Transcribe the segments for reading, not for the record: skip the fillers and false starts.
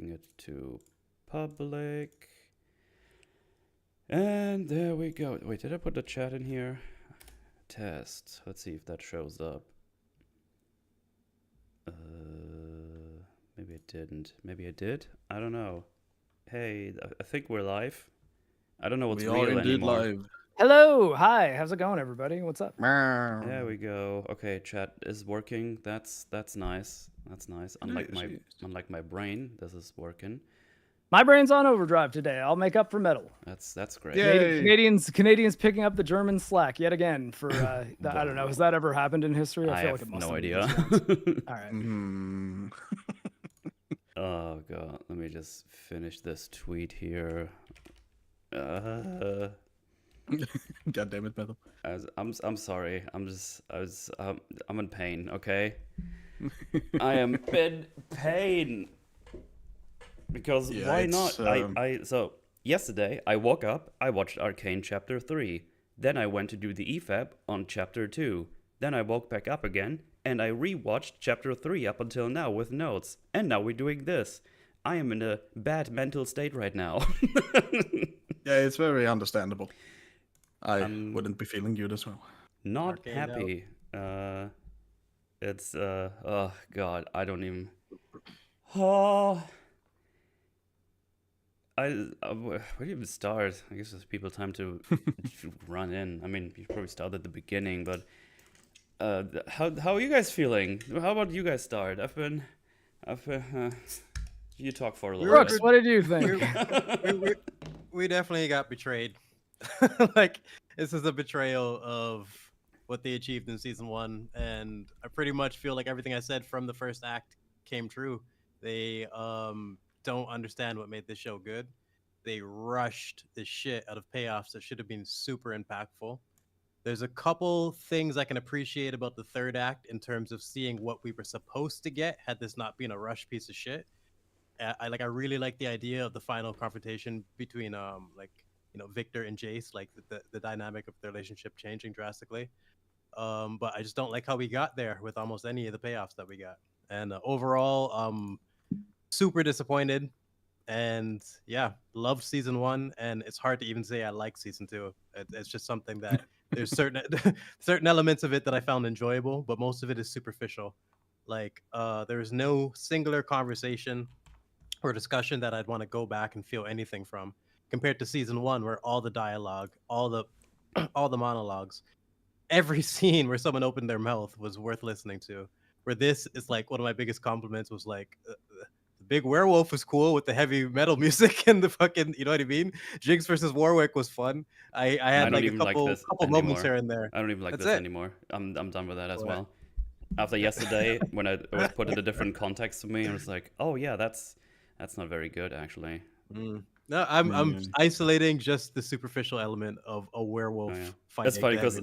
making it to public. And there we go. Wait, did I put the chat in here? Test. Let's see if that shows up. Maybe it didn't. Maybe it did? I don't know. Hey, I think we're live. I don't know what's real anymore. We are indeed live. Hello, hi. How's it going, everybody? What's up? There we go. Okay, chat is working. That's nice. That's nice. Unlike my brain, this is working. My brain's on overdrive today. I'll make up for metal. That's great. Canadians picking up the German slack yet again for I don't know. Has that ever happened in history? I feel like it must have no idea. All right. Oh god, let me just finish this tweet here. God damn it, Metal. I'm sorry. I'm in pain. Okay. I am in pain. Because yeah, why not? So yesterday I woke up, I watched Arcane Chapter 3. Then I went to do the EFAB on Chapter 2. Then I woke back up again, and I rewatched Chapter 3 up until now with notes. And now we're doing this. I am in a bad mental state right now. Yeah, it's very understandable. I wouldn't be feeling good as well. Not Arcane happy. It's oh god, I don't even. Oh. Where do you even start? I guess there's people time to run in. I mean, you probably start at the beginning, but how are you guys feeling? How about you guys start? You talk for a little Brooks, bit. what did you think? we definitely got betrayed. Like, this is a betrayal of what they achieved in season 1, and I pretty much feel like everything I said from the first act came true. They don't understand what made this show good. They rushed the shit out of payoffs that should have been super impactful. There's a couple things I can appreciate about the third act in terms of seeing what we were supposed to get had this not been a rush piece of shit. I really like the idea of the final confrontation between Victor and Jayce, like the dynamic of the relationship changing drastically. But I just don't like how we got there with almost any of the payoffs that we got. And overall, super disappointed, and yeah, loved season 1, and it's hard to even say I like season 2. It's just something that there's certain elements of it that I found enjoyable, but most of it is superficial. Like there's no singular conversation or discussion that I'd want to go back and feel anything from, compared to season 1, where all the dialogue, all the monologues, every scene where someone opened their mouth was worth listening to. Where this is like, one of my biggest compliments was like, Big Werewolf was cool with the heavy metal music and the fucking, you know what I mean? Jinx versus Warwick was fun. I had like a couple moments here and there. I don't even like this anymore. I'm done with that as well. After yesterday, when it was put in a different context to me, I was like, oh yeah, that's not very good actually. No, I'm isolating just the superficial element of a werewolf fighting. That's funny because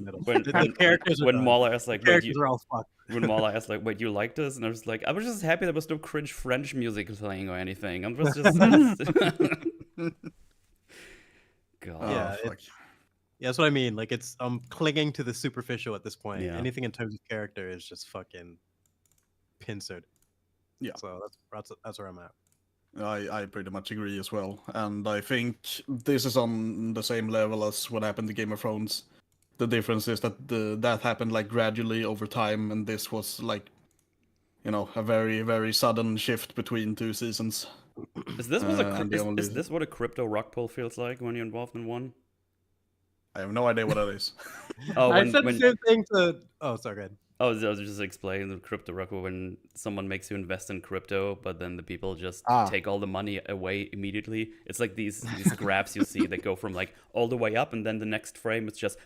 when Mala asked like, when Mala asked like, wait, you like this? And I was like, I was just happy there was no cringe French music playing or anything. I was just God. Yeah, that's what I mean. Like, I'm clinging to the superficial at this point. Yeah. Anything in terms of character is just fucking pincered. Yeah. So that's where I'm at. I pretty much agree as well, and I think this is on the same level as what happened to Game of Thrones. The difference is that that happened like gradually over time, and this was like, a very, very sudden shift between 2 seasons. Is this what a crypto rock pull feels like when you're involved in one? I have no idea what that is. I said the same thing to. Oh, sorry, go ahead. I was just explaining the crypto rock when someone makes you invest in crypto, but then the people just take all the money away immediately. It's like these graphs you see that go from like all the way up, and then the next frame it's just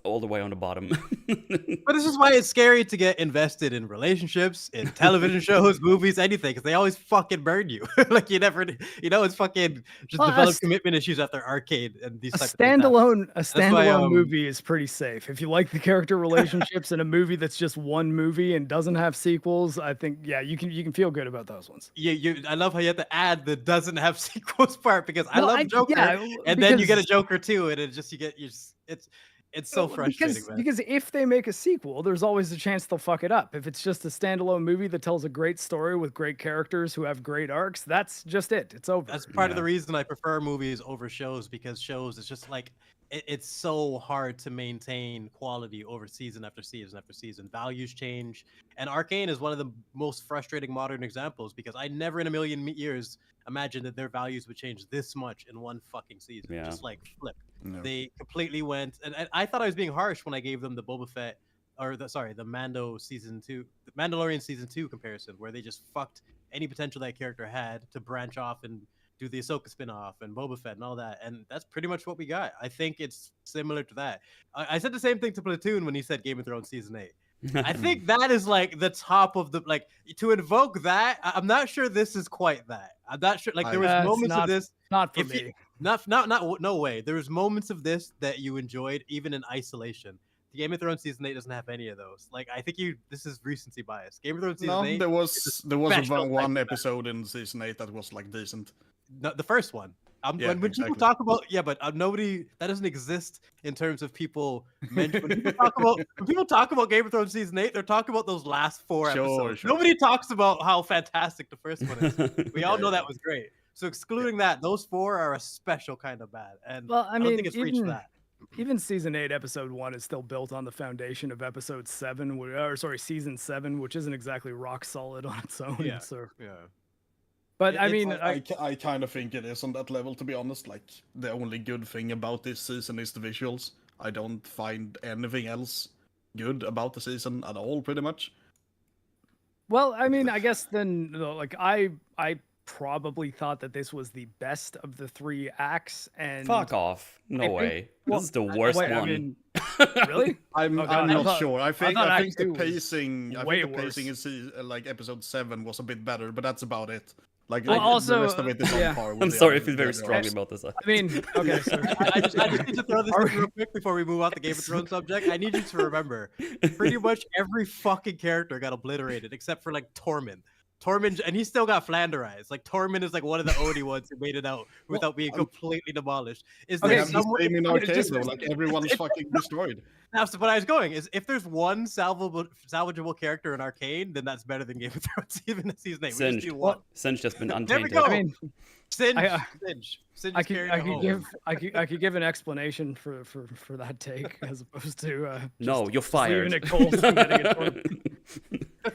all the way on the bottom. But this is why it's scary to get invested in relationships, in television shows, movies, anything, because they always fucking burn you. Like you never, it's fucking just develop commitment issues after Arcane and these types of things. A standalone movie is pretty safe. If you like the character relationships in a movie that's just one movie and doesn't have sequels, I think you can feel good about those ones. Yeah, I love how you have to add the doesn't have sequels part, because I love Joker, and then you get a Joker too, and it's It's so frustrating, man. Because if they make a sequel, there's always a chance they'll fuck it up. If it's just a standalone movie that tells a great story with great characters who have great arcs, that's just it. It's over. That's part of the reason I prefer movies over shows, because shows, it's just like it's so hard to maintain quality over season after season after season. Values change, and Arcane is one of the most frustrating modern examples, because I never in a million years imagined that their values would change this much in one fucking season. Yeah. Just like flip. No. They completely went, and I thought I was being harsh when I gave them the Boba Fett, or the Mando season 2, the Mandalorian season 2 comparison, where they just fucked any potential that character had to branch off and do the Ahsoka spin-off and Boba Fett and all that, and that's pretty much what we got. I think it's similar to that. I said the same thing to Platoon when he said Game of Thrones season 8. I think that is like the top of the, like, to invoke that. I'm not sure this is quite that. I'm not sure. Like, there was moments of this. Not for me. No way. There was moments of this that you enjoyed even in isolation. The Game of Thrones season 8 doesn't have any of those. Like, I think this is recency bias. Game of Thrones season 8. There was one episode in season 8 that was like decent. No, the first one. When people talk about nobody, that doesn't exist in terms of people mention. When people talk about Game of Thrones season 8, they're talking about those last 4 episodes. Sure. Nobody talks about how fantastic the first one is. We all know that was great. So excluding that, those 4 are a special kind of bad. And well, I don't think it's reached even, that. Even season 8, episode 1 is still built on the foundation of episode 7, season 7, which isn't exactly rock solid on its own. Yeah. So. Yeah. But I kind of think it is on that level, to be honest. Like, the only good thing about this season is the visuals. I don't find anything else good about the season at all, pretty much. Well, I mean, I guess then, like, I probably thought that this was the best of the 3 acts, and fuck off. No way. This is the worst one. I mean, really? I'm not sure. I think the pacing. I think the pacing worse. is like episode 7 was a bit better, but that's about it. Like, well, also, the rest of it is on par with I'm sorry, I feel very strongly about this. I mean, okay, so I just need to throw this in real quick before we move off the Game of Thrones subject. I need you to remember, pretty much every fucking character got obliterated except for like Tormund. Tormund, and he still got Flanderized. Like, Tormund is like one of the only ones who made it out without being completely demolished. Is there someone in Arcane, though? Like, everyone's fucking destroyed. That's what I was going. Is if there's one salvageable character in Arcane, then that's better than Game of Thrones, even in season 8. Singe just been untainted. There we go. I mean, Singe I could give an explanation for that take as opposed to no, you're fired. Leaving it cold and getting it torn.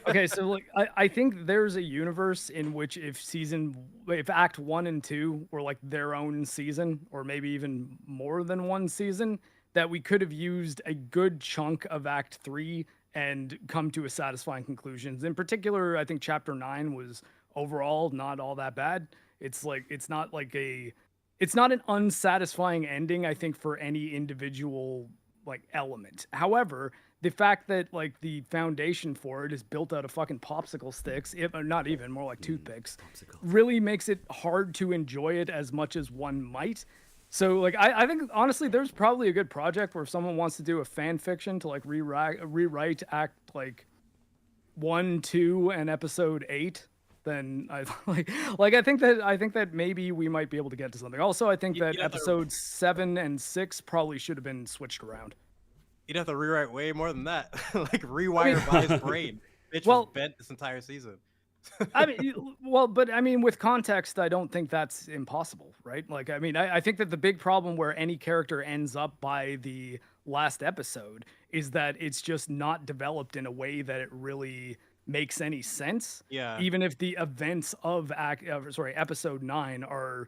Okay, so like I think there's a universe in which if Act 1 and 2 were like their own season, or maybe even more than one season, that we could have used a good chunk of Act 3 and come to a satisfying conclusions. In particular, I think Chapter 9 was overall not all that bad. It's not an unsatisfying ending, I think, for any individual like element. However, the fact that like the foundation for it is built out of fucking popsicle sticks, not even, more like toothpicks, really makes it hard to enjoy it as much as one might. So like I think honestly there's probably a good project where if someone wants to do a fan fiction to like rewrite Act like 1, 2, and episode 8, then I I think that maybe we might be able to get to something. Also, I think that episodes 7 and 6 probably should have been switched around. You'd have to rewrite way more than that. Like rewire Vi's brain. Bitch was bent this entire season. I mean, with context, I don't think that's impossible, right? Like, I mean, I think that the big problem where any character ends up by the last episode is that it's just not developed in a way that it really makes any sense. Yeah. Even if the events of episode 9 are,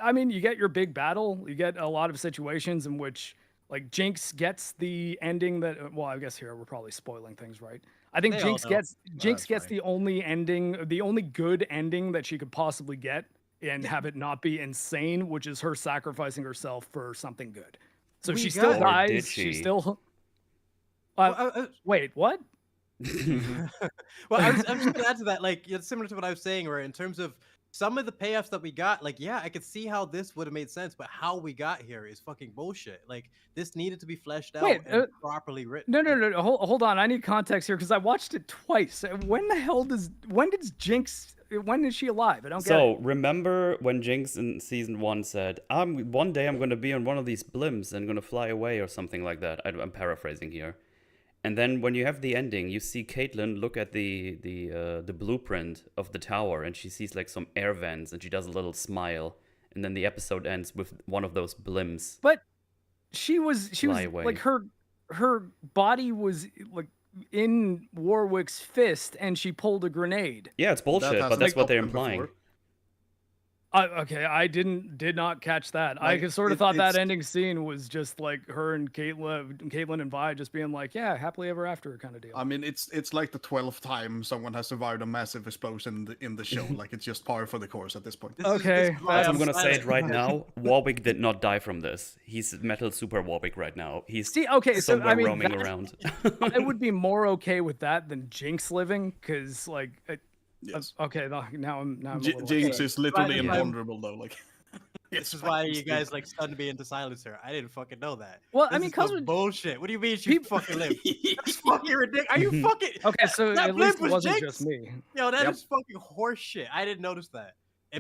I mean, you get your big battle, you get a lot of situations in which like Jinx gets the ending that, well, I guess here we're probably spoiling things, right? I think Jinx gets the only good ending that she could possibly get and have it not be insane, which is her sacrificing herself for something good. So she still dies. She still. Wait, what? Well, I'm just going to add to that. Like, it's similar to what I was saying, where in terms of some of the payoffs that we got, like, yeah, I could see how this would have made sense, but how we got here is fucking bullshit. Like, this needed to be fleshed out and properly written. No. Hold on. I need context here because I watched it twice. When is she alive? I don't get it. So remember when Jinx in season 1 said, one day I'm going to be on one of these blimps and going to fly away or something like that. I'm paraphrasing here. And then when you have the ending, you see Caitlyn look at the blueprint of the tower, and she sees like some air vents, and she does a little smile, and then the episode ends with one of those blimps. But she was like her body was like in Warwick's fist, and she pulled a grenade. Yeah, it's bullshit, but that's what they're implying. Before. Okay, I did not catch that. Like, I sort of thought that ending scene was just like her and Caitlyn and Vi just being like, yeah, happily ever after kind of deal. I mean, it's like the 12th time someone has survived a massive explosion in the show. Like, it's just par for the course at this point. Okay, I'm gonna say it right now. Warwick did not die from this. He's Metal Super Warwick right now. He's somewhere roaming around. I would be more okay with that than Jinx living, because like. Yes. Okay, now I'm Jinx is literally invulnerable though. Like, this is why you guys like stunned me into silence here. I didn't fucking know that. Well, this I mean, cause bullshit. What do you mean she fucking lived? That's fucking ridiculous. Are you fucking? Okay, so that at least it was wasn't Jinx? just me. Yo, that is fucking horse shit. I didn't notice that.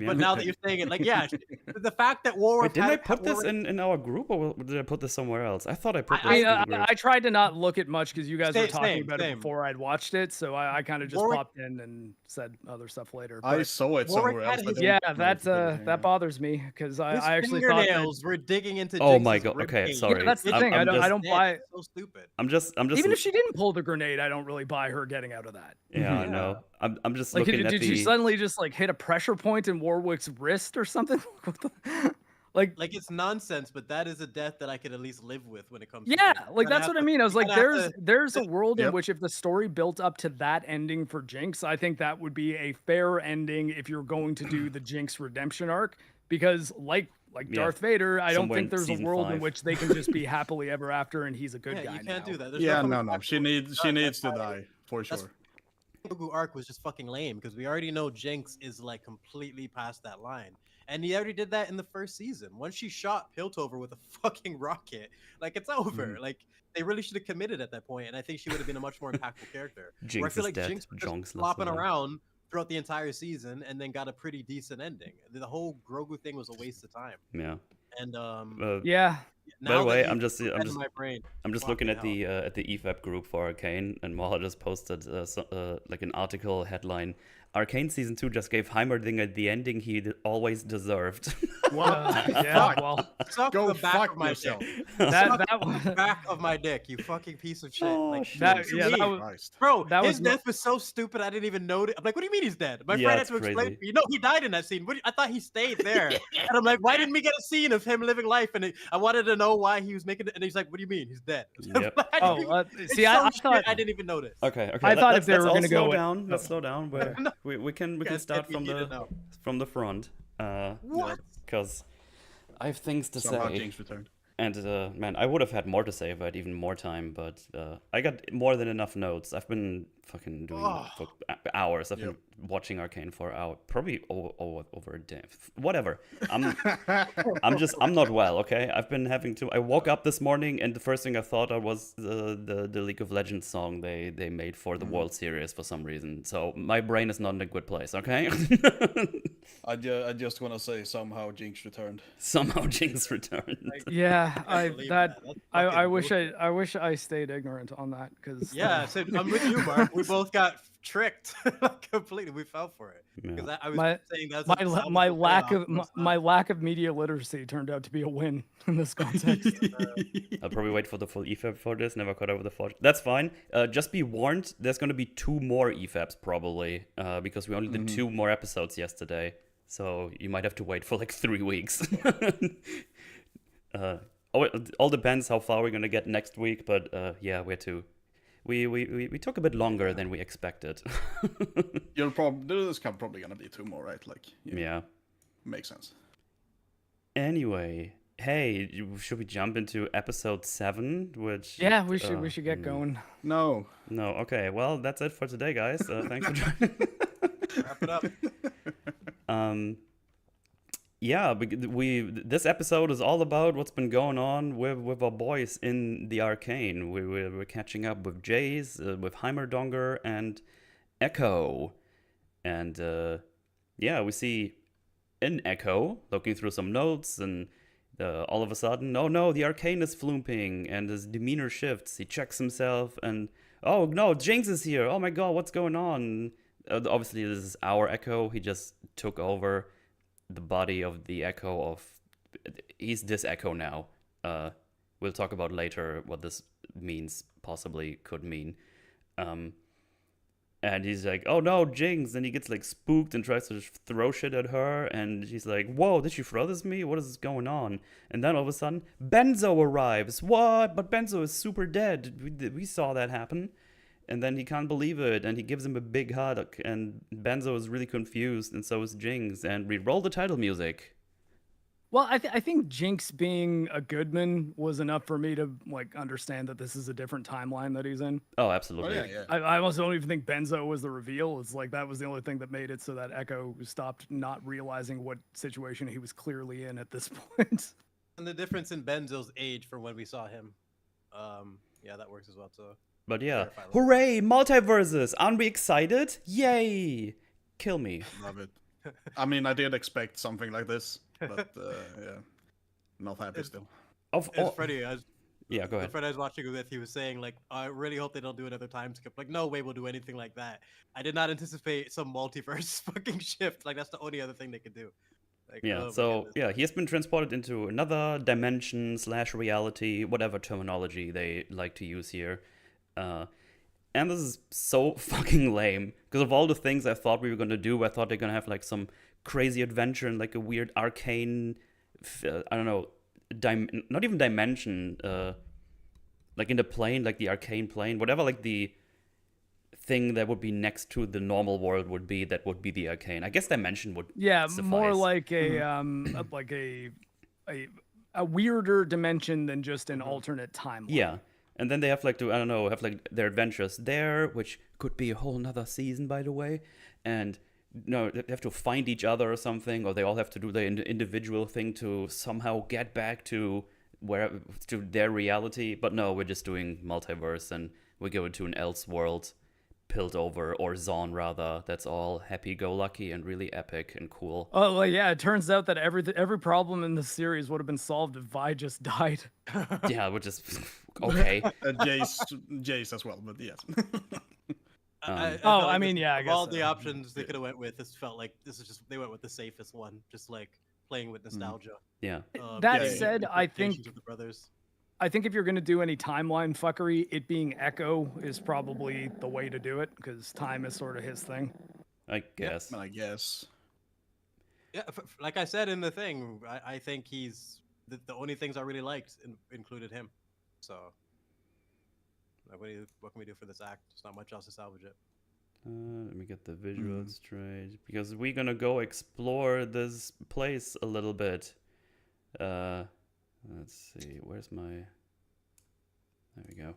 But now that you're saying it, like, yeah, the fact that Warwick. Wait, didn't I put this in our group, or did I put this somewhere else? I thought I put this in the group. I tried to not look at much because you guys were talking about it before I'd watched it, so I kind of just popped in and said other stuff later. I saw it somewhere else. Yeah, that bothers me because I actually thought fingernails were digging into. Oh my god! Okay, sorry. Yeah, that's the thing. I don't buy it. So stupid. I'm just. Even if she didn't pull the grenade, I don't really buy her getting out of that. Yeah, I know. I'm just like, looking at did she suddenly just like hit a pressure point in Warwick's wrist or something? like it's nonsense, but that is a death that I could at least live with when it comes. Yeah, to like that's what I mean. I was like, there's a world in which if the story built up to that ending for Jinx, I think that would be a fair ending if you're going to do the Jinx redemption arc. Because like Darth Vader, I don't think there's a world in which they can just be happily ever after and he's a good guy. You can't do that. No. She needs to die for sure. Grogu arc was just fucking lame because we already know Jinx is like completely past that line, and he already did that in the first season. Once she shot Piltover with a fucking rocket, like it's over. Like they really should have committed at that point, and I think she would have been a much more impactful character. Jinx I feel like is Jinx dead. was flopping around throughout the entire season, and then got a pretty decent ending. The whole Grogu thing was a waste of time. Yeah. And yeah. By the way, I'm just looking at the EFAP group for Arcane, and Maha just posted like an article headline: Arcane season 2 just gave Heimerdinger the ending he always deserved. What? Yeah, well, go fuck myself. That back of my dick, you fucking piece of shit. Oh, like bro, his death was so stupid. I didn't even notice. I'm like, what do you mean he's dead? My friend had to explain. You know, he died in that scene. I thought he stayed there, and I'm like, why didn't we get a scene of him living life? And I wanted to know why he was making it. And he's like, what do you mean he's dead? Yep. I thought I didn't even notice. Okay. I thought if they were going to go down, let's slow down. We can start from the front. What? Because I have things to Somehow say. Jinx returned. And man, I would have had more to say if I had even more time, but I got more than enough notes. I've been fucking doing that for hours. I've been watching Arcane for hours, probably over a day. Whatever. I'm not well. Okay, I've been having to. I woke up this morning and the first thing I thought of was the League of Legends song they made for the World Series for some reason. So my brain is not in a good place. Okay. I just want to say somehow Jinx returned. Somehow Jinx returned. Yeah, I wish I stayed ignorant on that because so I'm with you, Mark. We both got tricked completely. We fell for it because I was saying that's my lack of media literacy turned out to be a win in this context. I'll probably wait for the full EFAP for this. Never caught up with the full. That's fine. Just be warned. There's going to be 2 more EFAPs probably because we only did 2 more episodes yesterday. So you might have to wait for like 3 weeks. It all depends how far we're gonna get next week, but yeah, we took a bit longer than we expected. There's probably gonna be 2 more, right? Like yeah, makes sense. Anyway, hey, should we jump into episode 7? Which we should get going. No. Okay. Well, that's it for today, guys. Thanks for joining. Wrap it up. Yeah, this episode is all about what's been going on with our boys in the Arcane. We're catching up with Jayce, with Heimerdinger, and Echo. And yeah, we see in Echo looking through some notes, and all of a sudden, oh no, the Arcane is flooping, and his demeanor shifts. He checks himself, and oh no, Jinx is here. Oh my god, what's going on? Obviously, this is our Echo. He just took over the body of the Echo of. He's this Echo now. We'll talk about later what this means, possibly could mean. And he's like, oh no, Jinx. And he gets like spooked and tries to throw shit at her. And she's like, whoa, did she throw this at me? What is going on? And then all of a sudden, Benzo arrives. What? But Benzo is super dead. We saw that happen. And then he can't believe it. And he gives him a big hug. And Benzo is really confused. And so is Jinx. And we roll the title music. Well, I think Jinx being a Goodman was enough for me to like understand that this is a different timeline that he's in. Oh, absolutely. Oh, yeah. I also don't even think Benzo was the reveal. It's like that was the only thing that made it so that Echo stopped not realizing what situation he was clearly in at this point. And the difference in Benzo's age from when we saw him. Yeah, that works as well. So. But yeah, hooray, multiverses! Aren't we excited? Yay! Kill me. Love it. I mean, I did expect something like this, but yeah, not happy still. It's Freddie. Yeah, go ahead. The friend I was watching with, he was saying like, I really hope they don't do another time skip. Like, no way we'll do anything like that. I did not anticipate some multiverse fucking shift. Like, that's the only other thing they could do. Like, yeah, oh, so yeah, he has been transported into another dimension / reality, whatever terminology they like to use here. And this is so fucking lame because of all the things I thought we were gonna do. I thought they're gonna have like some crazy adventure and like a weird arcane, I don't know, not even dimension, like in the plane, like the arcane plane, whatever, like the thing that would be next to the normal world would be, that would be the arcane. I guess dimension would suffice. More like a like a weirder dimension than just an alternate timeline. Yeah. And then they have like to, I don't know, have like their adventures there, which could be a whole nother season, by the way. And no, they have to find each other or something, or they all have to do their individual thing to somehow get back to their reality. But no, we're just doing multiverse, and we go into an else world, Piltover, or Zaun rather. That's all happy-go-lucky and really epic and cool. Oh, well, yeah, it turns out that every problem in the series would have been solved if Vi just died. Yeah, which is okay. Jayce as well, but yes. I mean, yeah, I guess all the options they could have went with, this felt like they went with the safest one, just like playing with nostalgia. Yeah. That said, I think with the brothers. I think if you're going to do any timeline fuckery, it being Echo is probably the way to do it, because time is sort of his thing. I guess. I guess. Yeah, like I said in the thing, I think he's the only things I really liked included him. So, like, what can we do for this act? There's not much else to salvage it. Let me get the visuals straight, because we're gonna go explore this place a little bit. Let's see, where's my... There we go.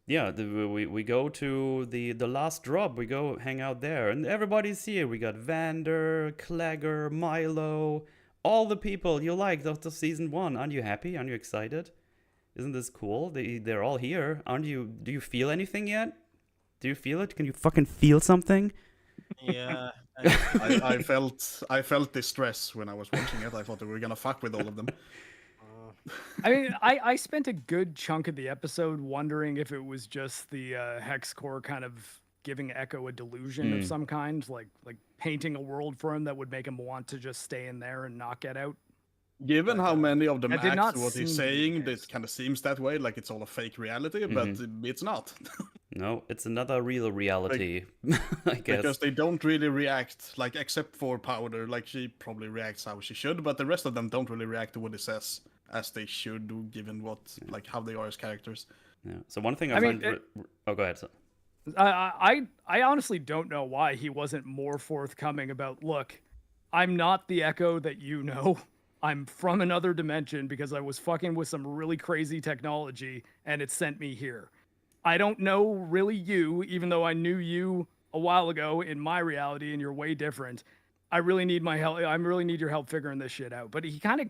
Yeah, we go to the last drop. We go hang out there, and everybody's here. We got Vander, Clagger, Milo, all the people you liked of season 1. Aren't you happy? Aren't you excited? Isn't this cool? They're all here. Aren't you? Do you feel anything yet? Do you feel it? Can you fucking feel something? Yeah. I felt distress when I was watching it. I thought they were gonna fuck with all of them. I mean, I spent a good chunk of the episode wondering if it was just the Hex Core kind of giving Echo a delusion of some kind, like painting a world for him that would make him want to just stay in there and not get out. Given how many of them that did not act what he's seem saying, it kind of seems that way, like it's all a fake reality, but it's not. No, it's another real reality, I guess. Because they don't really react, like, except for Powder, like, she probably reacts how she should, but the rest of them don't really react to what he says as they should, given what, like, how they are as characters. Yeah. So one thing I find... Oh, go ahead. So. I honestly don't know why he wasn't more forthcoming about, look, I'm not the Echo that you know. I'm from another dimension because I was fucking with some really crazy technology and it sent me here. I don't know really you, even though I knew you a while ago in my reality, and you're way different. I really need my help. I really need your help figuring this shit out. But he kind of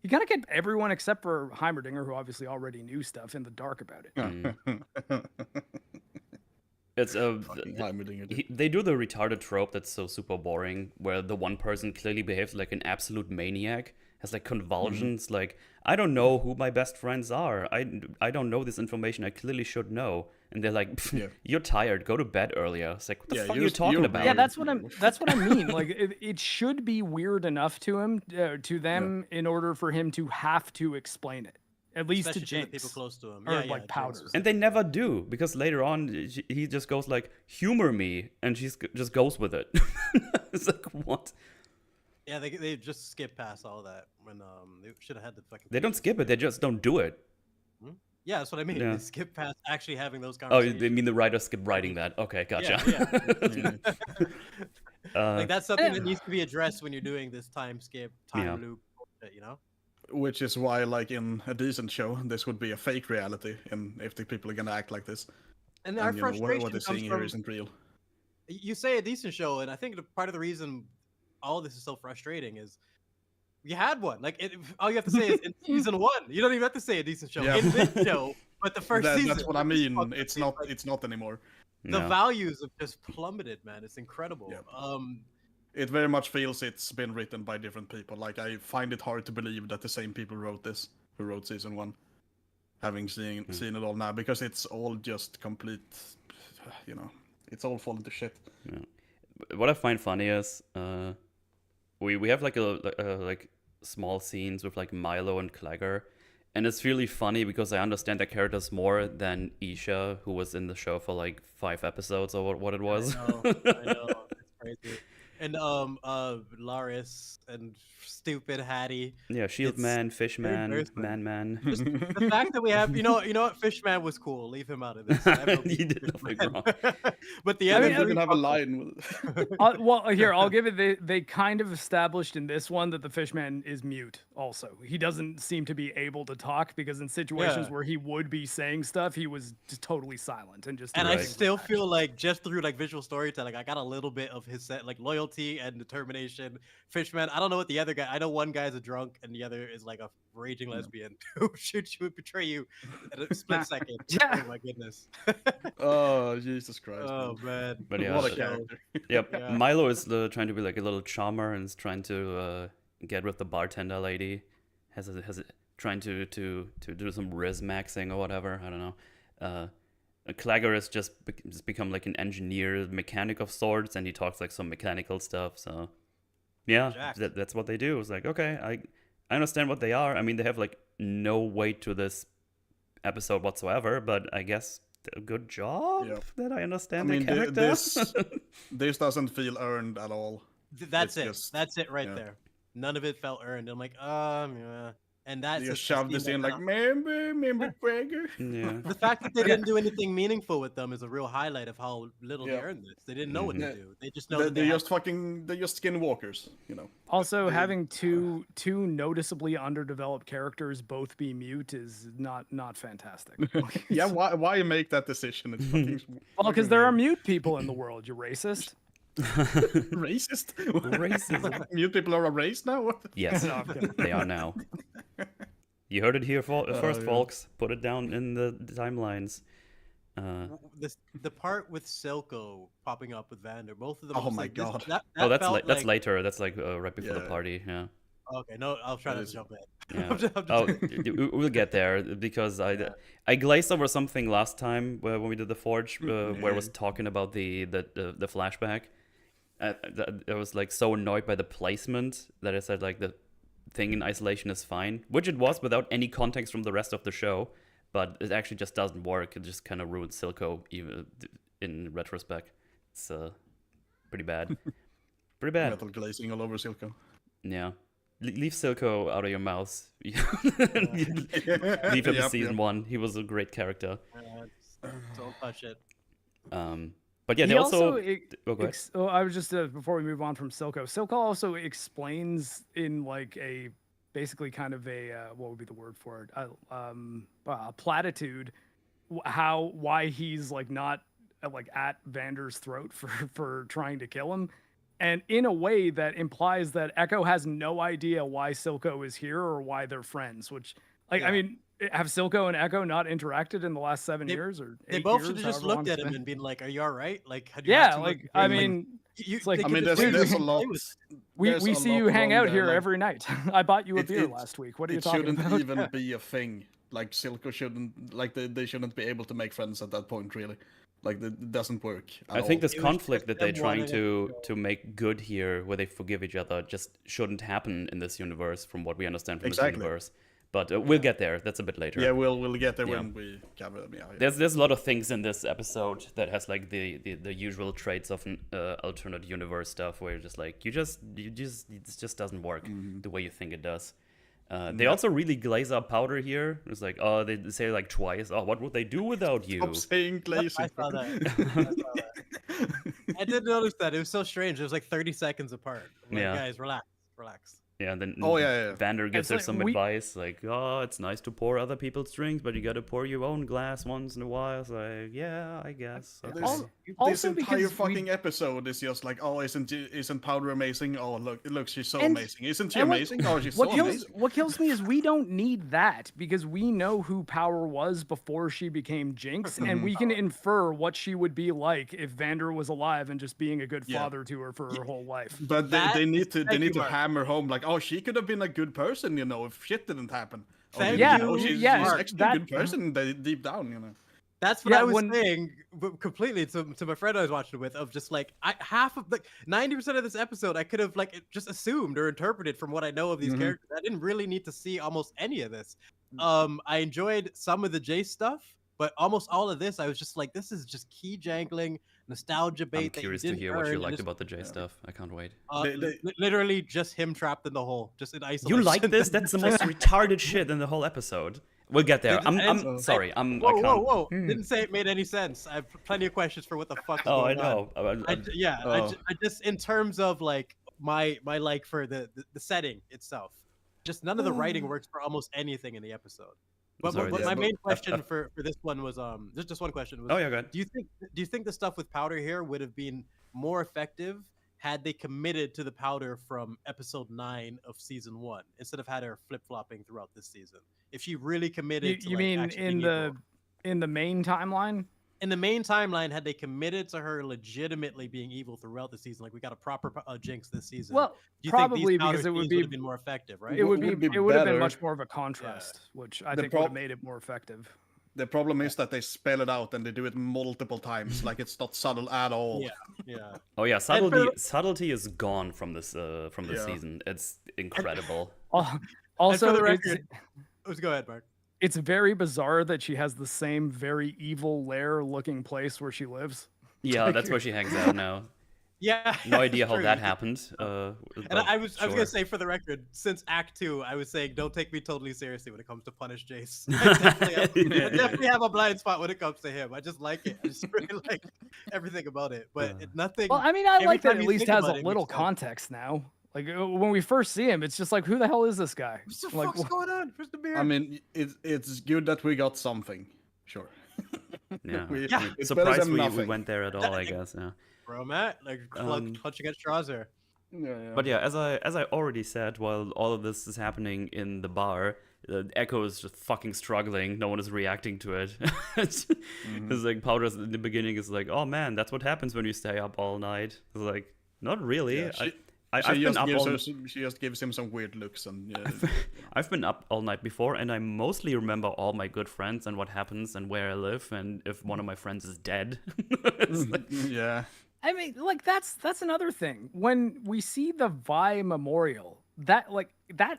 kept everyone except for Heimerdinger, who obviously already knew stuff, in the dark about it. It's Heimerdinger. they do the retarded trope that's so super boring, where the one person clearly behaves like an absolute maniac, has like convulsions, like, I don't know who my best friends are. I don't know this information. I clearly should know. And they're like, you're tired. Go to bed earlier. It's like, what the fuck are you talking about? Yeah, that's what I mean. Like, it should be weird enough to him, to them, in order for him to have to explain it. At least Especially to Jayce. the people close to him. Or like Powder. And they never do, because later on he just goes like, humor me, and she just goes with it. It's like, what? Yeah, they just skip past all that when they should have had the fucking. They don't skip it. They just don't do it. Yeah, that's what I mean. Yeah. They skip past actually having those Oh, conversations. you mean the writers skip writing that? Okay, gotcha. Yeah. Like that's something that needs to be addressed when you're doing this time skip, time loop, you know. Which is why, like, in a decent show, this would be a fake reality, and if the people are gonna act like this, And our frustration what they're comes seeing from, here isn't real. You say a decent show, and I think part of the reason all this is so frustrating is you had one. Like, all you have to say is in season 1. You don't even have to say a decent show in this show. But the first season, that's what I mean. It's not anymore. The values have just plummeted, man. It's incredible. Yep. It very much feels it's been written by different people. Like, I find it hard to believe that the same people wrote this, who wrote season 1, having seen it all now, because it's all just complete, it's all fallen to shit. Yeah. What I find funny is we have like like small scenes with like Milo and Clagger, and it's really funny because I understand their characters more than Isha, who was in the show for like 5 episodes or what it was. I know. It's crazy. And Laris and stupid Hattie. Yeah, Shield Man, Fish Man, Man. Just the fact that we have, you know what, Fish Man was cool. Leave him out of this. He did nothing wrong. But the other, you can have a line. Well, here I'll give it. They kind of established in this one that the Fishman is mute. Also, he doesn't seem to be able to talk, because in situations where he would be saying stuff, he was just totally silent and just. And I still feel like just through like visual storytelling, I got a little bit of his set, like loyalty and determination. Fishman, I don't know what the other guy. I know one guy's a drunk and the other is like a raging lesbian who should betray you in a split second. Oh my goodness. Oh, Jesus Christ. Oh man. But yeah, what a character. Yep. Yeah. Milo is trying to be like a little charmer and is trying to get with the bartender lady. Trying to do some riz maxing or whatever. I don't know. Clagger has just become like an engineer, mechanic of sorts, and he talks like some mechanical stuff. So yeah, that's what they do. It's like, okay, I understand what they are. I mean, they have like no weight to this episode whatsoever, but I guess a good job that I understand the characters. This doesn't feel earned at all. That's it right there. None of it felt earned. I'm like, yeah. And that's you shoved this in like, remember Gregor? Yeah. The fact that they didn't do anything meaningful with them is a real highlight of how little they earned this. They didn't know what to do. They just know that they're just skinwalkers, you know. Also, having two noticeably underdeveloped characters both be mute is not fantastic. Yeah, why make that decision? It's fucking well, because there are mute people in the world. You're racist. Racist? Racism. Mute people are a race now? Yes, they are now. You heard it here first, folks. Put it down in the timelines. The part with Silco popping up with Vander, both of them. Oh my god! That's later. That's like right before the party. Yeah. Okay, no, I'll try not to jump in. Yeah. We'll get there because I glazed over something last time when we did the Forge, where I was talking about the flashback. I was like so annoyed by the placement that I said like the thing in isolation is fine, which it was without any context from the rest of the show, but it actually just doesn't work. It just kind of ruins Silco even in retrospect. It's pretty bad. Pretty bad. Metal glazing all over Silco. Yeah. Leave Silco out of your mouth. Leave him in season 1. He was a great character. Don't touch it. But yeah, they also I was just before we move on from Silco also explains in like a basically kind of a what would be the word for it, a platitude, why he's like not like at Vander's throat for trying to kill him, and in a way that implies that Echo has no idea why Silco is here or why they're friends. Which, like, I mean, have Silco and Echo not interacted in the last 7 years or 8 They both years, should have just however long looked at it's him been? and been like, "Are you all right?" Like, had you Yeah, like I mean, it's like, I mean, Dude, there's a lot. we there's a see lot you hang wrong out there, here like, every night. I bought you a beer it- last week. What are you It talking shouldn't about? even be a thing. Like Silco shouldn't, like they shouldn't be able to make friends at that point. Really, like it doesn't work. I think this It was conflict just that they're them trying wanting to make good here, where they forgive each other, just shouldn't happen in this universe, from what we understand from this universe. But we'll get there. That's a bit later. Yeah, we'll get there when we cover them. Yeah. There's a lot of things in this episode that has like the usual traits of an alternate universe stuff, where you're just like it just doesn't work the way you think it does. They also really glaze up Powder here. It's like, oh, they say like twice, oh, what would they do without you? Stop saying glazing. I saw that. I did notice that. It was so strange. It was like 30 seconds apart. I'm like, Yeah. guys, relax. Yeah, and then yeah. Vander gives It's her like some advice, like, oh, it's nice to pour other people's drinks, but you gotta pour your own glass once in a while. It's like, yeah, I guess. Okay. This Also entire because fucking episode is just like, oh, isn't Powder amazing? Oh, look, she's so And- amazing. Isn't she and what- amazing? Oh, she's so amazing. What kills me is we don't need that because we know who Power was before she became Jinx, and we can infer what she would be like if Vander was alive and just being a good Yeah. father to her for her whole life. But That- they need to thank you, to Mark. hammer home like, oh, she could have been a good person, if shit didn't happen. Thank Yeah, you. you. She's Yeah, actually that- a good person deep down. That's what Yeah, I was when- saying completely to my friend I was watching it with, of just like half of like 90% of this episode I could have like just assumed or interpreted from what I know of these characters. I didn't really need to see almost any of this. I enjoyed some of the Jayce stuff, but almost all of this I was just like, this is just key jangling nostalgia bait. I'm curious that you to didn't hear what you earn, and liked just- about the J stuff. I can't wait. literally just him trapped in the hole, just in isolation. You like this? That's the most retarded shit in the whole episode. We'll get there. I'm sorry. I can't. Whoa! Didn't say it made any sense. I have plenty of questions for what the fuck. Is Oh, I going on. know. I just in terms of like my like for the setting itself, just none of the writing works for almost anything in the episode. But, Sorry, but yeah. my main question for this one was just one question was, Oh yeah, good. do you think the stuff with Powder here would have been more effective had they committed to the Powder from episode 9 of season 1 instead of had her flip-flopping throughout this season? If she really committed to You like, mean actually in being evil. the main timeline? In the main timeline, had they committed to her legitimately being evil throughout the season, like we got a proper Jinx this season? Well, do you probably think these Powder because it would scenes be have been more effective, right? it would would be be it would have been better. much more of a contrast, which I The think would have prob- made it more effective. The problem is that they spell it out and they do it multiple times. Like it's not subtle at all. Yeah. Oh yeah, And for- subtlety is gone from this Yeah. season. It's incredible. Also, and for the it's- record, let's go ahead, Mark. it's very bizarre that she has the same very evil lair-looking place where she lives. Yeah, that's where she hangs out now. Yeah. No idea how true. that happened. And but I was sure. gonna say, for the record, since Act 2, I was saying don't take me totally seriously when it comes to Punish Jayce. I definitely have a blind spot when it comes to him. I just like it. I just really like everything about it. But nothing. Well, I mean, I every like that time at you least think has a about it, it little makes sense. context now. Like when we first see him, it's just like, who the hell is this guy? What the Like, fuck's going on? Where's the beard? I mean, it's good that we got something. Sure. Yeah. We- Yeah. it's better Surprised than we nothing. went there at all, I guess. Yeah. Bro, Matt, like clutching at straws there. Yeah. But yeah, as I already said, while all of this is happening in the bar, Echo is just fucking struggling. No one is reacting to it. It's like Powder in the beginning is like, oh man, that's what happens when you stay up all night. It's like, not really. Yeah, I've she been just up all. she just gives him some weird looks and yeah. I've been up all night before, and I mostly remember all my good friends and what happens and where I live, and if one of my friends is dead. It's like, yeah. I mean, like that's another thing. When we see the Vi memorial, that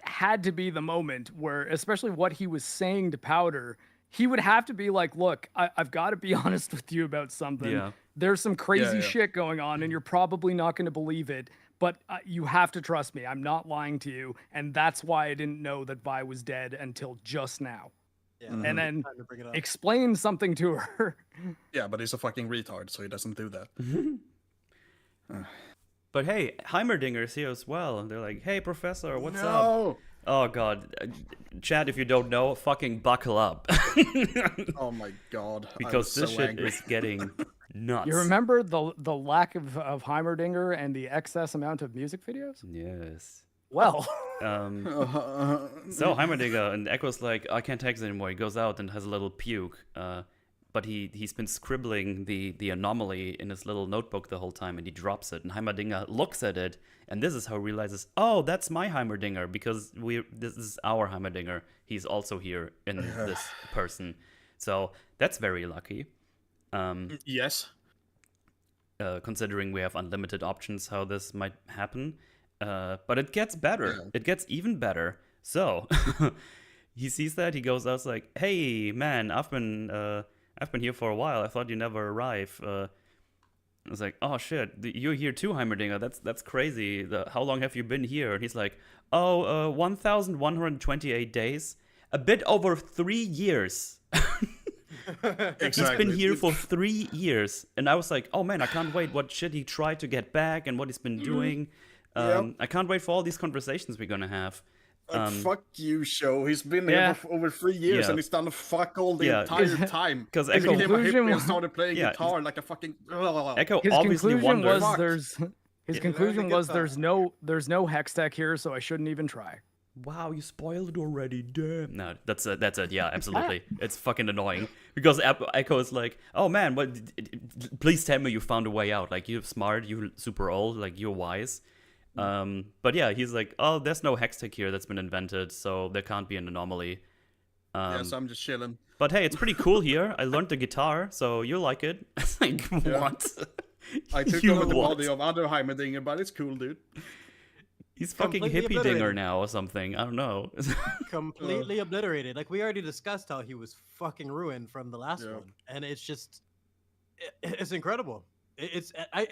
had to be the moment where, especially what he was saying to Powder, he would have to be like, "Look, I've got to be honest with you about something. Yeah. There's some crazy Yeah. shit going on, and you're probably not going to believe it. But you have to trust me. I'm not lying to you, and that's why I didn't know that Vi was dead until just now." Yeah, And then time to bring it up. explain something to her. Yeah, but he's a fucking retard, so he doesn't do that. but hey, Heimerdinger's here as well, and they're like, "Hey, Professor, what's up?" No! Oh god, Chad, if you don't know, fucking buckle up. Oh my god. Because this so shit angry. is getting nuts. You remember the lack of Heimerdinger and the excess amount of music videos? Yes. Well, So Heimerdinger, and Echo's like, I can't take this anymore. He goes out and has a little puke. But he's been scribbling the anomaly in his little notebook the whole time, and he drops it. And Heimerdinger looks at it, and this is how he realizes, oh, that's my Heimerdinger, because this is our Heimerdinger. He's also here in this person. So that's very lucky. Yes. Considering we have unlimited options how this might happen. But it gets better. Yeah. It gets even better. So he sees that, he goes out like, hey man, I've been here for a while. I thought you never arrive. I was like, oh shit, you're here too, Heimerdinger. That's crazy. How long have you been here? And he's like, 1,128 days. A bit over 3 years. Exactly. He's been here for 3 years. And I was like, oh man, I can't wait what shit he tried to get back and what he's been doing. I can't wait for all these conversations we're gonna have. Like, fuck you, show. He's been here for over 3 years, Yeah. and he's done fuck all the entire time. Because He Echo, became a hippie conclusion and started playing guitar like a fucking. Echo his obviously conclusion wonders. was his conclusion was guitar. there's no hex tech here, so I shouldn't even try. Wow, you spoiled it already, damn. No, that's it, yeah, absolutely. It's fucking annoying. Because Echo is like, oh man, please tell me you found a way out. Like, you're smart, you're super old, like, you're wise. But yeah, he's like, oh, there's no hextech here that's been invented, so there can't be an anomaly. So I'm just chilling. But hey, it's pretty cool here. I learned the guitar, so you'll like it. It's like, what? I took You over the what? body of other Heimerdinger, but it's cool, dude. He's fucking Completely hippie dinger obliterated. now or something. I don't know. Completely obliterated. Like, we already discussed how he was fucking ruined from the last one, and it's just, it's incredible. And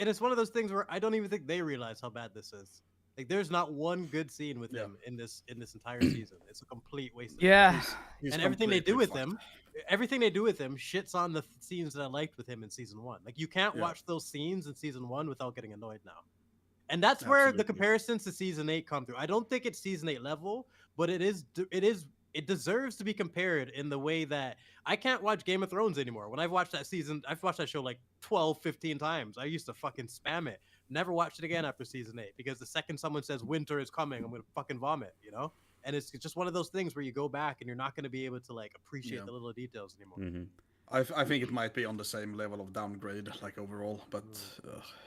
it's one of those things where I don't even think they realize how bad this is. Like, there's not one good scene with him in this entire season. It's a complete waste of time. He's And everything they do completely with fucked. him shits on the scenes that I liked with him in season 1. Like, you can't watch those scenes in season 1 without getting annoyed now. And that's where the Absolutely. comparisons to season 8 come through. I don't think it's season 8 level, but it deserves to be compared in the way that I can't watch Game of Thrones anymore. When I've watched that season, I've watched that show like 12, 15 times. I used to fucking spam it. Never watched it again after season 8 because the second someone says winter is coming, I'm gonna fucking vomit, you know? And it's just one of those things where you go back and you're not gonna be able to like appreciate the little details anymore. I think it might be on the same level of downgrade, like overall, but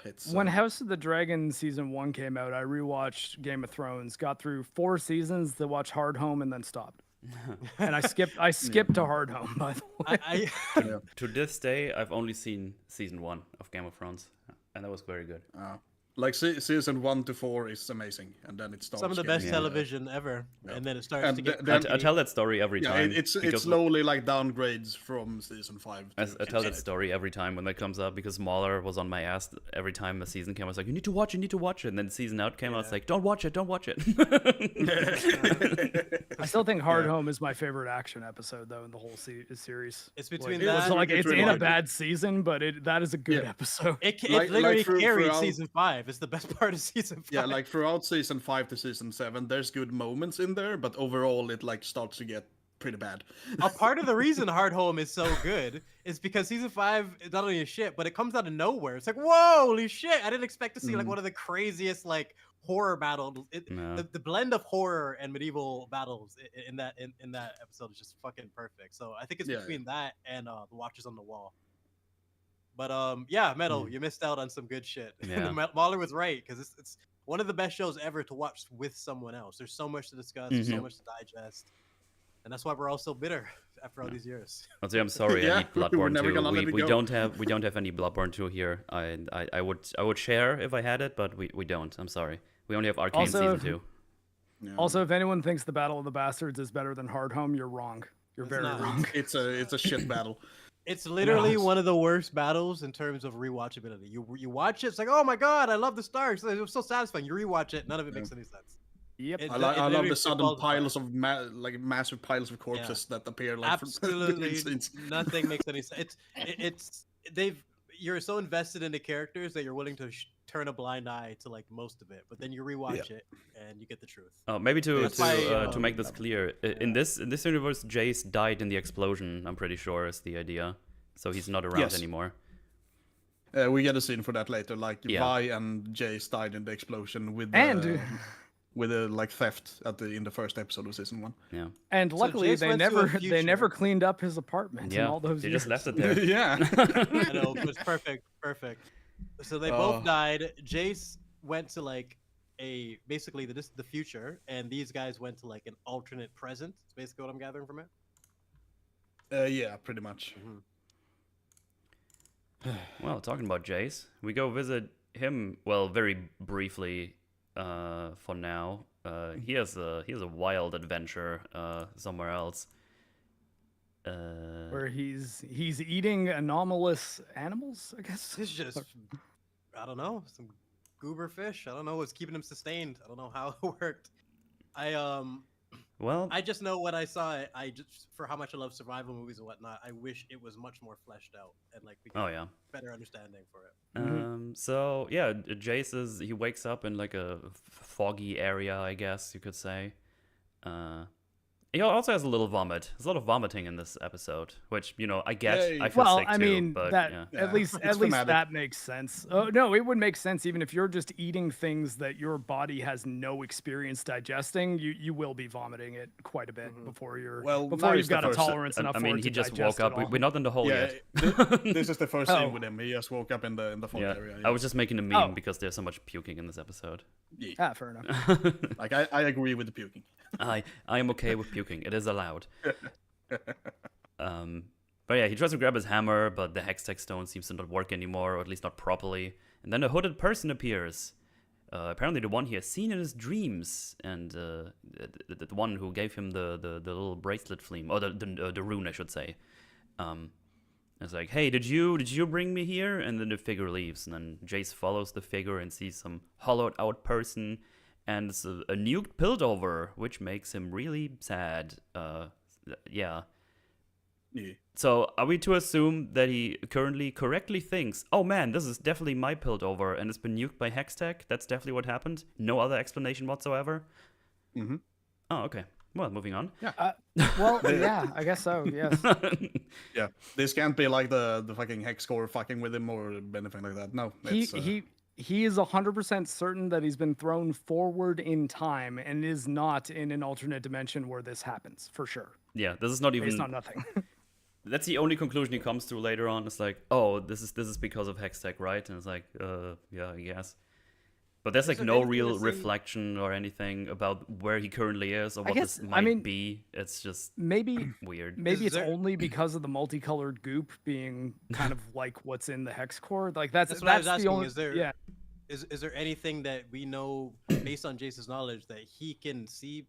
it's When House of the Dragon season 1 came out, I rewatched Game of Thrones, got through 4 seasons to watch Hard Home, and then stopped. And I skipped to Hard Home, by the way. To this day, I've only seen season 1 of Game of Thrones, and that was very good. like season 1 to 4 is amazing, and then it starts. Some of the getting, best television ever, and then it starts And to get. then- I tell that story every time. It's because slowly like downgrades from season 5. I tell that story every time when that comes up because Mahler was on my ass every time a season came. I was like, you need to watch it, and then season out came. I was like, don't watch it. I still think Hard Home is my favorite action episode, though, in the whole series. It's between It was that. like- It's really in a like- bad season, but that is a good Yeah. episode. It like literally through- carried throughout- season 5. It's the best part of season 5. Yeah, like throughout season 5 to season 7, there's good moments in there, but overall it like starts to get pretty bad. A part of the reason Hard Home is so good is because season 5 is not only a shit, but it comes out of nowhere. It's like, whoa, holy shit! I didn't expect to see like one of the craziest like horror battles. The blend of horror and medieval battles in that episode is just fucking perfect. So I think it's between that and the Watchers on the Wall. But Metal, you missed out on some good shit. Yeah. Mahler was right because it's one of the best shows ever to watch with someone else. There's so much to discuss, there's so much to digest, and that's why we're all so bitter after all these years. I'll say I'm sorry. I Yeah, need we were Bloodborne never 2. gonna let it We go. don't have any Bloodborne 2 here. I would share if I had it, but we don't. I'm sorry. We only have Arcane Also- season 2. Also, if anyone thinks the Battle of the Bastards is better than Hard Home, you're wrong. You're It's very not. wrong. It's a shit battle. It's literally one of the worst battles in terms of rewatchability. You watch it, it's like, oh my god, I love the stars. It was so satisfying. You rewatch it, none of it makes any sense. Yep. It- I it love literally the sudden falls apart. piles of massive piles of corpses that appear like from Absolutely scenes. nothing makes any sense. You're so invested in the characters that you're willing to turn a blind eye to like most of it, but then you rewatch it and you get the truth. Oh, maybe to That's why, to make this clear, in this universe, Jayce died in the explosion. I'm pretty sure is the idea, so he's not around anymore. We get a scene for that later. Like Vi and Jayce died in the explosion with the like theft in the first episode of season 1. Yeah. And luckily Jayce went to a they never future. cleaned up his apartment in all those they years. just left it there. Yeah. I know, it was perfect. So they both died. Jayce went to like basically the future, and these guys went to like an alternate present. That's basically what I'm gathering from it. Yeah, pretty much. Well, talking about Jayce, we go visit him. Well, very briefly, for now. He has a wild adventure somewhere else. Where he's eating anomalous animals, I guess. It's just, I don't know, some goober fish. I don't know what's keeping him sustained. I don't know how it worked. I just know when I saw it, I just, for how much I love survival movies and whatnot, I wish it was much more fleshed out and like we got better understanding for it. So yeah, Jayce he wakes up in like a foggy area, I guess you could say. He also has a little vomit. There's a lot of vomiting in this episode, which I get. I feel sick too, but at least that makes sense. No, it would make sense even if you're just eating things that your body has no experience digesting. You will be vomiting it quite a bit before you've got a tolerance enough. I mean, he just woke up. We're not in the hole yet. This is the first scene with him. He just woke up in the fog area. I was just making a meme because there's so much puking in this episode. Fair enough. Like I agree with the puking. I am okay with puking. It is allowed. But yeah, he tries to grab his hammer, but the Hextech stone seems to not work anymore, or at least not properly. And then a hooded person appears. Apparently the one he has seen in his dreams, and the one who gave him the little bracelet flame, or the rune, I should say. It's like, hey, did you bring me here? And then the figure leaves, and then Jayce follows the figure and sees some hollowed out person. And it's a nuked Piltover, which makes him really sad. Yeah. So are we to assume that he currently correctly thinks, oh man, this is definitely my Piltover and it's been nuked by Hextech? That's definitely what happened? No other explanation whatsoever? Mm-hmm. Oh, okay. Well, moving on. Yeah. Yeah, I guess so, yes. Yeah. This can't be like the fucking Hex core fucking with him or anything like that. No. He is 100% certain that he's been thrown forward in time and is not in an alternate dimension where this happens, for sure. Yeah, this is not even... Based on nothing. That's the only conclusion he comes to later on. It's like, oh, this is because of Hextech, right? And it's like, yeah, I guess. But there's like no real reflection or anything about where he currently is or what this might be. It's just weird. Maybe it's only because of the multicolored goop being kind of like what's in the hex core. Like that's what I was asking. the only. Is there anything that we know based on Jayce's knowledge that he can see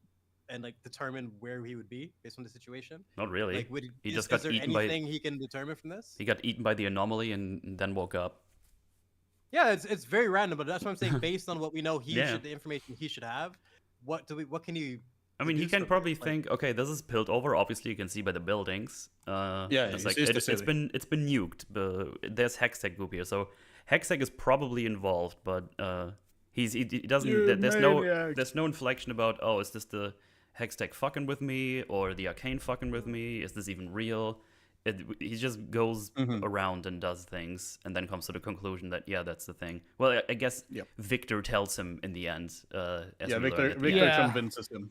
and like determine where he would be based on the situation? Not really. Like, he just got eaten by. Anything he can determine from this? He got eaten by the anomaly and then woke up. Yeah, it's very random, but that's what I'm saying. Based on what we know, the information he should have. What can he? I mean, he can probably think, okay, this is Piltover. Obviously, you can see by the buildings. It's like it's been nuked. But there's Hextech group here, so Hextech is probably involved, but he doesn't. There's no inflection about, oh, is this the Hextech fucking with me or the Arcane fucking with me? Is this even real? He just goes around and does things and then comes to the conclusion that, yeah, that's the thing. Well, I guess Victor tells him in the end. Victor convinces him.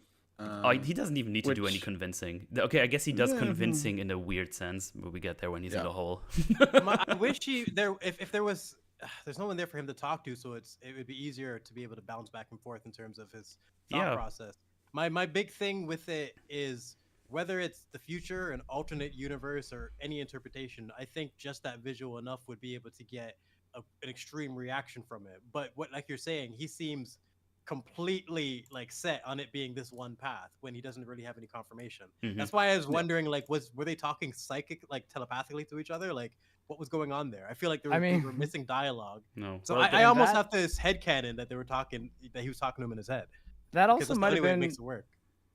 He doesn't even need to do any convincing. Okay, I guess he does convincing in a weird sense, but we get there when he's in the hole. I wish if there was... There's no one there for him to talk to, so it would be easier to be able to bounce back and forth in terms of his thought process. My big thing with it is... whether it's the future, an alternate universe, or any interpretation, I think just that visual enough would be able to get an extreme reaction from it. But what, like you're saying, he seems completely like set on it being this one path when he doesn't really have any confirmation. That's why I was wondering, like, were they talking telepathically to each other? Like, what was going on there? I feel like they were missing dialogue. No. So I almost have this headcanon that he was talking to him in his head. That also might have been... makes it work.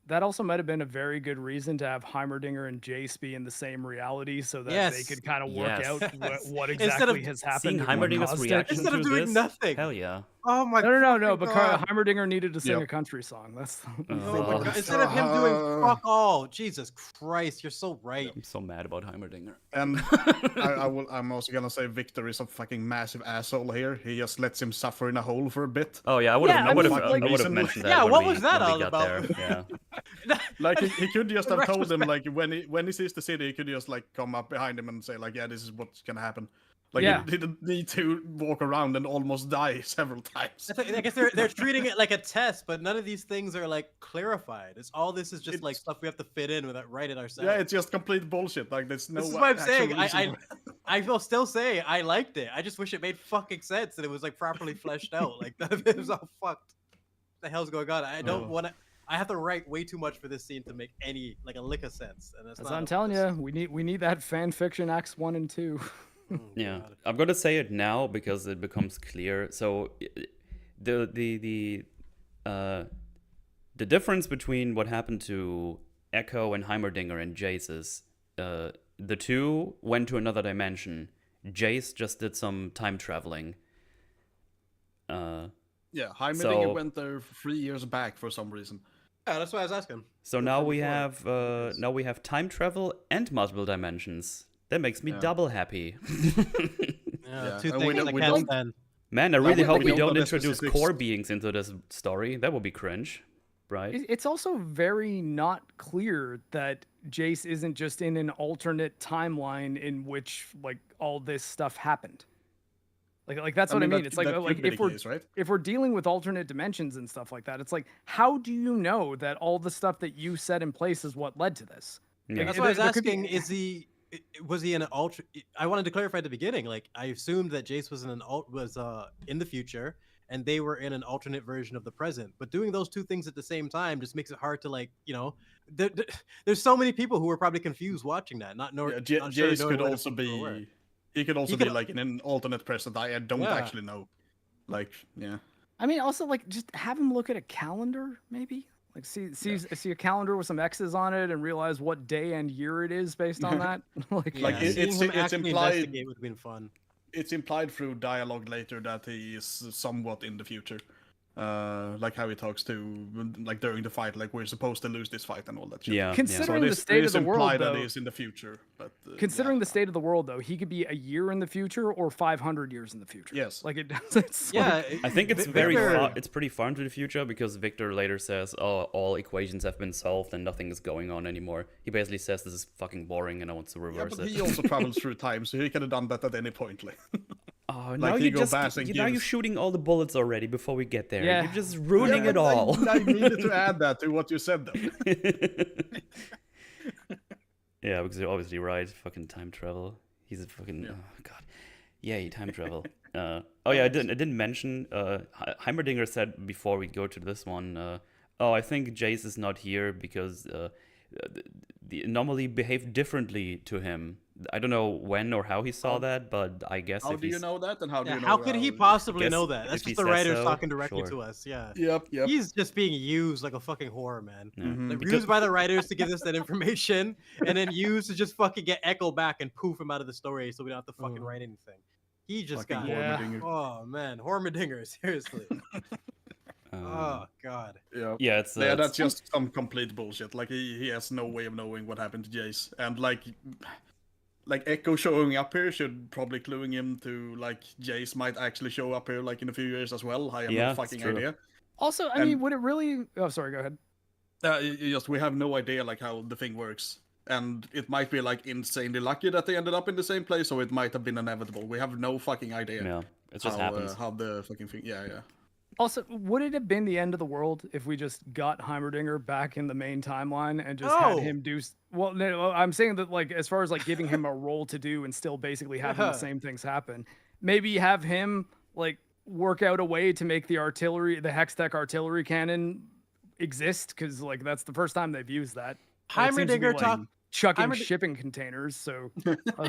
That also might have been a very good reason to have Heimerdinger and Jayce be in the same reality, so that they could kind of work out what exactly has happened. Seeing Heimerdinger's reaction instead of doing this, nothing. Hell yeah. Oh my No, but God. Heimerdinger needed to sing a country song. That's Oh my God. Instead of him doing fuck all. Jesus Christ, you're so right. I'm so mad about Heimerdinger. And I'm also gonna say Victor is a fucking massive asshole here. He just lets him suffer in a hole for a bit. Oh yeah, I would have mentioned that. Yeah, when what we, was that when we all got about? There. Yeah. Like he could just have told them like when he sees the city, he could just like come up behind him and say like, yeah, this is what's gonna happen. Like he didn't need to walk around and almost die several times. I guess they're treating it like a test, but none of these things are like clarified. All this is just like stuff we have to fit in without writing ourselves. Yeah, it's just complete bullshit. Like there's no. This is what I'm saying. I will still say I liked it. I just wish it made fucking sense and it was like properly fleshed out. Like it was all fucked. What the hell's going on? I don't want to. I have to write way too much for this scene to make any like a lick of sense. And that's what I'm telling you. We need that fan fiction acts 1 and 2. Oh, yeah, God. I'm gonna say it now because it becomes clear. So, the difference between what happened to Echo and Heimerdinger and Jayce is the two went to another dimension. Jayce just did some time traveling. Yeah, Heimerdinger went there 3 years back for some reason. Yeah, that's why I was asking. So now we have time travel and multiple dimensions. That makes me double happy. Yeah, two things I can't stand. Man, I really hope we don't introduce core beings into this story. That would be cringe, right? It's also very not clear that Jayce isn't just in an alternate timeline in which like all this stuff happened. Like that's what I mean. It's like if we're dealing with alternate dimensions and stuff like that, it's like how do you know that all the stuff that you set in place is what led to this? Yeah. Like, that's why I was asking. Was he in an ultra? I wanted to clarify at the beginning. Like I assumed that Jayce was in the future, and they were in an alternate version of the present. But doing those two things at the same time just makes it hard to like, there's so many people who were probably confused watching that. Jayce could also be. He could also be like in an alternate present. I don't actually know. Like, yeah. I mean, also like just have him look at a calendar, maybe. Like see a calendar with some X's on it and realize what day and year it is based on that. It's implied. Would have been fun. It's implied through dialogue later that he is somewhat in the future. Like how he talks to like during the fight, like we're supposed to lose this fight and all that shit. Yeah. Considering the state of the world, though, that he's in the future, but considering the state of the world, though, he could be a year in the future or 500 years in the future. Yes. Like it's I think it's it's pretty far into the future because Victor later says, "Oh, all equations have been solved and nothing is going on anymore." He basically says this is fucking boring and I want to reverse it. He also travels through time, so he could have done that at any point. Like. Oh, now you're shooting all the bullets already before we get there. Yeah. You're just ruining it all. I needed to add that to what you said, though. Yeah, because you're obviously right. Fucking time travel. He's a fucking oh god. Yay, time travel. I didn't mention. Heimerdinger said before we go to this one. I think Jayce is not here because the anomaly behaved differently to him. I don't know when or how he saw that, but I guess how do you know that, and how do you know? How could he possibly know that? That's just the writers talking directly to us. Yeah. Yep. He's just being used like a fucking horror man. Yeah. Mm-hmm. Like, used by the writers to give us that information, and then used to just fucking get Echo back and poof him out of the story, so we don't have to fucking write anything. He just fucking got. Heimerdinger. Oh man, Heimerdinger, seriously. Oh god. Yeah, it's that's just some complete bullshit. Like he has no way of knowing what happened to Jayce, and like Echo showing up here should probably cluing him to like Jayce might actually show up here like in a few years as well. I have no fucking idea. Also, I mean, would it really? Oh, sorry. Go ahead. We have no idea like how the thing works, and it might be like insanely lucky that they ended up in the same place, or it might have been inevitable. We have no fucking idea. Yeah, it just happens. How the fucking thing? Yeah. Also, would it have been the end of the world if we just got Heimerdinger back in the main timeline and just had him do? Well, no, I'm saying that like as far as like giving him a role to do and still basically having the same things happen. Maybe have him like work out a way to make the Hextech artillery cannon exist because like that's the first time they've used that. chucking shipping containers. So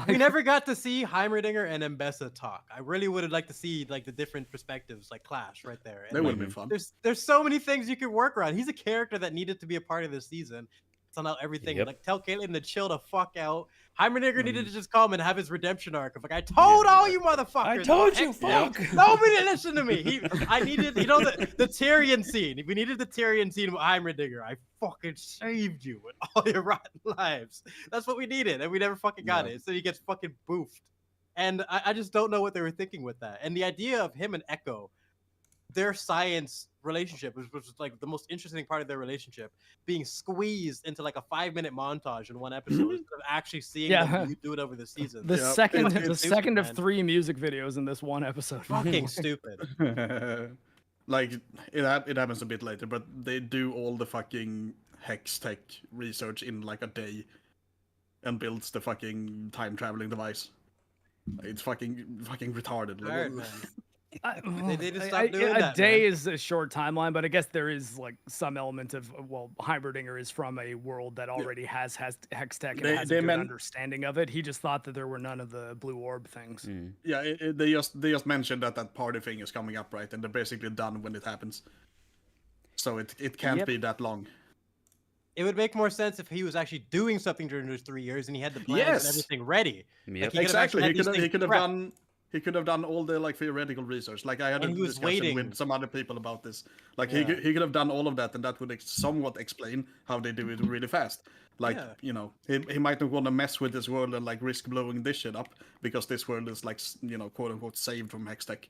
we never got to see Heimerdinger and Mbessa talk. I really would have liked to see like the different perspectives like clash right there. And, that would like, have been fun. There's so many things you could work around. He's a character that needed to be a part of this season. It's on everything. Yep. Like tell Caitlyn to chill the fuck out. Heimerdinger needed to just come and have his redemption arc of like, I told all you motherfuckers. I told you, fuck. Nobody listened to me. I needed, you know, the Tyrion scene. We needed the Tyrion scene with Heimerdinger. I fucking saved you with all your rotten lives. That's what we needed, and we never fucking got it. So he gets fucking boofed. And I just don't know what they were thinking with that. And the idea of him and Echo, their science relationship, which was like the most interesting part of their relationship, being squeezed into like a 5-minute montage in one episode instead of actually seeing them do it over the season. The second of 3 music videos in this one episode. Fucking stupid. Like it happens a bit later, but they do all the fucking hex tech research in like a day, and builds the fucking time traveling device. It's fucking retarded. Tired, man. They just A stopped doing that. day is a short timeline, but I guess there is like some element of Heimerdinger is from a world that already has hex tech and has a good understanding of it. He just thought that there were none of the blue orb things. Yeah, they just mentioned that party thing is coming up, right? And they're basically done when it happens. So it can't be that long. It would make more sense if he was actually doing something during those 3 years and he had the plans and everything ready. Yep. Like, Exactly. He could have done all the like theoretical research. Like I had a discussion with some other people about this. Like he could have done all of that, and that would somewhat explain how they do it really fast. Like you know, he might not want to mess with this world and like risk blowing this shit up because this world is like, you know, quote unquote saved from Hextech.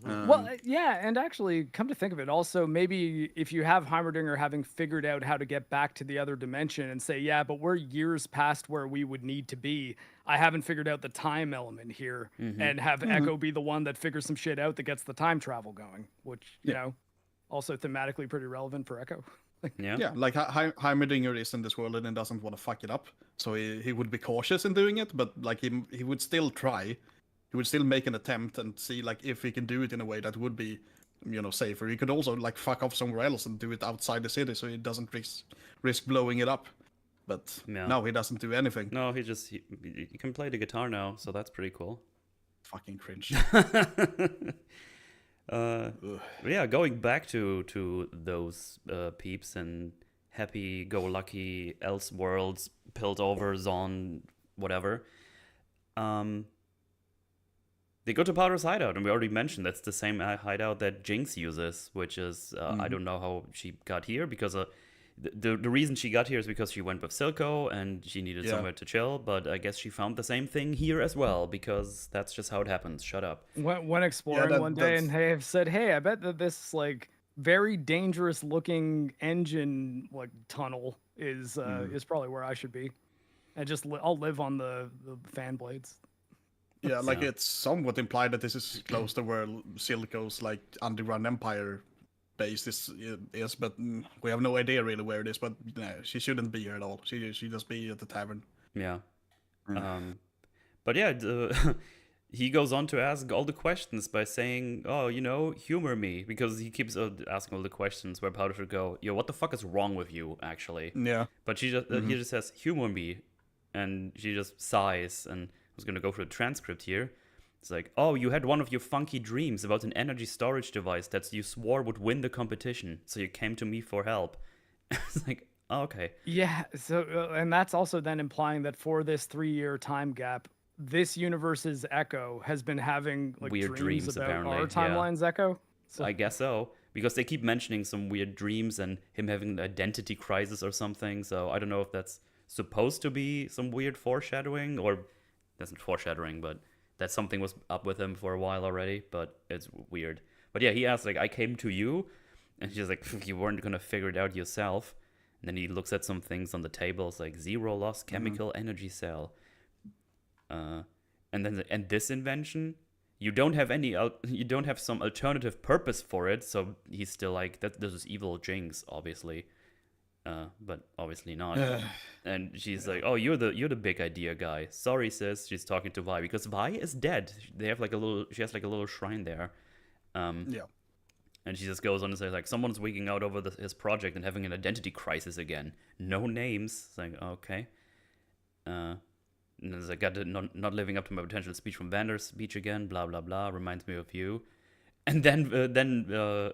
Well, yeah, and actually, come to think of it, also maybe if you have Heimerdinger having figured out how to get back to the other dimension and say, yeah, but we're years past where we would need to be. I haven't figured out the time element here, and have Echo be the one that figures some shit out that gets the time travel going, which you know, also thematically pretty relevant for Echo. Yeah, like Heimerdinger is in this world and he doesn't want to fuck it up, so he would be cautious in doing it, but like he would still try. He would still make an attempt and see like if he can do it in a way that would be, you know, safer. He could also like fuck off somewhere else and do it outside the city, so he doesn't risk blowing it up. But no, he doesn't do anything. No, he can play the guitar now, so that's pretty cool. Fucking cringe. Yeah, going back to those peeps and happy-go-lucky Elseworlds, Piltover, on whatever. They go to Powder's hideout, and we already mentioned that's the same hideout that Jinx uses, which is, I don't know how she got here, because the reason she got here is because she went with Silco, and she needed somewhere to chill, but I guess she found the same thing here as well, because that's just how it happens. Shut up. Went exploring one day, and they have said, hey, I bet that this, like, very dangerous-looking engine, like, tunnel is probably where I should be. And just, I'll live on the fan blades. Yeah, like it's somewhat implied that this is close to where Silco's like underground empire base is, but we have no idea really where it is. But no, she shouldn't be here at all. She just be at the tavern. Yeah. But yeah, he goes on to ask all the questions by saying, "Oh, you know, humor me," because he keeps asking all the questions where Powder should go, "Yo, what the fuck is wrong with you, actually?" Yeah. But she just he just says, "Humor me," and she just sighs and. I was going to go through the transcript here. It's like, oh, you had one of your funky dreams about an energy storage device that you swore would win the competition, so you came to me for help. It's like, oh, okay. Yeah, so, and that's also then implying that for this 3-year time gap, this universe's Echo has been having like weird dreams about apparently. Our timeline's Echo? So. I guess so, because they keep mentioning some weird dreams and him having an identity crisis or something, so I don't know if that's supposed to be some weird foreshadowing, or... That's not foreshadowing, but that something was up with him for a while already, but it's weird. But yeah, he asks, like, I came to you, and she's like, you weren't going to figure it out yourself. And then he looks at some things on the table, it's like, 0 lost chemical energy cell. And this invention, you don't have some alternative purpose for it, so he's still like, this is evil Jinx, obviously. But obviously not. And she's like, "Oh, you're the big idea guy." Sorry, sis. She's talking to Vi because Vi is dead. She has like a little shrine there. Yeah. And she just goes on to say like, "Someone's wigging out over his project and having an identity crisis again. No names." It's like, okay. And it's like, got to not living up to my potential speech from Vander's speech again, blah, blah, blah, reminds me of you. And then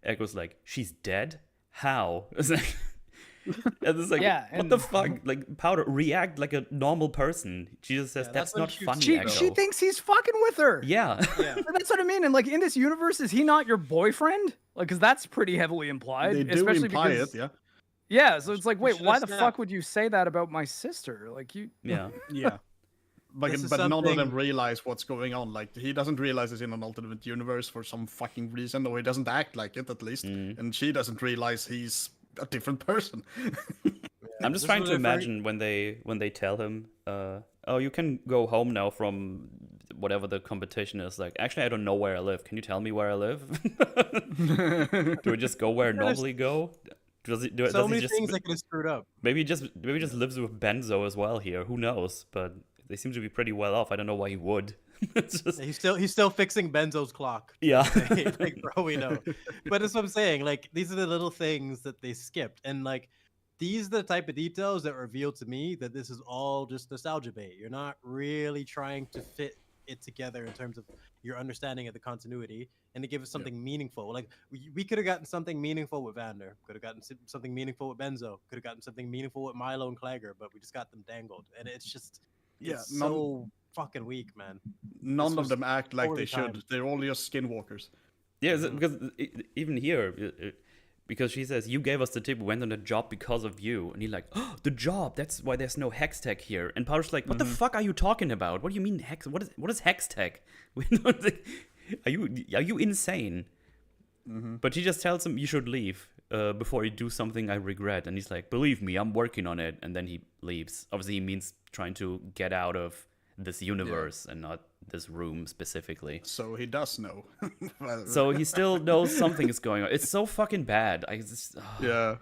Echo's like, she's dead? How? It's like, and it's like, what the fuck? Like, Powder, react like a normal person. She just says, that's not funny, Echo. She thinks he's fucking with her. Yeah. That's what I mean. And like, in this universe, is he not your boyfriend? Like, because that's pretty heavily implied. They do imply it, yeah. Yeah, so it's like, wait, why the fuck would you say that about my sister? Like, you... Yeah. Yeah. But none of them realize what's going on. Like, he doesn't realize it's in an alternate universe for some fucking reason, or he doesn't act like it, at least. And she doesn't realize he's a different person. I'm just trying to imagine when they tell him, oh, you can go home now from whatever the competition is. Like, actually, I don't know where I live. Can you tell me where I live? Do we just go where I normally go? Does he many things that could have screwed up. Maybe he just lives with Benzo as well here. Who knows? But they seem to be pretty well off. I don't know why he would. He's still fixing Benzo's clock. Yeah. Like, for all we know. But that's what I'm saying. Like, these are the little things that they skipped. And like, these are the type of details that reveal to me that this is all just nostalgia bait. You're not really trying to fit it together in terms of your understanding of the continuity and to give us something meaningful. Like, we could have gotten something meaningful with Vander, could have gotten something meaningful with Benzo, could have gotten something meaningful with Milo and Clagger, but we just got them dangled. And it's just so fucking weak, man. None of them act like they should. They're all just skinwalkers. Yeah, because even here, because she says, you gave us the tip, we went on the job because of you. And he's like, oh, the job, that's why there's no hex tech here. And Powder's like, what the fuck are you talking about? What do you mean hex? What is hex tech? Are you insane? But she just tells him, you should leave before you do something I regret. And he's like, believe me, I'm working on it. And then he leaves. Obviously, he means trying to get out of this universe and not this room specifically. So he does know. So he still knows something is going on. It's so fucking bad. Yeah.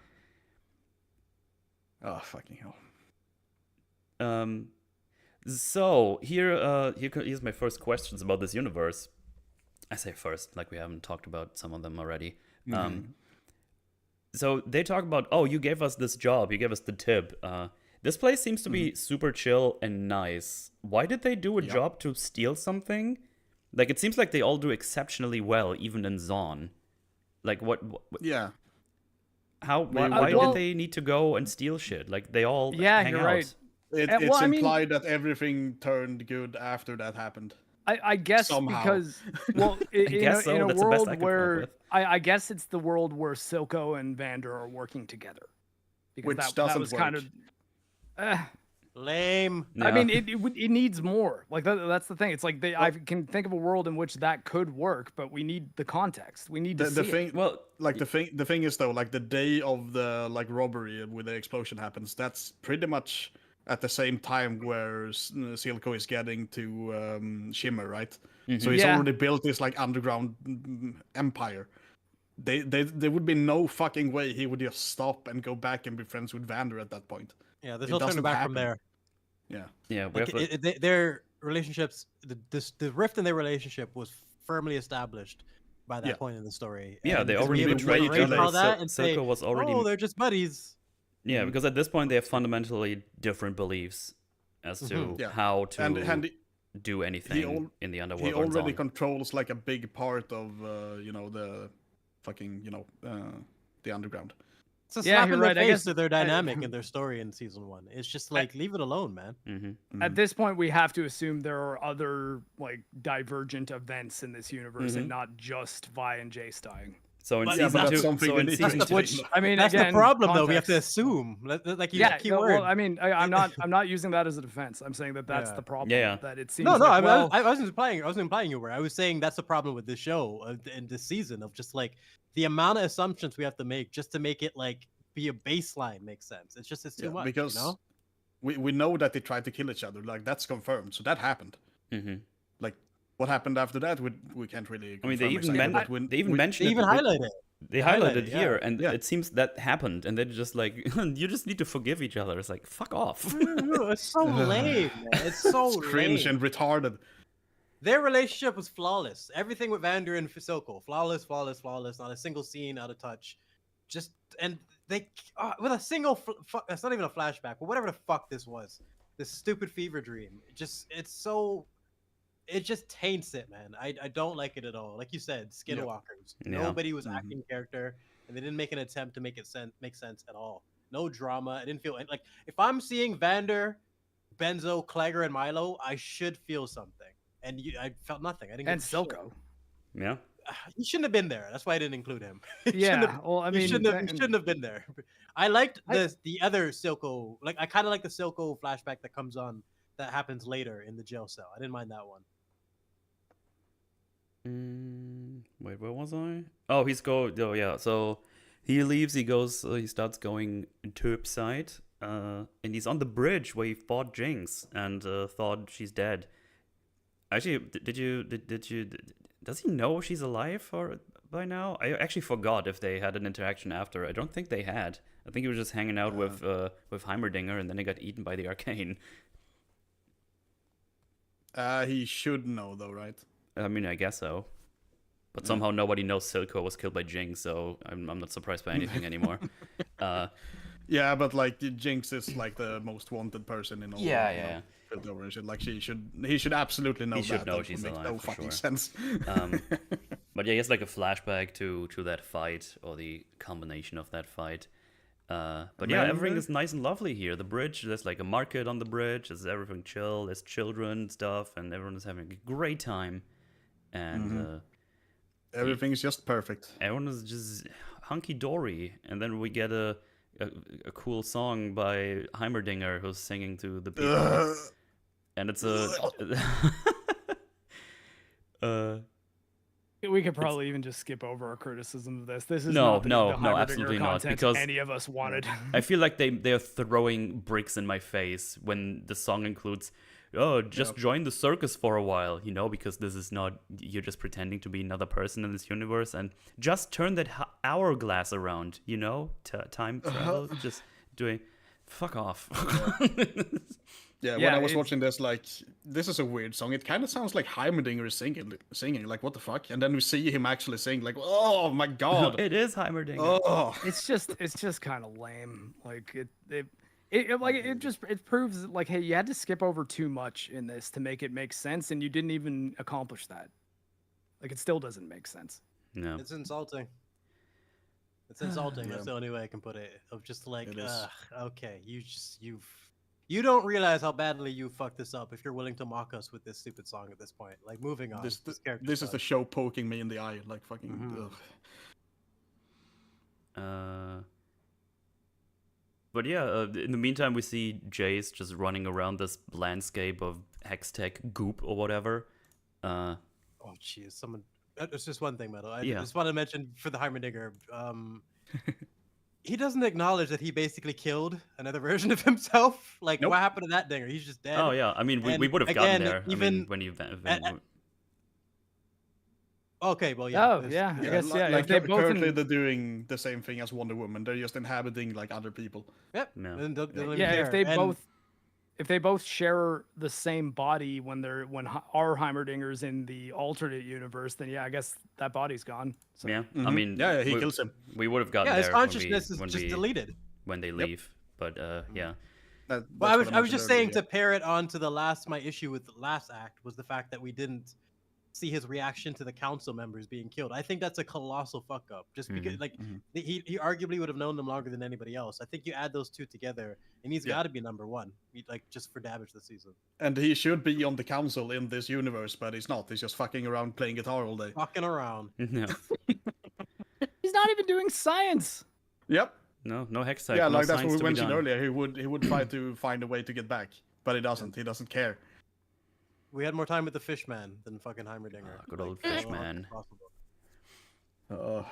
Oh, fucking hell. So here's my first questions about this universe. I say first, like we haven't talked about some of them already. So they talk about, oh, you gave us this job, you gave us the tip. This place seems to be super chill and nice. Why did they do a job to steal something? Like, it seems like they all do exceptionally well, even in Zon. Like, what yeah. Why did they need to go and steal shit? Like, they all hang out. Right. It's implied that everything turned good after that happened. I guess somehow. Because, well, in a world where I guess it's the world where Silco and Vander are working together, because which that was kind of lame. Yeah. I mean, it needs more. Like that's the thing. It's like I can think of a world in which that could work, but we need the context. We need to see thing. It. Well, like the thing is though, like the day of the robbery where the explosion happens, that's pretty much at the same time where Silco is getting to Shimmer, right? So he's already built this like underground empire. There would be no fucking way he would just stop and go back and be friends with Vander at that point. Yeah, there's no turning back from there. Yeah. Like their relationships, the rift in their relationship was firmly established by that point in the story. Yeah, and they already betrayed each other. Silco was already. Oh, they're just buddies. Yeah, because at this point they have fundamentally different beliefs as to how to do anything in the underworld. He already controls like a big part of the fucking the underground. It's a slap in the face to their dynamic and their story in season 1. It's just like, leave it alone, man. At this point, we have to assume there are other like divergent events in this universe and not just Vi and Jayce dying. So in season 2, which I mean, that's again, the problem though. We have to assume, like well, I mean, I'm not using that as a defense. I'm saying that's the problem. Yeah. That it seems. No, I wasn't implying you were. I was saying that's the problem with this show and this season of just like the amount of assumptions we have to make just to make it like be a baseline makes sense. It's too much. Because we know that they tried to kill each other. Like that's confirmed. So that happened. Like what happened after that, we can't really. I mean, they even mentioned. They even highlighted it. They highlighted here, and it seems that happened, and they're just like, you just need to forgive each other. It's like, fuck off. No, it's so lame, man. It's so cringe and retarded. Their relationship was flawless. Everything with Vander and Silco, flawless. Not a single scene out of touch. And with a single that's not even a flashback, but whatever the fuck this was, this stupid fever dream. It just taints it, man. I don't like it at all. Like you said, skinwalkers. Yeah. Nobody was acting character, and they didn't make an attempt to make sense at all. No drama. I didn't feel like if I'm seeing Vander, Benzo, Clegger, and Milo, I should feel something, and I felt nothing. I didn't. And Silco. Yeah. He shouldn't have been there. That's why I didn't include him. Well, I mean, he shouldn't have been there. I liked the other Silco. Like I kind of like the Silco flashback that comes on that happens later in the jail cell. I didn't mind that one. Wait, where was I? Oh, oh yeah. So he leaves. He starts going to side, and he's on the bridge where he fought Jinx and thought she's dead. Actually, does he know she's alive by now? I actually forgot if they had an interaction after. I don't think they had. I think he was just hanging out with Heimerdinger, and then he got eaten by the Arcane. He should know though, right? I mean, I guess so. But somehow nobody knows Silco was killed by Jinx, so I'm not surprised by anything anymore. Yeah, but like Jinx is like the most wanted person in all. Yeah. Like he should absolutely know. He should that. know That she's would make alive, no for fucking sure. sense. But yeah, it's like a flashback to that fight, or the combination of that fight. But yeah, everything is nice and lovely here. The bridge, there's like a market on the bridge. There's everything chill. There's children stuff, and everyone is having a great time. And Everything's just perfect. everyone is just hunky dory. And then we get a cool song by Heimerdinger who's singing to the people. And it's we could probably even just skip over our criticism of this. This is No, not the Heimerdinger absolutely not, content because any of us wanted. I feel like they're throwing bricks in my face when the song includes, join the circus for a while, because this is not, you're just pretending to be another person in this universe, and just turn that hourglass around, time travel, just doing, fuck off. Yeah, when I was watching this, like, this is a weird song. It kind of sounds like Heimerdinger is singing, like, what the fuck? And then we see him actually sing, like, oh my god. It is Heimerdinger. Oh. It's just kind of lame. Like it proves like, hey, you had to skip over too much in this to make it make sense, and you didn't even accomplish that. Like, it still doesn't make sense. No. It's insulting. It's insulting. That's the only way I can put it. Of just like, okay, you don't realize how badly you fucked this up if you're willing to mock us with this stupid song at this point. Like, moving on. This is the show poking me in the eye, like fucking. But yeah, in the meantime, we see Jayce just running around this landscape of Hextech goop or whatever. Oh, jeez. Someone. It's just one thing, Metal. I just want to mention for the Heimerdinger. He doesn't acknowledge that he basically killed another version of himself. Like, what happened to that dinger? He's just dead. Oh yeah, I mean, we would have gotten there. Even when you. Okay, well, yeah. Oh, yeah. I guess, yeah. Like, if they both currently they're doing the same thing as Wonder Woman. They're just inhabiting like other people. Yep. No. If they both share the same body when our Heimerdinger's in the alternate universe, then yeah, I guess that body's gone. So. Yeah, I mean, he kills him. We would have gotten there. His consciousness is just deleted when they leave. But yeah. Well, I was just saying to pair it on to my issue with the last act was the fact that we didn't see his reaction to the council members being killed. I think that's a colossal fuck up. Just because, he arguably would have known them longer than anybody else. I think you add those two together, and he's got to be number one, like just for damage this season. And he should be on the council in this universe, but he's not. He's just fucking around playing guitar all day. Fucking around. No. He's not even doing science. Yep. No hex type. Yeah, no like that's what we science to be mentioned done. earlier. He would try to find a way to get back, but he doesn't. He doesn't care. We had more time with the Fishman than fucking Heimerdinger. Good old Fishman. Oh.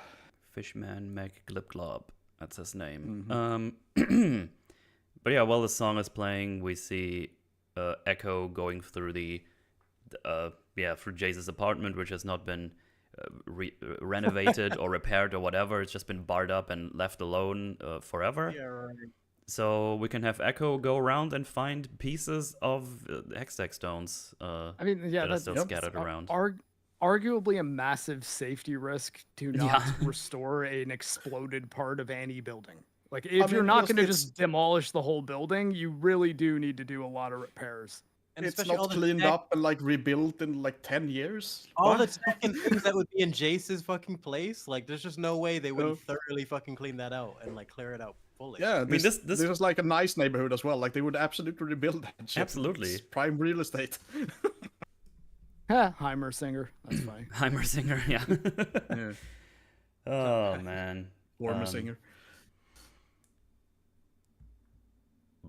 Fishman McGlipglob. That's his name. Mm-hmm. But yeah, while the song is playing, we see Echo going through through Jayce's apartment, which has not been renovated or repaired or whatever. It's just been barred up and left alone forever. Yeah, right. So we can have Echo go around and find pieces of Hextech stones. I mean, yeah, that are still scattered around. Arguably a massive safety risk to not restore an exploded part of any building. Like, if you're mean, not plus going to it's- just demolish the whole building, you really do need to do a lot of repairs. And It's especially all not the cleaned tech- up and like rebuilt in like 10 years. All the What? tech and things that would be in Jayce's fucking place, like there's just no way they wouldn't No. thoroughly fucking clean that out and like clear it out fully. Yeah, mean, this this- is like a nice neighborhood as well. Like they would absolutely rebuild that shit. Absolutely. It's prime real estate. Heimerdinger, that's funny. Heimerdinger, yeah. Yeah. Oh man. Warmer singer.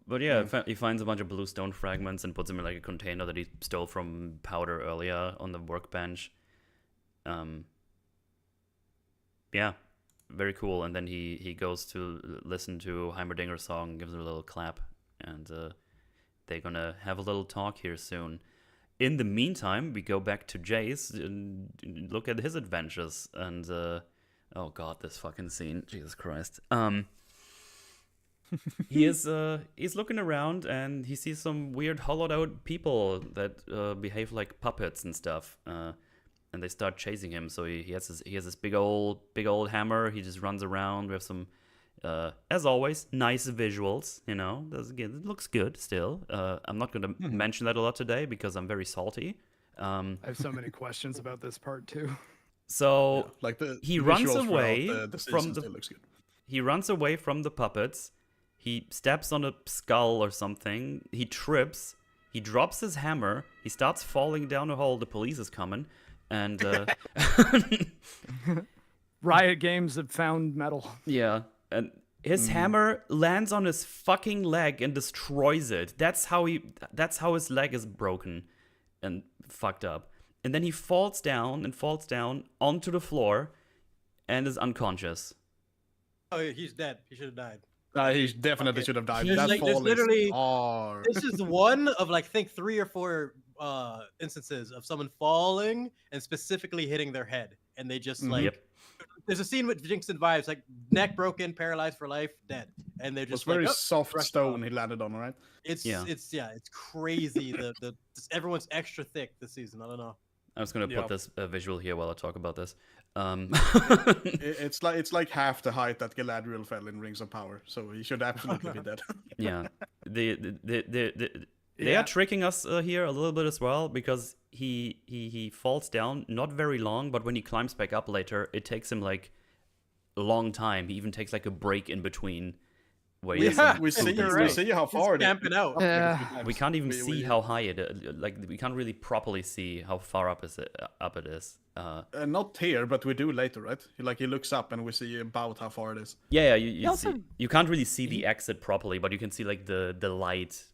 But yeah, he finds a bunch of blue stone fragments and puts them in like a container that he stole from Powder earlier on the workbench. Yeah, very cool. And then he goes to listen to Heimerdinger's song, gives it a little clap, and they're gonna have a little talk here soon. In the meantime, we go back to Jayce and look at his adventures. And oh god, this fucking scene, Jesus Christ. He's looking around and he sees some weird hollowed out people that behave like puppets and stuff, and they start chasing him. So he has this big old hammer. He just runs around. We have some, as always, nice visuals. You know, it looks good still. I'm not going to mention that a lot today because I'm very salty. I have so many questions about this part too. So Like he runs visuals away throughout the from season the. still looks good. He runs away from the puppets. He steps on a skull or something. He trips. He drops his hammer. He starts falling down a hole. The police is coming. And Riot Games have found metal. yeah, and his hammer lands on his fucking leg and destroys it. That's how his leg is broken and fucked up. And then he falls down onto the floor and is unconscious. Oh, he's dead. He should have died. He definitely should have died. He's That like- there's fall literally- is hard. This is one of like I think 3 or 4 instances of someone falling and specifically hitting their head, and they just like. Yep. There's a scene with Jinx and Vibes, like neck broken, paralyzed for life, dead, and they're It was just like, very "Oh." soft rushed stone off. he landed on, right? It's Yeah. it's crazy. Everyone's extra thick this season. I don't know. I was gonna Yeah. put this visual here while I talk about this. It's like half the height that Galadriel fell in Rings of Power, so he should absolutely be dead. Yeah, they Yeah. are tricking us here a little bit as well, because he falls down not very long, but when he climbs back up later, it takes him like a long time. He even takes like a break in between where he Yeah. we see You're we right. see how far it is. camping out. Yeah. we can't even We- see we- how high we can't really properly see how far up it is. Not here, but we do later, right? He looks up and we see about how far it is. Yeah, He also- you can't really see the exit properly, but you can see like the light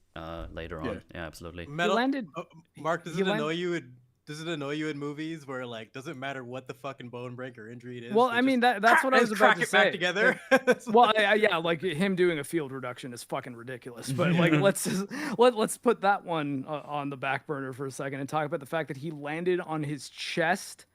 later on. Yeah. Yeah, absolutely. Metal, landed- Mark, does he it land- annoy you? Does it annoy you in movies where like doesn't matter what the fucking bone break or injury it is? Well, they I mean just that's what I was crack about to it say. back together. Well, yeah, like him doing a field reduction is fucking ridiculous. But like, let's put that one on the back burner for a second and talk about the fact that he landed on his chest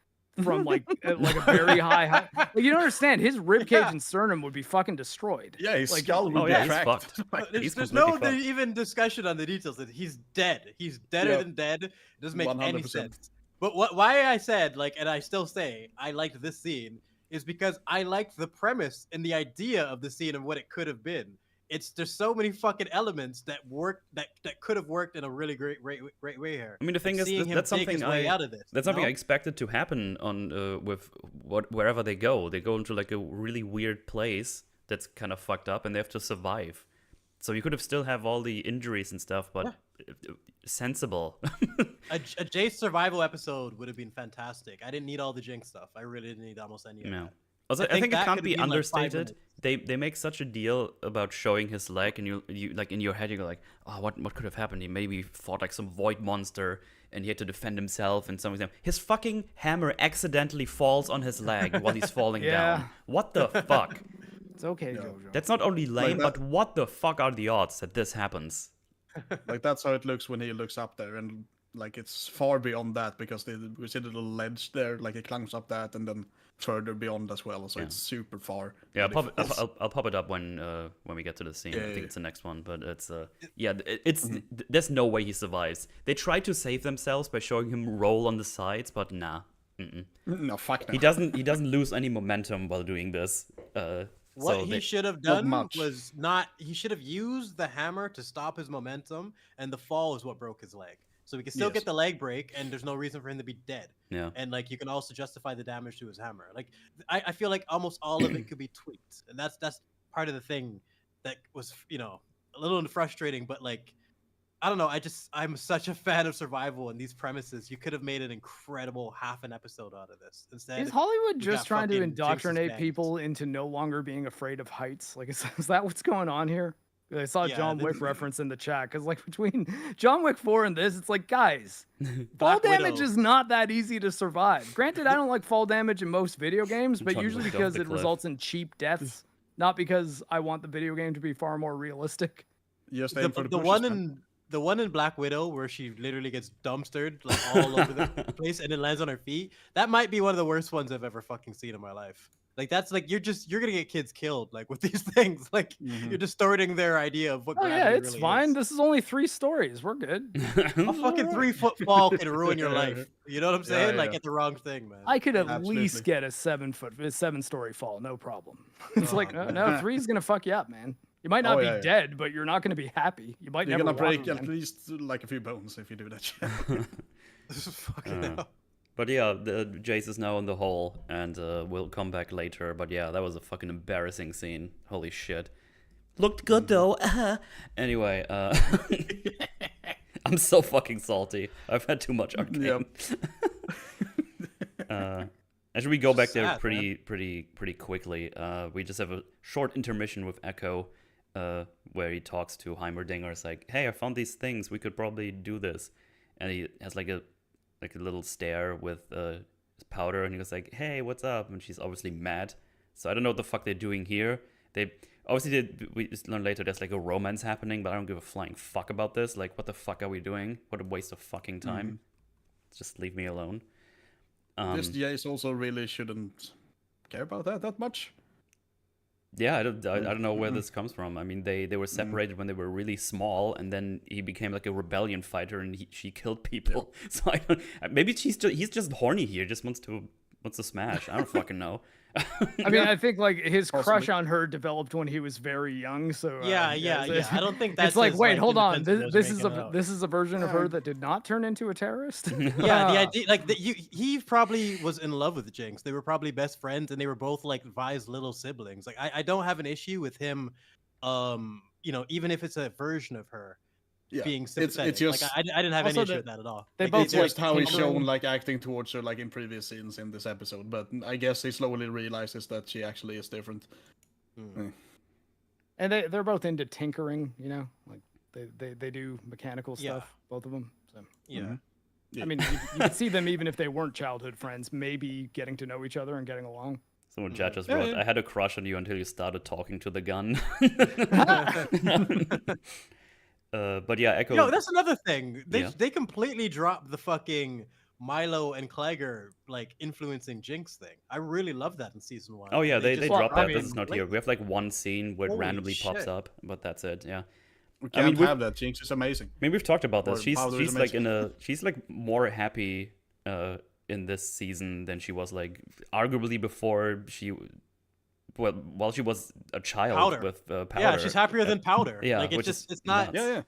from like a very high height. Like, you don't understand. His rib cage and sternum would be fucking destroyed. Yeah, his Like, skull oh will be yeah, he's cracked. fucked. He's There's completely no fucked. even discussion on the details. That he's dead. He's deader Yeah. than dead. It doesn't make any 100%. sense. But why I said like, and I still say I liked this scene is because I liked the premise and the idea of the scene and what it could have been. There's so many fucking elements that work that could have worked in a really great way here. I mean, the thing is, Seeing him that's dig something his way out of this. That's you something I know? expected to happen on with wherever they go. They go into like a really weird place that's kind of fucked up, and they have to survive. So you could have still have all the injuries and stuff, but sensible. A Jayce survival episode would have been fantastic. I didn't need all the Jinx stuff. I really didn't need almost any of Yeah. that. Also, I think think it that can't could be have been, like, 5 understated. They make such a deal about showing his leg, and you like in your head you go like, oh, what could have happened? He maybe fought like some void monster, and he had to defend himself and something. His fucking hammer accidentally falls on his leg while he's falling Yeah. down. What the fuck? It's okay, Jojo. That's not only lame, that- but what the fuck are the odds that this happens? Like that's how it looks when he looks up there, and like it's far beyond that because we see the little ledge there, like it climbs up that, and then further beyond as well. So it's super far. Yeah, And if it's- I'll pop it up when we get to the scene. I think Yeah. it's the next one, but it's there's no way he survives. They try to save themselves by showing him roll on the sides, but nah. Mm-mm. No, fuck no. He doesn't lose any momentum while doing this. What So he they, should have Not done much. was not. He should have used the hammer to stop his momentum, and the fall is what broke his leg. So we can still Yes. get the leg break, and there's no reason for him to be dead. yeah. And like you can also justify the damage to his hammer. Like I feel like almost all of it could be tweaked, and that's part of the thing that was a little frustrating. But like I don't know, I'm such a fan of survival and these premises. You could have made an incredible half an episode out of this. Instead, Is Hollywood we just got trying to fucking Jinx's indoctrinate bangs. people into no longer being afraid of heights? Like, is that what's going on here? I saw Yeah, John this- Wick reference in the chat because, like, between John Wick 4 and this, it's like, guys, fall Black damage Widow. is not that easy to survive. Granted, I don't like fall damage in most video games, but John usually Wick off because the it cliff. results in cheap deaths, not because I want the video game to be far more realistic. Just aim for the the pushes, one man. in the one in Black Widow where she literally gets dumpstered like all over the place and then lands on her feet. That might be one of the worst ones I've ever fucking seen in my life. Like that's like you're gonna get kids killed like with these things. Like you're distorting their idea of what. Oh yeah, gravity it's really fine. Is. This is only 3 stories. We're good. A fucking 3-foot fall can ruin your life. You know what I'm saying? Like yeah. get the wrong thing, man. I could at Absolutely. least get a 7-story fall, no problem. It's like no, 3's gonna fuck you up, man. You might not Oh, be yeah, yeah. dead, but you're not gonna be happy. You might You're never gonna walk break at again. least like a few bones if you do that shit. This is fucking hell. But yeah, the Jayce is now in the hole, and we'll come back later. But yeah, that was a fucking embarrassing scene. Holy shit. Looked good though. Anyway, I'm so fucking salty. I've had too much Arcane. And should we go back there Sad, pretty quickly? We just have a short intermission with Echo, where he talks to Heimerdinger. It's like, hey, I found these things. We could probably do this. And he has like a little stare with Powder, and he goes like, hey, what's up? And she's obviously mad. So I don't know what the fuck they're doing here. They obviously we just learn later there's like a romance happening, but I don't give a flying fuck about this. Like, what the fuck are we doing? What a waste of fucking time. Just leave me alone. This Jayce also really shouldn't care about that much. Yeah, I don't know where this comes from. I mean, they were separated when they were really small, and then he became like a rebellion fighter, and she killed people. So I don't. Maybe he's just horny here. Just wants to smash. I don't fucking know. I mean, I think like his crush Possibly. on her developed when he was very young. So Yeah. I don't think that's It's like, his, wait, hold on. independent This is making it out. this is a version of her that did not turn into a terrorist. Yeah, the idea, like, he probably was in love with Jinx. They were probably best friends, and they were both like Vi's little siblings. Like, I don't have an issue with him, even if it's a version of her Yeah, being it's sympathetic. just Like, I didn't have any Also, issue the- with that at all. they Like, both it's just how he's tinkering. shown like acting towards her like in previous scenes in this episode. But I guess he slowly realizes that she actually is different. And they're both into tinkering, like they do mechanical stuff, both of them. So Yeah. Yeah. I mean, you could see them even if they weren't childhood friends, maybe getting to know each other and getting along. Someone chat just Yeah, wrote, yeah. I had a crush on you until you started talking to the gun. But yeah, Echo. Yo, that's another thing. Yeah. They completely dropped the fucking Milo and Clegger like influencing Jinx thing. I really love that in season 1. Oh yeah, they just dropped that. I This is mean, not here. We have like one scene where it Holy randomly pops shit. up, but that's it. Yeah. We I mean, can't have that. Jinx is amazing. I mean, we've talked about this. Or She's Powder is she's like she's like more happy in this season than she was like arguably before while she was a child Powder. with Powder. Yeah, she's happier than Powder. Yeah, like which it's is not. nuts. Yeah.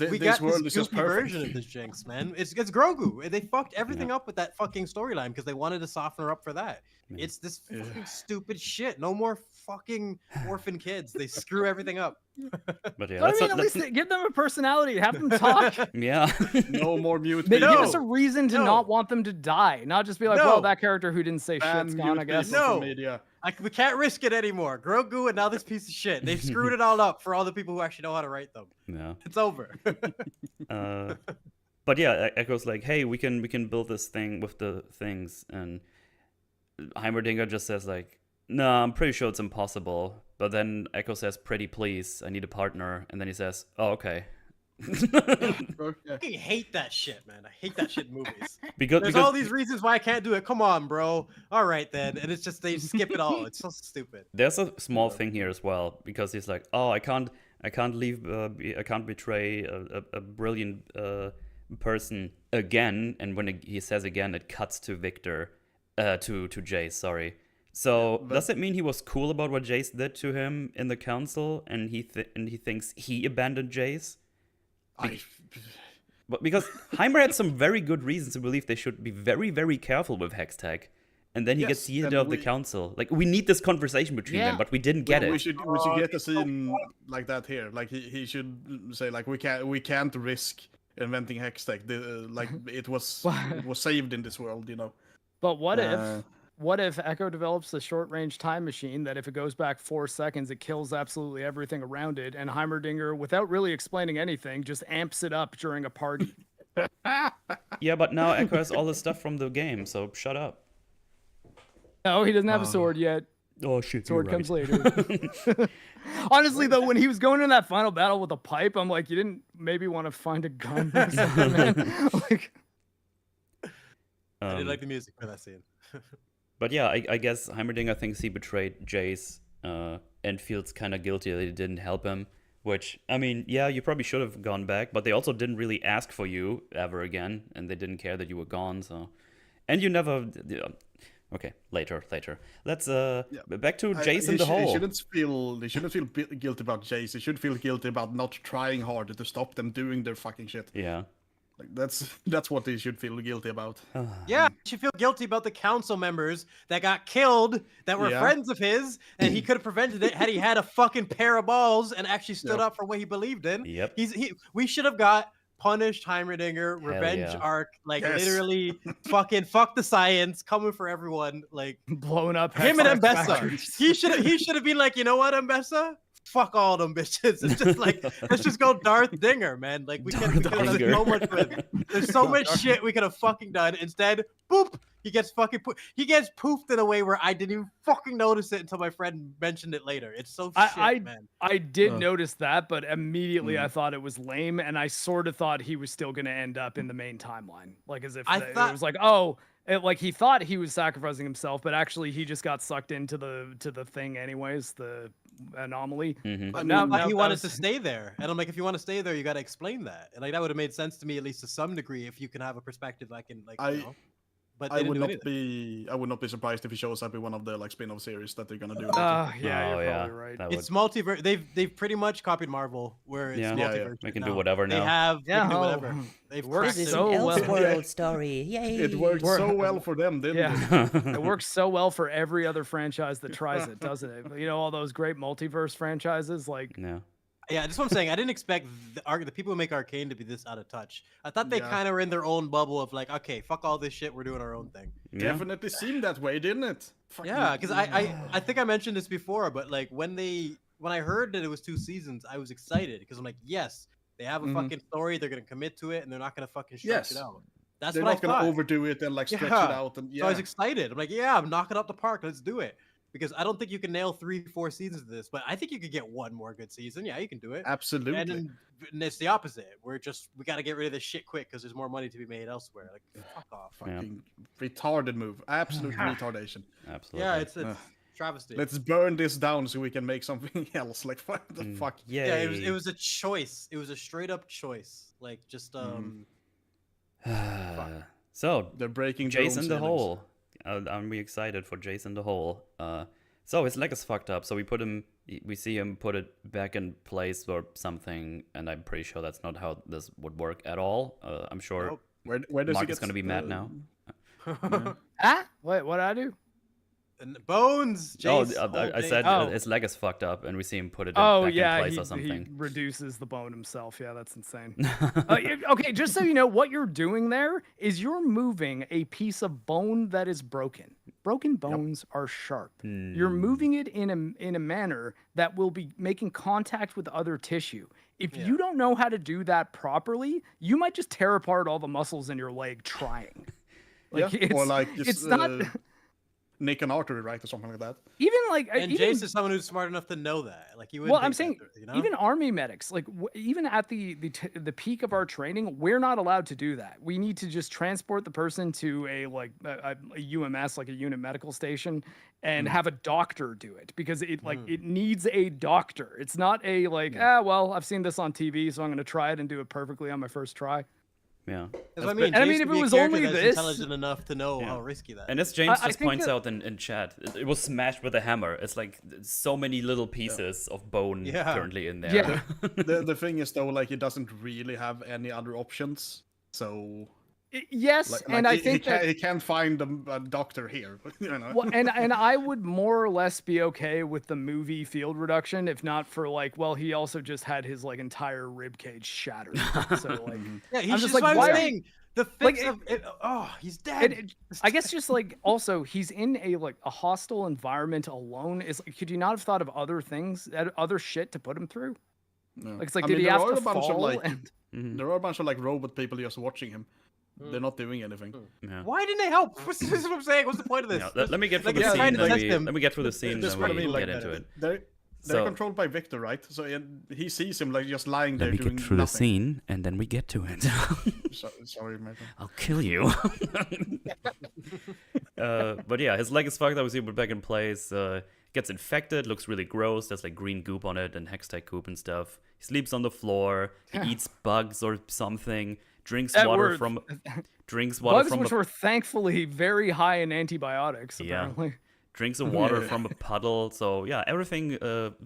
We This got world this is just goofy perfect. version of this Jinx, man. It's Grogu. They fucked everything up with that fucking storyline because they wanted to soften her up for that. Yeah. It's this fucking stupid shit. No more fucking orphan kids. They screw everything up. But yeah, But I mean, at least give them a personality, have them talk. yeah. No more mute. Give people. us a reason to No. not want them to die, not just be like, No. well, that character who didn't say Ban shit's gone, mute I guess. people from No. media. We can't risk it anymore. Grogu and now this piece of shit. They've screwed it all up for all the people who actually know how to write them. Yeah. It's over. But yeah, Echo's like, hey, we can build this thing with the things, and Heimerdinger just says like, no, I'm pretty sure it's impossible. But then Echo says, pretty please, I need a partner, and then he says, oh, okay. Yeah. I fucking hate that shit, man. I hate that shit in movies. because There's all these reasons why I can't do it. Come on, bro. All right then. And it's just they skip it all. It's so stupid. there's a small thing here as well, because he's like, oh, I can't leave, I can't betray a brilliant person again. And when he says again, it cuts to Victor, to Jayce, sorry. So does it mean he was cool about what Jayce did to him in the council, and he thinks he abandoned Jayce? But because Heimer had some very good reasons to believe they should be very, very careful with Hextech. And then he gets yeeted out of the council. Like, we need this conversation between them, but we didn't get it. We should get a scene like that here. Like, he should say, like, we can't risk inventing Hextech. Like, it was saved in this world, you know. But what if Echo develops a short-range time machine that if it goes back 4 seconds, it kills absolutely everything around it, and Heimerdinger, without really explaining anything, just amps it up during a party? Yeah, but now Echo has all the stuff from the game, so shut up. No, he doesn't have a sword yet. Oh, shit. Sword comes later. Honestly, though, when he was going in that final battle with a pipe, I'm like, you didn't maybe want to find a gun or something, man? Like, I did like the music for that scene. But yeah, I guess Heimerdinger thinks he betrayed Jayce and feels kind of guilty that he didn't help him. Which, I mean, yeah, you probably should have gone back, but they also didn't really ask for you ever again, and they didn't care that you were gone, so... And you never... Okay, later. Let's back to Jayce in the hole. He shouldn't feel guilty about Jayce. He should feel guilty about not trying harder to stop them doing their fucking shit. Yeah. Like that's what he should feel guilty about. Yeah, he should feel guilty about the council members that got killed that were friends of his, and he could have prevented it had he had a fucking pair of balls and actually stood up for what he believed in. Yep. We should have got punished Heimerdinger, revenge arc, like literally fucking fuck the science, coming for everyone, like blowing up him and Mbessa. He should have been like, you know what, Mbessa? Fuck all them bitches. It's just like, let's just go Darth Dinger, man. Like we could have done so much with it. There's so much shit we could have fucking done. Instead, boop, he gets poofed in a way where I didn't even fucking notice it until my friend mentioned it later. It's so shit, man. I did notice that, but immediately I thought it was lame, and I sort of thought he was still going to end up in the main timeline, like as if it was like, oh. Like he thought he was sacrificing himself, but actually he just got sucked into the thing anyways, the anomaly. But now he wanted to stay there, and I'm like, if you want to stay there, you got to explain that. And like that would have made sense to me, at least to some degree, if you can have a perspective I can like. You know. But I would not be surprised if he shows up in one of the like spin-off series that they're gonna do. You're probably right. It's multiverse. They've pretty much copied Marvel, where it's multiverse. They can do whatever now. They can do whatever. They've worked so well. Story. Yay! It worked so well for them, didn't it? It works so well for every other franchise that tries it, doesn't it? You know, all those great multiverse franchises, like. Yeah, that's what I'm saying. I didn't expect the people who make Arcane to be this out of touch. I thought they kind of were in their own bubble of like, okay, fuck all this shit, we're doing our own thing. Definitely seemed that way, didn't it? Yeah, because I think I mentioned this before, but like when I heard that it was 2 seasons, I was excited because I'm like, yes, they have a fucking story, they're gonna commit to it, and they're not gonna fucking stretch it out. That's they're what I not thought. Gonna overdo it and like stretch it out. And So I was excited. I'm like, yeah, I'm knocking out the park. Let's do it. Because I don't think you can nail 3-4 seasons of this, but I think you could get one more good season. Yeah, you can do it. Absolutely. And it's the opposite. We got to get rid of this shit quick because there's more money to be made elsewhere. Like, fuck off. Fucking retarded move. Absolute retardation. Absolutely. Yeah, it's travesty. Let's burn this down so we can make something else. Like, what the fuck? Yeah, it was a choice. It was a straight up choice. Like, just So they're breaking Jayce in the hole. I'm really excited for Jayce in the hole. So his leg is fucked up. So we see him put it back in place or something, and I'm pretty sure that's not how this would work at all. I'm sure where does Mark he is going to be mad now. Wait, what did I do? Bones. Jayce, I said his leg is fucked up, and we see him put it back in place or something. He reduces the bone himself. Yeah, that's insane. Okay, just so you know, what you're doing there is you're moving a piece of bone that is broken. Broken bones are sharp. You're moving it in a manner that will be making contact with other tissue. If you don't know how to do that properly, you might just tear apart all the muscles in your leg trying. It's not. Nick an artery, right, or something like that. Even like, Jayce is someone who's smart enough to know that. Like, you. Well, I'm saying, even army medics, like, even at the peak of our training, we're not allowed to do that. We need to just transport the person to a UMS, like a unit medical station, and have a doctor do it because it needs a doctor. It's not a well, I've seen this on TV, so I'm going to try it and do it perfectly on my first try. Yeah. Because I mean, And I mean, Jayce if could be it a was character only that's this- intelligent enough to know how risky that. And is. as James I just think points that- out in chat, it was smashed with a hammer. It's like so many little pieces of bone Yeah. currently in there. Yeah. The thing is though, like he doesn't really have any other options, so Yes, and I think that he can't find a doctor here. You know? well, and I would more or less be okay with the movie field reduction if not for like, well, he also just had his like entire rib cage shattered. So like, Yeah, he's I'm just just like, like, why- saying the like, fix of it. Oh, he's dead. I guess just like also he's in a hostile environment alone. Is like, could you not have thought of other things, other shit to put him through? No. Like it's like, I did mean, he there have are to a bunch of, fall? like- And There are a bunch of like robot people just watching him. They're not doing anything. Yeah. Why didn't they help? This is what I'm saying. What's the point of this? Yeah, let me get through Like, the it's trying scene. to test him. Let me get through the scene, That's then what I we mean, like, get into it. They're So- controlled by Victor, right? So he sees him like just lying there Let me doing get through the nothing. scene, and then we get to it. Sorry, Michael. I'll kill you. But yeah, his leg is fucked up. We see it back in place. Gets infected, looks really gross. There's like green goop on it and hextech goop and stuff. He sleeps on the floor. He eats bugs or something. Drinks That water were- from bugs from which a, were thankfully very high in antibiotics. Yeah. Apparently. drinks the water Yeah. from a puddle. So yeah, everything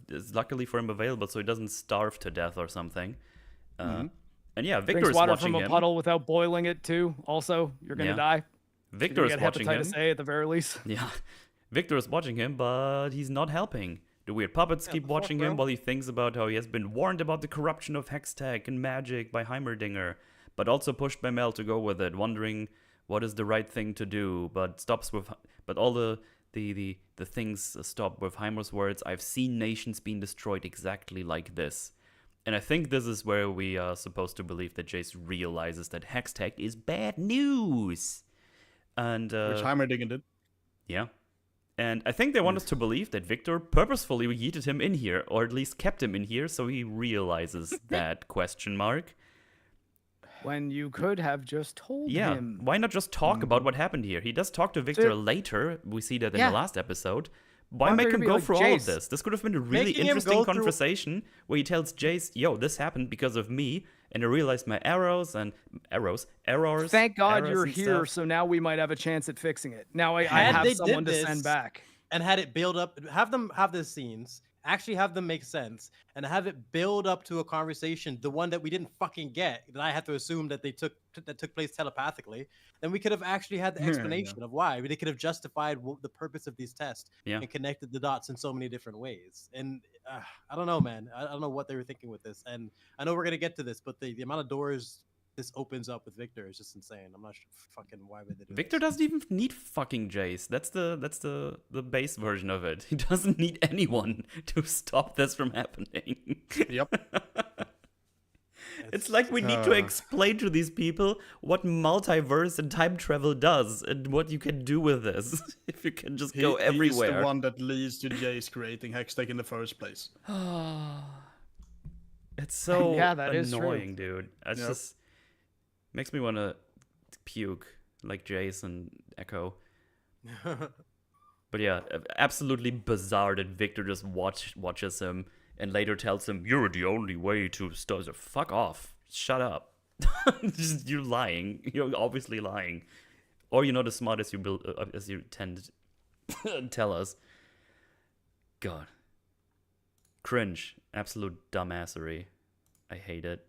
is luckily for him available, so he doesn't starve to death or something. And yeah, Victor Drinks is water watching from a him. puddle without boiling it too. Also, you're gonna Yeah. die. Victor You is get watching him. hepatitis A at the very least. Yeah, Victor is watching him, but he's not helping. The weird puppets keep the fuck, watching him bro? while he thinks about how he has been warned about the corruption of Hextech and magic by Heimerdinger, but also pushed by Mel to go with it, wondering what is the right thing to do. But all the things stop with Heimer's words. I've seen nations being destroyed exactly like this. And I think this is where we are supposed to believe that Jayce realizes that Hextech is bad news. And Which Heimerdinger did. yeah. And I think they want us to believe that Victor purposefully yeeted him in here, or at least kept him in here, so he realizes that question mark. When you could have just told Yeah, him. why not just talk about what happened here? He does talk to Victor later. We see that in Yeah. the last episode. Why Why make would him it be go like, through all of Jayce? this? This could have been a really Making him interesting go through- conversation where he tells Jayce, yo, this happened because of me, and I realized my errors. Thank God errors you're and here, stuff. so now we might have a chance at fixing it. Now I Had have they someone did to send this- back. and had it build up, have them have the scenes, actually have them make sense, and have it build up to a conversation, the one that we didn't fucking get, that I had to assume that took place telepathically, then we could have actually had the Yeah, explanation of why. They could have justified the purpose of these tests Yeah. and connected the dots in so many different ways. And I don't know, man. I don't know what they were thinking with this. And I know we're gonna get to this, but the amount of doors this opens up with Victor is just insane. I'm not sure fucking why would they do Victor this. doesn't even need fucking Jayce. That's the base version of it. He doesn't need anyone to stop this from happening. Yep. It's like we need to Uh. explain to these people what multiverse and time travel does and what you can do with this. If you can just go He's everywhere. the one that leads to Jayce creating Hextech in the first place. It's so Yeah, that is true. annoying, dude. It's Yep. just makes me want to puke like Jayce and Echo. But yeah, absolutely bizarre that Victor just watches him and later tells him, "You're the only way to stop." Fuck off! Shut up! You're lying. You're obviously lying, or you're not as smart as you tend to tell us. God, cringe, absolute dumbassery. I hate it.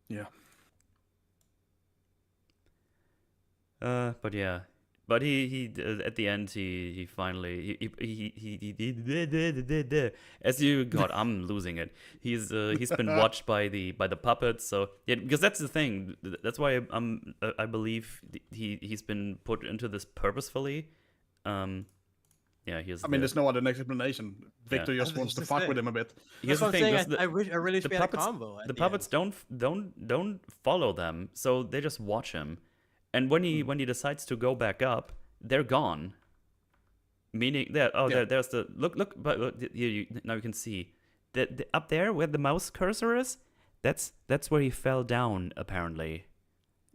Yeah. But yeah, but he at the end he finally he as you God, I'm losing it. He's been watched by the puppets. So yeah, because that's the thing. That's why I believe he's been put into this purposefully. Yeah, here's. I mean, there's no other explanation. Victor just That's wants to just fuck it. with him a bit. Here's That's the what I'm thing. saying. because I really wish we had a puppets, combo. at the the puppets end. don't follow them, so they just watch him. And when he decides to go back up, they're gone. Meaning that there's the look. But now you can see that up there where the mouse cursor is. That's where he fell down apparently.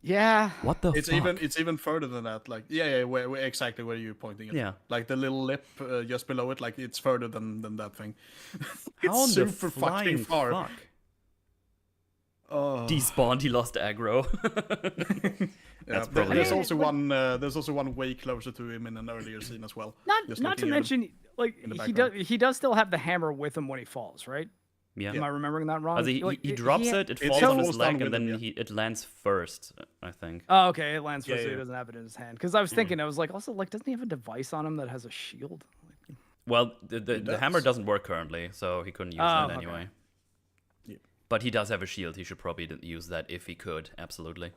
Yeah. What the It's fuck? even further than that. Like where exactly where you're pointing it. Yeah. Like the little lip just below it. Like it's further than that thing. How It's in the super flying fucking far. fuck? Despawned, he lost aggro. That's probably there's also one way closer to him in an earlier scene as well. Not to mention, like he does still have the hammer with him when he falls, right? Yeah. Am I remembering that wrong? He drops it falls on his leg, and then it lands first, I think. Oh, okay, it lands first, so he doesn't have it in his hand. Because I was thinking, I was like, also, like, doesn't he have a device on him that has a shield? Well, the hammer doesn't work currently, so he couldn't use that anyway. Yeah. But he does have a shield. He should probably use that if he could. Absolutely.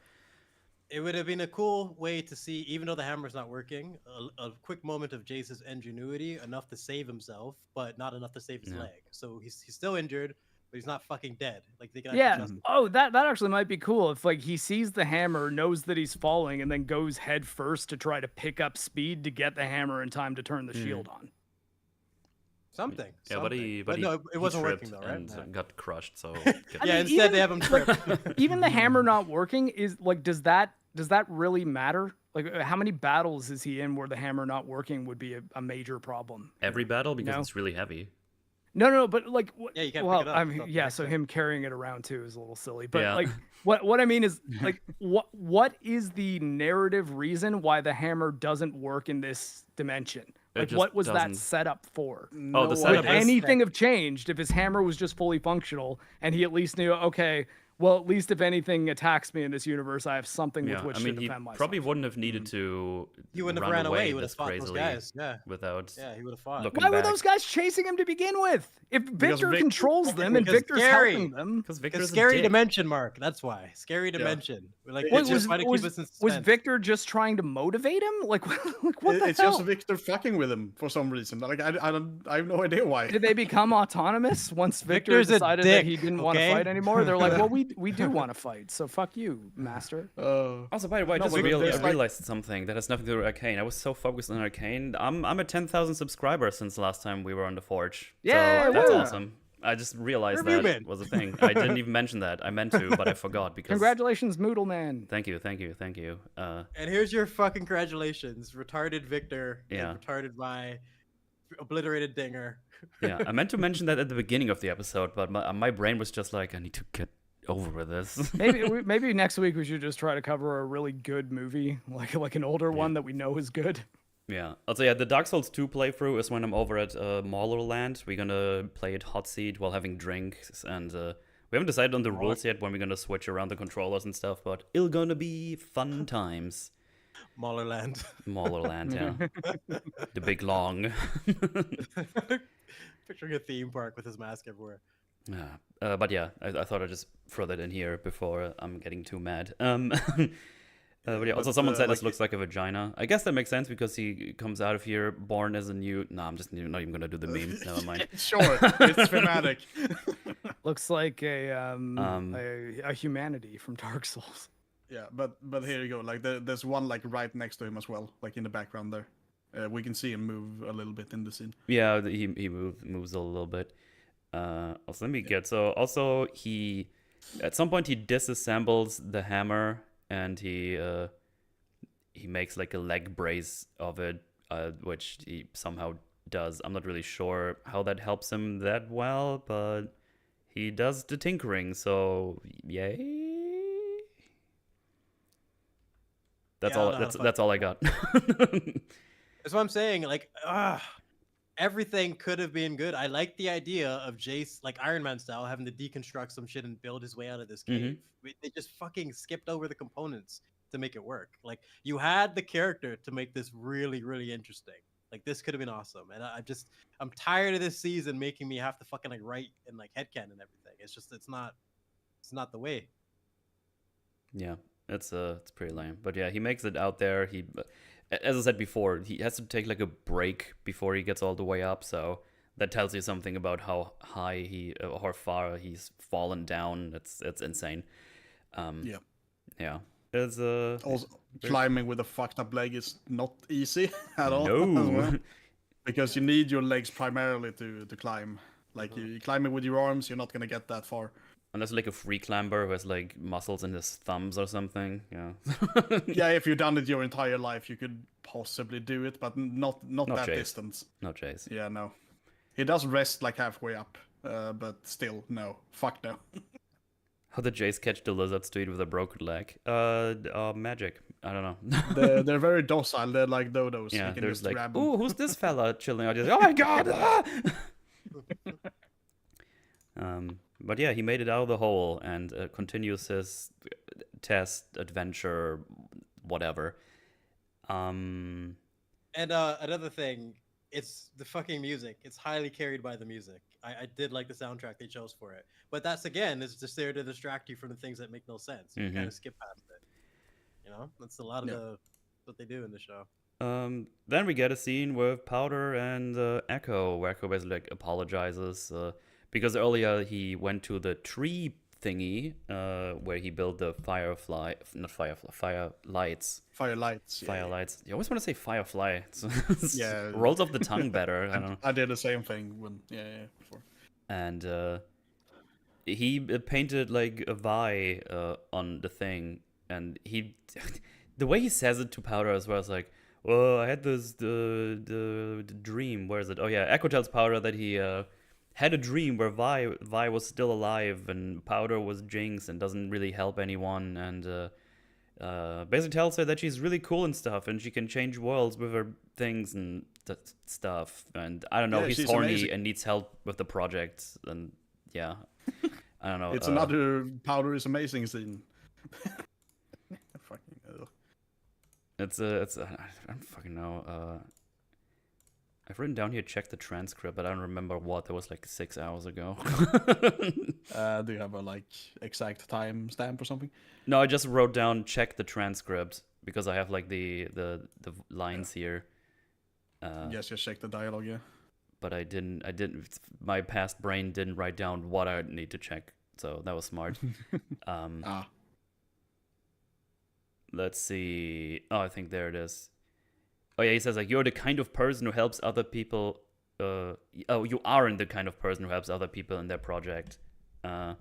It would have been a cool way to see, even though the hammer's not working, a quick moment of Jayce's ingenuity, enough to save himself, but not enough to save his leg. So he's still injured, but he's not fucking dead. Like they can Oh, that actually might be cool if like he sees the hammer, knows that he's falling, and then goes head first to try to pick up speed to get the hammer in time to turn the shield on. Something. Yeah, but no, it wasn't working though, right? And got crushed. So instead they have him tripped. Even the hammer not working is like, does that really matter? Like, how many battles is he in where the hammer not working would be a major problem? Every battle, because it's really heavy. No, but like, you can't pick it up. I mean, so him carrying it around too is a little silly. But like, what I mean is, like, what is the narrative reason why the hammer doesn't work in this dimension? Like, what was that set up for? The setup would anything have changed if his hammer was just fully functional and he at least knew, okay, well, at least if anything attacks me in this universe, I have something with which to defend myself. He probably wouldn't have needed to. He wouldn't have ran away. He would have fought those guys. Without. Yeah, he would have fought. Why were those guys chasing him to begin with? If Victor controls them and Victor's helping them, because Victor's scary dimension, Mark. That's why scary dimension. Like was Victor just trying to motivate him? Like what the hell? It's just Victor fucking with him for some reason. Like I have no idea why. Did they become autonomous once Victor decided that he didn't want to fight anymore? They're like, well, we do want to fight, so fuck you, master. Also, by the way, I just realized something that has nothing to do with Arcane. I was so focused on Arcane. I'm at 10,000 subscribers since last time we were on the Forge. Yeah, so that's awesome. I just realized that was a thing. I didn't even mention that. I meant to, but I forgot because. Congratulations, Moodle Man. Thank you. And here's your fucking congratulations, retarded Victor. Yeah. And retarded my obliterated Dinger. Yeah, I meant to mention that at the beginning of the episode, but my brain was just like, I need to get over with this. maybe next week we should just try to cover a really good movie, like an older one that we know is good. Yeah. Also, the Dark Souls 2 playthrough is when I'm over at Maulerland. We're gonna play it hot seat while having drinks, and we haven't decided on the rules yet when we're gonna switch around the controllers and stuff, but it's gonna be fun times. Maulerland, yeah. The big long. Picturing a theme park with his mask everywhere. Yeah. But yeah, I thought I'd just throw that in here before I'm getting too mad. But yeah, also someone said this looks like a vagina. I guess that makes sense because he comes out of here born as a new. No, I'm just not even gonna do the meme. Never mind. Sure, it's thematic. Looks like a humanity from Dark Souls. Yeah, but here you go. Like there's one like right next to him as well, like in the background there. We can see him move a little bit in the scene. Yeah, he moves a little bit. Also, let me get also he at some point he disassembles the hammer. And he makes like a leg brace of it, which he somehow does. I'm not really sure how that helps him that well, but he does the tinkering, so yay. That's all I got. That's what I'm saying. Like, everything could have been good. I like the idea of Jayce, like Iron Man style, having to deconstruct some shit and build his way out of this cave. They just fucking skipped over the components to make it work. Like, you had the character to make this really, really interesting. Like, this could have been awesome. And I'm tired of this season making me have to fucking like write and like headcanon and everything. It's not the way. Yeah, it's pretty lame. But yeah, he makes it out there. As I said before, he has to take like a break before he gets all the way up, so that tells you something about how high how far he's fallen down. It's insane. Yeah. It's also climbing with a fucked up leg is not easy at all. No, well, because you need your legs primarily to climb. Like you climbing with your arms, you're not gonna get that far. Unless like a free climber who has like muscles in his thumbs or something. Yeah. Yeah, if you've done it your entire life, you could possibly do it, but not that Jayce. distance. Not Jayce. Yeah, no. He does rest like halfway up, but still, no. Fuck no. How did Jayce catch the lizard street with a broken leg? Magic. I don't know. They're very docile. They're like dodos. Yeah, You can there's just like, grab them. ooh, who's this fella chilling out? Oh my god! Ah! But yeah, he made it out of the hole and continues his test, adventure, whatever. And another thing, it's the fucking music. It's highly carried by the music. I did like the soundtrack they chose for it. But that's, again, is just there to distract you from the things that make no sense. You kind of skip past it. You know? That's a lot of what they do in the show. Then we get a scene with Powder and Echo, where Echo basically like apologizes because earlier he went to the tree thingy where he built the firelights. Firelights. Firelights. You always want to say firefly. Yeah. Rolls off the tongue better. I don't know. I did the same thing when before. And he painted like a Vi on the thing, and he the way he says it to Powder as well is like, well, I had the dream. Where is it? Oh yeah, Echo tells Powder that he had a dream where Vi was still alive and Powder was Jinx and doesn't really help anyone, and basically tells her that she's really cool and stuff, and she can change worlds with her things and stuff. And I don't know, Yeah, he's she's horny amazing. and needs help with the project, and yeah, I don't know. It's another Powder is amazing scene. Fucking hell. It's I don't fucking know. I've written down here, check the transcript, but I don't remember what. That was like 6 hours ago. Do you have a like exact time stamp or something? No, I just wrote down check the transcript because I have like the lines here. Yes, just check the dialogue. Yeah. But I didn't. My past brain didn't write down what I need to check, so that was smart. Let's see. Oh, I think there it is. Oh yeah, he says like, you're the kind of person who helps other people. You aren't the kind of person who helps other people in their project. And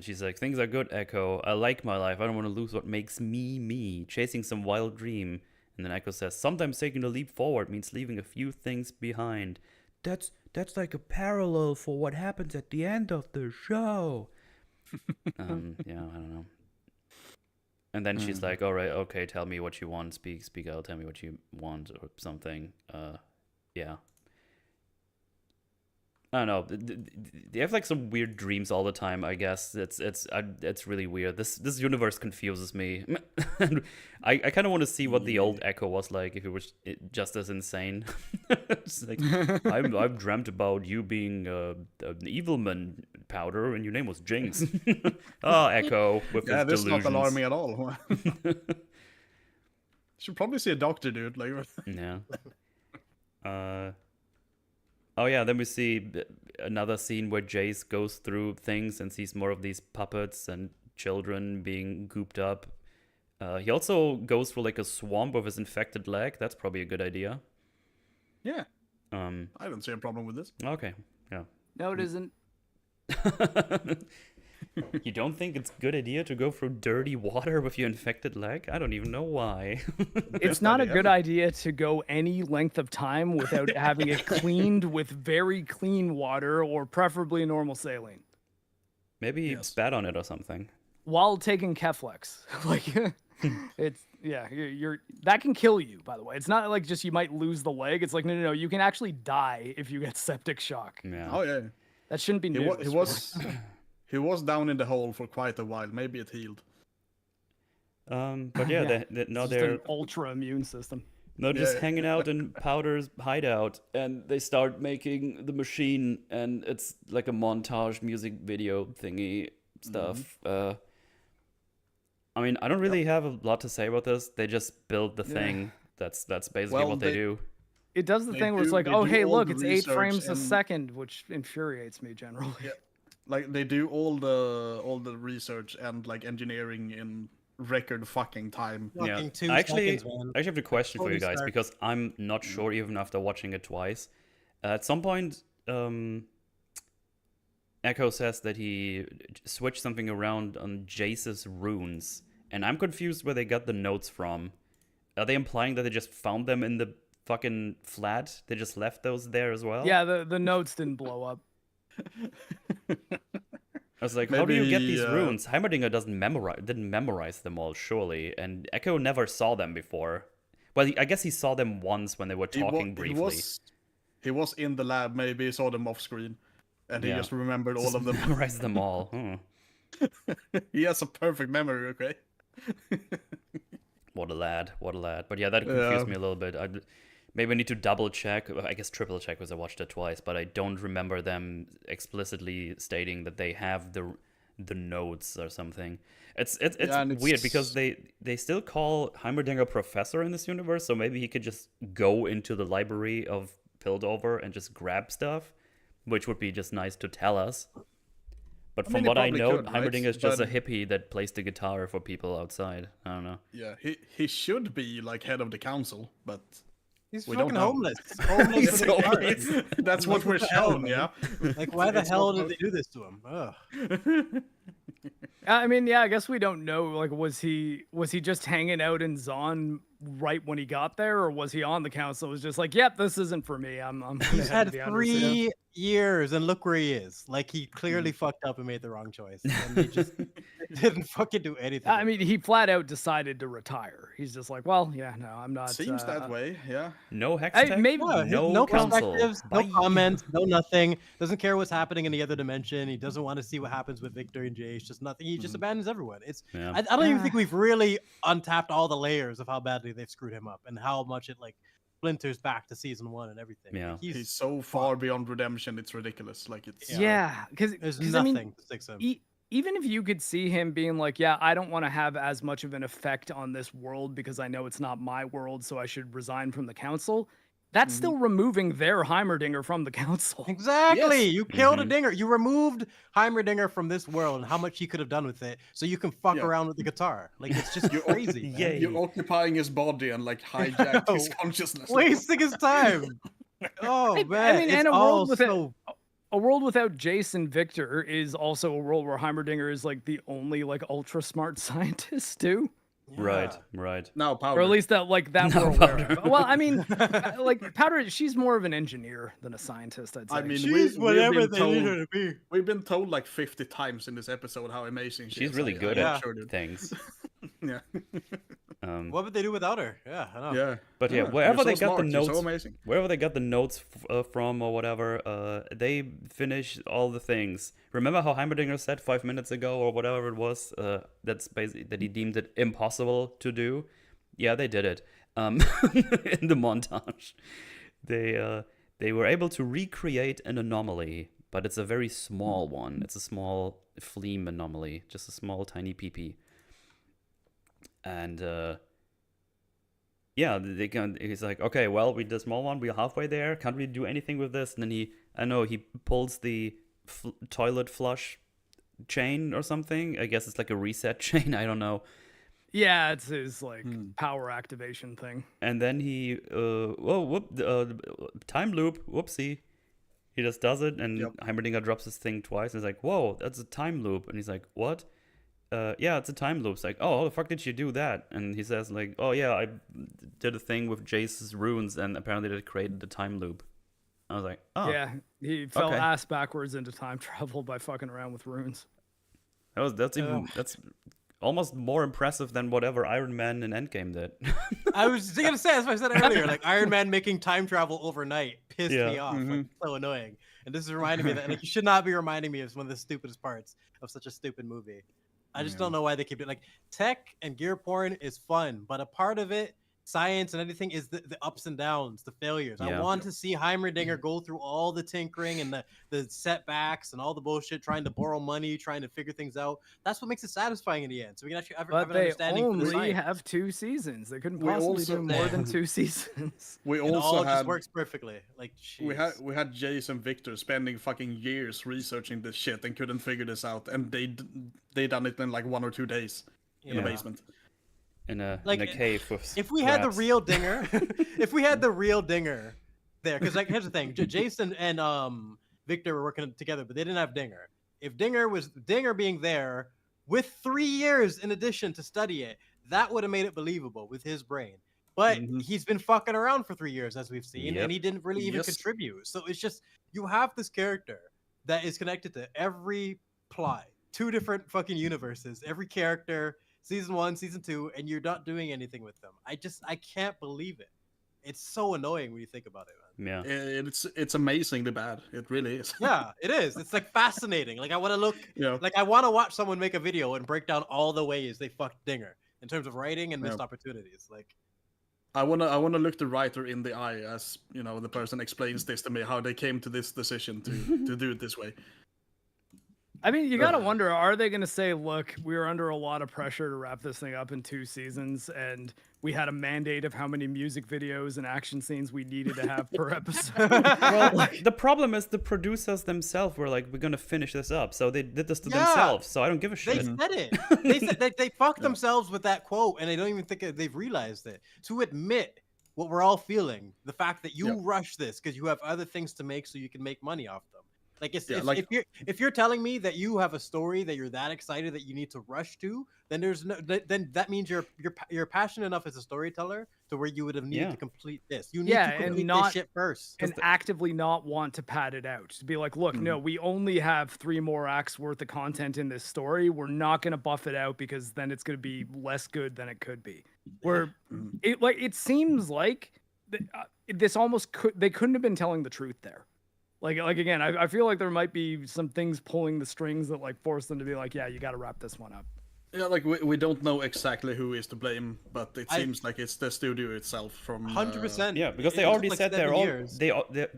she's like, things are good, Echo. I like my life. I don't want to lose what makes me me. Chasing some wild dream. And then Echo says, sometimes taking a leap forward means leaving a few things behind. That's like a parallel for what happens at the end of the show. Yeah, I don't know. And then she's like, all right, okay, tell me what you want. Speak out, tell me what you want or something. Yeah. I don't know. They have like some weird dreams all the time, I guess. It's really weird. This universe confuses me. I kind of want to see what the old Echo was like if he was just as insane. It's like, I've dreamt about you being an evil man, Powder, and your name was Jinx. Oh, Echo with his this is delusions. not alarming at all. Should probably see a doctor, dude. Like. Yeah. Oh yeah, then we see another scene where Jayce goes through things and sees more of these puppets and children being gooped up. He also goes through like a swamp with his infected leg. That's probably a good idea. Yeah. I don't see a problem with this. Okay, yeah. No, it isn't. You don't think it's a good idea to go through dirty water with your infected leg? I don't even know why. It's not a good idea to go any length of time without having it cleaned with very clean water or preferably normal saline. Maybe he spat on it or something. While taking Keflex. Like, it's, yeah, you're that can kill you, by the way. It's not like just you might lose the leg. It's like, no, you can actually die if you get septic shock. Yeah. Oh, yeah. That shouldn't be news. He was down in the hole for quite a while. Maybe it healed. But yeah, they're an ultra immune system. They're just hanging out in Powder's hideout, and they start making the machine, and it's like a montage music video thingy stuff. I mean, I don't really have a lot to say about this. They just build the thing. That's basically what they do. It does the thing where it's like, oh, hey, look, it's 8 frames a second, which infuriates me generally. Yeah. Like they do all the research and like engineering in record fucking time. Yeah. I actually have a question for you guys because I'm not sure even after watching it twice. At some point, Echo says that he switched something around on Jayce's runes, and I'm confused where they got the notes from. Are they implying that they just found them in the fucking flat? They just left those there as well? Yeah, the notes didn't blow up. I was like, how do you get these runes? Heimerdinger didn't memorize them all, surely, and Echo never saw them before. Well, I guess he saw them once when they were talking briefly. He was in the lab, maybe he saw them off screen, and he just remembered all of them. Memorized them all. He has a perfect memory, okay? What a lad, what a lad. But yeah, that confused me a little bit. Maybe I need to double check. I guess triple check because I watched it twice, but I don't remember them explicitly stating that they have the notes or something. It's weird because they still call Heimerdinger professor in this universe, so maybe he could just go into the library of Piltover and just grab stuff, which would be just nice to tell us. But from what I know, Heimerdinger is just a hippie that plays the guitar for people outside. I don't know. Yeah, he should be like head of the council, but he's we fucking don't know. homeless. Homeless with a guitar. That's what we're shown, yeah. Like, why the hell did they do this to him? Ugh. I mean, yeah, I guess we don't know. Like, was he just hanging out in Zon right when he got there, or was he on the council? It was just like, yep, this isn't for me. He's had 3 years, and look where he is. Like, he clearly fucked up and made the wrong choice, and he just didn't fucking do anything. I mean, he flat out decided to retire. He's just like, well, yeah, no, I'm not. Seems that way, yeah. No hex tech, maybe no perspectives, council. no comments, no nothing. Doesn't care what's happening in the other dimension. He doesn't want to see what happens with Victor and Jayce. Just nothing. He just abandons everyone. I don't even think we've really untapped all the layers of how badly they've screwed him up and how much it like splinters back to season 1 and everything. Yeah, like, he's so far beyond redemption. It's ridiculous. Like it's because there's nothing to fix him. Even if you could see him being like, yeah, I don't want to have as much of an effect on this world because I know it's not my world, so I should resign from the council. That's still removing their Heimerdinger from the council. Exactly. Yes. You killed a Dinger. You removed Heimerdinger from this world and how much he could have done with it so you can fuck around with the guitar. Like, it's just crazy. Yeah, you're occupying his body and like hijack his consciousness. Wasting his time. Oh, man. I mean, and a world without Jayce and Victor is also a world where Heimerdinger is like the only like ultra smart scientist too. Yeah. Right. No, Powder. Or at least that we're aware of. Well, I mean, like Powder, she's more of an engineer than a scientist, I'd say. I mean, she's whatever they need her to be. We've been told like 50 times in this episode how amazing she is. She's really good at things. Yeah. What would they do without her? Yeah, I know. Yeah. But yeah, wherever they got the notes, amazing. Wherever they got the notes from or whatever, they finished all the things. Remember how Heimerdinger said 5 minutes ago or whatever it was, that's basically that he deemed it impossible to do. Yeah, they did it. In the montage, they were able to recreate an anomaly, but it's a very small one. It's a small Fleam anomaly, just a small tiny PP. And he's like, okay, well, we did a small one, we're halfway there, can't really do anything with this. And then he pulls the toilet flush chain or something. I guess it's like a reset chain, I don't know. Yeah, it's his like power activation thing. And then he time loop, whoopsie. He just does it, and Heimerdinger drops his thing twice, and he's like, whoa, that's a time loop. And he's like, what? Yeah, it's a time loop. It's like, oh, how the fuck did you do that? And he says, like, oh, yeah, I did a thing with Jayce's runes, and apparently that created the time loop. I was like, oh. Yeah, he fell ass backwards into time travel by fucking around with runes. That's almost more impressive than whatever Iron Man in Endgame did. I was going to say, as I said earlier, like, Iron Man making time travel overnight pissed me off. Like, so annoying. And this is reminding me that, like, you should not be reminding me of one of the stupidest parts of such a stupid movie. I just don't know why they keep it. Like, tech and gear porn is fun, but a part of it, science and everything, is the ups and downs, the failures. I want to see Heimerdinger go through all the tinkering and the setbacks and all the bullshit, trying to borrow money, trying to figure things out. That's what makes it satisfying in the end. So we can actually have an understanding. But they only have 2 seasons. They couldn't possibly do more than 2 seasons. We also all just works perfectly. Like, we had Jayce and Victor spending fucking years researching this shit and couldn't figure this out, and they done it in like 1 or 2 days in the basement. In a cave with if we had the real Dinger, there, because like here's the thing, Jayce and Victor were working together, but they didn't have Dinger. If Dinger being there with 3 years in addition to study it, that would have made it believable with his brain. But he's been fucking around for 3 years, as we've seen, and he didn't really even contribute. So it's just, you have this character that is connected to every plot, 2 different fucking universes. Every character, season 1, season 2, and you're not doing anything with them. I can't believe it. It's so annoying when you think about it, man. Yeah. It's amazingly bad. It really is. Yeah, it is. It's like fascinating. Like I want to look. Yeah. Like I want to watch someone make a video and break down all the ways they fucked Dinger in terms of writing and missed opportunities. Like I wanna look the writer in the eye as the person explains this to me, how they came to this decision to do it this way. I mean, you gotta wonder: are they gonna say, "Look, we were under a lot of pressure to wrap this thing up in 2 seasons, and we had a mandate of how many music videos and action scenes we needed to have per episode"? Well, the problem is the producers themselves were like, "We're gonna finish this up," so they did this to themselves. So I don't give a shit. They said it. They said they fucked themselves with that quote, and they don't even think they've realized it. To admit what we're all feeling, the fact that you rush this because you have other things to make, so you can make money off them. Like, if you're telling me that you have a story that you're that excited that you need to rush to, then then that means you're passionate enough as a storyteller to where you would have needed to complete this. You need to complete this shit first, and actively not want to pad it out. To be like, look, no, we only have 3 more acts worth of content in this story. We're not going to buff it out because then it's going to be less good than it could be. Where it seems like this almost they couldn't have been telling the truth there. Like again, I feel like there might be some things pulling the strings that like force them to be like, yeah, you got to wrap this one up. Yeah, like we don't know exactly who is to blame, but it seems like it's the studio itself from 100%. Yeah, because they already said they're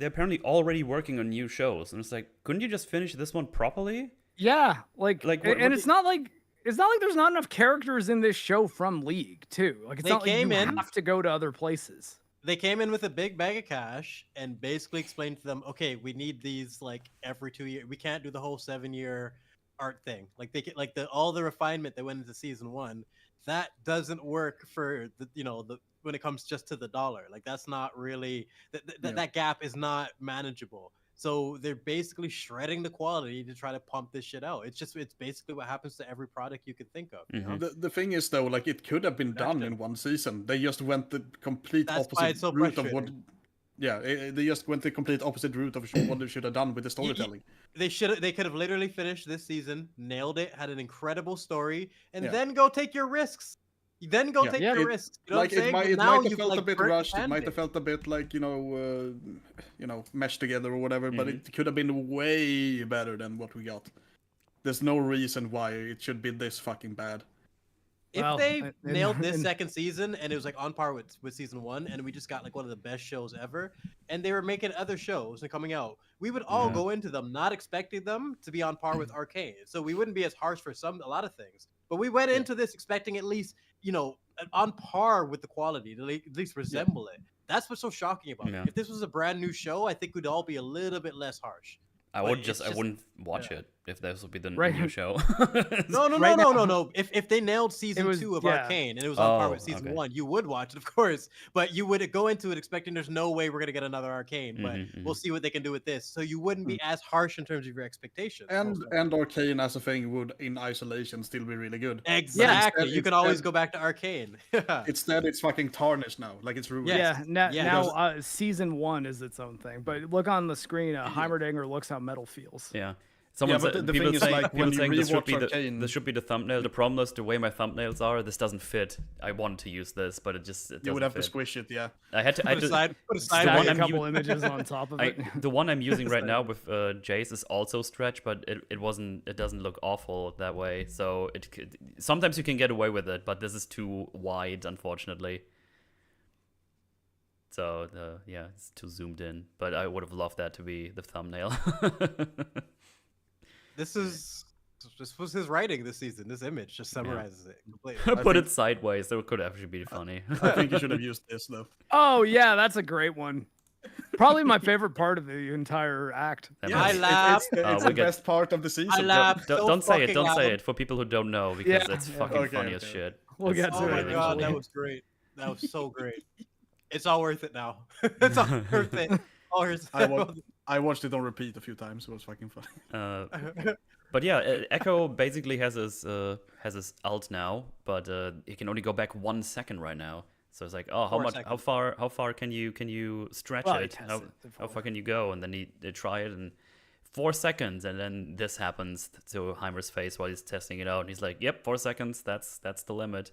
apparently already working on new shows, and it's like, couldn't you just finish this one properly? Yeah, it's not like there's not enough characters in this show from League too. Like it's not like you have to go to other places. They came in with a big bag of cash and basically explained to them, okay, we need these like every 2 years. We can't do the whole 7-year art thing. Like they get like all the refinement that went into season 1. That doesn't work for the when it comes just to the dollar. Like that's not really that gap is not manageable. So they're basically shredding the quality to try to pump this shit out. It's basically what happens to every product you could think of. You know? The thing is though, like it could have been done in 1 season. They just went the complete opposite route of what. Yeah, they just went the complete opposite route of what they should have done with the storytelling. They could have literally finished this season, nailed it, had an incredible story, and then go take your risks. Then go take your risks. You know like it might have felt a bit rushed. It might have felt a bit like meshed together or whatever. But it could have been way better than what we got. There's no reason why it should be this fucking bad. If they nailed this second season and it was like on par with season 1, and we just got like one of the best shows ever, and they were making other shows and coming out, we would all go into them not expecting them to be on par with Arcane. So we wouldn't be as harsh for a lot of things. But we went into this expecting at least, on par with the quality, to at least resemble it. That's what's so shocking about it. If this was a brand new show, I think we'd all be a little bit less harsh. I wouldn't watch it if this would be the new show. No. If they nailed season 2 of Arcane and it was on par with season 1, you would watch it, of course. But you would go into it expecting there's no way we're gonna get another Arcane, but we'll see what they can do with this. So you wouldn't be as harsh in terms of your expectations. And Arcane as a thing would, in isolation, still be really good. Exactly. You can always go back to Arcane. Instead, it's fucking tarnished now. Like it's ruined. Now season 1 is its own thing. But look on the screen. Heimerdinger looks how metal feels. Yeah. Someone said, people saying this should be the thumbnail. The problem is the way my thumbnails are, this doesn't fit. I want to use this, but it doesn't You would have fit. to squish it, yeah. I had to put a couple images on top of it. The one I'm using right now with Jayce is also stretched, but it doesn't look awful that way. So sometimes you can get away with it, but this is too wide, unfortunately. So it's too zoomed in. But I would have loved that to be the thumbnail. This was his writing this season. This image just summarizes it completely. Put it sideways. That could actually be funny. I think you should have used this though. Oh yeah, that's a great one. Probably my favorite part of the entire act. I laughed. It's the best part of the season. I laughed. Don't say it. Don't say it for people who don't know, because it's fucking funny as shit. We'll get to it. Oh my god, that was great. That was so great. It's all worth it now. It's all worth it. I watched it on repeat a few times. It was fucking fun. But yeah, Echo basically has his ult now, but he can only go back 1 second right now. So it's like, oh, how far can you stretch it? How far can you go? And then they try it, and 4 seconds, and then this happens to Heimer's face while he's testing it out, and he's like, "Yep, 4 seconds. That's the limit."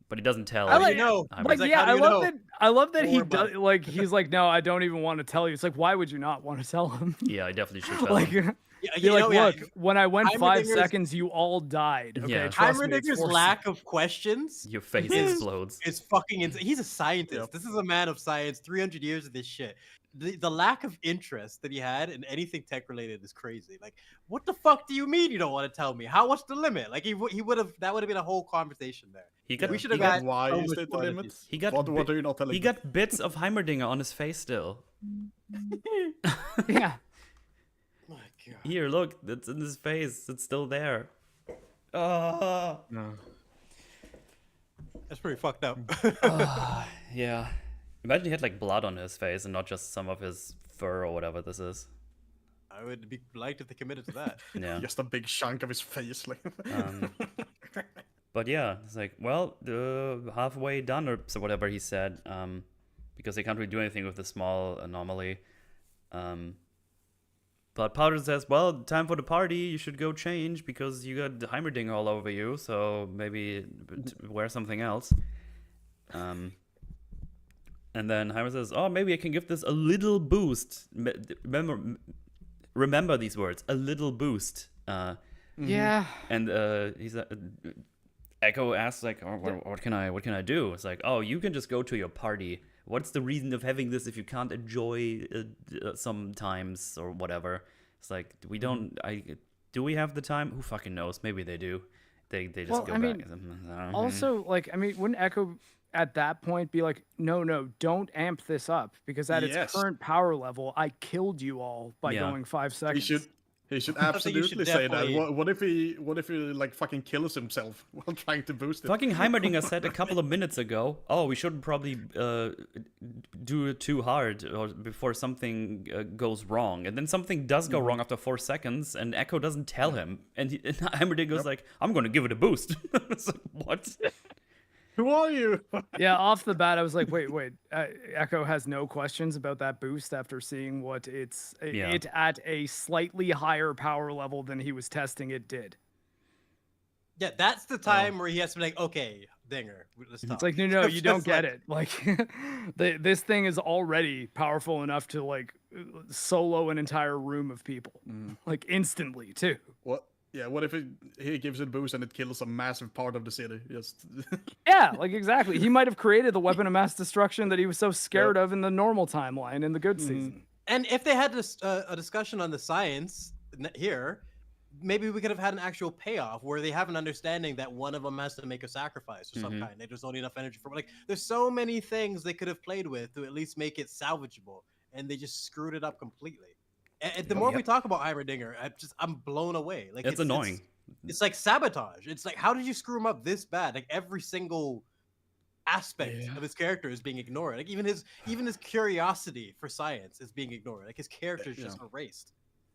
But he doesn't tell. How do you Heimer. know? Like, He's yeah, how do you know? I love that he Don't worry does. Like, he's like, no, I don't even want to tell you. It's like, why would you not want to tell him? Yeah, I definitely should tell Like, him. be like, look, yeah. when I went 5 Heimerdinger's- seconds, you all died. Okay, Yeah. trust me, it's Heimerdinger's 4 lack of questions Your face is- explodes. is fucking insane. He's a scientist. Yep. This is a man of science. 300 years of this shit. The lack of interest that he had in anything tech related is crazy. Like, what the fuck do you mean you don't want to tell me? What's the limit? Like, he would have. That would have been a whole conversation there. He got we should have he got- got Why so is much it the more limit? He got What are you not telling he me? got bits of Heimerdinger on his face still. Yeah. My God. Here, look, it's in his face. It's still there. Ah. No. That's pretty fucked up. Yeah. Imagine he had like blood on his face and not just some of his fur or whatever this is. I would be liked if they committed to that. Yeah. Just a big chunk of his face. Like. But yeah, it's like, well, halfway done or so whatever he said, because they can't really do anything with the small anomaly. But Powder says, well, time for the party. You should go change because you got Heimerdinger all over you. So maybe wear something else. And then Heimer says, oh, maybe I can give this a little boost. Remember these words, a little boost. Yeah. And he's Echo asks like, oh, what can I do? It's like, oh, you can just go to your party. What's the reason of having this if you can't enjoy sometimes or whatever? It's like we don't. Do we have the time? Who fucking knows? Maybe they do. They just go back. Also, like, I mean, wouldn't Echo at that point be like, no, don't amp this up because at its Yes. current power level, I killed you all by Yeah. going 5 seconds. He should I think you should absolutely say that. definitely- What if he like fucking kills himself while trying to boost it? Fucking Heimerdinger said a couple of minutes ago, oh, we shouldn't probably do it too hard or before something goes wrong. And then something does go wrong after 4 seconds, and Echo doesn't tell him. And Heimerdinger's like, I'm going to give it a boost. It's like, what? Who are you? Yeah, off the bat, I was like, wait. Echo has no questions about that boost after seeing what it at a slightly higher power level than he was testing it did. Yeah, that's the time where he has to be like, okay, Dinger, let's talk. It's like, no, you don't It's get like- it. Like, this thing is already powerful enough to like solo an entire room of people, like instantly too. What? Yeah. What if he gives it a boost and it kills a massive part of the city? Just. Yeah, like exactly. He might have created the weapon of mass destruction that he was so scared of in the normal timeline in the good season. And if they had this, a discussion on the science here, maybe we could have had an actual payoff where they have an understanding that one of them has to make a sacrifice of some kind. There's only enough energy for like. There's so many things they could have played with to at least make it salvageable, and they just screwed it up completely. And the more we talk about Heimerdinger, I'm blown away. Like It's annoying. It's like sabotage. It's like, how did you screw him up this bad? Like every single aspect of his character is being ignored. Like even his curiosity for science is being ignored. Like his character is just erased.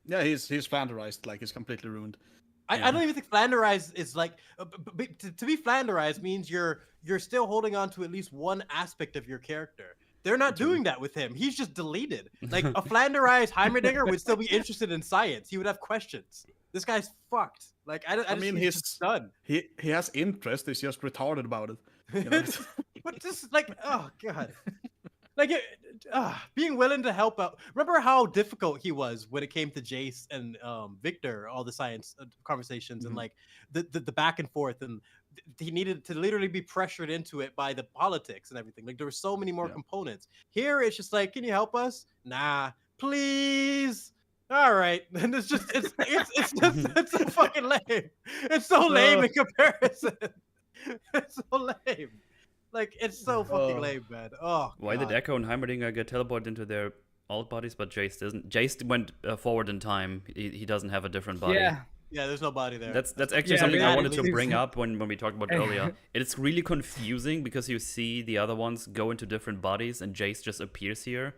Yeah, he's flanderized. Like he's completely ruined. I don't even think flanderized is like to be flanderized means you're still holding on to at least one aspect of your character. They're not doing that with him. He's just deleted. Like a flanderized Heimerdinger would still be interested in science. He would have questions. This guy's fucked. Like I mean, he's just done. He has interest. He's just retarded about it. You know? But just like, oh god, like being willing to help out. Remember how difficult he was when it came to Jayce and Victor, all the science conversations and like the back and forth, and he needed to literally be pressured into it by the politics and everything. Like there were so many more components. Here it's just like, can you help us? Nah, please. All right, and it's just it's so fucking lame. It's so lame in comparison. It's so lame. Like it's so fucking lame, man. Oh, Why did God. Echo and Heimerdinger get teleported into their alt bodies, but Jayce doesn't? Jayce went forward in time. He doesn't have a different body. Yeah, there's no body there. That's actually Yeah, something I that wanted to is- bring up when we talked about earlier. It's really confusing because you see the other ones go into different bodies and Jayce just appears here.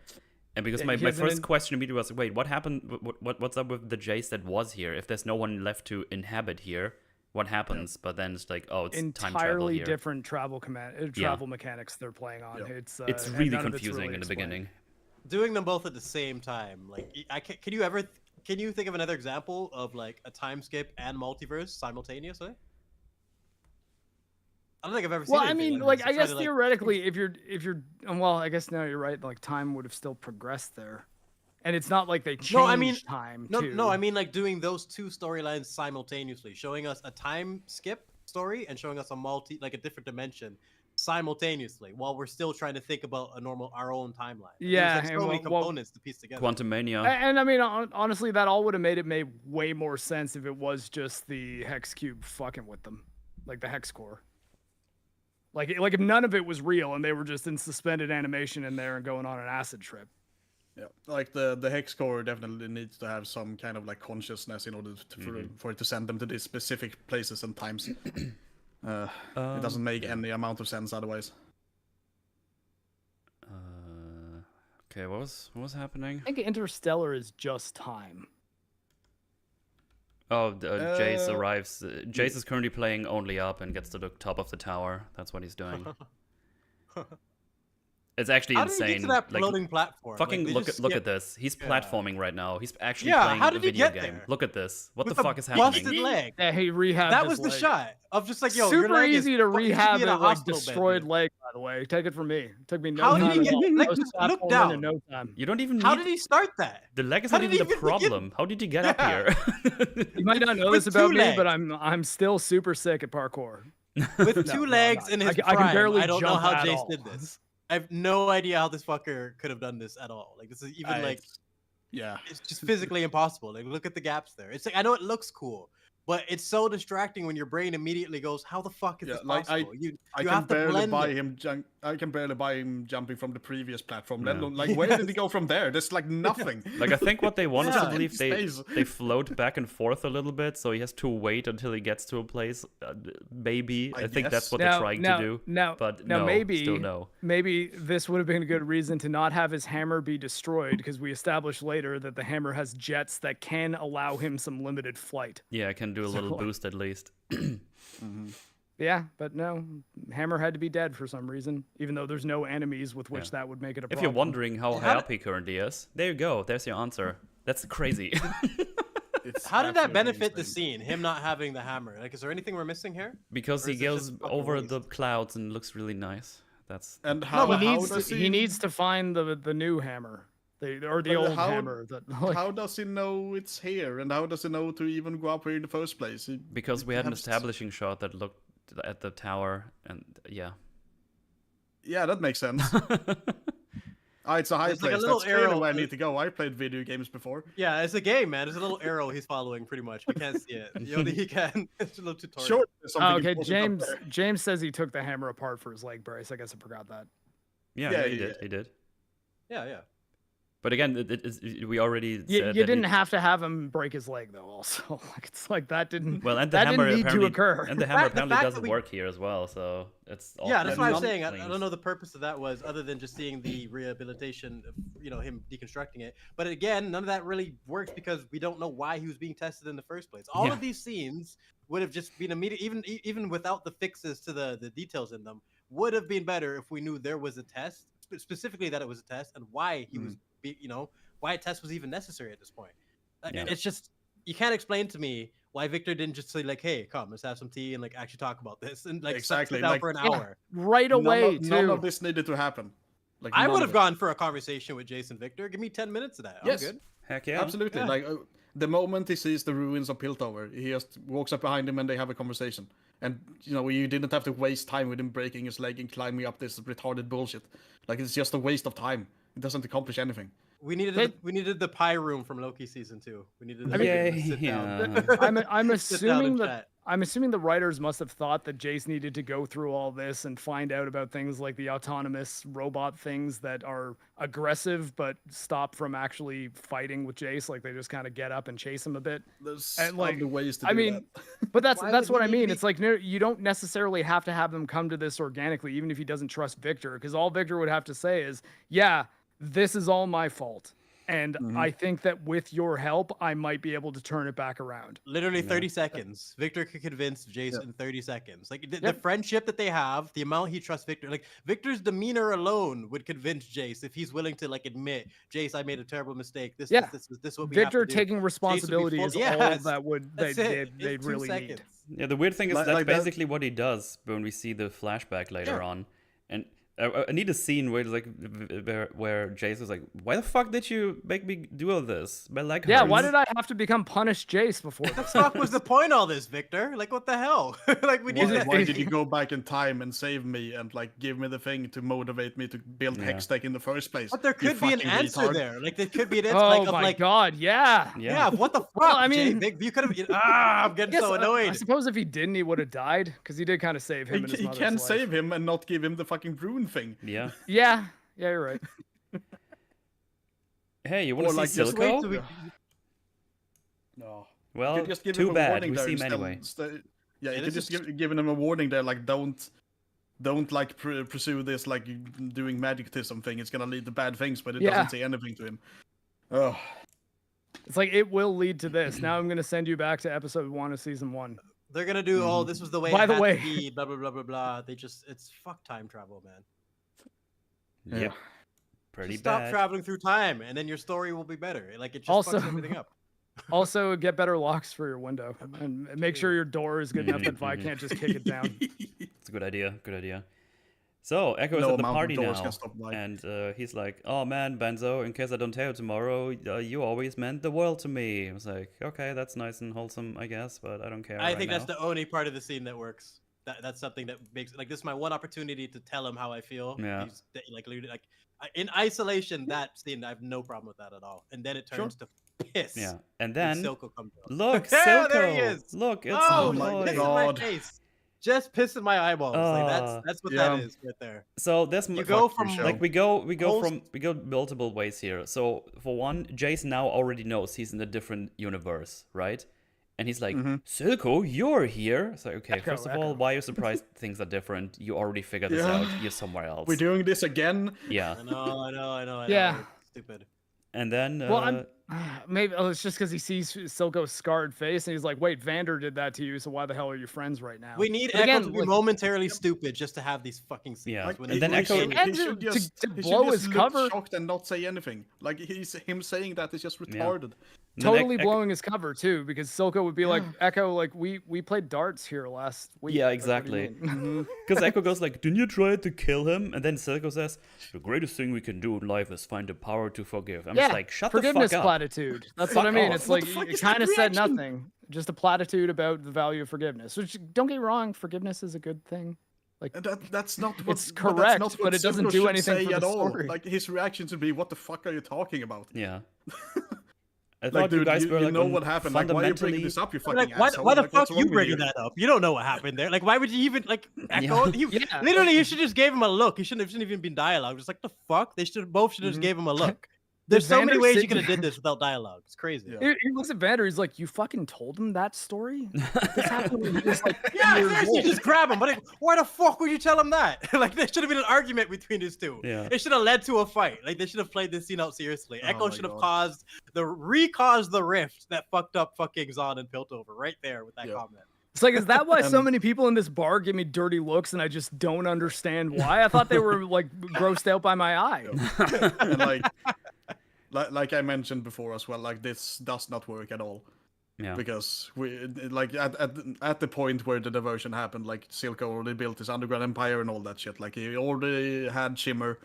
And because my he has first question immediately was, wait, what happened? What's up with the Jayce that was here? If there's no one left to inhabit here, what happens? But then it's like, oh, it's time travel Entirely here. different travel mechanics they're playing on. It's and really none of it's confusing really in the explained. beginning. Doing them both at the same time, like can you ever can you think of another example of like a time skip and multiverse simultaneously? I don't think I've ever seen. Well, I anything mean, like like this. I guess theoretically, if you're, well, I guess no, you're right. Like time would have still progressed there, and it's not like they changed time. No, I mean like doing those two storylines simultaneously, showing us a time skip story and showing us a different dimension simultaneously, while we're still trying to think about our own timeline. Yeah, there's like so many components to piece together. Quantum Mania. And I mean, honestly, that all would have made way more sense if it was just the hex cube fucking with them, like the hex core. Like if none of it was real and they were just in suspended animation in there and going on an acid trip. Yeah, like the hex core definitely needs to have some kind of like consciousness in order for it to send them to these specific places and times. It doesn't make any amount of sense otherwise. Okay, what was happening? I think Interstellar is just time. Oh, Jayce arrives. Jayce is currently playing only up and gets to the top of the tower. That's what he's doing. It's actually insane. How did he get to that floating platform? Fucking like, look at this. He's platforming right now. He's actually Yeah, playing how a did he video get game. there? Look at this. What With the a fuck is busted happening? leg. Yeah, he rehabbed. That his was the leg. shot of just like, yo, Super your leg easy is to fucking rehab be in a a like hospital bed, destroyed dude. leg. By the way, take it from me. It took me no How time. did he at all. get? I Like, was look platforming down. in no time. You don't even How need... did he start that? The leg is How not did even he the even begin? problem. How did you get up Yeah. here? You might not know With this about two me, but legs. I'm still super sick at parkour. With No, two no, legs I'm in not. his I can prime, barely I don't know jump how at Jayce all. did this. I have no idea how this fucker could have done this at all. Like this is even like Yeah. it's just physically impossible. Like look at the gaps there. It's like I know it looks cool, but it's so distracting when your brain immediately goes, "How the fuck is this like, possible?" I You can have to barely blend buy it. him. I can barely buy him jumping from the previous platform. Let Yeah. alone, like, where did he go from there? There's like nothing. Like, I think what they want us to Yeah. believe, Space. they float back and forth a little bit, so he has to wait until he gets to a place. Maybe. I think that's guess. what they're trying to do. Now, But now no, maybe, still no. maybe this would have been a good reason to not have his hammer be destroyed, because we established later that the hammer has jets that can allow him some limited flight. Yeah, I can do a little boost at least. Yeah, but no, hammer had to be dead for some reason, even though there's no enemies with which that would make it a If problem. you're wondering how high up he currently is, there you go. There's your answer. That's crazy. How did that absolutely benefit the insane. scene? Him not having the hammer. Like, is there anything we're missing here? Because Or he is it goes just fucking over waste? the clouds and looks really nice. That's And how, he how needs does he needs to find the new hammer, or the But old how- hammer. That like, How does he know it's here? And how does he know to even go up here in the first place? because we had an have- establishing shot that looked at the tower, and yeah. Yeah, that makes sense. It's a high There's like a place. little That's clearly arrow, where I need to go. I played video games before. Yeah, it's a game, man. There's a little arrow he's following, pretty much. We can't see it. Only he can. It's a little tutorial. Sure. there's something okay, important up there. James says he took the hammer apart for his leg brace. I guess I forgot that. Yeah, he did. He did. Yeah. But again, we already You, said you that didn't he- have to have him break his leg though. Also, like it's like that didn't. Well, and the that hammer didn't need to apparently occur. and the hammer The apparently fact that doesn't we- work here as well. So it's all Yeah, that's what I'm none- saying. I don't know the purpose of that was other than just seeing the rehabilitation of him deconstructing it. But again, none of that really works because we don't know why he was being tested in the first place. All Yeah. of these scenes would have just been immediate, even without the fixes to the details in them, would have been better if we knew there was a test, specifically that it was a test, and why he was, why a test was even necessary at this point. Yeah. It's just you can't explain to me why Victor didn't just say like, "Hey, come, let's have some tea and like actually talk about this," and like Exactly, sit down like- for an Yeah. hour. Right away, None of too. this needed to happen. Like, I none would of have it. gone for a conversation with Jayce and Victor. Give me 10 minutes of that. Yes. I'm good. Heck yeah. Absolutely. Yeah. Like the moment he sees the ruins of Piltover, he just walks up behind him and they have a conversation. And you didn't have to waste time with him breaking his leg and climbing up this retarded bullshit. Like it's just a waste of time. It doesn't accomplish anything. We needed the pie room from Loki season 2. We needed. I mean- to sit down. Yeah. I'm Sit down assuming and that chat. I'm assuming the writers must have thought that Jayce needed to go through all this and find out about things like the autonomous robot things that are aggressive but stop from actually fighting with Jayce. Like they just kind of get up and chase him a bit. There's And, like, other ways to I do mean, that. but that's Why that's would what he I need to mean. be- It's like no, you don't necessarily have to have them come to this organically, even if he doesn't trust Victor, because all Victor would have to say is, "Yeah, this is all my fault." And I think that with your help, I might be able to turn it back around. Literally 30 seconds. Victor could convince Jayce in 30 seconds. Like the friendship that they have, the amount he trusts Victor. Like Victor's demeanor alone would convince Jayce if he's willing to like admit, Jayce, I made a terrible mistake. This is what we Victor have to do. taking responsibility is all that would they'd really need. Yeah, the weird thing is that's basically what he does when we see the flashback later on. And I need a scene where like where Jayce was like, "Why the fuck did you make me do all this? My leg hurts." Yeah, why did I have to become punished Jayce before? What the fuck was the point of all this, Victor? Like, what the hell? Like, we need. Why did you go back in time and save me and like give me the thing to motivate me to build Hextech in the first place? But there could be an answer there. Like, there could be an answer. Oh my god, yeah. What the fuck? Well, I mean, Jay, you could have. I'm getting so annoyed. I suppose if he didn't, he would have died because he did kind of save him. He can save him and not give him the fucking rune thing. Yeah. Yeah, you're right. Hey, you want to see Silco? No. Well, too bad. We see him anyway. Yeah, you could just give him a warning there, like don't like pursue this like doing magicism thing. It's gonna lead to bad things, but it doesn't say anything to him. Oh. It's like it will lead to this. Now I'm gonna send you back to episode 1 of season 1. They're gonna do this was the way. By the way, to be, blah blah blah blah blah. It's fuck time travel, man. Yep. Pretty just bad. Stop traveling through time, and then your story will be better. Like it just fucks everything up. Also, get better locks for your window, and make sure your door is good enough that Vi can't just kick it down. It's a good idea. Good idea. So Echo is at the party now, and he's like, "Oh man, Benzo, in case I don't tell you tomorrow, you always meant the world to me." I was like, "Okay, that's nice and wholesome, I guess, but I don't care." I think that's the only part of the scene that works. That's something that makes like this is my one opportunity to tell him how I feel. Yeah. Like in isolation, that scene I have no problem with that at all. And then it turns to piss. Yeah, and then Silco comes out. Look, Silco. There he is. Look, it's my god. My face. Just pissing my eyeballs. Like that's what that is right there. So there's you go from like we go multiple ways here. So for one, Jayce now already knows he's in a different universe, right? And he's like, Silco, you're here. So okay, first of all, why are you surprised things are different? You already figured this out. You're somewhere else. We're doing this again. Yeah. I know. Yeah. Stupid. And then maybe it's just because he sees Silco's scarred face and he's like, wait, Vander did that to you, so why the hell are you friends right now? We need Echo to be momentarily stupid just to have these fucking scenes. Yeah. Like, and then Echo to blow his cover, shocked and not say anything. Like him saying that is just retarded. Totally blowing his cover too, because Silco would be like, Echo, like we played darts here last week. Yeah, exactly. Because Echo goes like, didn't you try to kill him? And then Silco says, the greatest thing we can do in life is find the power to forgive. I'm just like, shut the fuck up. Forgiveness platitude. That's what I mean. It's like you kind of said nothing. Just a platitude about the value of forgiveness. Which, don't get me wrong, forgiveness is a good thing. Like that's not what it's correct, but it doesn't do anything for the story. Like his reaction should be, "What the fuck are you talking about?" Yeah. I thought you guys were like, know what happened. Like, why are you bringing this up? You fucking asshole. Why the fuck you bringing that up? You don't know what happened there. Like, why would you even like echo? Literally, you should just gave him a look. He shouldn't even been dialogue. Just like the fuck, they should just gave him a look. There's so many ways you could have did this without dialogue. It's crazy. He looks at Vander. He's like, "You fucking told him that story? This happened when he was like, seriously, just grab him." But like, why the fuck would you tell him that? Like, there should have been an argument between these two. Yeah. It should have led to a fight. Like, they should have played this scene out seriously. Echo should have caused the rift that fucked up fucking Zahn and Piltover right there with that comment. It's like, is that why so many people in this bar give me dirty looks and I just don't understand why? I thought they were like grossed out by my eye. And like I mentioned before as well, like this does not work at all. Yeah. Because we like at the point where the diversion happened, like Silco already built his underground empire and all that shit. Like he already had Shimmer.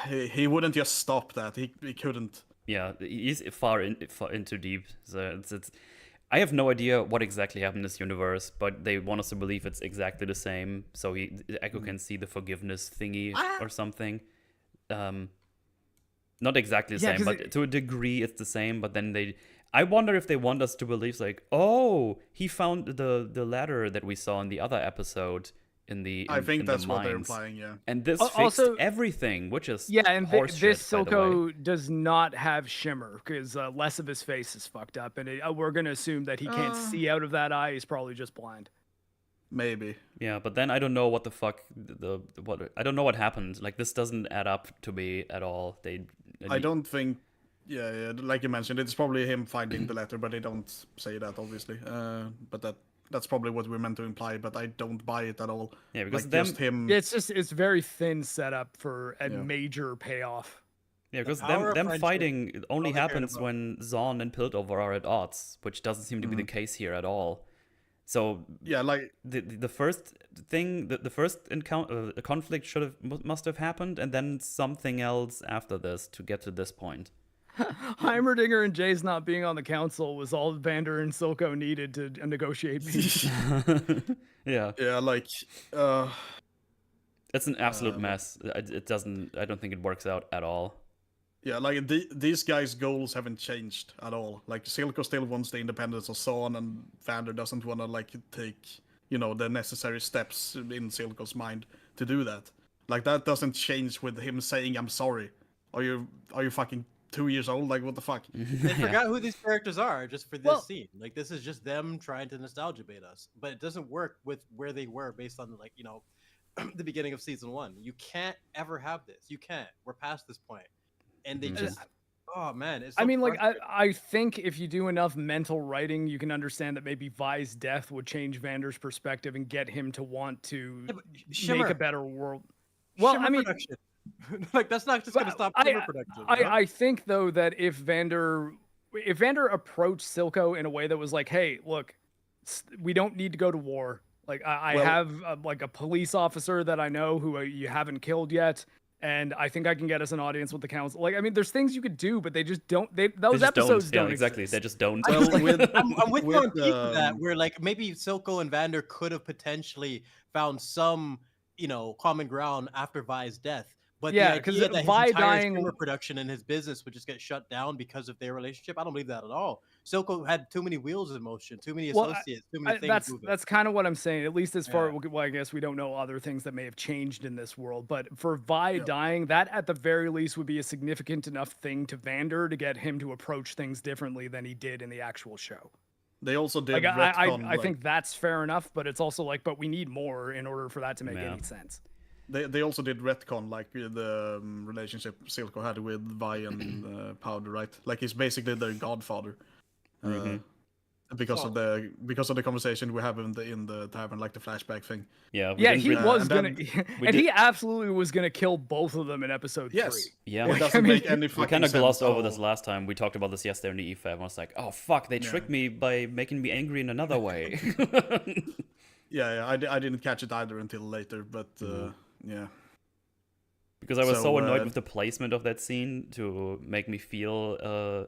He wouldn't just stop that. He couldn't. Yeah, he's far into deep. So it's I have no idea what exactly happened in this universe, but they want us to believe it's exactly the same. So Echo can see the forgiveness thingy or something. Not exactly the same, but to a degree it's the same. But then I wonder if they want us to believe like, oh, he found the ladder that we saw in the other episode I think that's what they're implying, yeah. And this fixed everything, which is and this Silco does not have Shimmer because less of his face is fucked up, and we're gonna assume that he can't see out of that eye. He's probably just blind. Maybe. Yeah, but then I don't know what the fuck I don't know what happened. Like this doesn't add up to me at all. I don't think Yeah, like you mentioned, it's probably him finding the letter, but they don't say that, obviously. But that's probably what we're meant to imply, but I don't buy it at all. Yeah, because like, them, just him... Yeah, it's very thin setup for a major payoff. Yeah, because power of them friendship, fighting only all they cared happens about. when Zahn and Piltover are at odds, which doesn't seem to be the case here at all. So Yeah, like... the first thing, the first encounter, conflict must have happened, and then something else after this to get to this point. Heimerdinger and Jayce not being on the council was all Vander and Silco needed to negotiate peace. Yeah. Yeah, like... It's an absolute mess. It doesn't. I don't think it works out at all. Yeah, like these guys' goals haven't changed at all. Like Silco still wants the independence of Zahn, and Vander doesn't want to like take, you know, the necessary steps in Silco's mind to do that. Like that doesn't change with him saying I'm sorry. Are you fucking 2 years old? Like what the fuck? They forgot who these characters are just for this scene. Like this is just them trying to nostalgia bait us, but it doesn't work with where they were based on like, you know, the beginning of season 1. You can't ever have this. You can't. We're past this point. And they just, oh man. It's so I mean, like, I think if you do enough mental writing, you can understand that maybe Vi's death would change Vander's perspective and get him to want to make a better world. Well, Shimmer I mean, production. Like that's not just going to stop Shimmer production. You know? I think though that if Vander approached Silco in a way that was like, hey, look, we don't need to go to war. Like I have like a police officer that I know who you haven't killed yet, and I think I can get us an audience with the council. Like I mean, there's things you could do, but they just don't. Those episodes don't. Yeah, exactly. Exist. They just don't. Well, I'm with you on piece of that, where like maybe Silco and Vander could have potentially found some, you know, common ground after Vi's death. But yeah, because Vi dying, production and his business would just get shut down because of their relationship. I don't believe that at all. Silco had too many wheels in motion, too many associates, too many things. That's kind of what I'm saying. At least as far, well, I guess we don't know other things that may have changed in this world. But for Vi dying, that at the very least would be a significant enough thing to Vander to get him to approach things differently than he did in the actual show. They also did. Like, I think that's fair enough, but it's also like, but we need more in order for that to make any sense. They also did retcon like the relationship Silco had with Vi and Powder, right? Like he's basically their godfather, because of the conversation we have in the tavern, like the flashback thing. Yeah, he was gonna, and he absolutely was gonna kill both of them in episode 3. Yeah, it doesn't make any we kind of glossed over this last time. We talked about this yesterday in the EFAB. I was like, oh fuck, they tricked me by making me angry in another way. I didn't catch it either until later, but. Yeah. Because I was so annoyed with the placement of that scene to make me feel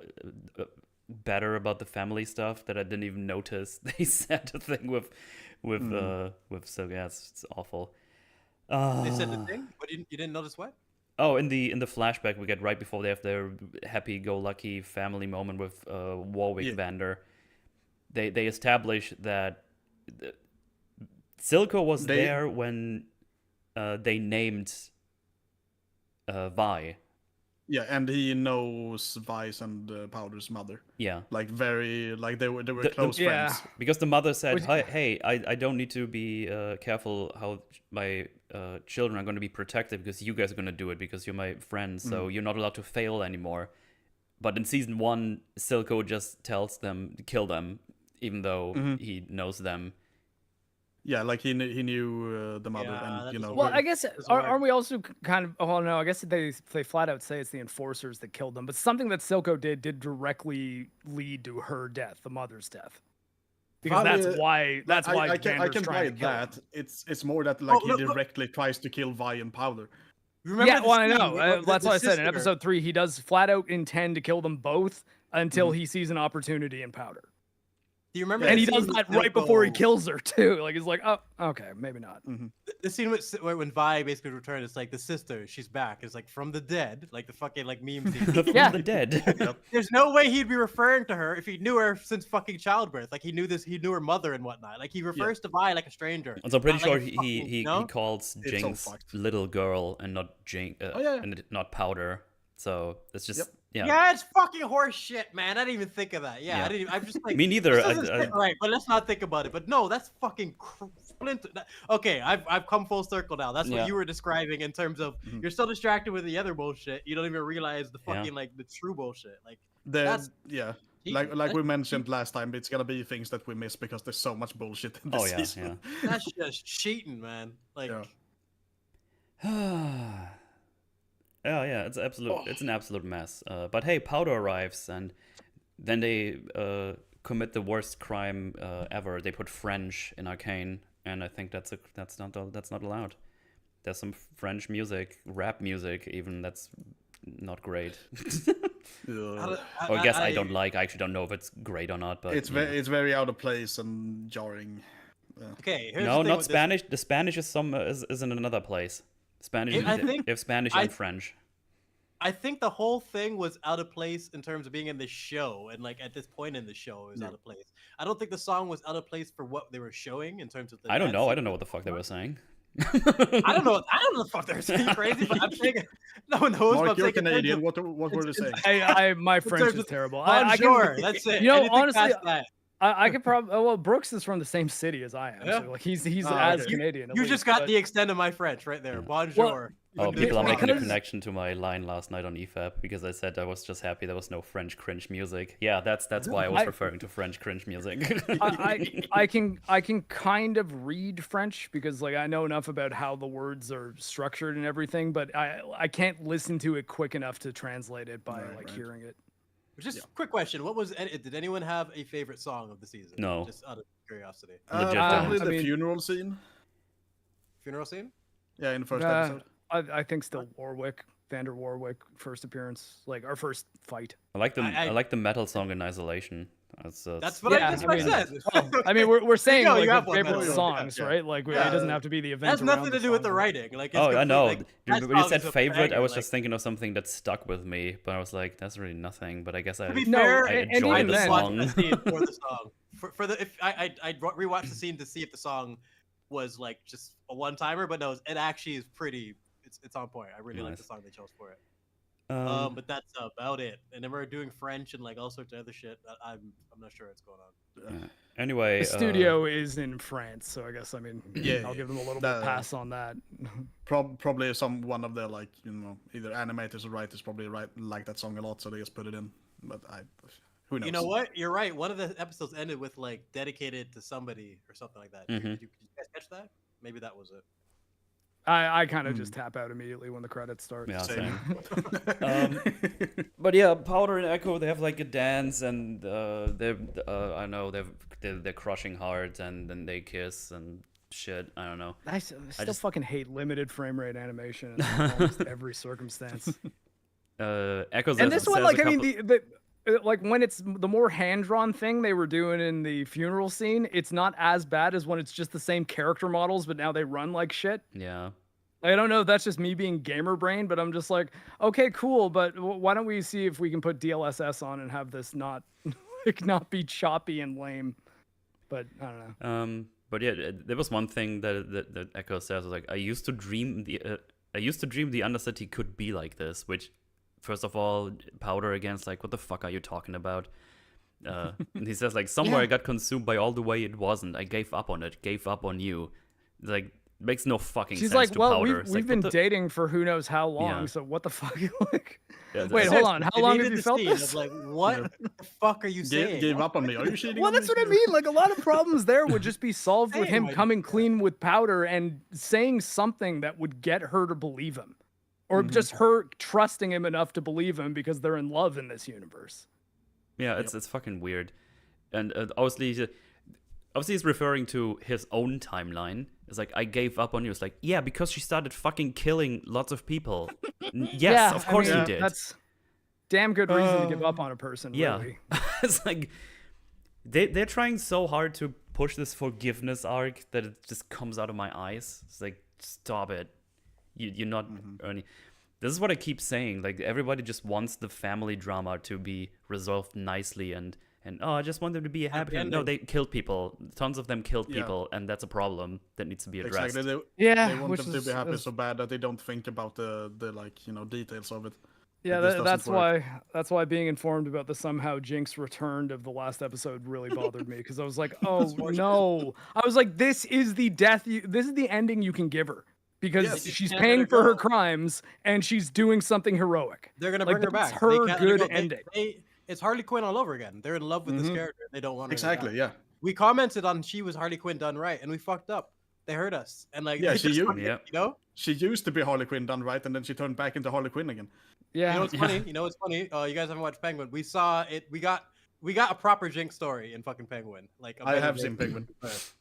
better about the family stuff that I didn't even notice they said the thing with so yeah, it's awful. They said the thing? But you didn't notice what? Oh, in the flashback we get right before they have their happy-go-lucky family moment with Warwick Vander. They establish that Silco was there when they named Vi. Yeah, and he knows Vi's and Powder's mother. Yeah, like they were close friends. Because the mother said, "Hey, I don't need to be careful how my children are going to be protected because you guys are going to do it because you're my friends. So you're not allowed to fail anymore." But in season 1, Silco just tells them to kill them, even though he knows them. Yeah, like he knew the mother, and you know. Well, I guess aren't we also kind of? Oh no, I guess they flat out say it's the enforcers that killed them. But something that Silco did directly lead to her death, the mother's death. Because that's why I can buy that. It's more that like he directly tries to kill Vi and Powder. Well, I know. That's why I said in episode 3 he does flat out intend to kill them both until he sees an opportunity in Powder. Do you remember? And he does that right before he kills her too. Like he's like, oh, okay, maybe not. The scene when Vi basically returned, it's like the sister, she's back. It's like from the dead, like the fucking like meme scene. From the dead. There's no way he'd be referring to her if he knew her since fucking childbirth. Like he knew her mother and whatnot. Like he refers to Vi like a stranger. So I'm pretty sure he calls Jinx little girl and not and not Powder. So it's just Yeah, it's fucking horse shit, man. I didn't even think of that. Yeah, I didn't. I'm just like, me neither. This doesn't sit right, but let's not think about it. But no, that's fucking splinter. Okay, I've come full circle now. That's what you were describing in terms of you're still distracted with the other bullshit. You don't even realize the fucking like the true bullshit. Like that's cheating. like we mentioned last time, it's gonna be things that we miss because there's so much bullshit in this season. That's just cheating, man. Like. Yeah, it's an absolute mess. But hey, Powder arrives, and then they commit the worst crime ever. They put French in Arcane, and I think that's not allowed. There's some French music, rap music, even that's not great. I guess I don't like. I actually don't know if it's great or not, but it's very out of place and jarring. Okay, no, not Spanish. The Spanish is in another place. Spanish. If Spanish and French. I think the whole thing was out of place in terms of being in the show, and like at this point in the show, it was out of place. I don't think the song was out of place for what they were showing in terms of the. I don't know. I don't know what the fuck they were saying. I don't know the fuck they were saying. Crazy, but I'm saying no one knows. Mark, you're Canadian. What were they saying? My French is terrible. Bonjour. That's it. You know, honestly. I could probably. Well, Brooks is from the same city as I am, so like he's as Canadian. You just got the extent of my French right there. Bonjour. People are making a connection to my line last night on EFAP because I said I was just happy there was no French cringe music. Yeah, that's why I was referring to French cringe music. I can kind of read French because like I know enough about how the words are structured and everything, but I can't listen to it quick enough to translate it by hearing it. Just quick question: did anyone have a favorite song of the season? No. Just out of curiosity. Probably the funeral scene. Funeral scene? Yeah, in the first episode. I think still Vander Warwick, first appearance, like our first fight. I like the metal song in Isolation. That's what I said. I mean, we're saying like our favorite songs, right? Like it doesn't have to be the event. It has nothing to do with the writing. Like I know. Like, when you said favorite, I was just thinking of something that stuck with me, but I was like, that's really nothing. But I guess I enjoy the song. For the song, I rewatched the scene to see if the song was like just a one timer, but no, it actually is pretty. It's on point. I really like the song they chose for it. But that's about it. And then we're doing French and like all sorts of other shit. I'm not sure what's going on. Anyway, the studio is in France, so I guess I'll give them a little bit pass on that. Probably one of their like either animators or writers probably like that song a lot, so they just put it in. But who knows? You know what? You're right. One of the episodes ended with like dedicated to somebody or something like that. Did you guys catch that? Maybe that was it. I kind of just tap out immediately when the credits start. Yeah, same. But yeah, Powder and Echo, they have like a dance, and they're crushing hearts, and then they kiss and shit. I don't know. I still fucking hate limited frame rate animation in almost every circumstance. Echo's and this one, like, I mean, like when it's the more hand-drawn thing they were doing in the funeral scene, it's not as bad as when it's just the same character models, but now they run like shit. Yeah. I don't know if that's just me being gamer brain, but I'm just like, okay, cool, but why don't we see if we can put DLSS on and have this not be choppy and lame? But I don't know. But yeah, there was one thing that Echo says, was like, I used to dream the Undercity could be like this, which, first of all, Powder against like, what the fuck are you talking about? And he says like, somewhere I got consumed by all the way it wasn't. I gave up on it, gave up on you. Like, makes no fucking sense. She's like, to well, Powder. we've been dating for who knows how long, so what the fuck? Like, yeah, wait, hold on. How long have you felt this? Like, what the fuck are you saying? Gave up on me. Are you shitting? Well, that's what I mean. Like, a lot of problems there would just be solved with him coming clean with Powder and saying something that would get her to believe him. Or just her trusting him enough to believe him because they're in love in this universe. Yeah, it's fucking weird. And obviously he's referring to his own timeline. It's like, I gave up on you. It's like, yeah, because she started fucking killing lots of people. Yes, of course you did. That's damn good reason to give up on a person, really. It's like, they're trying so hard to push this forgiveness arc that it just comes out of my eyes. It's like, stop it. You're not earning. This is what I keep saying. Like, everybody just wants the family drama to be resolved nicely, and I just want them to be happy. No, they killed people. Tons of them killed people, and that's a problem that needs to be addressed. Exactly. They want them to be happy so bad that they don't think about the like details of it. Yeah, This doesn't work. that's why being informed about the somehow Jinx returned of the last episode really bothered me, because I was like, oh no. I was like, this is the this is the ending you can give her, because Yes. she's Can't paying let her for her go. crimes and she's doing something heroic. They're gonna Like, bring her that's back. her They can't let her good go. ending. It's Harley Quinn all over again. They're in love with this Mhm. character. They don't want her. Exactly. To die. Yeah. We commented on she was Harley Quinn done right, and we fucked up. They hurt us, and like Yeah, they she just u- fucking- Yeah. you know. She used to be Harley Quinn done right, and then she turned back into Harley Quinn again. Yeah. You know what's funny? You know what's funny? You guys haven't watched Penguin. We saw it. We got a proper Jinx story in fucking Penguin. Like I have seen Penguin.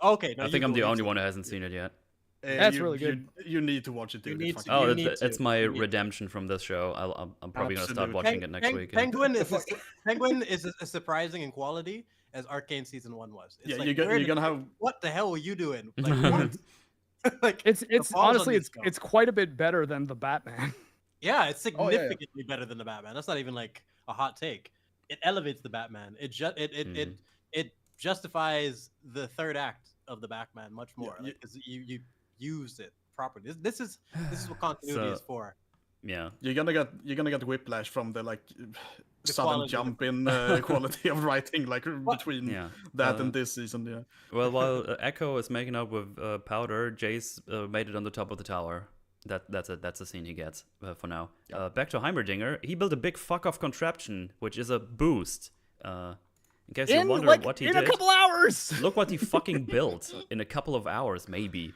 Okay, no, I you think I'm the will. only one who hasn't seen it yet. That's really good. You need to watch it, dude. need It's to. fucking Oh, need it's my You need to. redemption from this show. I'm probably gonna start Absolutely. watching it next week. Penguin is Penguin is as surprising in quality as Arcane season 1 was. It's Yeah, like, you're gonna have. what the hell were you doing? Like what? Like It's balls on honestly this show. it's quite a bit better than the Batman. Yeah, it's Oh, yeah. significantly better than the Batman. That's not even like a hot take. It elevates the Batman. It justifies the third act of the Batman much more Yeah, because you used it properly. This is what continuity So- is for. Yeah. You're gonna get whiplash from the like sudden quality. jump in quality of writing, like between Yeah. that and this season. Yeah. Well, while Echo is making up with Powder, Jayce made it on the top of the tower. That's a scene he gets for now. Back to Heimerdinger. He built a big fuck off contraption, which is a boost. In case you wonder what he in did, a couple hours. look what he fucking built in a couple of hours, maybe.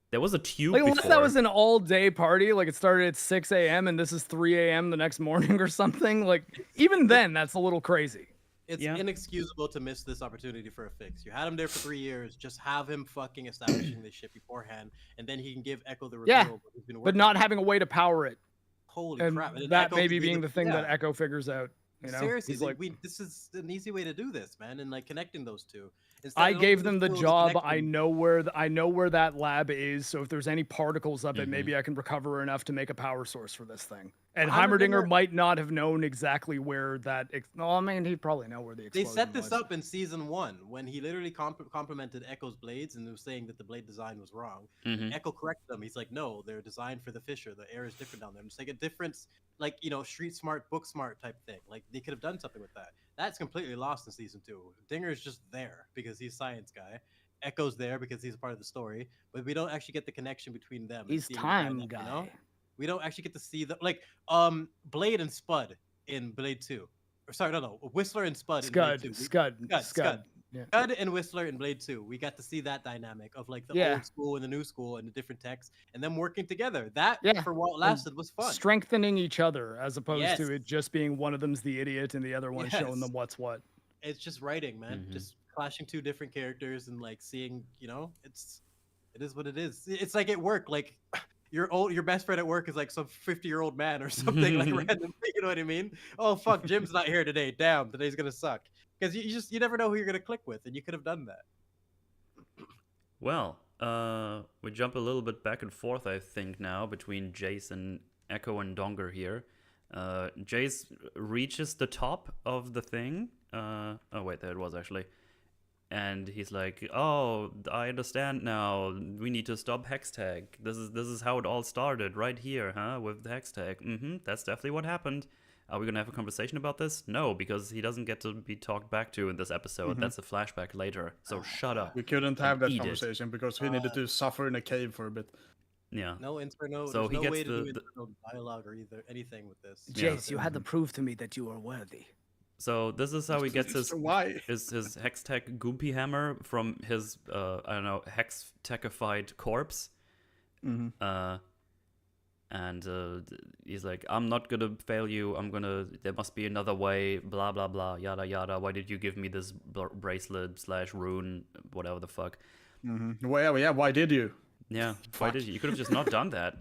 There was a tube Like, before. unless that was an all-day party, like it started at 6 a.m. and this is 3 a.m. the next morning or something. Like, even then, that's a little crazy. It's Yeah. inexcusable to miss this opportunity for a fix. You had him there for 3 years. Just have him fucking establishing this shit beforehand, and then he can give Echo the reveal. Yeah, of what he's been But working not on. having a way to power it. Holy And crap! then that Echo maybe can be being the thing that yeah. Echo figures out. You know? Seriously, He's like, this is an easy way to do this, man, and like connecting those two. Instead I of gave looking them the tools, job. connect I them. know where that lab is. So if there's any particles of it, maybe I can recover enough to make a power source for this thing. And Heimerdinger Heimerdinger- might not have known exactly where that. No, I mean he'd probably know where the They explosion set this was. up in season 1 when he literally complimented Echo's blades and was saying that the blade design was wrong. Mhm. Echo corrected them. He's like, no, they're designed for the Fisher. The air is different down there. And it's like a difference, like, you know, street smart, book smart type thing. Like they could have done something with that. That's completely lost in season 2. Dinger is just there because he's science guy. Echo's there because he's a part of the story, but we don't actually get the connection between them. and He's seeing the time dynamic, guy. You know? We don't actually get to see the Blade and Spud in Blade 2. Or sorry, no, Whistler and Spud in Blade 2. Scud. Yeah. Scud and Whistler in Blade 2. We got to see that dynamic of like the Yeah. old school and the new school and the different techs and them working together. That Yeah, for what lasted was fun. Strengthening each other as opposed Yes. to it just being one of them's the idiot and the other one showing Yes. them what's what. It's just writing, man. Mhm. Just clashing two different characters and like seeing, you know, it is what it is. It's like at work, like your best friend at work is like some 50-year-old man or something like random. You know what I mean? Oh fuck, Jim's not here today. Damn, today's gonna suck. Because you never know who you're gonna click with, and you could have done that. Well, we jump a little bit back and forth, I think, now between Jayce and Echo and Donger here. Jayce reaches the top of the thing. Oh wait, there it was actually. And he's like, "Oh, I understand now. We need to stop Hextag. This is how it all started, right here, huh? With the Hextag. That's definitely what happened. Are we gonna have a conversation about this? No, because he doesn't get to be talked back to in this episode. That's a flashback later. So shut up. We couldn't have that eat it. conversation because we needed to suffer in a cave for a bit. Yeah. No internal. So There's he no gets way to do the- internal dialogue or either anything with this. Yeah. Jayce, you had to prove to me that you are worthy. So this is how he gets his Why? his Hextech Goompy hammer from his I don't know, Hextechified corpse. Mhm. And he's like, I'm not gonna fail you. There must be another way. Blah blah blah. Yada yada. Why did you give me this bracelet / rune? Whatever the fuck. Well, yeah. Why did you? Yeah. Why did you? You could have just not done that.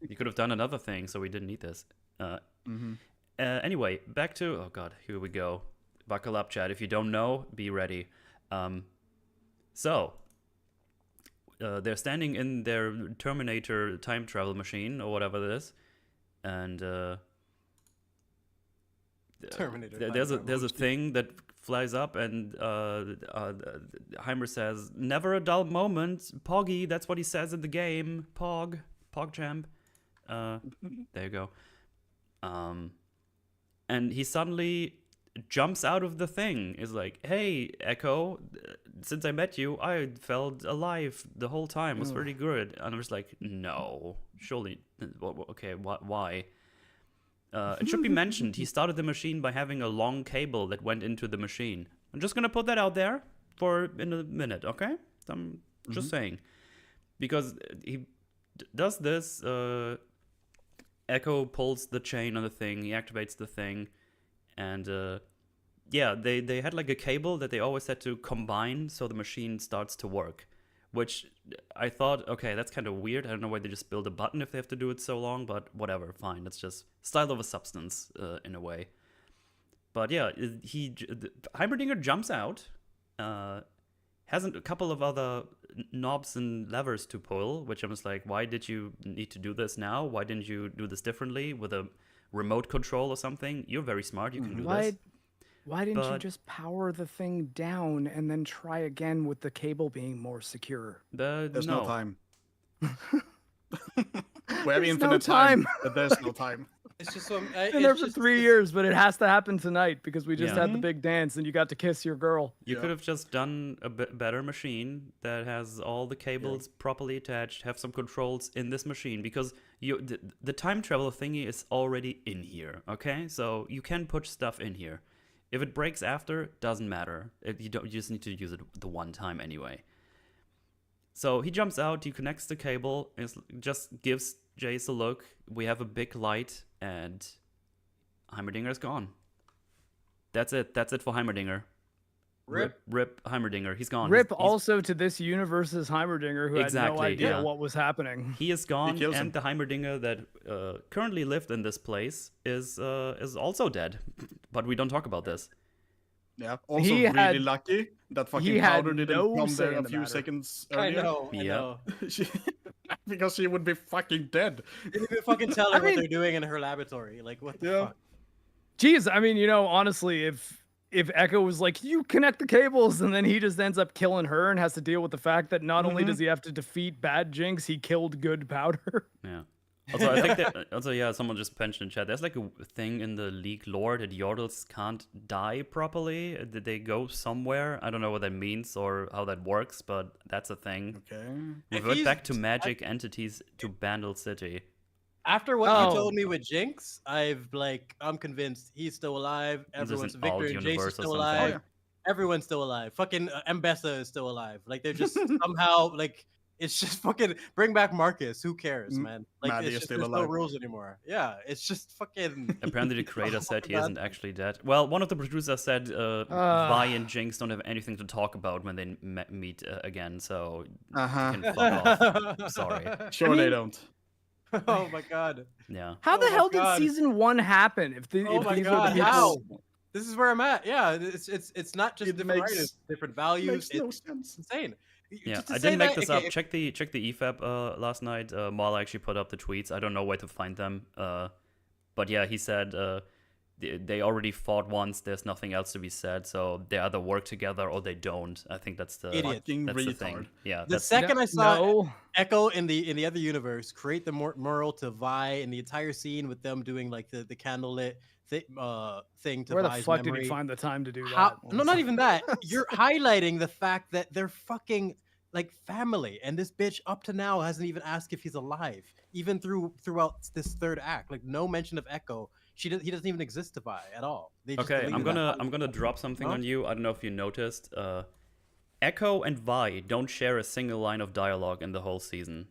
You could have done another thing, so we didn't need this. Anyway, back to oh god, here we go. Buckle up, Chad. If you don't know, be ready. They're standing in their Terminator time travel machine or whatever it is, and Terminator. there's a thing that flies up, and Heimer says, "Never a dull moment, Poggy." That's what he says in the game. PogChamp. There you go. And he suddenly jumps out of the thing. Is like, hey, Echo, since I met you, I felt alive the whole time. It was pretty good. And I was like, no, surely, okay, why? It should be mentioned, he started the machine by having a long cable that went into the machine. I'm just gonna put that out there in a minute, okay? I'm just saying. Because he does this, Echo pulls the chain on the thing, he activates the thing, and they had like a cable that they always had to combine so the machine starts to work. Which I thought, okay, that's kind of weird. I don't know why they just build a button if they have to do it so long, but whatever, fine. It's just style over substance in a way. But yeah, Heimerdinger jumps out, has a couple of other knobs and levers to pull, which I'm just like, why did you need to do this now? Why didn't you do this differently with a remote control or something? You're very smart, you can do this. Why didn't you just power the thing down and then try again with the cable being more secure? There's no time. We have There's infinite no time. but there's no time. It's just so. Been there for 3 years, but it has to happen tonight because we just had the big dance and you got to kiss your girl. You could have just done a better machine that has all the cables properly attached, have some controls in this machine, because the time travel thingy is already in here, okay? So you can put stuff in here. If it breaks after, doesn't matter. You just need to use it the one time anyway. So he jumps out, he connects the cable, and just gives Jayce a look. We have a big light, and Heimerdinger's gone. That's it. That's it for Heimerdinger. Rip Heimerdinger. He's gone. Rip also to this universe's Heimerdinger, who had no idea what was happening. He is gone, and the Heimerdinger that currently lived in this place is also dead. But we don't talk about this. Yeah. Also really lucky that fucking powder didn't come there a few seconds earlier. I know. Because she would be fucking dead. Didn't even fucking tell her what they're doing in her laboratory. Like, what the fuck? Jeez, I mean, honestly, if Echo was like, you connect the cables, and then he just ends up killing her and has to deal with the fact that not only does he have to defeat bad Jinx, he killed good Powder. Yeah. Also, I think that, someone just mentioned in chat, there's like a thing in the League lore that Yordles can't die properly. Did they go somewhere? I don't know what that means or how that works, but that's a thing. Okay. Revert back to magic entities to Bandle City. After what you told me with Jinx, I'm convinced he's still alive. Everyone's Victor and Jayce are still alive. Oh, yeah. Everyone's still alive. Fucking Mbessa is still alive. Like, they're just somehow like. It's just fucking bring back Marcus. Who cares, man? Like, there's no rules anymore. Yeah, it's just fucking. Apparently, the creator said he isn't actually dead. Well, one of the producers said Vi and Jinx don't have anything to talk about when they meet again, so you can fuck off. Sorry. Sure, they don't. Oh my god. Yeah. How the hell did season 1 happen? If these were the people... How? This is where I'm at. Yeah, it's not just different writers, different values. Makes no sense. It's insane. Yeah, I didn't make this up. Check the EFAP last night. Marla actually put up the tweets. I don't know where to find them. But yeah, he said they already fought once. There's nothing else to be said. So they either work together or they don't. I think that's the the thing. Yeah. The second I saw Echo in the other universe create the mural to Vi in the entire scene with them doing like the candlelit thing to where the Vi's fuck memory. did he find the time to do that? No, not even that. You're highlighting the fact that they're fucking like family, and this bitch up to now hasn't even asked if he's alive, even throughout this third act. Like, no mention of Echo. He doesn't even exist to Vi at all. Okay, I'm gonna drop something on you. I don't know if you noticed. Echo and Vi don't share a single line of dialogue in the whole season.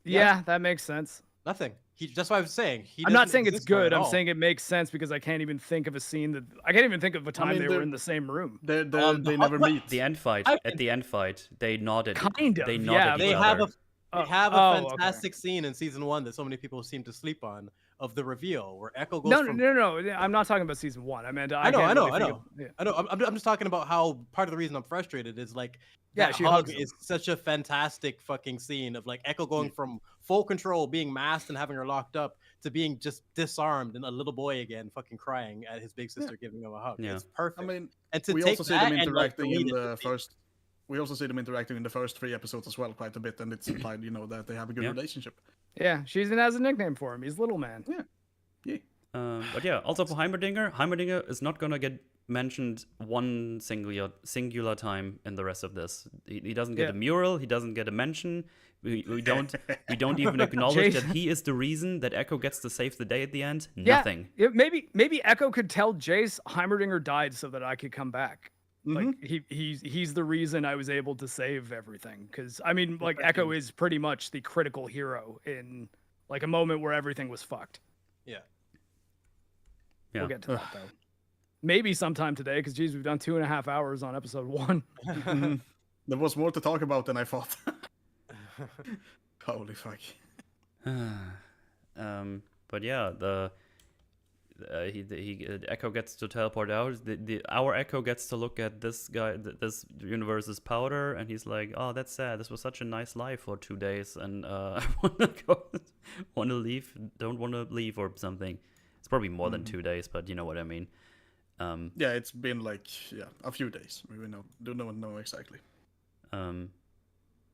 Yeah, that makes sense. Nothing. That's what I was saying. I'm not saying it's good. I'm saying it makes sense because I can't even think of a scene I can't even think of a time they were in the same room. They never meet. The end fight. At the end fight, they nodded. Kind of. They nodded. They have a fantastic scene in season 1 that so many people seem to sleep on, of the reveal where Echo goes. No. I'm not talking about season 1. I meant I know. I'm just talking about how part of the reason I'm frustrated is like that hug is such a fantastic fucking scene of like Echo going from full control, being masked and having her locked up, to being just disarmed and a little boy again, fucking crying at his big sister giving him a hug. Yeah. It's perfect. I mean, and to we take also see them that interacting in the first. We also see them interacting in the first 3 episodes as well, quite a bit, and it's implied, that they have a good relationship. Yeah, she even has a nickname for him. He's Little Man. Yeah. Yeah. But yeah, also for Heimerdinger is not gonna get mentioned one singular time in the rest of this. He doesn't get a mural. He doesn't get a mention. We don't even acknowledge that he is the reason that Echo gets to save the day at the end. Nothing. Yeah, maybe Echo could tell Jayce Heimerdinger died so that I could come back. Like he's the reason I was able to save everything. Because I mean, like Echo is pretty much the critical hero in like a moment where everything was fucked. Yeah. We'll get to that though. Maybe sometime today, because geez, we've done 2.5 hours on episode 1. There was more to talk about than I thought. Holy fuck. But yeah, the Echo gets to teleport out. Our Echo gets to look at this guy, this universe's powder, and he's like, "Oh, that's sad. This was such a nice life for 2 days, and I want to leave. Don't want to leave or something." It's probably more than 2 days, but you know what I mean. Yeah, it's been like a few days. We don't know exactly.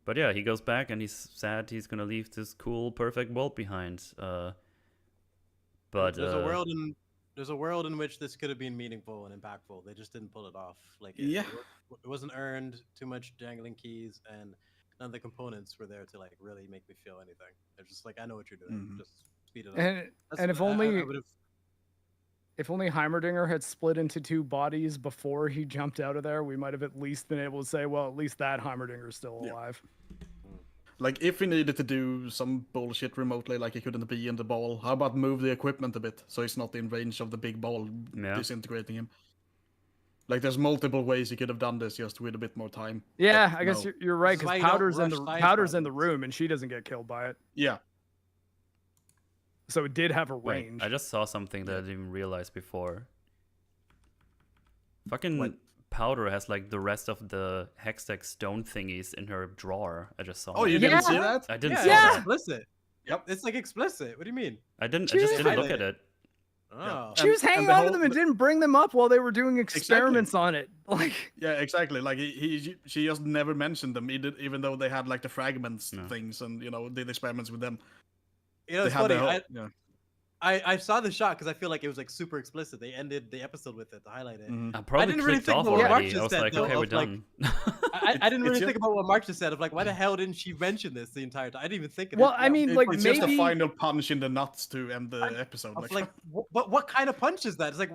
But yeah, he goes back and he's sad. He's gonna leave this cool, perfect world behind. But there's a world in which this could have been meaningful and impactful. They just didn't pull it off. Like it wasn't earned. Too much dangling keys, and none of the components were there to like really make me feel anything. They're just like, I know what you're doing. Just speed it up. And if only Heimerdinger had split into 2 bodies before he jumped out of there, we might have at least been able to say, well, at least that Heimerdinger is still alive. Like, if we needed to do some bullshit remotely, like he couldn't be in the ball, how about move the equipment a bit so he's not in range of the big ball disintegrating him? Like, there's multiple ways he could have done this just with a bit more time. Yeah, I guess you're right, because Powder's in the room and she doesn't get killed by it. Yeah. So it did have a range. Wait, I just saw something that I didn't even realize before. Fucking Powder has like the rest of the Hextech stone thingies in her drawer. I just saw. Oh, you didn't see that? I didn't see that. Explicit. Yep. It's like explicit. What do you mean? I just didn't look at it. Oh. She was hanging on to them and didn't bring them up while they were doing experiments on it. Like, yeah, exactly. Like she just never mentioned them, even though they had like the fragments things and did experiments with them. You know, it's funny. I saw the shot because I feel like it was like super explicit. They ended the episode with it to highlight it. I didn't really think about what Mark just said. Okay, we're done. I didn't really think about what Mark just said. Of like, why the hell didn't she mention this the entire time? I didn't even think of it. Well, I mean, like it's maybe just a final punch in the nuts to end the episode. Like, what kind of punch is that? It's like,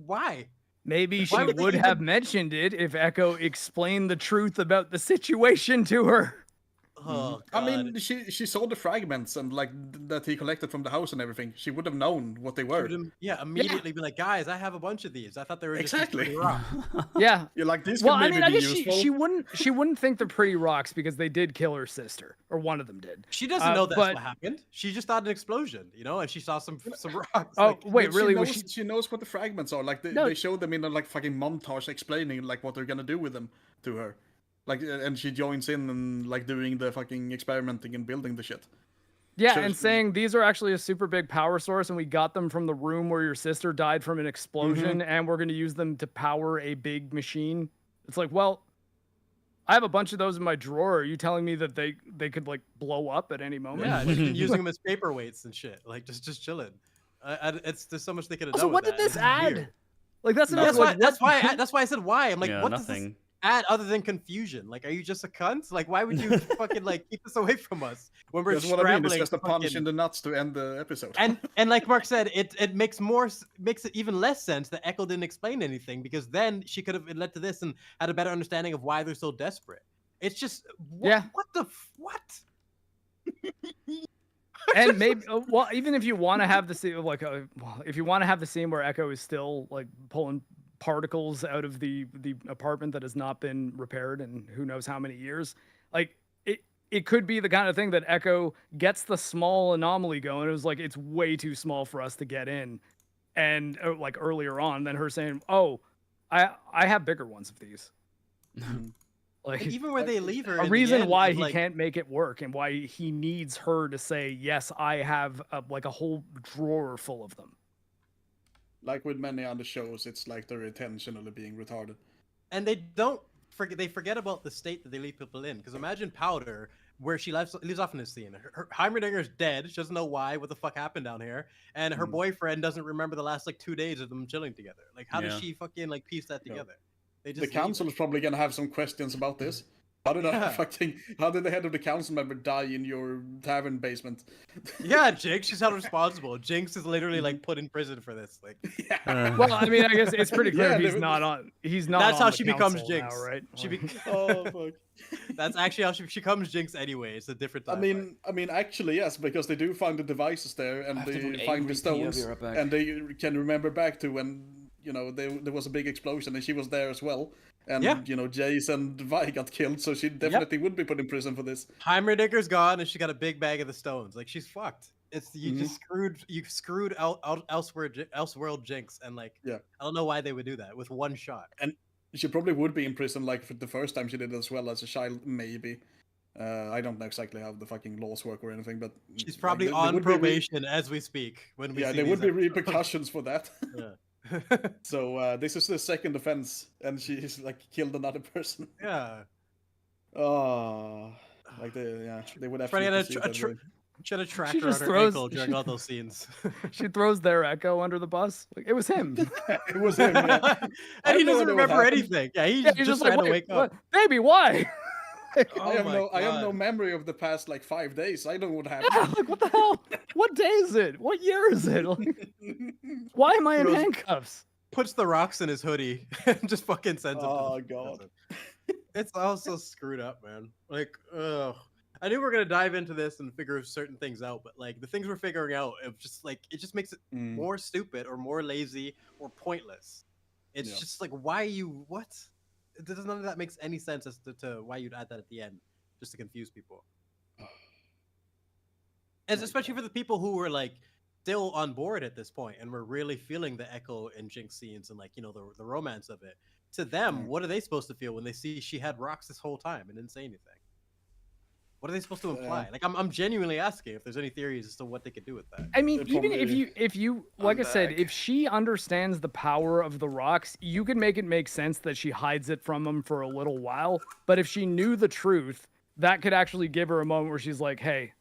why? Maybe she would have mentioned it if Echo explained the truth about the situation to her. Oh, I mean, she saw the fragments and like that he collected from the house and everything. She would have known what they were. Immediately be like, guys, I have a bunch of these. I thought they were just exactly. Yeah, you're like this. Well, I mean, I guess she wouldn't think they're pretty rocks because they did kill her sister, or one of them did. She doesn't know that's what happened. She just thought an explosion, and she saw some rocks. Oh, like, wait, really? She knows what the fragments are. Like they showed them in a like fucking montage explaining like what they're gonna do with them to her. Like, and she joins in and like doing the fucking experimenting and building the shit. Yeah, so, and saying these are actually a super big power source, and we got them from the room where your sister died from an explosion, and we're going to use them to power a big machine. It's like, well, I have a bunch of those in my drawer. Are you telling me that they could like blow up at any moment? Yeah, she's been using them as paperweights and shit, like just chilling. There's so much they could have done. So what did this add? Weird. Like that's why I said why. I'm like, what does this add other than confusion? Like, are you just a cunt? Like, why would you fucking like keep this away from us when we're scrambling? What I mean. It's just a punch in the nuts to end the episode. And like Mark said, it makes it even less sense that Echo didn't explain anything, because then she could have led to this and had a better understanding of why they're so desperate. It's just what what? And maybe well, even if you want to have the scene like if you want to have the scene where Echo is still like pulling particles out of the apartment that has not been repaired in who knows how many years, like it could be the kind of thing that Echo gets the small anomaly going. It was like, it's way too small for us to get in, and like earlier on, then her saying, oh, I have bigger ones of these. Like, even where they leave her, a reason why he can't make it work and why he needs her to say, yes, I have like a whole drawer full of them. Like with many other shows, it's like they're intentionally being retarded. And they forget about the state that they leave people in. Because imagine Powder where she leaves off in this scene. Her Heimerdinger's dead. She doesn't know why. What the fuck happened down here? And her boyfriend doesn't remember the last like 2 days of them chilling together. Like, how does she fucking like piece that together? They just the council is probably gonna have some questions about this. How did how did the head of the council member die in your tavern basement? Yeah, Jinx, she's held responsible. Jinx is literally like put in prison for this. Like, well, I mean, I guess it's pretty clear he's not on. He's not. That's on how the she becomes council Jinx, now, right? Oh fuck. That's actually how she becomes Jinx anyway. It's a different time. I mean, actually, yes, because they do find the devices there, and they find the stones, and they can remember back to when there was a big explosion, and she was there as well. And Jayce and Vi got killed, so she definitely would be put in prison for this. Heimerdinger's gone, and she got a big bag of the stones. Like, she's fucked. It's just screwed Elseworld Jinx, and like I don't know why they would do that with one shot. And she probably would be in prison like for the first time she did it as well as a child, maybe. I don't know exactly how the fucking laws work or anything, but she's probably on probation as we speak. When we there would be repercussions for that. Yeah. So this is the second offense, and she's like killed another person. Yeah. Oh, like they would have to. Should have tracked her on her ankle during all those scenes. She throws their Echo under the bus. Like, it was him. It was him. Yeah. And he doesn't remember anything. Yeah, he's just trying to wake up. Baby, why? I have no memory of the past like 5 days. I don't know what happened. Yeah, like, what the hell? What day is it? What year is it? Like, why am I in handcuffs? Puts the rocks in his hoodie and just fucking sends him. Oh god. It's all so screwed up, man. Like, ugh. I knew we were gonna dive into this and figure certain things out, but like the things we're figuring out, it just makes it more stupid or more lazy or pointless. It's just like, what? None of that makes any sense as to why you'd add that at the end, just to confuse people. And especially for the people who were like still on board at this point and were really feeling the Echo and Jinx scenes and like the romance of it. To them, what are they supposed to feel when they see she had rocks this whole time and didn't say anything? What are they supposed to imply? Like, I'm genuinely asking if there's any theories as to what they could do with that. I mean, even if you like I said, if she understands the power of the rocks, you could make it make sense that she hides it from them for a little while. But if she knew the truth, that could actually give her a moment where she's like, "Hey,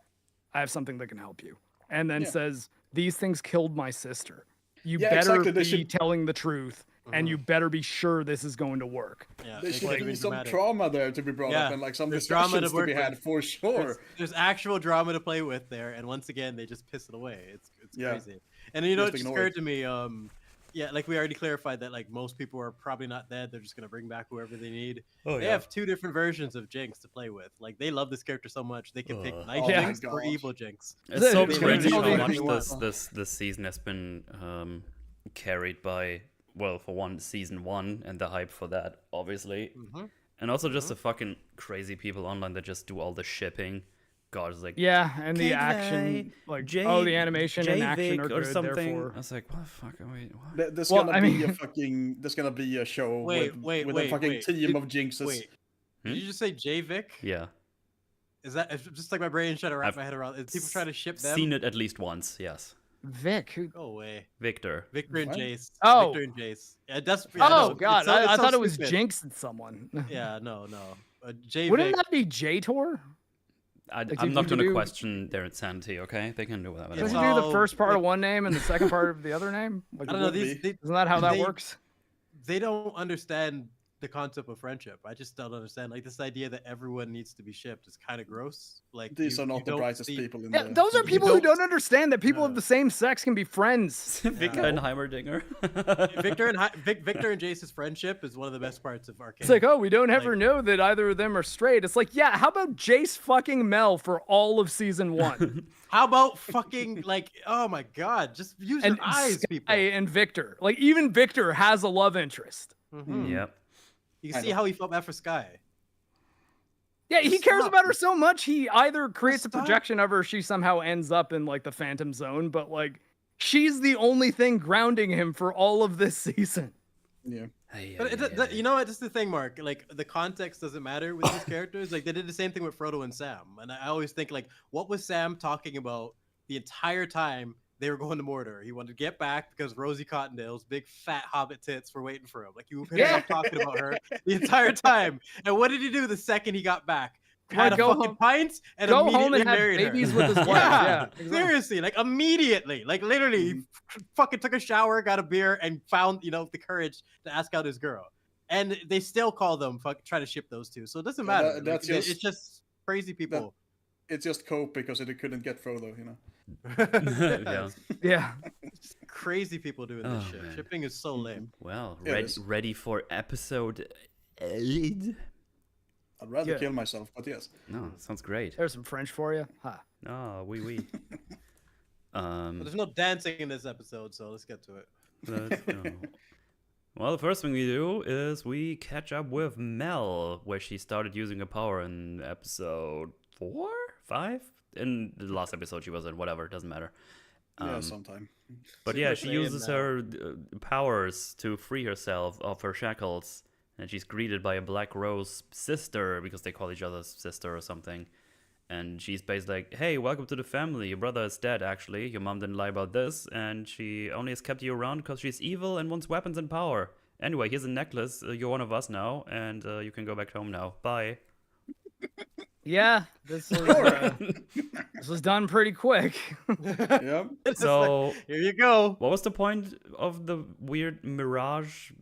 I have something that can help you," and then says, "These things killed my sister. You better be telling the truth." And you better be sure this is going to work. Yeah, there should be some trauma there to be brought up, and like some discussions to be had for sure. There's actual drama to play with there, and once again, they just piss it away. It's crazy. And it just occurred to me, like we already clarified that like most people are probably not dead. They're just gonna bring back whoever they need. They have 2 different versions of Jinx to play with. Like they love this character so much they can pick nice Jinx or evil Jinx. It's so crazy how much this season has been carried by. Well, for one, season 1 and the hype for that, obviously. And also just the fucking crazy people online that just do all the shipping. God, it's like... Yeah, and the action, like, the animation and action are good, or something. Therefore... I was like, what the fuck are we... What? There's gonna be a show with a fucking team of Jinxes. Wait, did you just say J-Vic? Yeah. Is that just like my brain trying to wrap my head around? Is people trying to ship them? Seen it at least once, yes. Vic, go away. Victor and Jayce. Oh, Victor and Jayce. Yeah, that's. Oh god, I thought it was Jinx and someone. Yeah, no. J. Wouldn't that be J-Tor? I'm not going to question their insanity. Okay, they can do whatever. Does he do the first part of one name and the second part of the other name? Like, I don't know. Isn't that how that works? They don't understand the concept of friendship. I just don't understand. Like this idea that everyone needs to be shipped is kind of gross. Like these are not the brightest people in there. Those are people who don't understand that people of the same sex can be friends. Victor and Heimerdinger. Victor and Jayce's friendship is one of the best parts of Arcane. It's like, oh, we don't ever know that either of them are straight. It's like, yeah, how about Jayce fucking Mel for all of season 1? How about fucking like, oh my god, just use your eyes, people. And Victor, like even Victor has a love interest. Yep. You can see how he felt bad for Sky. Yeah, he cares about her so much, he either creates a projection of her, or she somehow ends up in like the Phantom Zone, but like she's the only thing grounding him for all of this season. Yeah. But you know what? This is the thing, Mark. Like the context doesn't matter with these characters. Like they did the same thing with Frodo and Sam, and I always think like, what was Sam talking about the entire time they were going to Mordor? He wanted to get back because Rosie Cottondale's big fat hobbit tits were waiting for him. Like you couldn't stop talking about her the entire time. And what did he do the second he got back? had a go fucking home- pint and Go immediately home and have married her. babies with his wife. Yeah, Yeah, exactly. seriously, like immediately, like literally, he fucking took a shower, got a beer, and found the courage to ask out his girl. And they still call them try to ship those two, so it doesn't matter. that's Like, just- it's just crazy people. It's just cope because it couldn't get Frodo, you know. Yeah. Yeah. Just crazy people doing this Oh, shit. man. Shipping is so lame. Well, It is. ready for episode 8? I'd rather Yeah. kill myself, but yes. No, sounds great. There's some French for you. Ha. Oh, oui. But there's no dancing in this episode, so let's get to it. Let's go. Well, the first thing we do is we catch up with Mel, where she started using her power in episode 4, 5. In the last episode she was in, whatever, it doesn't matter. Yeah, sometime. But yeah, Super she Saiyan uses now. her powers to free herself of her shackles, and she's greeted by a Black Rose sister, because they call each other sister or something. And she's basically like, hey, welcome to the family. Your brother is dead, actually. Your mom didn't lie about this, and she only has kept you around because she's evil and wants weapons and power. Anyway, here's a necklace. You're one of us now, and you can go back home now. Bye. Yeah, this was done pretty quick. Yeah. It's So, like, here you go. what was the point of the weird mirage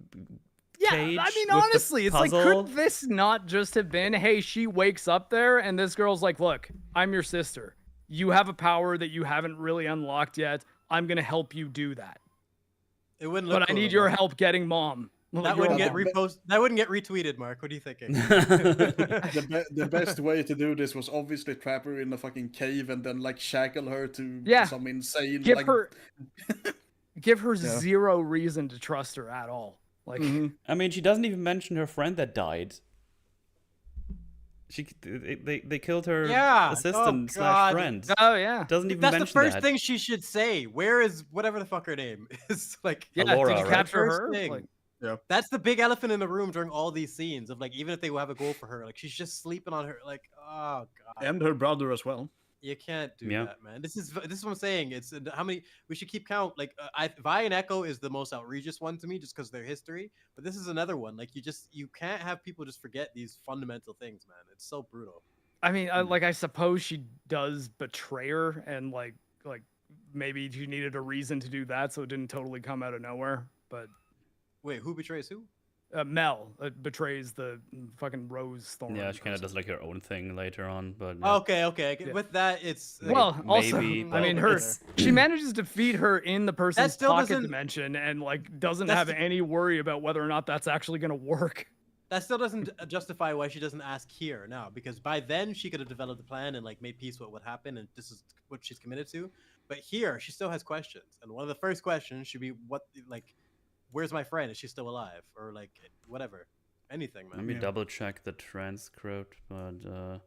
Yeah, cage I mean, with the honestly, it's like, puzzle? could this not just have been, hey, she wakes up there and this girl's like, look, I'm your sister. You have a power that you haven't really unlocked yet. I'm going to help you do that. It wouldn't look But I cool need enough. your help getting mom. That Your wouldn't get mom. repost. That wouldn't get retweeted, Mark. What are you thinking? The best way to do this was obviously trap her in a fucking cave and then like shackle her to Yeah. some insane Give like her Yeah. zero reason to trust her at all. Like, I mean, she doesn't even mention her friend that died. They killed her Yeah. assistant Oh, slash God. friend. oh yeah. Doesn't even That's the mention first that. thing she should say. Where is whatever the fuck her name is? Like, Yeah, Alora, did you right? capture First her? thing. Like, that's the big elephant in the room during all these scenes of like, even if they have a goal for her, like she's just sleeping on her. Like, oh god. and her brother as well. You can't do Yeah. that, man. This is what I'm saying. It's how many we should keep count. Like, Vi and Echo is the most outrageous one to me, just because of their history. But this is another one. Like, you can't have people just forget these fundamental things, man. It's so brutal. I mean, I suppose she does betray her, and like maybe she needed a reason to do that, so it didn't totally come out of nowhere. But Wait, who betrays who? Mel betrays the fucking Rose Thorn. Yeah, she kind of does like her own thing later on, but Okay. Yeah. With that, it's like, Well, also, maybe, I mean, but her it's- she manages to feed her in the person's still pocket doesn't- dimension, and like doesn't That's have the- any worry about whether or not that's actually gonna work. that still doesn't justify why she doesn't ask here now, because by then she could have developed a plan and like made peace with what happened, and this is what she's committed to. But here, she still has questions, and one of the first questions should be, where's my friend? Is she still alive? Or like, whatever, anything, man. let me Yeah. double check the transcript. But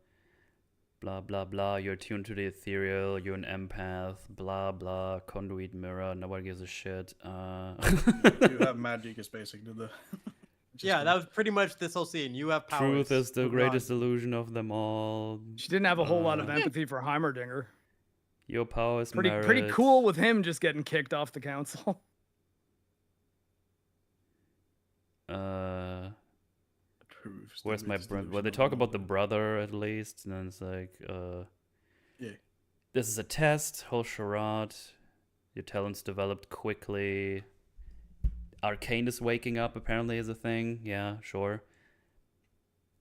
blah blah blah. You're tuned to the ethereal. You're an empath. Blah blah. Conduit mirror. Nobody gives a shit. You have magic is basically the Yeah, that was pretty much this whole scene. You have powers. Truth is the Moving on. greatest illusion of them all. She didn't have a whole lot of Uh, empathy for Heimerdinger. Your power is Pretty merit. cool with him just getting kicked off the council. truth. Where's my brother? Well, they talk about the brother at least, and then it's like, Yeah. this is a test, whole charade. Your talents developed quickly. Arcane is waking up apparently is a thing. Yeah, sure.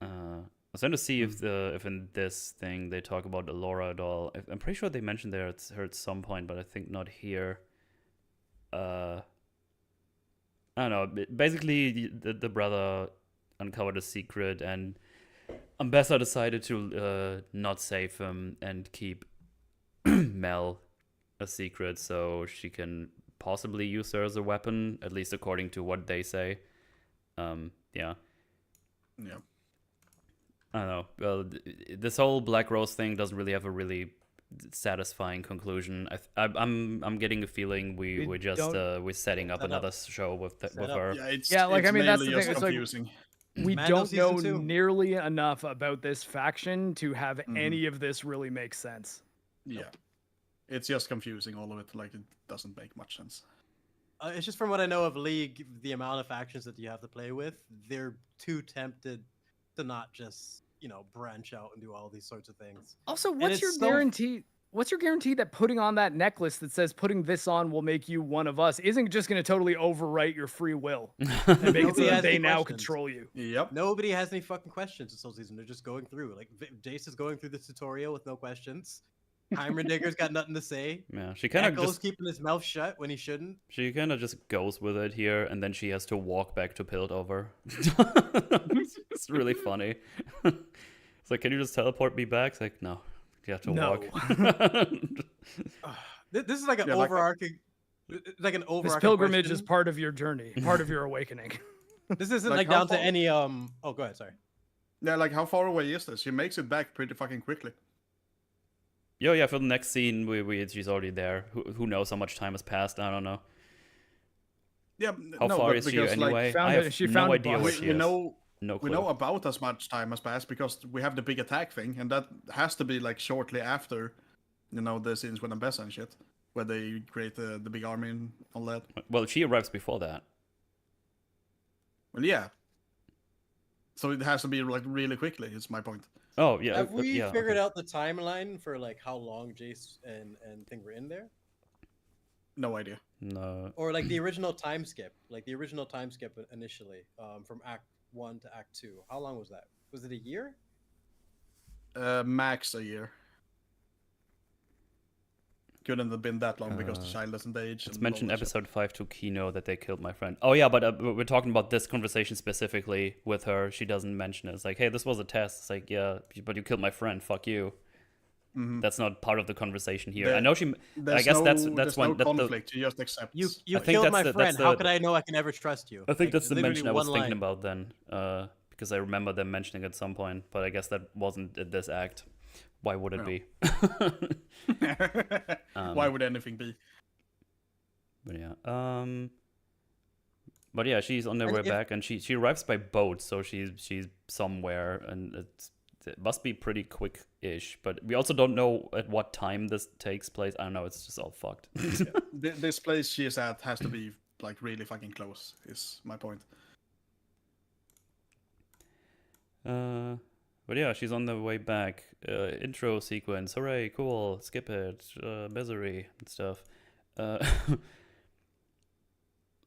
I was trying to see if in this thing they talk about Alora at all. I'm pretty sure they mentioned her at some point, but I think not here. I don't know. Basically, the brother uncovered a secret, and Ambessa decided to not save him and keep Mel a secret, so she can possibly use her as a weapon, at least according to what they say. Yeah. Yeah. I don't know. Well, this whole Black Rose thing doesn't really have a really satisfying conclusion. I'm getting a feeling we're just we're setting up Set up. another show with Set with up. her. Yeah, it's Yeah, like, it's I mean, that's mainly the just thing, it's like- confusing. We Mando don't know season 2. nearly enough about this faction to have Mhm. any of this really make sense. Yeah. It's just confusing, all of it. Like, it doesn't make much sense. It's just from what I know of League, the amount of factions that you have to play with, they're too tempted to not just branch out and do all these sorts of things. Also, what's your guarantee? What's your guarantee that putting on that necklace that says putting this on will make you one of us isn't just going to totally overwrite your free will and make it so that they now control you? Yep. Nobody has any fucking questions this whole season. They're just going through. Like Jayce is going through the tutorial with no questions. Heimerdinger's got nothing to say. Yeah, she kind of just keeping his mouth shut when he shouldn't. She kind of just goes with it here, and then she has to walk back to Piltover. It's really funny. It's like, can you just teleport me back? It's like, no. You have to walk. This is like an overarching, This pilgrimage question. Is part of your journey, part of your awakening. This isn't like down to any Oh, go ahead. Sorry. Yeah, like how far away is this? She makes it back pretty fucking quickly. Yeah. For the next scene, she's already there. Who knows how much time has passed? I don't know. Yeah. How far is she anyway? I have no idea where she is. No clue. We know about as much time has passed because we have the big attack thing, and that has to be like shortly after, the scenes with Ambessa and shit, where they create the big army and all that. Well, she arrives before that. Well, yeah. So it has to be like really quickly. Is my point. Oh yeah. Have we figured out the timeline for like how long Jayce and thing were in there? No idea. No. Or like the original time skip, initially, from Act 1 to Act 2. How long was that? Was it a year? Max a year. Couldn't have been that long because the child doesn't age. It's mentioned episode 5 to Kino that they killed my friend. Oh yeah, but we're talking about this conversation specifically with her. She doesn't mention it. It's like, hey, this was a test. It's like, yeah, but you killed my friend. Fuck you. Mm-hmm. That's not part of the conversation here. I know she. I guess that's when conflict. You just accept. You killed my friend. How could I know I can ever trust you? I think that's the mention I was thinking about then, because I remember them mentioning it at some point. But I guess that wasn't in this act. Why would it be? Why would anything be? But yeah, she's on their way back, and she arrives by boat, so she's somewhere, and it must be pretty quick-ish. But we also don't know at what time this takes place. I don't know. It's just all fucked. This place she is at has to be like really fucking close. Is my point. But yeah, she's on the way back. Intro sequence. Hooray, cool. Skip it. Misery and stuff.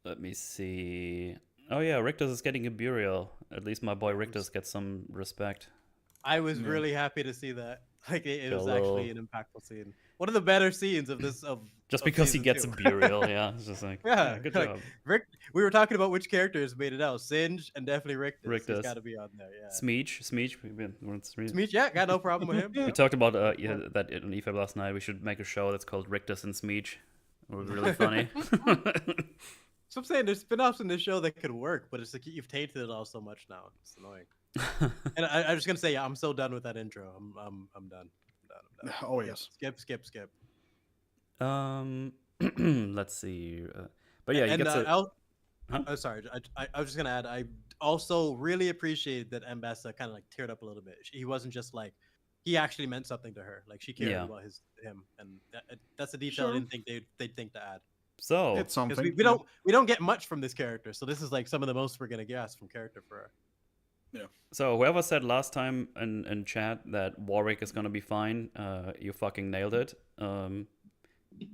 Let me see. Oh yeah, Rictus is getting a burial. At least my boy Rictus gets some respect. I was really happy to see that. Like it was actually an impactful scene. One of the better scenes of this just because he gets 2. A burial, yeah. It's just like good job. We were talking about which characters made it out. Singe and definitely Rictus. He's got to be on there. Yeah. Smeech, yeah, got no problem with him. We talked about that on EFAB last night. We should make a show that's called Rictus and Smeech. It would be really funny. So I'm saying there's spin-offs in this show that could work, but it's like you've tainted it all so much now. It's annoying. And I'm just gonna say, I'm so done with that intro. I'm done. I'm done. Oh yes. Skip. Let's see. But yeah, you get to. Sorry, I was just gonna add. I also really appreciated that Ambessa kind of like teared up a little bit. He wasn't just like he actually meant something to her. Like she cared about him, and that's a detail I didn't think they'd think to add. So it's something we don't get much from this character, so this is like some of the most we're gonna get from character for her. Yeah. So whoever said last time in chat that Warwick is gonna be fine, you fucking nailed it.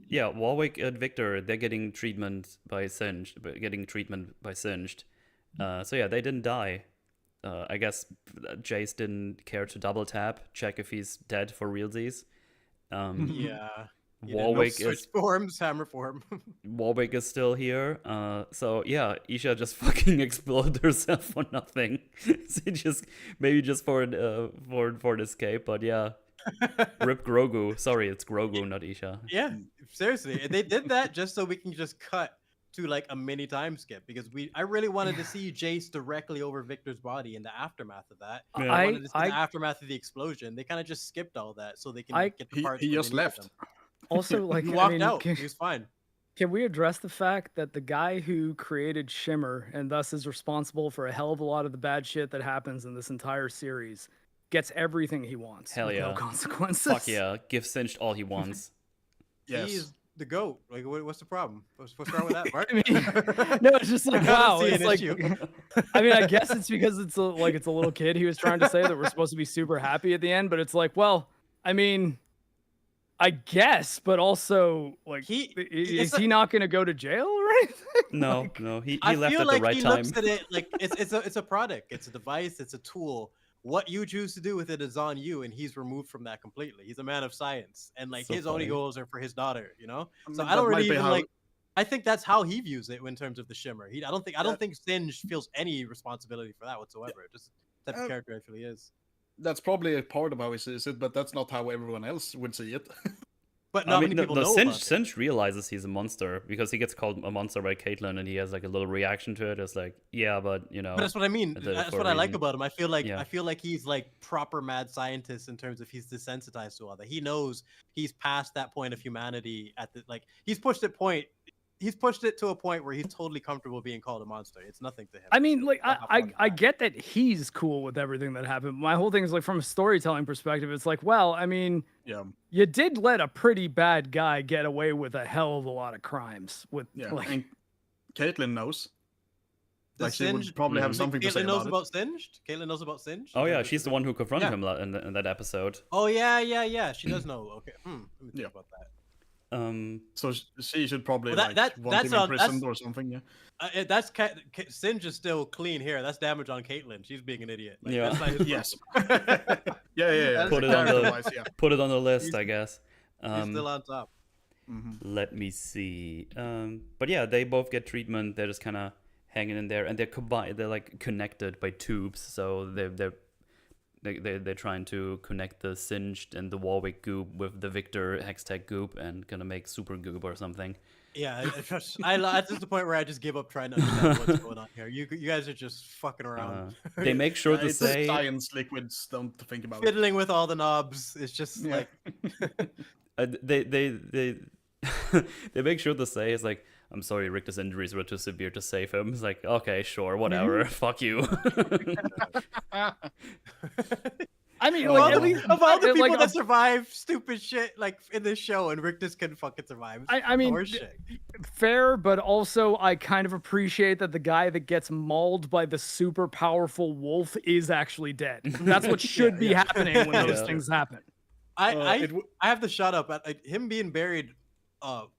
Yeah, Warwick and Victor, they're getting treatment by Singed. So yeah, they didn't die. I guess Jayce didn't care to double tap, check if he's dead for realsies. Yeah. Warwick is forms, hammer form. Warwick is still here. So yeah, Isha just fucking exploded herself for nothing. maybe just for an escape, but yeah. Rip Grogu. Sorry, it's Grogu, not Isha. Yeah, seriously. And they did that just so we can just cut to like a mini time skip because I really wanted to see Jayce directly over Victor's body in the aftermath of that. Yeah. I wanted to see the aftermath of the explosion. They kind of just skipped all that so they can get the parts. He just left. Also, like he walked out. He was fine. Can we address the fact that the guy who created Shimmer and thus is responsible for a hell of a lot of the bad shit that happens in this entire series gets everything he wants? Hell yeah. No consequences. Fuck yeah. Give Singed all he wants. Yes. the goat. Like, what's the problem? What's wrong with that, Mark? I mean, no, it's just like, I don't wow. see It's an like, issue. I mean, I guess it's because it's a little kid. He was trying to say that we're supposed to be super happy at the end, but it's like, well, I mean, I guess, but also, like, is he not going to go to jail or anything? No, Like, no, he I left feel at like the right he time. looks at it like it's a product, it's a device, it's a tool. What you choose to do with it is on you, and he's removed from that completely. He's a man of science, and like So his only funny. goals are for his daughter, you know. I So mean, I don't that might really be even how- like. I think that's how he views it in terms of the shimmer. I don't think Singe feels any responsibility for that whatsoever. Just the type of character I feel he is. That's probably a part of how he sees it, but that's not how everyone else would see it. But not I mean, many people no, know Singe, about it. Singe realizes he's a monster because he gets called a monster by Caitlyn, and he has like a little reaction to it. It's like, yeah, but you know. But that's what I mean. That's what I like about him. I feel like he's like proper mad scientist in terms of he's desensitized to all that. He knows he's past that point of humanity at the like he's pushed it to a point where he's totally comfortable being called a monster. It's nothing to him. I mean, like, Not how far I back. get that he's cool with everything that happened. My whole thing is like, from a storytelling perspective, it's like, well, I mean, Yeah. you did let a pretty bad guy get away with a hell of a lot of crimes. With Yeah. like, And Caitlyn knows. Like, Does she would Singe- probably have Mhm. something to say Caitlyn knows about it. about Singed? Caitlyn knows about Singed? Oh yeah, she's the one who confronted Yeah. him in that episode. Oh yeah. She does know. Okay. Let me think Yeah. about that. So she should probably Well, want that's him on- imprisoned that's- or something. Yeah. That's Singe is still clean here. That's damage on Caitlyn. She's being an idiot. Like, Yeah. that's not his Yes. fault. Yeah. That's Put it on the- Character-wise, yeah. Put it on the list, He's- I guess. He's still on top. Let me see. But yeah, they both get treatment. They're just kind of hanging in there, and they're combined. They're like connected by tubes, so they're trying to connect the Singed and the Warwick goop with the Victor Hextech goop and gonna make super goop or something. Yeah, that's just the point where I just give up trying to understand what's going on here. You guys are just fucking around. They make sure Yeah, to it's say science liquids. Don't think about it. Fiddling with all the knobs. It's just Yeah. like they they make sure to say it's like, I'm sorry, Richter's injuries were too severe to save him. It's like, okay, sure, whatever, fuck you. I mean, of like, all at the, least, of all the people like, that survive stupid shit like in this show, and Rick just couldn't fucking survive. It's I mean, horse shit. fair, but also I kind of appreciate that the guy that gets mauled by the super powerful wolf is actually dead. That's what should be happening when those Yeah. things happen. I have to shut up. Him being buried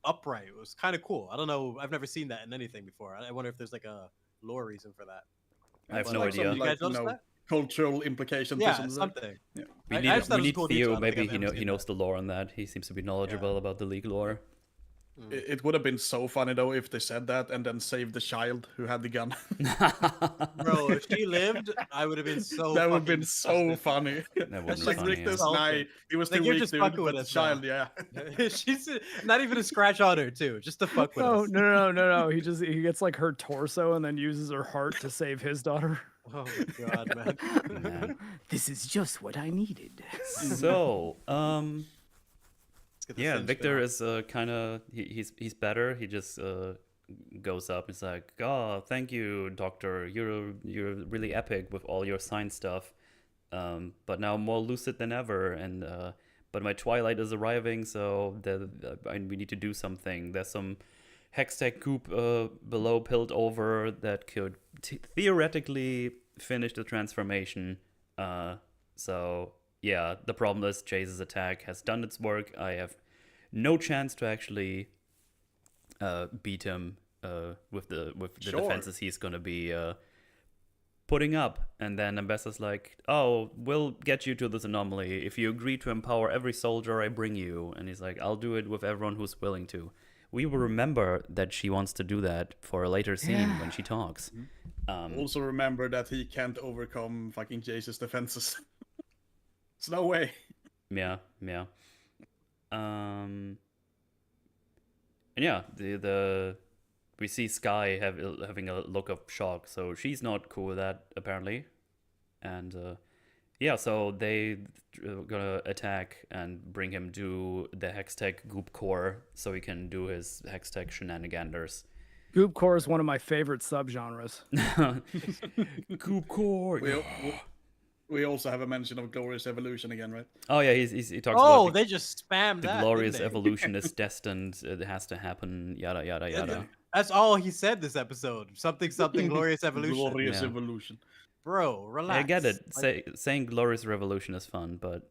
upright was kind of cool. I don't know. I've never seen that in anything before. I wonder if there's like a lore reason for that. I have It's no like idea. some, You guys like, notice that? cultural implications. or Yeah, something. something. Yeah. We I need, just thought it was a we need cool detail. Theo. I don't think Maybe I've ever he seen knows the lore on that. He seems to be knowledgeable about the League lore. It would have been so funny though if they said that and then saved the child who had the gun. Bro, if she lived, I would have been so. That would have fucking been so disgusted. funny. That would That's be Like funny. Richter's yeah. night. He was Like, too you're weak, just dude, fucking but with the us now. child, yeah. She's not even a scratch on her too, just to fuck with Oh us. no! He gets like her torso and then uses her heart to save his daughter. Oh my god, man. Man. This is just what I needed. So, Let's get the yeah, cinch Victor going. is kind of he's better. He just goes up. He's like, "Oh, thank you, Doctor. You're really epic with all your science stuff. But now more lucid than ever. And but my twilight is arriving, so we need to do something. There's some Hextech goop below pilled over that could theoretically finish the transformation. So yeah, the problem is Jayce's attack has done its work. I have no chance to actually beat him with the Sure. defenses he's gonna be putting up. And then Ambassador's like, "Oh, we'll get you to this anomaly if you agree to empower every soldier I bring you." And he's like, "I'll do it with everyone who's willing to." We will remember that she wants to do that for a later scene when she talks. Also remember that he can't overcome fucking Jayce's defenses. There's no way. Yeah. And yeah, we see Sky having a look of shock, so she's not cool with that apparently. And yeah, so they gonna attack and bring him to the Hextech Goop Core so he can do his Hextech shenaniganders. Goop core is one of my favorite subgenres. Goop Core. We also have a mention of Glorious Evolution again, right? Oh yeah, he talks Oh, about they just spammed the that. glorious didn't they? evolution is destined. It has to happen. Yada yada yada. That's all he said this episode. Something glorious evolution. Glorious Yeah. Evolution. Bro, relax. I get it. Like, Saying glorious revolution is fun, but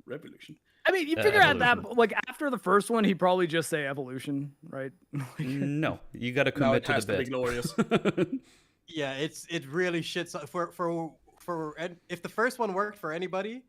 Revolution. I mean, you figure out evolution. that like after the first one, he'd probably just say evolution, right? no, you got to No, commit it has to to the be bit. glorious. yeah, it really shits for if the first one worked for anybody,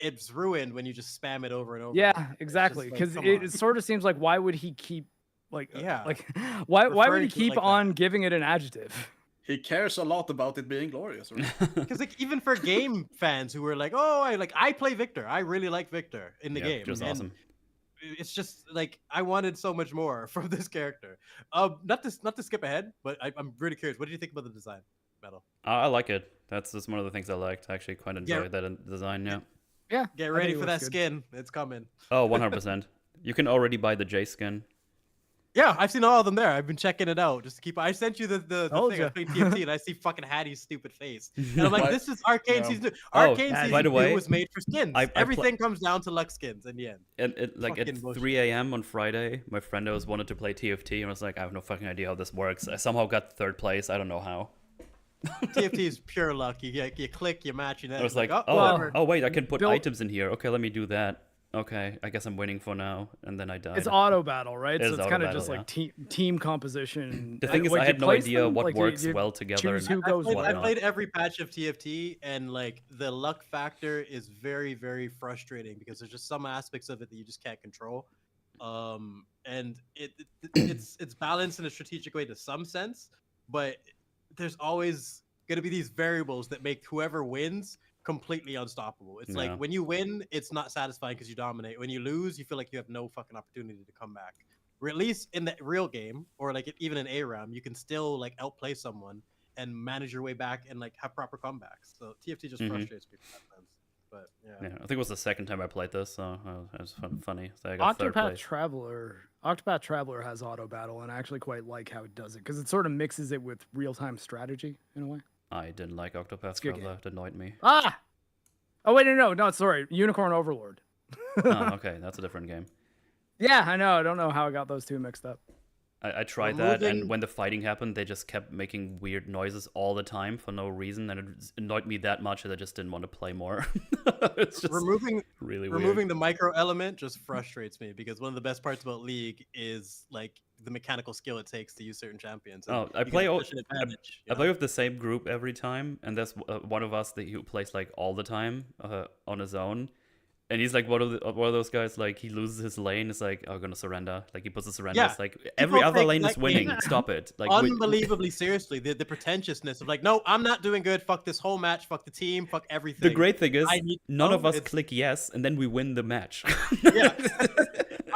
it's ruined when you just spam it over and over. Yeah, exactly. like, Because come it on. sort of seems like why would he keep like Yeah. like why would Referring he to it keep like that. on giving it an adjective? He cares a lot about it being glorious, right? Because like even for game fans who were like, oh, I play Victor, I really like Victor in the Yeah, game. just and awesome. It's just like I wanted so much more from this character. Not to skip ahead, but I'm really curious. What do you think about the design, Metal? I like it. That's just one of the things I liked. I actually quite enjoyed that design. Yeah. Yeah. Get I ready think it for looks that good. skin. It's coming. Oh, 100%. You can already buy the Jayce skin. Yeah, I've seen all of them there. I've been checking it out just to keep. I sent you the Told thing. I ya. played TFT and I see fucking Hattie's stupid face, and I'm like, By- this is Arcane yeah. season 2. Oh, Arcane by season the 2 way, was made for skins. I Everything comes down to luck skins in the end. And like at Fucking bullshit. 3 a.m. on Friday, my friend was wanted to play TFT, and I was like, I have no fucking idea how this works. I somehow got third place. I don't know how. TFT is pure luck. You click, you match, and then I was it's like, whatever. oh wait, I can put Bill- items in here. Okay, let me do that. Okay, I guess I'm winning for now, and then I died. It's auto battle, right? It So is it's auto kind of battle, just yeah. like team composition. The thing is, Wait, I do had you no place idea them? what Like, do works you well together. choose who I goes played, what. I not. played every patch of TFT, and like the luck factor is very, very frustrating because there's just some aspects of it that you just can't control. And it's balanced in a strategic way to some sense, but there's always going to be these variables that make whoever wins completely unstoppable. It's Yeah. like when you win, it's not satisfying because you dominate. When you lose, you feel like you have no fucking opportunity to come back. Or at least in the real game, or like even in ARAM, you can still like outplay someone and manage your way back and like have proper comebacks. So TFT just frustrates me sometimes. But yeah. Yeah, I think it was the second time I played this, so it was funny. So I got third Octopath place. Traveler has auto battle, and I actually quite like how it does it because it sort of mixes it with real time strategy in a way. I didn't like Octopath a good Traveler. It annoyed me. Ah! Oh wait, no, sorry, Unicorn Overlord. Oh, okay, that's a different game. Yeah, I know. I don't know how I got those two mixed up. I tried that, and Removing- when the fighting happened, they just kept making weird noises all the time for no reason, and it annoyed me that much that I just didn't want to play more. It's just Removing really removing weird. the micro element just frustrates me because one of the best parts about League is like the mechanical skill it takes to use certain champions. and Oh, I you get play a all- push and advantage, I play with the same group every time, and there's one of us who plays like all the time on his own. And he's like one of those guys. Like he loses his lane, it's like, oh, I'm gonna surrender. Like he puts the surrender. Yeah, It's like every other take lane is that winning. game Stop it. Like unbelievably seriously. The pretentiousness of like, no, I'm not doing good. Fuck this whole match. Fuck the team. Fuck everything. The great thing is, I need to none know of us it's- click yes, and then we win the match. Yeah.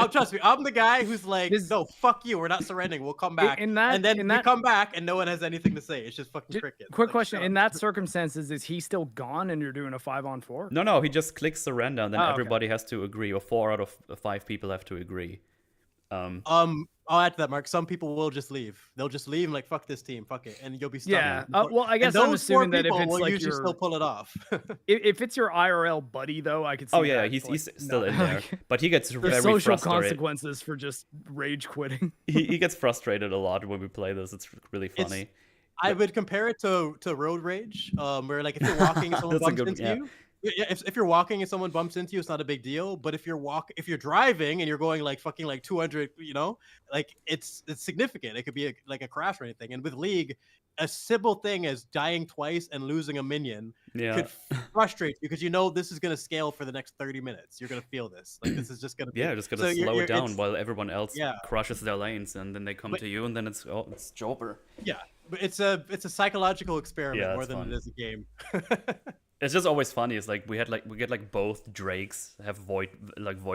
Oh, trust me, I'm the guy who's like, This- no, fuck you. We're not surrendering. We'll come back. in that- and then in we that- come back, and no one has anything to say. It's just fucking cricket. Quick Like, question: shut in up. that circumstances, is he still gone, and you're doing a 5-on-4? No, he just clicks surrender, and then Oh, okay. everybody has to agree, or 4 out of 5 people have to agree. I'll add to that, Mark. Some people will just leave. They'll just leave and like, fuck this team, fuck it, and you'll be stuck. Yeah. And Well, I and guess I'm those four assuming that if people it's will like usually your still pull it off. if it's your IRL buddy, though, I could see. Oh yeah, that, he's like, still no, in there, like, but he gets there's very social frustrated. consequences for just rage quitting. He gets frustrated a lot when we play this. It's really It's- funny. I would compare it to road rage, where like if you're walking and someone That's a bumps good- into yeah. you. Yeah, if you're walking and someone bumps into you, it's not a big deal. But if you're driving and you're going like fucking like 200, like it's significant. It could be like a crash or anything. And with League, a simple thing as dying twice and losing a minion Yeah. could frustrate you because this is gonna scale for the next 30 minutes. You're gonna feel this. Like this is just gonna be Yeah, just gotta so slow it down it's- while everyone else Yeah. crushes their lanes, and then they come But- to you, and then it's Joper. Yeah, but it's a psychological experiment Yeah, more it's than fun. it is a game. It's just always funny. It's like we get like both Drakes have void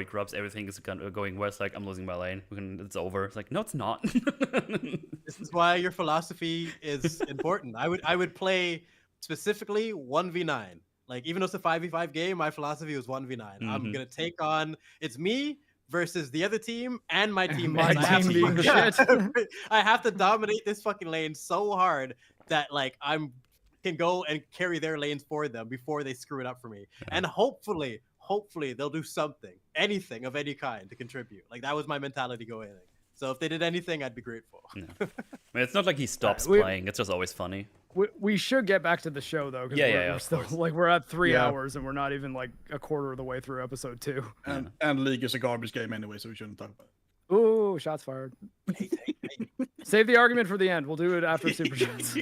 grubs. Everything is going well. It's like I'm losing my lane. It's over. It's like no, it's not. This is why your philosophy is important. I would play specifically 1v9. Like even though it's a 5v5 game, my philosophy was 1v9. I'm gonna take on it's me versus the other team and my team. My team being the shit. I have to dominate this fucking lane so hard that like I'm can go and carry their lanes for them before they screw it up for me. And hopefully they'll do something, anything of any kind to contribute. Like that was my mentality going in. So if they did anything, I'd be grateful. Yeah. I mean, it's not like he stops playing. It's just always funny. We should get back to the show though, because we're still like we're at 3 hours and we're not even like a quarter of the way through episode 2. And League is a garbage game anyway, so we shouldn't talk about it. Ooh, shots fired. Save the argument for the end. We'll do it after Super Chats.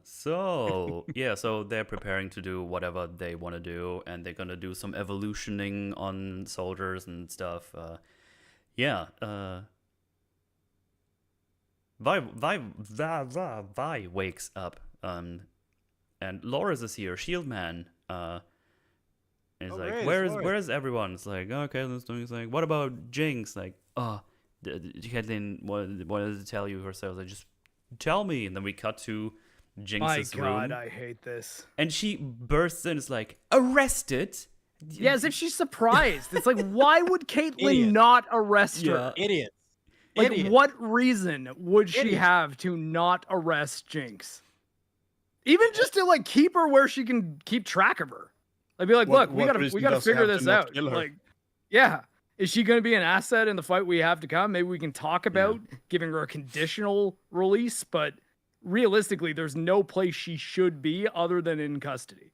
So they're preparing to do whatever they want to do, and they're gonna do some evolutioning on soldiers and stuff. Vi wakes up, and Loris is here, Shield Man. And he's like, great, where's everyone? It's like, okay, let's do. He's like, what about Jinx? Like, Caitlyn wanted to tell you herself. Like, just tell me. And then we cut to Jinx's room. My God, I hate this. And she bursts in. It's like, arrested. Yeah, as if she's surprised. It's like, why would Caitlyn not arrest her? Idiots. Like, what reason would she have to not arrest Jinx? Even just to like keep her where she can keep track of her. I'd be like, look, we gotta figure this out. Like, yeah, is she gonna be an asset in the fight we have to come? Maybe we can talk about giving her a conditional release, but realistically, there's no place she should be other than in custody.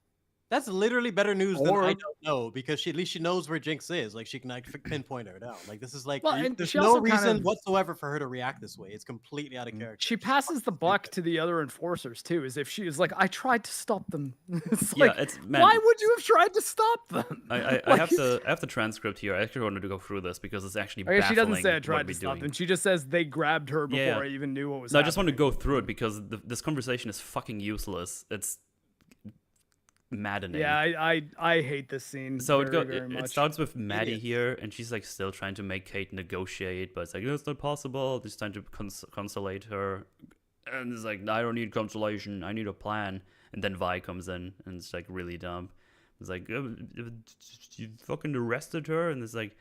That's literally better news than I don't know, because at least she knows where Jinx is. Like she can like pinpoint her down. Like this is like there's no reason whatsoever for her to react this way. It's completely out of character. She passes the buck to the other enforcers too, as if she is like, I tried to stop them. It's like, why would you have tried to stop them? I have the transcript here. I actually wanted to go through this because it's actually baffling. She doesn't say I tried to stop them. She just says they grabbed her before I even knew what was happening. I just want to go through it because this conversation is fucking useless. It's maddening. Yeah, I hate this scene. So very it starts with Maddie here, and she's like still trying to make Kate negotiate, but it's like, it's not possible. Just trying to consolate her, and it's like, I don't need consolation, I need a plan. And then Vi comes in, and it's like really dumb. It's like, you fucking arrested her, and it's like,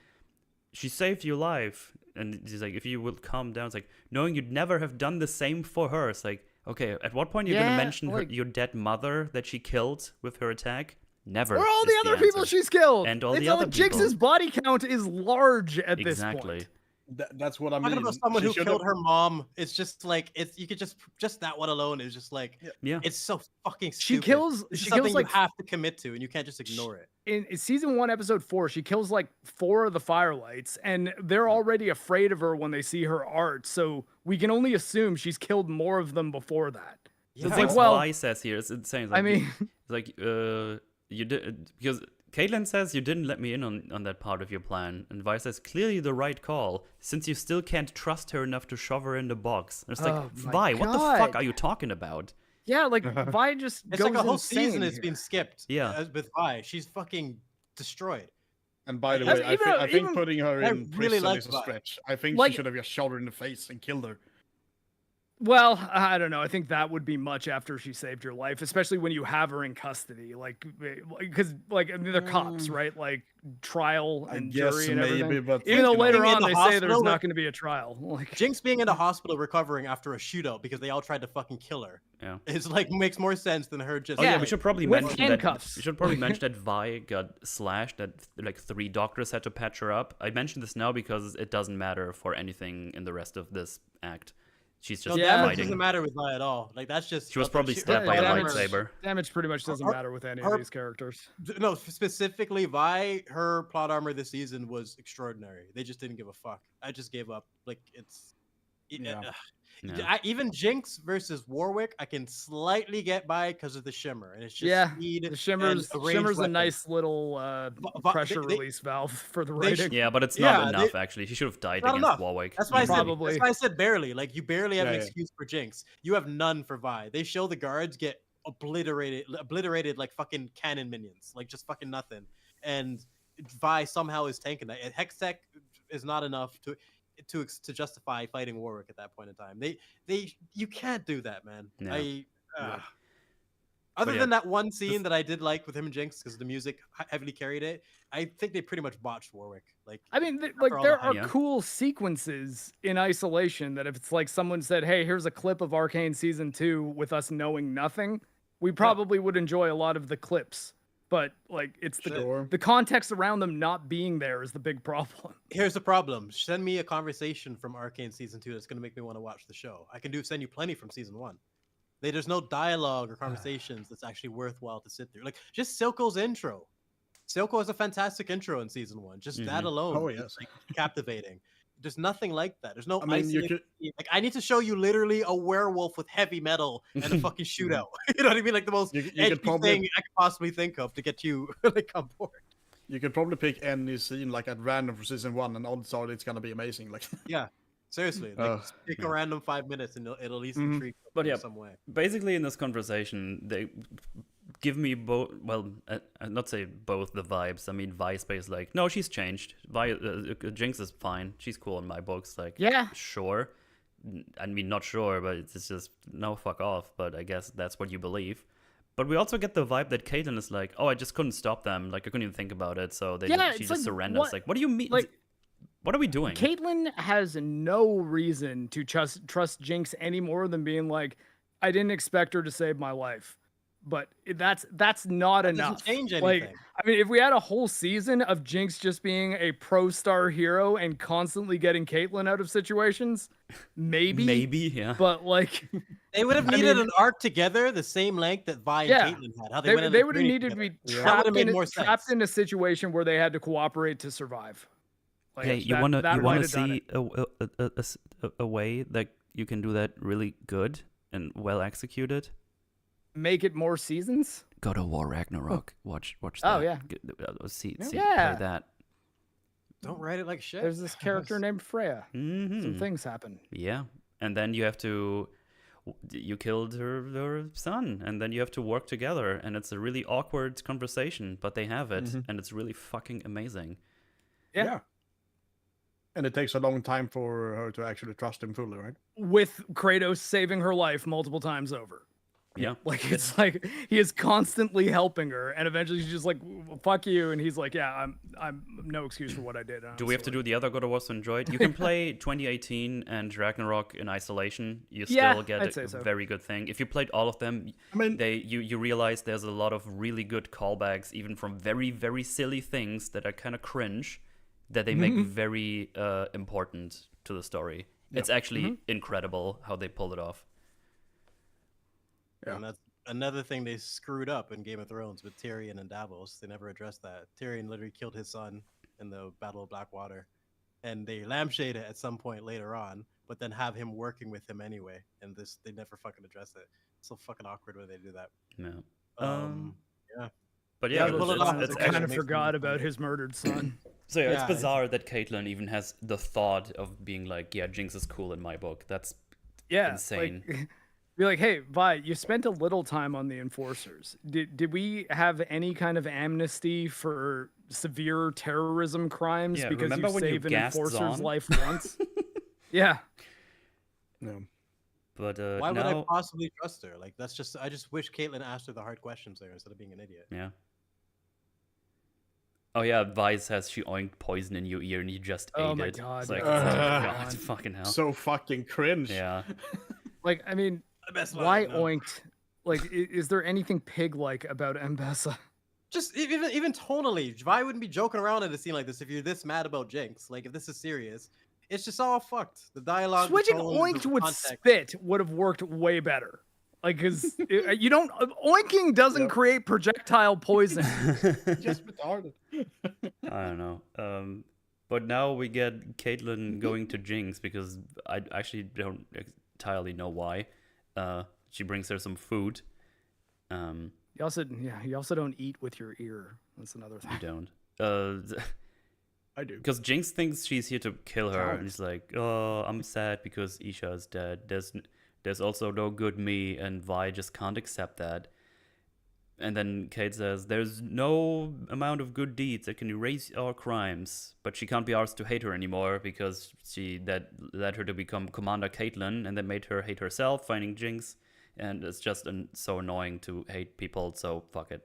she saved your life, and she's like, if you will calm down. It's like, knowing you'd never have done the same for her. It's like, okay, at what point are you going to mention your dead mother that she killed with her attack? Never. Or all the other people she's killed. And all the other people. Jinx's body count is large at this point. That's what I mean. Talking about someone who killed her mom, it's just like you could just that one alone is just like it's so fucking stupid. She kills something like you have to commit to, and you can't just ignore it. In season 1, episode 4, she kills like 4 of the Firelights, and they're already afraid of her when they see her art. So we can only assume she's killed more of them before that. The thing Vi says here is insane. It's like, I mean, it's like you did because Caitlyn says you didn't let me in on that part of your plan, and Vi says clearly the right call, since you still can't trust her enough to shove her in the box. And it's like, Vi, what the fuck are you talking about? Yeah, like Vi just it's goes like a whole insane season has here. been skipped. Yeah, with Vi, she's fucking destroyed. And by the way, I think putting her in prison is a stretch. I think she should have just shot her in the face and killed her. Well, I don't know. I think that would be much after she saved your life, especially when you have her in custody. Like, because I mean, they're cops, right? Like trial and jury and everything. But even though later on they say there's not going to be a trial. Like Jinx being in the hospital recovering after a shootout because they all tried to fucking kill her. Yeah, it's like makes more sense than her just. Oh yeah, we should probably mention handcuffs. that. We should probably mention that Vi got slashed. That like 3 doctors had to patch her up. I mention this now because it doesn't matter for anything in the rest of this act. She's just fighting. It doesn't matter with Vi at all. Like that's just. She was probably stabbed by a lightsaber. Damage pretty much doesn't matter with any of these characters. No, specifically Vi, her plot armor this season was extraordinary. They just didn't give a fuck. I just gave up. Like it's. Even Jinx versus Warwick, I can slightly get by because of the shimmer, and it's just speed. The shimmer's a nice little pressure release valve for the writing. Yeah, but it's not enough actually. She should have died against Warwick. That's why I said barely. Like you barely have an excuse for Jinx. You have none for Vi. They show the guards get obliterated like fucking cannon minions, like just fucking nothing. And Vi somehow is tanking that. Hex Tech is not enough to justify fighting Warwick at that point in time. You can't do that, man. No. Other than that one scene that I did like with him and Jinx, because the music heavily carried it, I think they pretty much botched Warwick. Like, I mean, there are cool sequences in isolation that if it's like someone said, "Hey, here's a clip of Arcane season 2 with us knowing nothing," we probably would enjoy a lot of the clips. But like, it's the context around them not being there is the big problem. Here's the problem: send me a conversation from Arcane season 2 that's gonna make me want to watch the show. I can send you plenty from season 1. There's no dialogue or conversations that's actually worthwhile to sit through. Like just Silco's intro. Silco has a fantastic intro in season 1. Just that alone, is like captivating. There's nothing like that. There's no. Like I need to show you literally a werewolf with heavy metal and a fucking shootout. You know what I mean? Like the most edgy thing I could possibly think of to get you like on board. You could probably pick any scene like at random for season 1, and odds are it's gonna be amazing. Like yeah. Seriously, like pick a random 5 minutes and it'll at least intrigue you in some way. Basically, in this conversation, they give me both. Well, not say both the vibes. I mean, Vi space like, no, she's changed. Jinx is fine. She's cool in my books. Like, yeah, sure. I mean, not sure, but it's just no, fuck off. But I guess that's what you believe. But we also get the vibe that Caitlyn is like, oh, I just couldn't stop them. Like, I couldn't even think about it. So she just surrenders. Like, what do you mean? Like, what are we doing? Caitlyn has no reason to trust Jinx any more than being like, I didn't expect her to save my life. But that's not enough. Doesn't change anything. Like, I mean, if we had a whole season of Jinx just being a pro-star hero and constantly getting Caitlyn out of situations, maybe. Yeah. But like, they would have needed an arc together the same length that Vi and Caitlyn had. How they would have needed to be trapped in a situation where they had to cooperate to survive. Like, hey, you want to see a way that you can do that really good and well executed? Make it more seasons? Go to War Ragnarok. Watch that. Oh, yeah. See, yeah. Play that. Don't write it like shit. There's this character named Freya. Some things happen. Yeah. And then you killed her son, and then you have to work together, and it's a really awkward conversation, but they have it, and it's really fucking amazing. Yeah. And it takes a long time for her to actually trust him fully, right? With Kratos saving her life multiple times over. Yeah. Like, it's like he is constantly helping her, and eventually she's just like, fuck you, and he's like, yeah, I'm no excuse for what I did. Do we have to do the other God of Wars to enjoy it? You can play 2018 and Ragnarok in isolation. You still get a very good thing. If you played all of them, you realize there's a lot of really good callbacks, even from very, very silly things that are kind of cringe, that they make very important to the story. Yep. It's actually incredible how they pulled it off. Yeah. And that's another thing they screwed up in Game of Thrones with Tyrion and Davos. They never addressed that. Tyrion literally killed his son in the Battle of Blackwater. And they lampshade it at some point later on, but then have him working with him anyway. And they never fucking address it. It's so fucking awkward when they do that. Yeah. Yeah. But yeah, I kind of forgot about his murdered son. So yeah, it's bizarre that Caitlyn even has the thought of being like, yeah, Jinx is cool in my book. That's insane. Like, be like, hey, Vi, you spent a little time on the Enforcers. Did we have any kind of amnesty for severe terrorism crimes because you saved an Enforcer's life once? Yeah. No. But why would I possibly trust her? Like, I just wish Caitlyn asked her the hard questions there instead of being an idiot. Yeah. Oh yeah, Vi says she oinked poison in your ear and you just ate it. Oh my god. It's like, God, fucking hell. So fucking cringe. Yeah. Like, I mean, why oinked? Like, is there anything pig-like about Mbessa? Just even tonally, Vi wouldn't be joking around in a scene like this if you're this mad about Jinx. Like, if this is serious, it's just all fucked. The dialogue. Switching oinked with spit would have worked way better. Like, because you don't oinking doesn't create projectile poison. Just retarded. I don't know. But now we get Caitlyn going to Jinx because I actually don't entirely know why. She brings her some food. You also don't eat with your ear. That's another thing. You don't. I do. Because Jinx thinks she's here to kill her, and he's like, "Oh, I'm sad because Isha is dead. There's also no good me, and Vi just can't accept that." And then Kate says, "There's no amount of good deeds that can erase our crimes, but she can't be asked to hate her anymore because that led her to become Commander Caitlyn, and that made her hate herself, finding Jinx and it's just so annoying to hate people. So fuck it.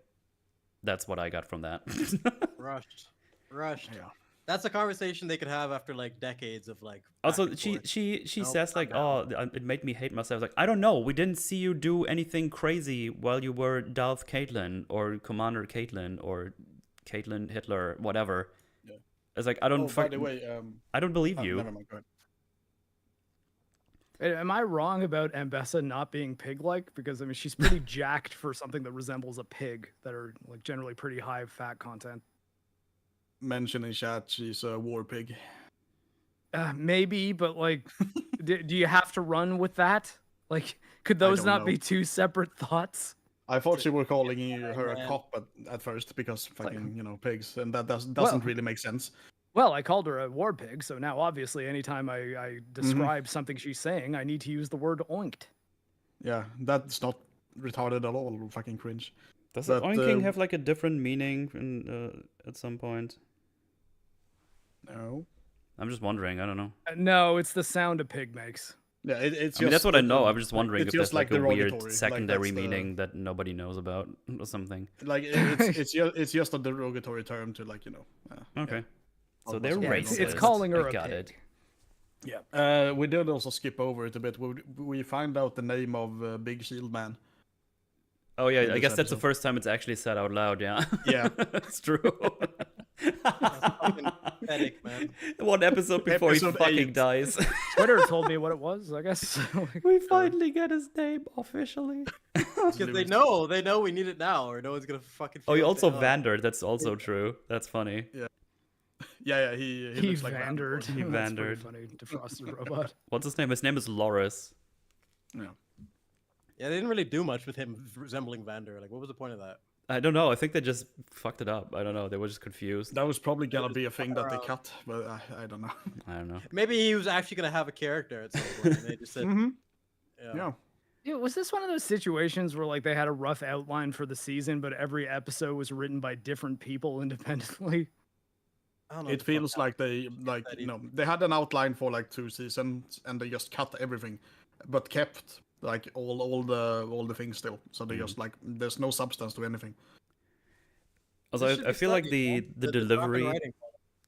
That's what I got from that. Rushed. Yeah. That's a conversation they could have after like decades of like. Also, back and forth. she Nope, says like, not oh, it made me hate myself. Like, I don't know. We didn't see you do anything crazy while you were Darth Caitlin or Commander Caitlin or Caitlin Hitler, whatever. Yeah. It's like I don't. By the way, I don't believe you. Never mind, go ahead. Am I wrong about Ambessa not being pig-like? Because I mean, she's pretty jacked for something that resembles a pig, that are like generally pretty high fat content. Mention in chat, she's a war pig. Maybe, but like, do you have to run with that? Like, could those don't not know. be two separate thoughts? I thought you were calling her a cop at first because fucking pigs, and that doesn't really make sense. Well, I called her a war pig, so now obviously anytime I describe something she's saying, I need to use the word oinked. Yeah, that's not retarded at all. Fucking cringe. Does But, oinking have like a different meaning at some point? No. I'm just wondering. I don't know. No, it's the sound a pig makes. Yeah, it's. I mean, that's what I the- know. I'm just wondering it's if there's just like a weird derogatory, like, secondary that's the- meaning that nobody knows about or something. Like it's just a derogatory term to like Okay. So Yeah, they're Yeah, racist. it's calling her I a got pig. it. Yeah. We did also skip over it a bit. We find out the name of Big Shield Man. Oh yeah, in I this guess that's the episode. first time it's actually said out loud. Yeah. Yeah. It's true. fucking pathetic, man. One episode before Episode he fucking 8. dies. Twitter told me what it was, I guess. We finally get his name officially. Because they know we need it now, or no one's gonna fucking. Oh, he feel also it. vandered. That's also true. That's funny. Yeah. He He looks like vandered. He That's pretty vandered. funny. Defrosted robot. What's his name? His name is Loris. Yeah. Yeah, they didn't really do much with him resembling Vander. Like, what was the point of that? I don't know. I think they just fucked it up. I don't know. They were just confused. That was probably gonna be a thing that they cut, but I don't know. I don't know. Maybe he was actually gonna have a character at some point. And they just said, Yeah. Yeah, was this one of those situations where like they had a rough outline for the season, but every episode was written by different people independently? I don't know. It what the fuck feels like they they had an outline for like 2 seasons and they just cut everything, but kept like all the things still. So they just like there's no substance to anything. Also, This should I be feel like studied, the man. The delivery, writing.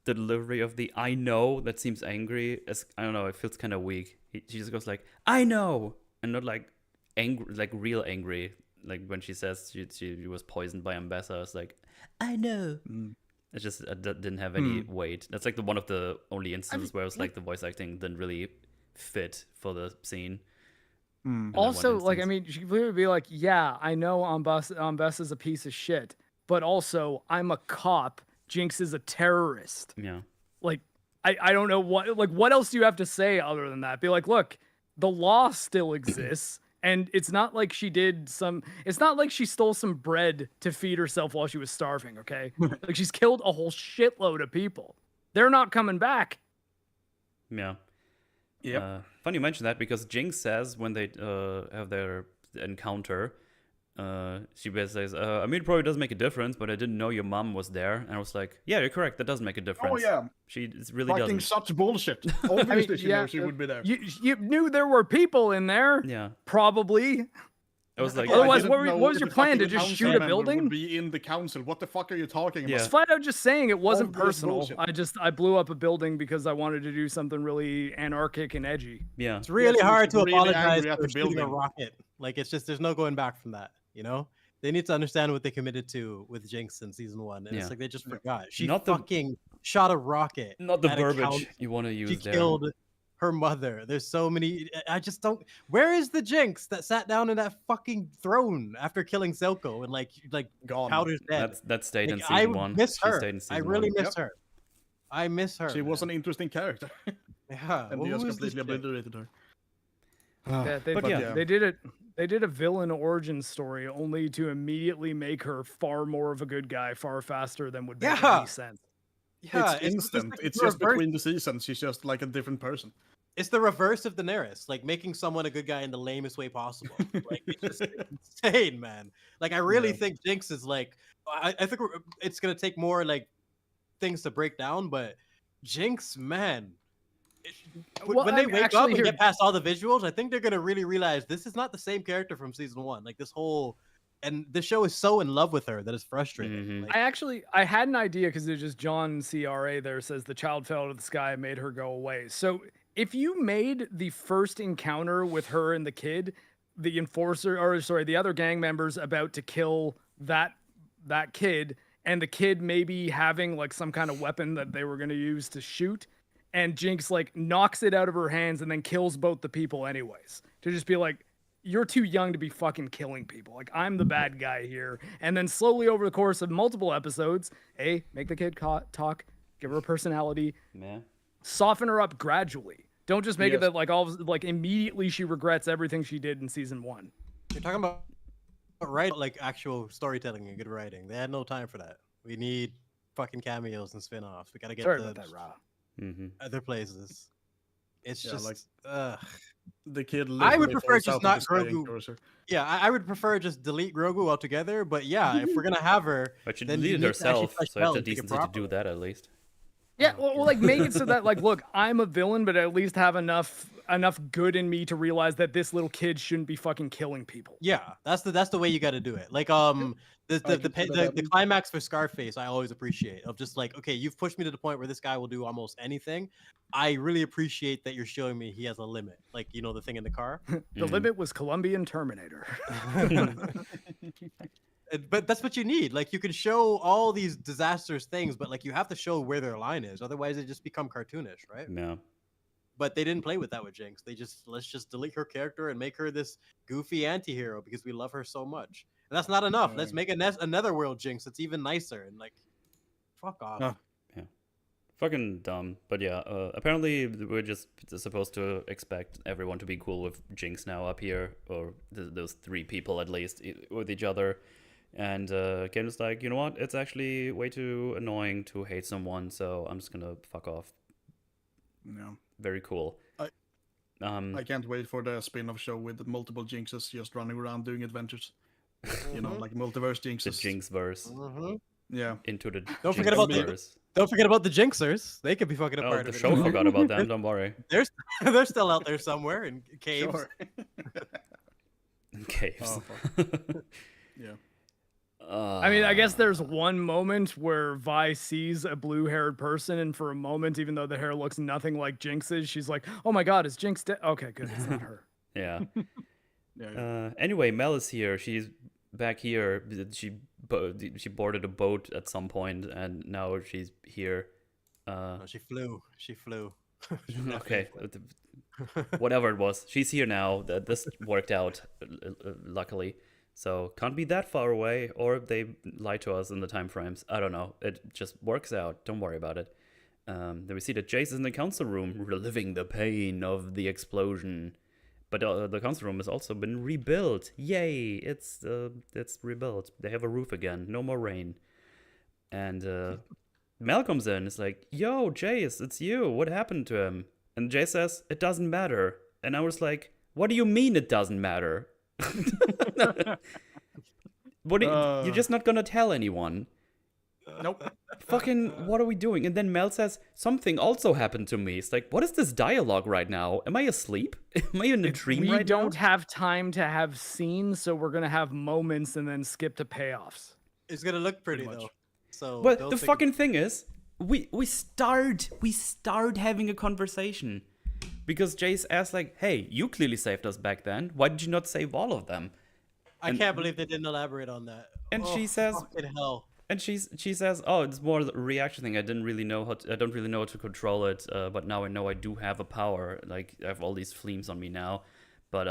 the delivery of the "I know" that seems angry. I don't know. It feels kind of weak. She just goes like "I know" and not like angry, like real angry. Like when she says she was poisoned by Ambessa, it's like "I know." It just didn't have any weight. That's like one of the only instances where it was like the voice acting didn't really fit for the scene. in that one Also, like, I instance. mean, she could clearly be like, yeah, I know Ambessa is a piece of shit, but also I'm a cop. Jinx is a terrorist. Yeah. Like, I don't know what else do you have to say other than that? Be like, look, the law still exists. And it's not like it's not like she stole some bread to feed herself while she was starving, okay? Like she's killed a whole shitload of people. They're not coming back. Yeah. Yep. Funny you mention that because Jinx says when they have their encounter, she basically says, I mean, it probably does make a difference, but I didn't know your mom was there. And I was like, yeah, you're correct. That does make a difference. Oh yeah. It really Fucking doesn't. such bullshit. Obviously she knows she would be there. You knew there were people in there. Yeah. Probably. I was like, Yeah, I Otherwise, didn't what know was your the plan? To fucking just council shoot a member building? Would be in the council. What the fuck are you talking about? Yeah. It's flat out just saying it wasn't Obvious personal. bullshit. I blew up a building because I wanted to do something really anarchic and edgy. yeah. It's really Yes, hard to really apologize angry at for the shooting a building. rocket. Like, it's just, there's no going back from that, you know? They need to understand what they committed to with Jinx in season 1. And Yeah. it's like they just forgot. She Not the- fucking shot a rocket. Not the at a verbiage council. you want to use She there. killed her mother. There's so many. I just don't. Where is the Jinx that sat down in that fucking throne after killing Zelko and like Gone. Powder's dead? That stayed in Like, season I 1. miss She her. stayed in I season really 1. miss her. I miss her. She was an man. interesting character. Yeah. And well, you just who is this completely chick? obliterated her. Yeah, they, But yeah. they did it. They did a villain origin story only to immediately make her far more of a good guy, far faster than would make Yeah. any sense. Yeah, It's instant. like It's the just reverse- between the seasons. She's just like a different person. It's the reverse of Daenerys, like making someone a good guy in the lamest way possible. Like it's just insane, man. Like I really Yeah. think Jinx is like, I think it's gonna take more like things to break down, but Jinx, man, Well, when they wake up and here- get past all the visuals, I think they're gonna really realize this is not the same character from season 1. Like this whole, and the show is so in love with her that it's frustrating. Mhm. Like, I had an idea because there's just John CRA there says the child fell out of the sky and made her go away. So if you made the first encounter with her and the kid, the enforcer, or sorry, the other gang members about to kill that kid, and the kid maybe having like some kind of weapon that they were going to use to shoot, and Jinx like knocks it out of her hands and then kills both the people anyways, to just be like, you're too young to be fucking killing people. Like, I'm the bad guy here. And then slowly over the course of multiple episodes, make the kid talk, give her a personality, soften her up gradually. Don't just make it that like immediately she regrets everything she did in season 1. you're talking about like actual storytelling and good writing. They had no time for that. We need fucking cameos and spin-offs. We gotta get Sorry about that, Ra. other places. It's just like, ugh. The kid. I would literally prefer falls just out of not the sky and Grogu. kills her. Yeah, I would prefer just delete Grogu altogether. But yeah, if we're gonna have her, But she then you deleted need to actually herself, touch so you have Bell the and take it decency to do properly. that at least. Yeah, well, like make it so that like, look, I'm a villain, but at least have enough good in me to realize that this little kid shouldn't be fucking killing people. Yeah, that's the way you got to do it. Like the climax for Scarface, I always appreciate of just like, okay, you've pushed me to the point where this guy will do almost anything. I really appreciate that you're showing me he has a limit. Like, you know, the thing in the car. The limit was Colombian Terminator. But that's what you need. Like, you can show all these disastrous things, but like you have to show where their line is. Otherwise, they just become cartoonish, right? No. But they didn't play with that with Jinx. Let's just delete her character and make her this goofy anti-hero because we love her so much. And that's not enough. Let's make another world Jinx that's even nicer and like, fuck off. Oh. Yeah. Fucking dumb. But yeah, apparently we're just supposed to expect everyone to be cool with Jinx now up here, or those 3 people at least with each other. And Game is like, you know what? It's actually way too annoying to hate someone, so I'm just gonna fuck off. Yeah. Very cool. I can't wait for the spin-off show with multiple Jinxes just running around doing adventures. You know, like multiverse Jinxes. The Jinxverse. Yeah. Into the Don't forget about the Jinxers. They could be fucking a Oh, part the of it. show forgot about them. Don't worry. They're still out there somewhere in caves. Sure. In caves. Yeah. I mean, I guess there's one moment where Vi sees a blue-haired person, and for a moment, even though the hair looks nothing like Jinx's, she's like, "Oh my God, is Jinx dead?" Okay, good, it's not her. Yeah. Yeah. Anyway, Mel is here. She's back here. She boarded a boat at some point, and now she's here. No, she flew. She Okay. Whatever it was, she's here now. This worked out, luckily. So can't be that far away, or they lie to us in the time frames. I don't know. It just works out. Don't worry about it. Then we see that Jayce is in the council room, reliving the pain of the explosion. But the council room has also been rebuilt. Yay! It's rebuilt. They have a roof again. No more rain. And Mel comes in. It's like, "Yo, Jayce, it's you. What happened to him?" And Jayce says, "It doesn't matter." And I was like, "What do you mean it doesn't matter?" What you're just not gonna tell anyone? Nope. Fucking, what are we doing? And then Mel says, "Something also happened to me." It's like, what is this dialogue right now? Am I asleep? Am I in a dream right now? We don't have time to have scenes, so we're gonna have moments and then skip to payoffs. It's gonna look pretty though. So, but the fucking thing is, we start having a conversation. Because Jayce asks, like, "Hey, you clearly saved us back then. Why did you not save all of them?" I can't believe they didn't elaborate on that. And she says, "Fucking hell." And she says, "Oh, it's more a reaction thing. I don't really know how to control it. But now I know I do have a power. Like, I have all these flames on me now. But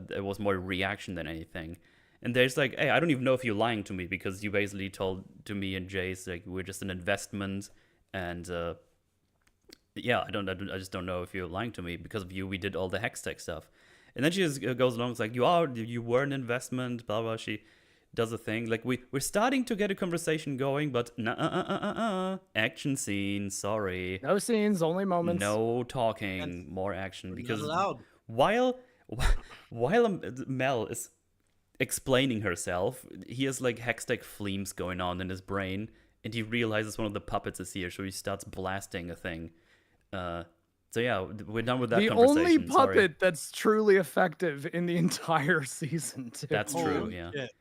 it was more a reaction than anything." And there's like, "Hey, I don't even know if you're lying to me, because you basically told to me and Jayce, like, we're just an investment, and yeah, I just don't know if you're lying to me. Because of you, we did all the Hextech stuff." And then she just goes along, it's like, you were an investment, blah blah. She does a thing, like, we're starting to get a conversation going, but action scene. Sorry, No scenes, only moments. no talking, more action. Because allowed. while Mel is explaining herself, he has like Hextech flames going on in his brain, and he realizes one of the puppets is here, so he starts blasting a thing. So yeah, we're done with that The conversation. only puppet Sorry. that's truly effective in the entire season, too. That's true, Holy yeah. shit.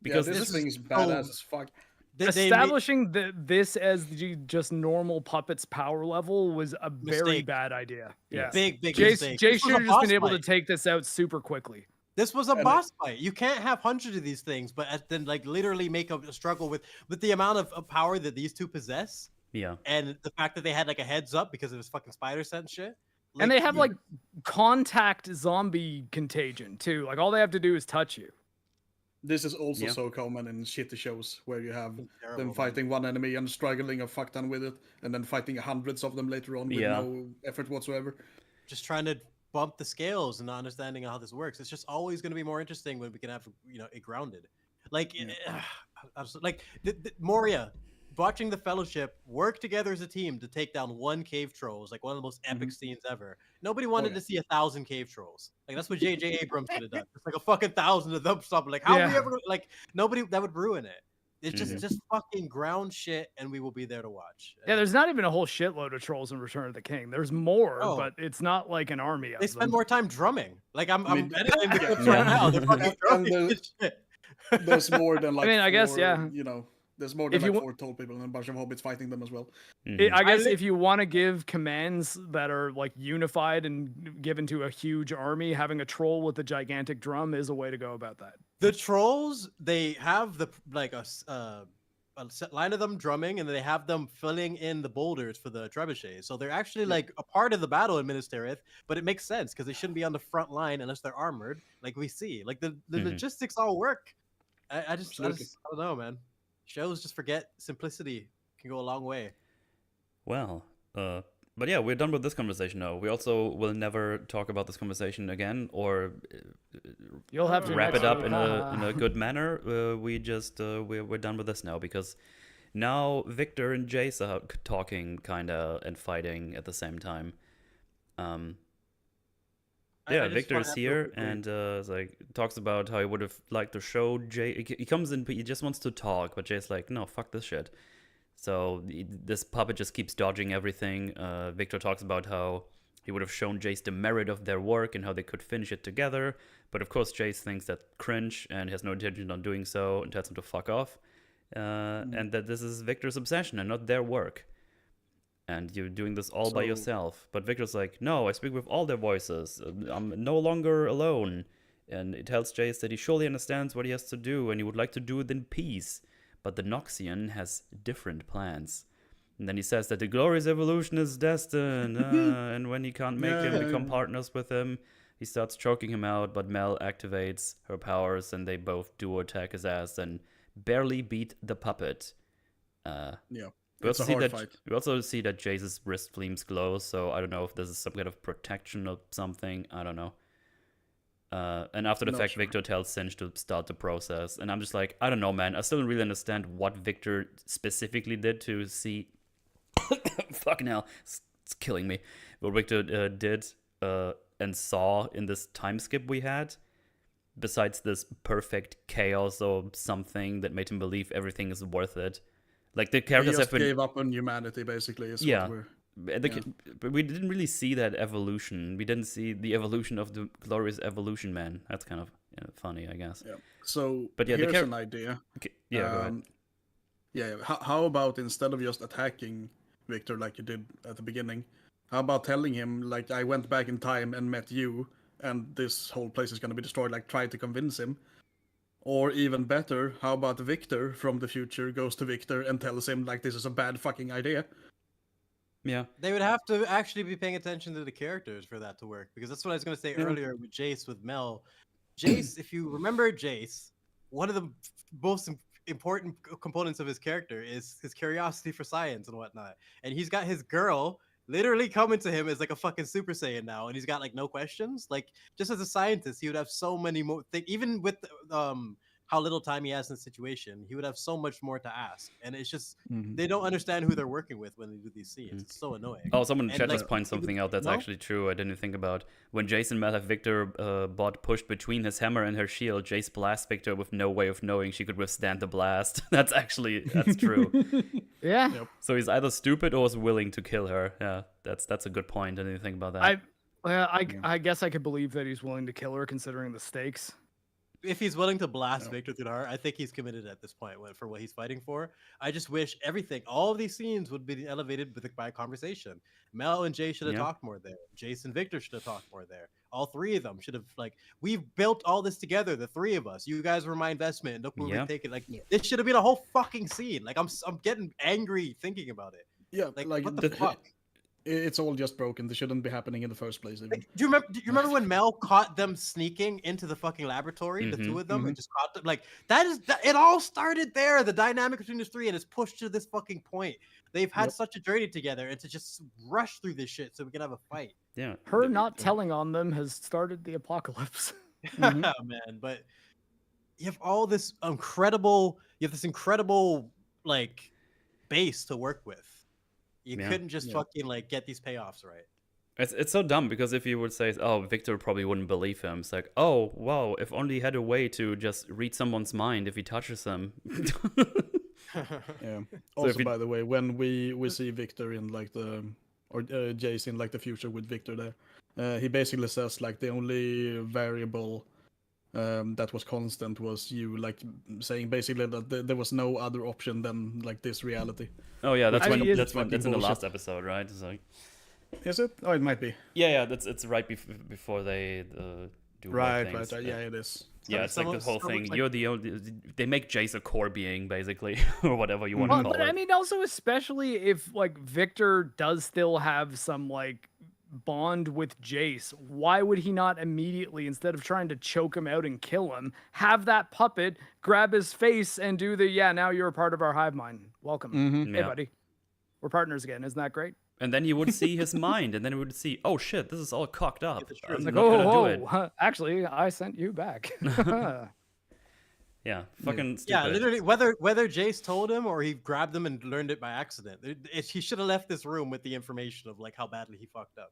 Because this thing's badass as fuck. Establishing this as the just normal puppet's power level was a very Mistake. bad idea. Yeah, Big Jace mistake. This should was a have just been boss able to fight. take this out super quickly. This was a boss fight. You can't have hundreds of these things, but then like literally make a struggle with the amount of power that these two possess. Yeah. And the fact that they had like a heads up because it was fucking spider sense shit. Like, And they have like contact zombie contagion too. Like all they have to do is touch you. This is also so common in shitty shows where you have them fighting one enemy and struggling a fuck ton with it, and then fighting hundreds of them later on with no effort whatsoever. Just trying to bump the scales and not understanding how this works. It's just always going to be more interesting when we can have it grounded. Like, like Moria. Watching the Fellowship work together as a team to take down one cave troll is like one of the most epic scenes ever. Nobody wanted to see 1,000 cave trolls. Like that's what J.J. Abrams would have done. It's like a fucking 1,000 of them. Something like how are we ever like nobody that would ruin it. It's just fucking ground shit, and we will be there to watch. Yeah, there's not even a whole shitload of trolls in Return of the King. There's more, but it's not like an army of They them. spend more time drumming. Like I'm editing the clips right now. They're fucking drumming. There's more than like I guess there's more than 4 tall people and a bunch of hobbits fighting them as well. I guess if you want to give commands that are like unified and given to a huge army, having a troll with a gigantic drum is a way to go about that. The trolls, they have the a set line of them drumming, and they have them filling in the boulders for the trebuchets. So they're actually like a part of the battle in Minas Tirith, but it makes sense because they shouldn't be on the front line unless they're armored, like we see. Like the logistics all work. I just I don't know, man. Shows just forget simplicity can go a long way. Well, but yeah, we're done with this conversation now. We also will never talk about this conversation again, or you'll have to wrap it up in a good manner. We're done with this now because now Victor and Jayce are talking kinda and fighting at the same time. Yeah, Victor is here and talks about how he would have liked to show Jay. He comes in, he just wants to talk, but Jay's like, no, fuck this shit. So this puppet just keeps dodging everything. Victor talks about how he would have shown Jayce the merit of their work and how they could finish it together. But of course, Jayce thinks that cringe and has no intention on doing so and tells him to fuck off. And that this is Victor's obsession and not their work. And you're doing this all by yourself. But Victor's like, no, I speak with all their voices. I'm no longer alone. And it tells Jayce that he surely understands what he has to do and he would like to do it in peace. But the Noxian has different plans. And then he says that the glorious evolution is destined. And when he can't make him become partners with him, he starts choking him out. But Mel activates her powers and they both duo attack his ass and barely beat the puppet. We also see that Jayce's wrist flames glow, so I don't know if this is some kind of protection or something. I don't know. And after the fact, Victor tells Singe to start the process. And I'm just like, I don't know, man. I still don't really understand what Victor specifically did to see... Fucking hell. It's killing me. What Victor did and saw in this time skip we had, besides this perfect chaos or something that made him believe everything is worth it. Like the characters have been gave up on humanity, basically. Is what but we didn't really see that evolution. We didn't see the evolution of the glorious evolution man. That's kind of funny, I guess. Yeah. So, but yeah, here's an idea. Okay. Yeah, go ahead. How about instead of just attacking Victor like you did at the beginning, how about telling him like I went back in time and met you, and this whole place is going to be destroyed? Like try to convince him. Or even better, how about Victor from the future goes to Victor and tells him like this is a bad fucking idea? Yeah. They would have to actually be paying attention to the characters for that to work. Because that's what I was going to say earlier with Jayce, with Mel. Jayce, if you remember Jayce, one of the most important components of his character is his curiosity for science and whatnot. And he's got his girl literally coming to him as like a fucking Super Saiyan now, and he's got like no questions. Like just as a scientist, he would have so many more things. Even with how little time he has in the situation, he would have so much more to ask. And it's just they don't understand who they're working with when they do these scenes. It's so annoying. Oh, someone in And, chat like, just points something out that's actually true. I didn't think about. When Jayce and Mel have Victor bot pushed between his hammer and her shield, Jayce blasts Victor with no way of knowing she could withstand the blast. That's true. Yeah. Yep. So he's either stupid or was willing to kill her. Yeah, that's a good point. I didn't think about that. I guess I could believe that he's willing to kill her considering the stakes. If he's willing to blast Victor through the heart, I think he's committed at this point for what he's fighting for. I just wish all of these scenes would be elevated by a conversation. Mel and Jay should have talked more there. Jayce and Victor should have talked more there. All three of them should have, we've built all this together, the three of us. You guys were my investment. Look where we're taking. This should have been a whole fucking scene. I'm getting angry thinking about it. Yeah, what the fuck? It's all just broken. This shouldn't be happening in the first place. Even. Do you remember when Mel caught them sneaking into the fucking laboratory, the two of them, and just caught them? It all started there. The dynamic between these three, and it's pushed to this fucking point. They've had such a journey together, and to just rush through this shit so we can have a fight. Yeah, her not telling on them has started the apocalypse. Man, but you have all this incredible, base to work with. You couldn't just fucking get these payoffs right. It's so dumb because if you would say, oh, Victor probably wouldn't believe him. It's like, oh, wow, if only he had a way to just read someone's mind if he touches them. Yeah. Also, by the way, when we see Victor in Jayce in the future with Victor there, he basically says the only variable that was constant was you saying basically that there was no other option than this reality. Oh yeah, that's in the last episode, right? It's is it? Oh, it might be. Yeah, it's right before they do right. Yeah, it is. Yeah, it's the whole thing. You're the only. They make Jayce a core being, basically, or whatever you want to call it. But I mean, also especially if Victor does still have some bond with Jayce, why would he not immediately, instead of trying to choke him out and kill him, have that puppet grab his face and do now you're a part of our hive mind. Welcome. Hey, buddy. We're partners again. Isn't that great? And then you would see his mind, and then you would see, oh shit, this is all cocked up. I'm not gonna do it. Actually, I sent you back. Yeah, fucking stupid. Yeah, literally, whether Jayce told him or he grabbed him and learned it by accident, he should have left this room with the information of how badly he fucked up.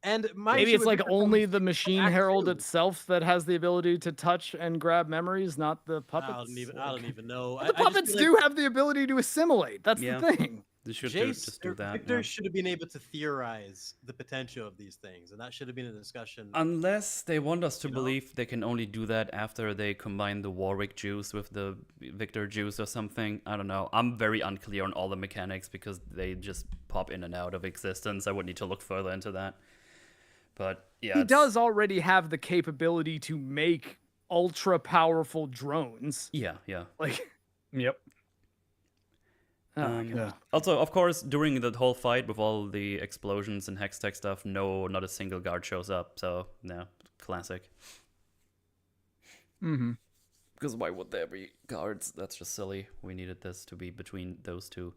And maybe it's only the machine herald itself that has the ability to touch and grab memories, not the puppets. I don't even know. The puppets do have the ability to assimilate. That's the thing. They should just do that. Victor should have been able to theorize the potential of these things, and that should have been a discussion. Unless they want us to believe they can only do that after they combine the Warwick juice with the Victor juice or something. I don't know. I'm very unclear on all the mechanics because they just pop in and out of existence. I would need to look further into that. But yeah, he does already have the capability to make ultra powerful drones. Yeah. Yep. Also, of course, during the whole fight with all the explosions and Hextech stuff, not a single guard shows up. So, classic. Because why would there be guards? That's just silly. We needed this to be between those two.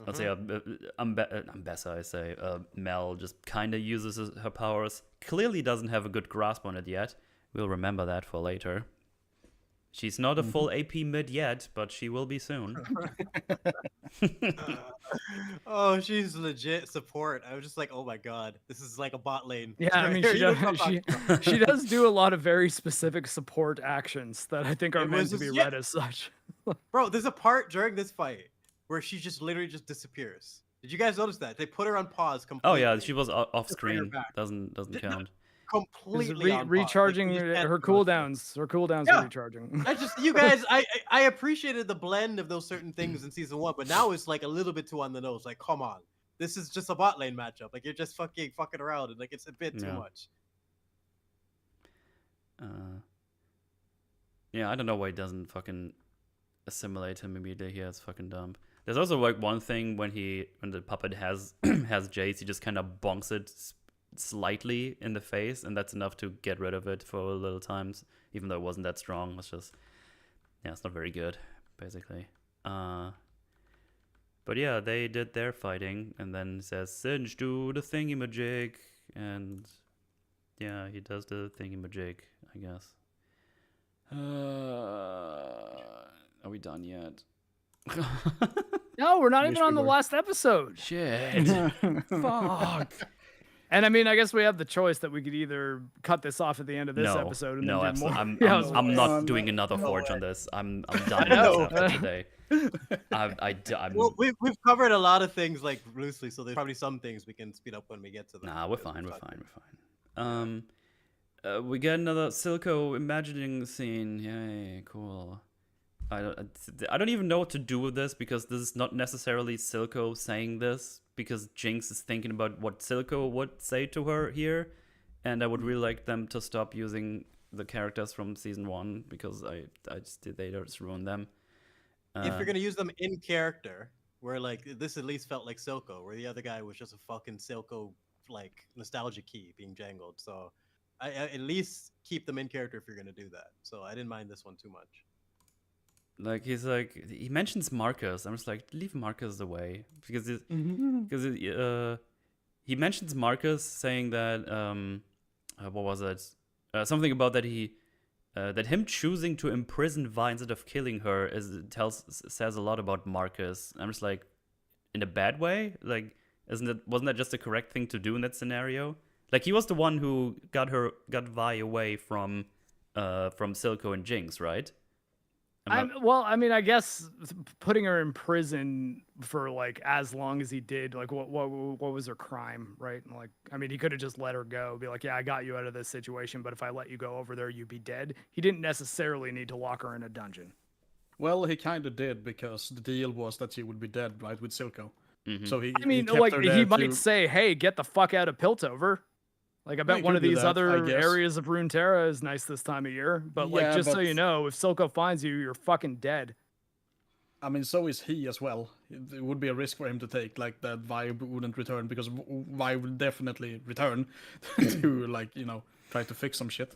Let's say Ambessa, I say. Mel just kind of uses her powers. Clearly doesn't have a good grasp on it yet. We'll remember that for later. She's not a full AP mid yet, but she will be soon. Oh, she's legit support. I was just like, oh my god, this is like a bot lane. Yeah, I mean, she does do a lot of very specific support actions that I think are meant to be read as such. Bro, there's a part during this fight where she just literally just disappears. Did you guys notice that? They put her on pause completely. Oh yeah, she was off screen. Doesn't count. Completely recharging her cooldowns. Her cooldowns are recharging. You guys, I appreciated the blend of those certain things in season 1, but now it's a little bit too on the nose. Come on, this is just a bot lane matchup. You're just fucking around, and it's a bit too much. Yeah, I don't know why it doesn't fucking assimilate him immediately here. It's fucking dumb. There's also one thing when the puppet has Jayce, he just kind of bonks it slightly in the face, and that's enough to get rid of it for a little times, even though it wasn't that strong. It's just, it's not very good, basically. But yeah, they did their fighting, and then says, Singe, do the thingy-majig, and yeah, he does the thingy-majig, I guess. done yet. No, we're not Wish even on we the were. last episode. Shit. Fuck. And I mean, I guess we have the choice that we could either cut this off at the end of this episode and no, then do more. absolutely. I'm not No doing way. another No forge way. on this. I'm done know. with this after today. I'm Well, we've covered a lot of things like loosely, so there's probably some things we can speed up when we get to them. Nah, we're fine. We're fine. We get another Silco imagining scene. Yay, cool. I don't even know what to do with this because this is not necessarily Silco saying this because Jinx is thinking about what Silco would say to her here, and I would really like them to stop using the characters from season 1 because they just ruined them. If you're gonna use them in character, where like this at least felt like Silco, where the other guy was just a fucking Silco like nostalgia key being jangled. So I at least keep them in character if you're gonna do that. So I didn't mind this one too much. Like he mentions Marcus. I'm just like, leave Marcus away because he mentions Marcus saying that what was it? Something about that that him choosing to imprison Vi instead of killing her says a lot about Marcus. I'm just like, in a bad way. Like, wasn't that just the correct thing to do in that scenario? Like he was the one who got Vi away from Silco and Jinx, right? Well, I mean, I guess putting her in prison for like as long as he did, like what was her crime, right? Like, I mean, he could have just let her go, be like, yeah, I got you out of this situation, but if I let you go over there, you'd be dead. He didn't necessarily need to lock her in a dungeon. Well, he kind of did because the deal was that she would be dead, right, with Silco. Mm-hmm. So he. I mean, kept like her he there might to- say, "Hey, get the fuck out of Piltover." Like I bet he one could of do these that, I other guess. areas of Runeterra is nice this time of year. But like, Yeah, just so but- you know, if Silco finds you, you're fucking dead. I mean, so is he as well. It would be a risk for him to take, like that Vi wouldn't return because Vi will definitely return to, like, try to fix some shit.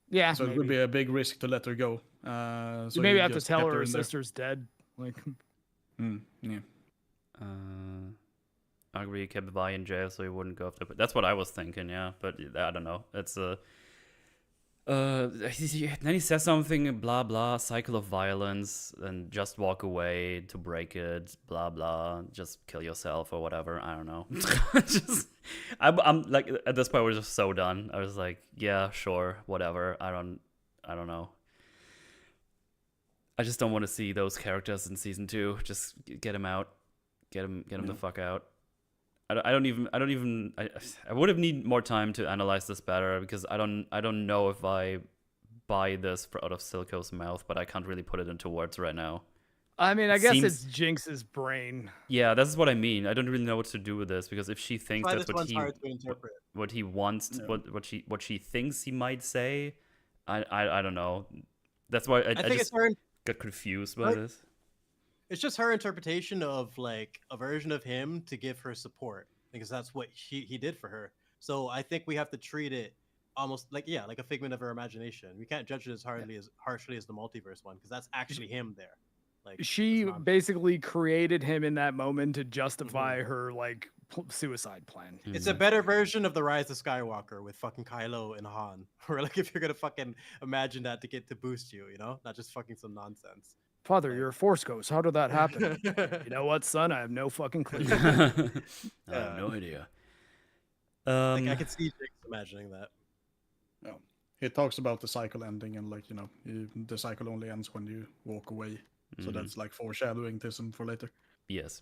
Yeah. So it would be a big risk to let her go. You So maybe he have to just tell kept her her in there. sister's dead. Like, Yeah. Arguably kept Vi in jail so he wouldn't go after. But that's what I was thinking, yeah. But I don't know. It's then he says something, blah blah, cycle of violence, and just walk away to break it, blah blah, just kill yourself or whatever. I don't know. I'm like at this point we're just so done. I was like, yeah, sure, whatever. I don't know. I just don't want to see those characters in season 2. Just get them out, get them the fuck out. I would have need more time to analyze this better because I don't know if I buy this out of Silco's mouth, but I can't really put it into words right now. I mean, I guess Seems- it's Jinx's brain. Yeah, that's what I mean. I don't really know what to do with this because if she thinks Why that's this one's hard to interpret. what he wants, what she thinks he might say, I don't know. That's why I think just it's her. got confused by Right. this. It's just her interpretation of like a version of him to give her support because that's what he did for her. So I think we have to treat it almost like a figment of her imagination. We can't judge it as harshly as the multiverse one because that's actually him there. Like She it's not- basically created him in that moment to justify her like suicide plan. It's a better version of the Rise of Skywalker with fucking Kylo and Han. Or like if you're gonna fucking imagine that to boost you, not just fucking some nonsense. Father, you're a Force ghost. How did that happen? You know what, son? I have no fucking clue. I have no idea. Like I could see Jake imagining that. No. He talks about the cycle ending and the cycle only ends when you walk away. So that's like foreshadowing Tism for later. Yes.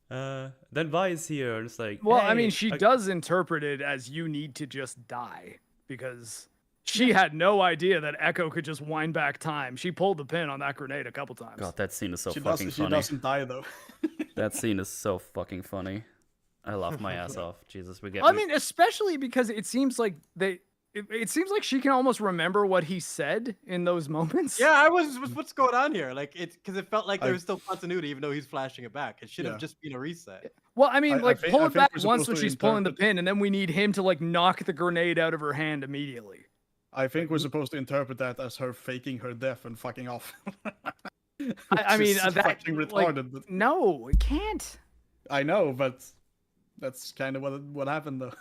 Then Vi is here and it's like, Well, I hey, mean, she does interpret it as you need to just die because she had no idea that Echo could just wind back time. She pulled the pin on that grenade a couple times. God, that scene is so She fucking funny. doesn't die though. That scene is so fucking funny. I laughed my ass off. Jesus, we get. I mean, especially because it seems like it seems like she can almost remember what he said in those moments. Yeah, I was what's going on here? Like because it felt like there was still continuity even though he's flashing it back. It should have just been a reset. Well, I mean, I think- pull I it think back we're once supposed when to she's pulling the interpret- pin, and then we need him to like knock the grenade out of her hand immediately. I think we're supposed to interpret that as her faking her death and fucking off. I mean, Which is that fucking like, retarded. But no, it can't. I know, but that's kind of what happened though.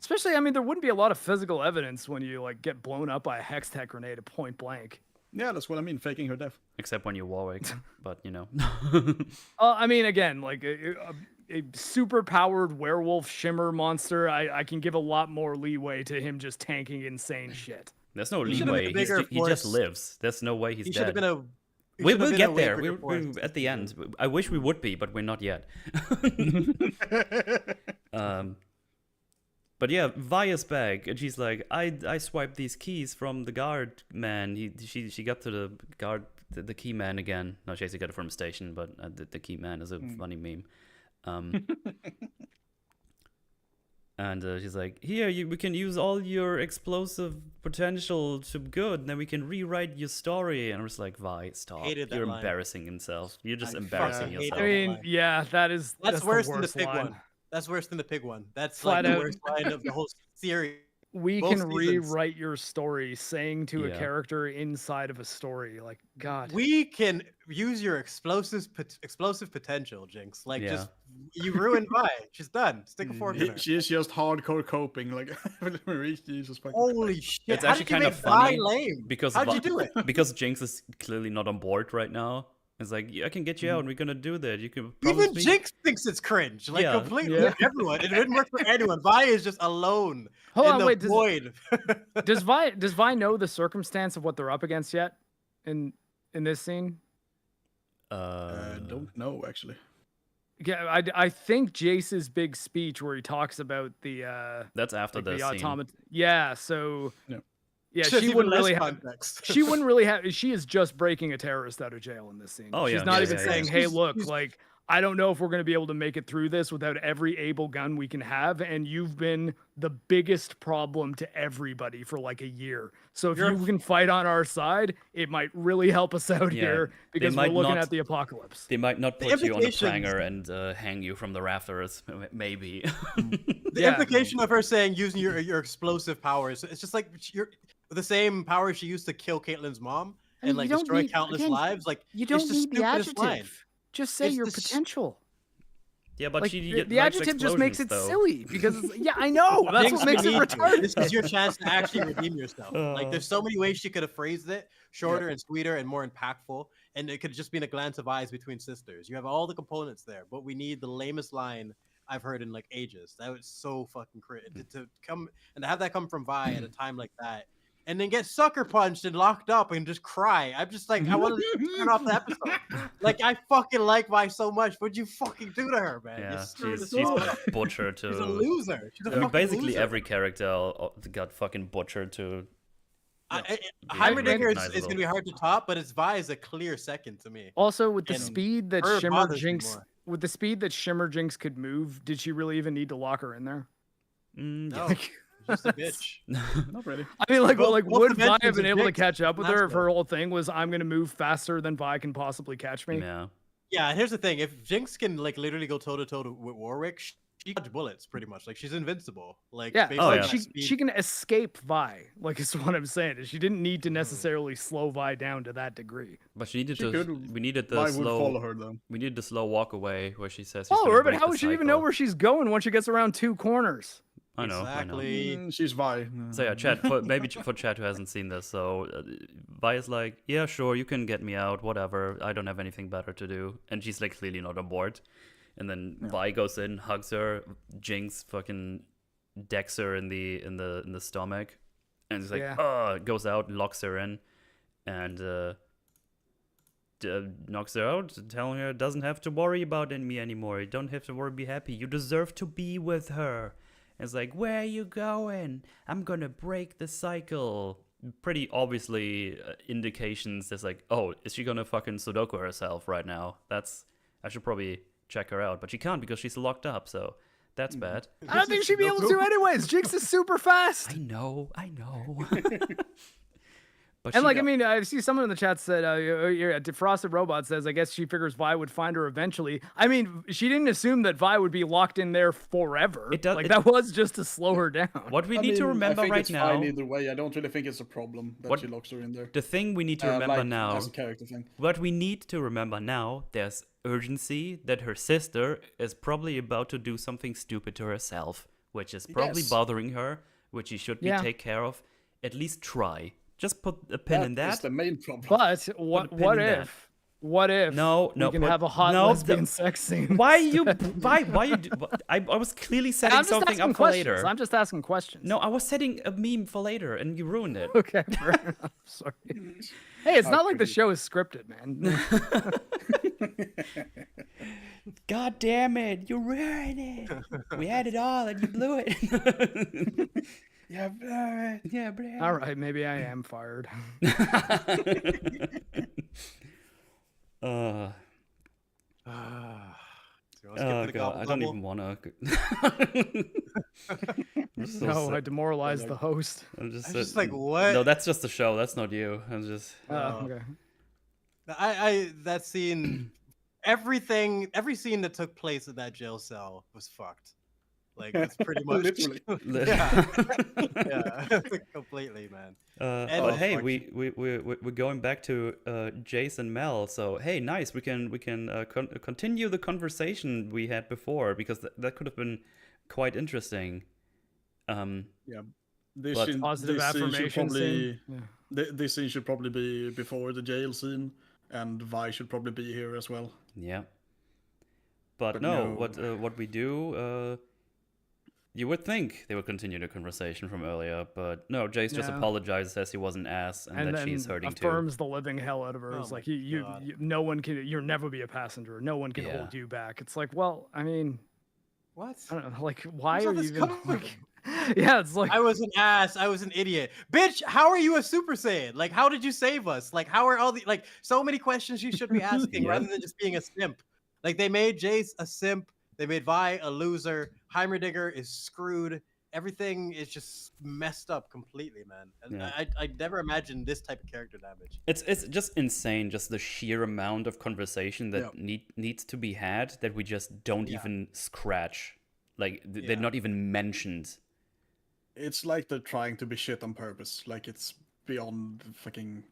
Especially, I mean, there wouldn't be a lot of physical evidence when you like get blown up by a hex tech grenade at point blank. Yeah, that's what I mean, faking her death. Except when you're Warwick, but you know. I mean, again, like a super powered werewolf shimmer monster, I can give a lot more leeway to him just tanking insane shit. There's no He should've been a leeway. bigger He just force. lives. There's no way he's He should have dead. been a. he We should have will been a get way there. bigger We're force. at the end. I wish we would be, but we're not yet. But yeah, Vaya's back, and she's like, I swiped these keys from the guard man. She got to the guard, the key man again. No, she actually got it from a station, but the key man is a funny meme. And she's like, here, we can use all your explosive potential to good, and then we can rewrite your story. And I was like, Vi, stop. Hated that You're line. embarrassing himself. You're just I embarrassing fucking hate yourself. I mean, line. yeah, that's worse the than the worst pig line. one. That's worse than the pig one. That's Flat like the out. worst line of the whole series. We Both can seasons. rewrite your story, saying to a Yeah. character inside of a story, like, God. We can use your explosive potential, Jinx. Like, Yeah. just you ruined Vi. She's done. Stick a fork in her. She's just hardcore coping, like Jesus fucking. Holy shit! It's How actually did you kind make of Vi funny lame? because How'd you do it? Because Jinx is clearly not on board right now. It's like, I can get you out, and we're gonna do that. You can promise Even me? Jinx thinks it's cringe. Like Yeah. completely Yeah. everyone. It didn't work for anyone. Vi is just alone Hold in on, the wait. void. Does Vi know the circumstance of what they're up against yet? In this scene? I don't know actually. Yeah, I think Jayce's big speech where he talks about the That's after like the the scene. automaton. Yeah, so No. yeah, She has she even wouldn't less really have. context. She wouldn't really have. She is just breaking a terrorist out of jail in this scene. Oh, She's yeah, not yeah, even yeah, saying, yeah. "Hey, She's- look, she's- like I don't know if we're going to be able to make it through this without every able gun we can have, and you've been the biggest problem to everybody for like a year. So if You're- you can fight on our side, it might really help us out Yeah, here they because we're might looking not- at the apocalypse." They might not The put you on the implications- pranger and hang you from the rafters, maybe. The Yeah. implication of her saying using your explosive powers, it's just like you're the same power she used to kill Caitlyn's mom I mean, and like you don't destroy need- countless again, lives. Like You it's don't the need the stupidest line. adjective. Just say It's your the s- potential. Yeah, but Like she the likes adjective just makes it explosions, though. silly because yeah, I know that's Jinx, what makes you it need to. retarded. This is your chance to actually redeem yourself. Like there's so many ways she could have phrased it, shorter and sweeter and more impactful, and it could just been a glance of eyes between sisters. You have all the components there, but we need the lamest line I've heard in like ages. That was so fucking to come and to have that come from Vi at a time like that. And then get sucker punched and locked up and just cry. I'm just like, I want to turn off the episode. Like, I fucking like Vi so much. What'd you fucking do to her, man? You Yeah, screwed she's us up. a butcher to. She's a loser. She's a I mean, fucking basically loser. every character got fucking butchered to. Heimerdinger is recognizable. going to be hard to top, but it's Vi is a clear second to me. Also, with the And speed that her Shimmer bothers me Jinx, more. with the speed that Shimmer Jinx could move, did she really even need to lock her in there? No, she's just a bitch. Not really. I mean, like, Both would Vi dimensions have been of able to Jinx catch up with her if master. her whole thing was "I'm gonna move faster than Vi can possibly catch me"? Yeah. Yeah, and here's the thing: if Jinx can like literally go toe to toe with Warwick, she dodge bullets pretty much. Like she's invincible. Like Yeah, based Oh, on yeah. that she speed. she can escape Vi. Like, is what I'm saying. Is she didn't need to necessarily slow Vi down to that degree. But she needed She to. could- We needed the I would follow slow. her though. We needed the slow walk away where she says. she's Follow gonna her, but break how the would she even know cycle. where she's going once she gets around two corners? I know. I know. Exactly. She's Vi. So yeah, chat for maybe for chat who hasn't seen this. So Vi is like, yeah, sure, you can get me out, whatever. I don't have anything better to do, and she's like clearly not on board. And then Vi goes in, hugs her, Jinx fucking decks her in the stomach, and it's like, Yeah. goes out, locks her in, and knocks her out, telling her doesn't have to worry about me anymore. You don't have to worry, be happy. You deserve to be with her. And it's like, where are you going? I'm gonna break the cycle. Pretty obviously indications. There's like, oh, is she gonna fucking Sudoku herself right now? I should probably check her out, but she can't because she's locked up. So that's bad. I don't think she'd be able to anyways. Jinx is super fast. I know. But And she like, got- I mean, I see someone in the chat said, Defrosted Robot says, I guess she figures Vi would find her eventually. I mean, she didn't assume that Vi would be locked in there forever. It does- like, it- that was just to slow her down. what we I need to mean, remember I think right it's now. fine either way. I don't really think it's a problem that What- she locks her in there. The thing we need to remember like, now. as a character thing. What we need to remember now, there's urgency that her sister is probably about to do something stupid to herself, which is probably Yes. bothering her, which she should Yeah. take care of. At least try. Just put a pin in That's that. the main problem. But Put a what pin in if? What if No, we can have a hot lesbian sex scene? Why you? Why you? I was clearly setting something up for later. I'm just asking questions. No, I was setting a meme for later, and you ruined it. Okay, fair enough. Sorry. Hey, it's not like the show is scripted, man. God damn it! You ruined it. We had it all, and you blew it. Yeah, bro. Yeah, bro. All right, maybe I am fired. Oh god, I don't even wanna. No, I demoralized the host. I'm just like, what? No, that's just the show. That's not you. I'm just. Okay. I that scene, every scene that took place in that jail cell was fucked. Like it's pretty much Literally. yeah, completely, man. But hey, we're going back to Jayce and Mel. So hey, nice. We can continue the conversation we had before because that could have been quite interesting. Yeah. Positive affirmation scene. This scene should probably be before the jail scene, and Vi should probably be here as well. Yeah. But no, what we do, you would think they would continue the conversation from earlier, but no, Jayce just apologizes, says he was an ass, and that she's hurting too. Affirms the living hell out of her. It's like you, no one can, you'll never be a passenger. No one can hold you back. It's like, well, I mean, what? I don't know. Like, why are you even? Like, yeah, it's like I was an ass. I was an idiot, bitch. How are you a Super Saiyan? Like, how did you save us? Like, how are all the so many questions you should be asking rather than just being a simp? Like, they made Jayce a simp. They made Vi a loser. Heimerdinger is screwed. Everything is just messed up completely, man. I never imagined this type of character damage. It's just insane, just the sheer amount of conversation that needs to be had that we just don't even scratch. Like, they're not even mentioned. It's like they're trying to be shit on purpose. Like, it's beyond fucking...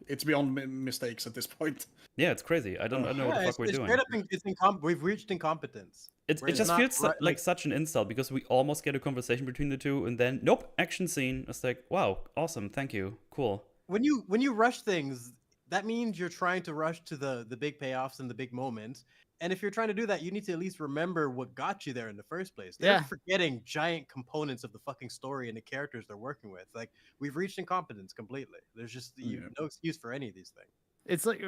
It's beyond mistakes at this point. Yeah, it's crazy. I don't know what the fuck we're doing. We've reached incompetence. It just feels like such an insult because we almost get a conversation between the two, and then nope, action scene. It's like, wow, awesome, thank you, cool. When you rush things, that means you're trying to rush to the big payoffs and the big moments. And if you're trying to do that, you need to at least remember what got you there in the first place. They're forgetting giant components of the fucking story and the characters they're working with. Like, we've reached incompetence completely. There's just no excuse for any of these things. It's like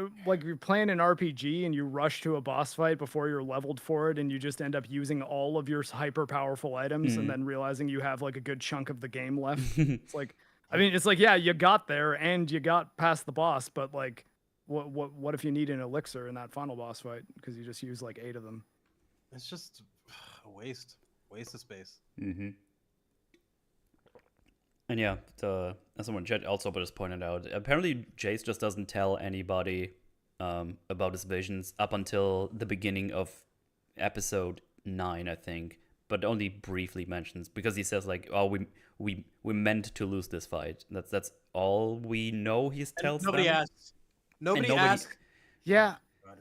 you're playing an RPG and you rush to a boss fight before you're leveled for it, and you just end up using all of your hyper powerful items, and then realizing you have like a good chunk of the game left. It's like, I mean, it's like, yeah, you got there and you got past the boss, but like, what if you need an elixir in that final boss fight because you just use like 8 of them? It's just a waste of space. Mm-hmm. And yeah, as someone chat also just pointed out, apparently Jayce just doesn't tell anybody about his visions up until the beginning of episode 9, I think, but only briefly mentions because he says like, "Oh, we meant to lose this fight." That's all we know. He tells nobody them. asks. Nobody asked. Yeah.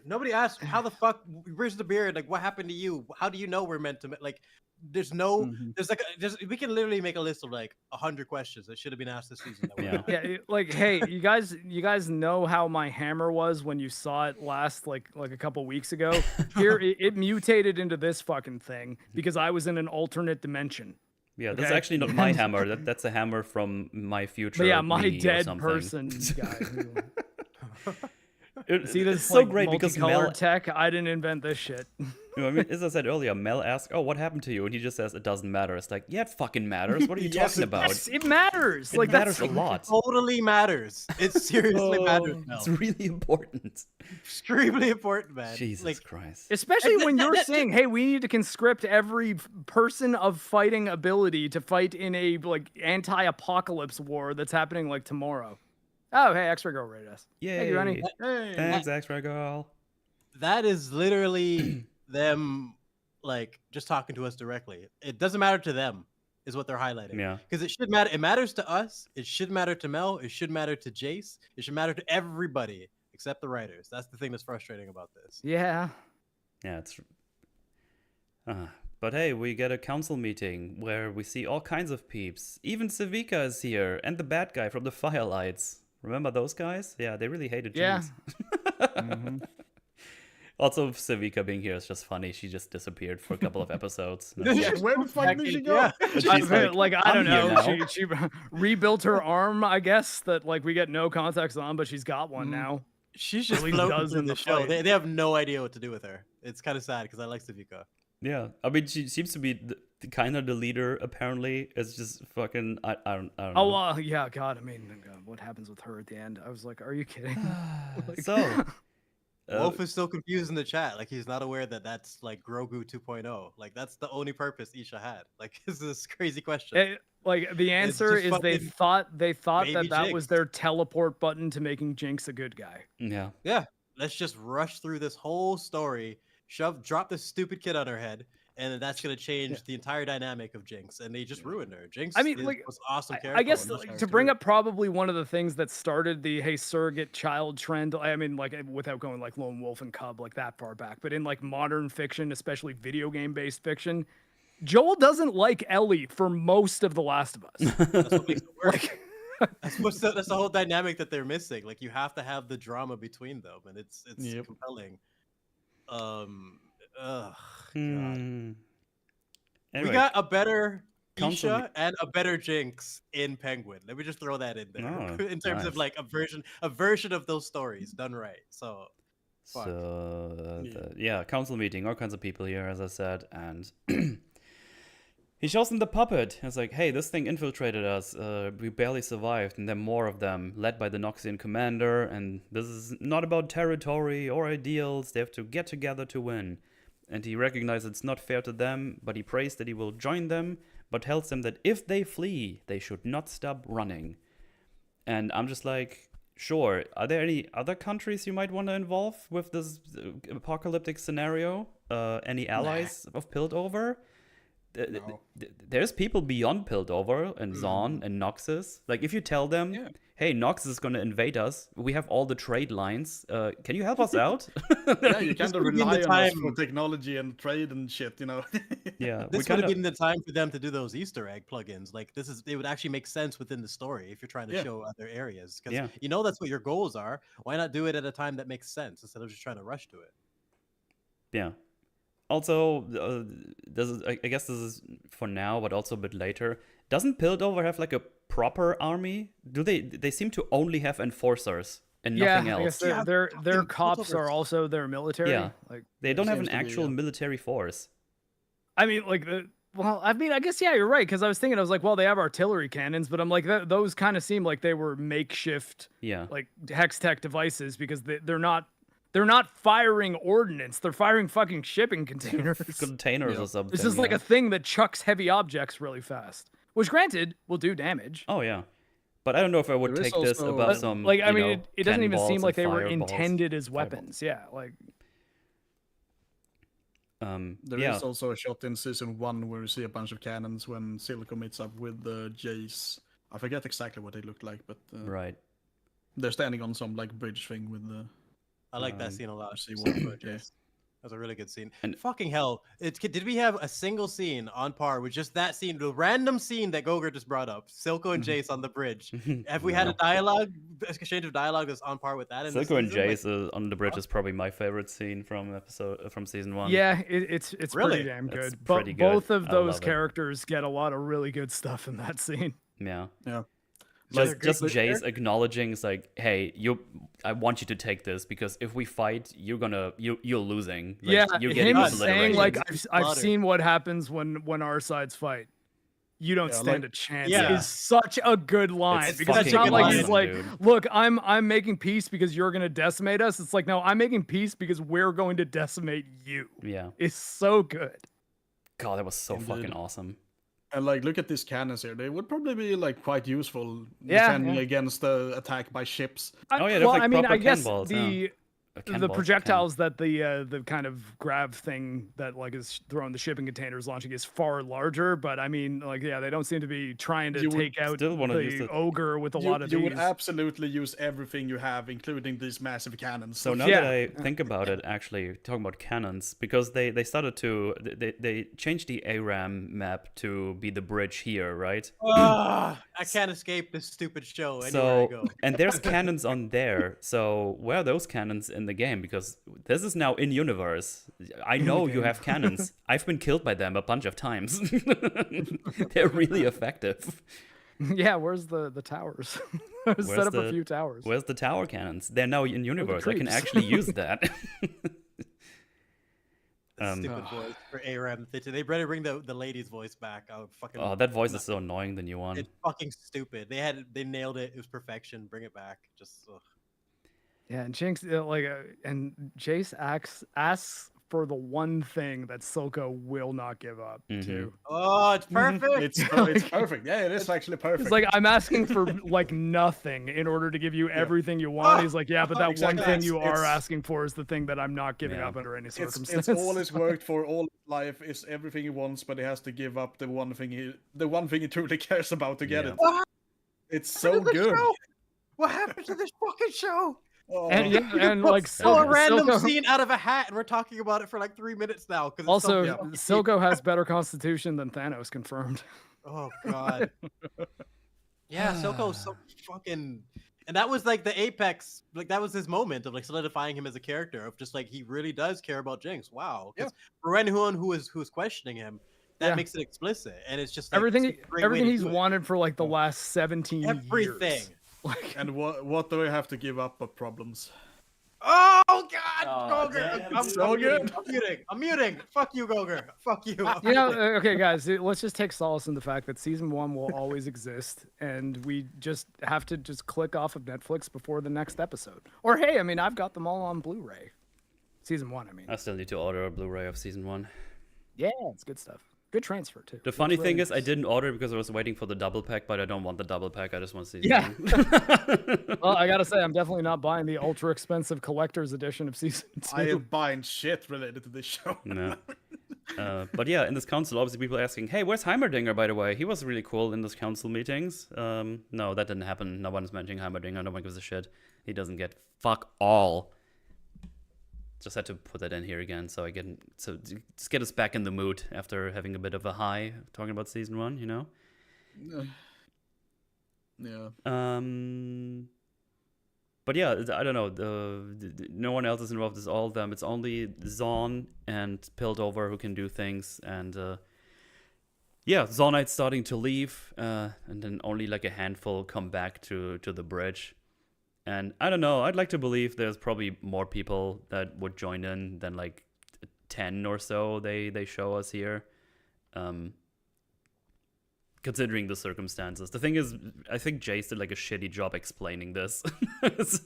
Nobody asked how the fuck. Where's the beard? Like, what happened to you? How do you know we're meant to? Like, there's no. There's like. We can literally make a list of like 100 questions that should have been asked this season. Yeah. Like, hey, you guys know how my hammer was when you saw it last, like a couple weeks ago. Here, it mutated into this fucking thing because I was in an alternate dimension. Yeah, that's actually not my hammer. That's a hammer from my future. But yeah, my dead person guy. See, this so like, great because Mel tech. I didn't invent this shit. You know, I mean, as I said earlier, Mel asks, "Oh, what happened to you?" And he just says, "It doesn't matter." It's like, yeah, it fucking matters. What are you talking about? Yes, it matters. It matters a lot. It totally matters. It seriously matters. Mel. It's really important. Extremely important, man. Jesus Christ. Especially when you're saying, "Hey, we need to conscript every person of fighting ability to fight in a like anti-apocalypse war that's happening like tomorrow." Oh, hey, X-Ray Girl rated us. Yay. Thank you, Ronnie. Hey. Thanks, X-Ray Girl. That is literally them, like, just talking to us directly. It doesn't matter to them, is what they're highlighting. Yeah. Because it should matter. It matters to us. It should matter to Mel. It should matter to Jayce. It should matter to everybody except the writers. That's the thing that's frustrating about this. Yeah. Yeah, it's... But hey, we get a council meeting where we see all kinds of peeps. Even Savika is here, and the bad guy from the Firelights. Remember those guys? Yeah, they really hated Jinx. Yeah. Also, Savika being here is just funny. She just disappeared for a couple of episodes. And Yeah, where the fuck did she go? Yeah. she's like, I don't "I'm know. here now." She rebuilt her arm, I guess, that like we get no context on, but she's got one now. She's just At least floating does through in the the show. fight. They have no idea what to do with her. It's kind of sad because I like Savika. Yeah, I mean, she seems to be kind of the leader. Apparently, it's just fucking. I don't know. Oh, yeah, God. I mean, God, what happens with her at the end? I was like, are you kidding? Like- So, Wolf is still confused in the chat. Like he's not aware that that's like Grogu 2.0. Like that's the only purpose Isha had. Like this is this crazy question. like the answer just is they fucking thought baby that was Jinx. their teleport button to making Jinx a good guy. yeah, Yeah, let's just rush through this whole story, drop this stupid kid on her head, and then that's gonna change the entire dynamic of Jinx. And they just ruined her. Jinx, I mean, like, was awesome character. I guess Nice to character. bring up probably one of the things that started the hey surrogate child trend. I mean, like without going like Lone Wolf and Cub like that far back, but in like modern fiction, especially video game based fiction, Joel doesn't like Ellie for most of The Last of Us. That's what makes it work. Like, That's the whole dynamic that they're missing. Like you have to have the drama between them, and it's Yep. compelling. God. Hmm. We Anyway, got a better Council Isha and a better Jinx in Penguin. Let me just throw that in there. Oh, in terms of nice. like a version of those stories done right. So fuck. So yeah, council meeting, all kinds of people here, as I said, and he shows them the puppet. It's like, hey, this thing infiltrated us. We barely survived, and there are more of them, led by the Noxian commander. And this is not about territory or ideals. They have to get together to win. And he recognizes it's not fair to them, but he prays that he will join them, but tells them that if they flee, they should not stop running. And I'm just like, sure, are there any other countries you might want to involve with this apocalyptic scenario? Any allies of Piltover? No. There's people beyond Piltover and Zaun and Noxus. Like, if you tell them, hey, Noxus is going to invade us, we have all the trade lines, can you help us out? Yeah, you kind of would be the rely on us time- for technology and trade and shit, you know. Yeah, This would have been the time for them to do those Easter egg plugins. Like it would actually make sense within the story if you're trying to show other areas. Because you know that's what your goals are. Why not do it at a time that makes sense instead of just trying to rush to it? Yeah. Also, I guess this is for now, but also a bit later. Doesn't Piltover have like a proper army? Do they seem to only have enforcers and nothing I guess else? their cops are also their military. Yeah. Like They don't have an seems to be, actual military force. I mean, like I guess yeah, you're right. Because I was thinking, I was like, well, they have artillery cannons, but I'm like, those kind of seem like they were makeshift, Yeah. like hex tech devices because they're not firing ordnance. They're firing fucking shipping containers. Containers or something. This is like a thing that chucks heavy objects really fast, which granted will do damage. Oh yeah, but I don't know if I would There is take this also- above But, some. Like, I you mean, know, it doesn't even seem cannonballs like and they were fireballs. intended as Fireballs. weapons. Yeah, like There is also a shot in season 1 where you see a bunch of cannons when Silco meets up with Jayce. I forget exactly what they looked like, but Right. they're standing on some like bridge thing with the. I like that scene a lot. see what- Yeah. That's a really good scene. And- Fucking hell. Did we have a single scene on par with just that scene, the random scene that Goger just brought up? Silco and Jayce on the bridge. Have we had a exchange of dialogue that's on par with that? In this Silco and season? Like, Jayce on the bridge is probably my favorite scene from season 1. yeah, it's Really? pretty damn It's good. pretty good. Both of I those love it. characters get a lot of really good stuff in that scene. Yeah. Yeah. Just good Jayce acknowledging, it's like, hey, I want you to take this because if we fight, you're losing. Like, Yeah, you're getting him obliterated. saying like I've Slaughtered. seen what happens when our sides fight. You don't Yeah, stand like- a chance. Yeah. Is such a good line It's because it's fucking not like awesome, he's like, dude. look, I'm making peace because you're gonna decimate us. It's like, no, I'm making peace because we're going to decimate you. Yeah. It's so good. God, that was so Indeed. fucking awesome. And like, look at these cannons here. They would probably be like quite useful Yeah, defending yeah. against attack by ships. Oh, yeah, they're well, like I mean, proper I guess cannonballs, the the projectiles that the kind of grav thing that like is throwing the shipping containers launching is far larger, but I mean, like, yeah, they don't seem to be trying to take out the ogre with a lot of You would absolutely use everything you have, including these massive cannons. So now that I think about it, actually talking about cannons, because they started to they changed the ARAM map to be the bridge here, right? I can't escape this stupid show anywhere I go. And there's cannons on there. So where are those cannons in the game? Because this is now in universe. I know you have cannons. I've been killed by them a bunch of times. They're really effective. Yeah, where's the towers? Set up a few towers. Where's the tower cannons? They're now in universe. I can actually use that. Stupid voice for ARAM. They better bring the lady's voice back. I would fucking. Oh, that voice is so annoying. The new one. It's fucking stupid. They nailed it. It was perfection. Bring it back. Just. Ugh. Yeah, and Jinx and Jayce asks for the one thing that Silco will not give up to. Oh, it's perfect. It's perfect. Yeah, it is actually perfect. It's like, I'm asking for like nothing in order to give you everything you want. He's like, yeah, but that one thing you are asking for is the thing that I'm not giving up under any circumstance. It's all he's worked for all his life is everything he wants, but he has to give up the one thing he truly cares about to get it. It's so good. What happened to this fucking show? Oh. And like a random scene out of a hat, and we're talking about it for like 3 minutes now. Also, Silco has better constitution than Thanos, confirmed. Oh god. Yeah, Silco's so fucking, and that was like the apex. Like that was his moment of like solidifying him as a character. Of just like he really does care about Jinx. Wow. For anyone who is questioning him, that makes it explicit, and it's just like, everything he's wanted for like the last 17 years. Like, and what do I have to give up but problems? Oh God, Goger! I'm so good. I'm muting. Fuck you, Goger. Fuck you. You know, okay, guys, let's just take solace in the fact that season 1 will always exist, and we just have to just click off of Netflix before the next episode. Or hey, I mean, I've got them all on Blu-ray. Season 1, I mean. I still need to order a Blu-ray of season 1. Yeah, it's good stuff. Good transfer too. The funny thing is, I didn't order because I was waiting for the double pack, but I don't want the double pack. I just want season 1. Well, I gotta say, I'm definitely not buying the ultra expensive collector's edition of season 2. I am buying shit related to this show. No. But yeah, in this council, obviously people are asking, hey, where's Heimerdinger, by the way? He was really cool in those council meetings. No, that didn't happen. No one's mentioning Heimerdinger. No one gives a shit. He doesn't get fuck all. Just had to put that in here again, so just get us back in the mood after having a bit of a high talking about season 1, you know. Yeah. But yeah, I don't know. No one else is involved. It's all of them. It's only Zaun and Piltover who can do things, and Zaunite's starting to leave, and then only like a handful come back to the bridge. And I don't know, I'd like to believe there's probably more people that would join in than like 10 or so they show us here. Considering the circumstances. The thing is, I think Jayce did like a shitty job explaining this. It's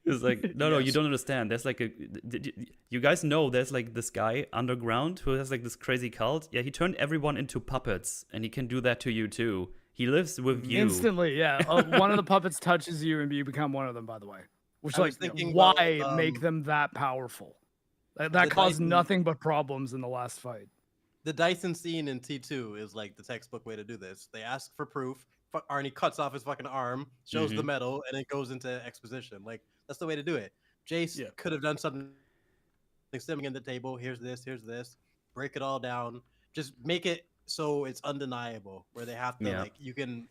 like, no, you don't understand. There's like you guys know there's like this guy underground who has like this crazy cult. Yeah, he turned everyone into puppets, and he can do that to you too. He lives with you. Instantly, yeah. One of the puppets touches you and you become one of them, by the way. Which, like, why make them that powerful? That caused nothing but problems in the last fight. The Dyson scene in T2 is like the textbook way to do this. They ask for proof. Arnie cuts off his fucking arm, shows the medal, and it goes into exposition. Like, that's the way to do it. Jayce could have done something like sitting in the table. Here's this. Break it all down. Just make it so it's undeniable, where they have to like, you can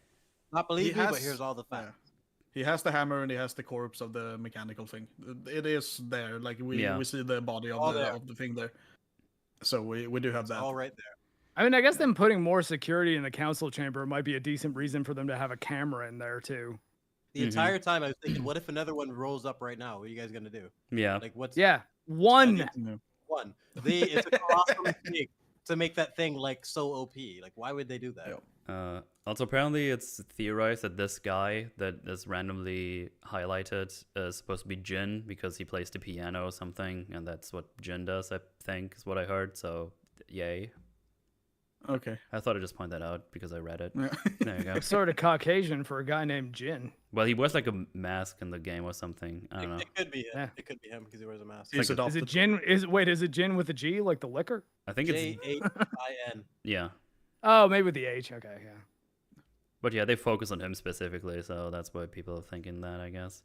not believe me, but here's all the facts. He has the hammer and he has the corpse of the mechanical thing. It is there, like we see the body of the thing there. So we do have that all right there. I mean, I guess them putting more security in the council chamber might be a decent reason for them to have a camera in there too. The entire time I was thinking, what if another one rolls up right now? What are you guys gonna do? Yeah. Like what's one. It's a colossal mistake to make that thing like so OP. Like, why would they do that? Also, apparently, it's theorized that this guy that is randomly highlighted is supposed to be Jin because he plays the piano or something, and that's what Jin does. I think is what I heard. So, yay. Okay. I thought I'd just point that out because I read it. There you go. Sort of Caucasian for a guy named Jin. Well, he wears like a mask in the game or something. I don't know. It could be him. Yeah. It could be him because he wears a mask. He's Is adopted. it gin? Is it gin with a G, like the liquor? I think it's J-A-I-N. yeah. Oh, maybe with the H. Okay, yeah. But yeah, they focus on him specifically, so that's why people are thinking that, I guess.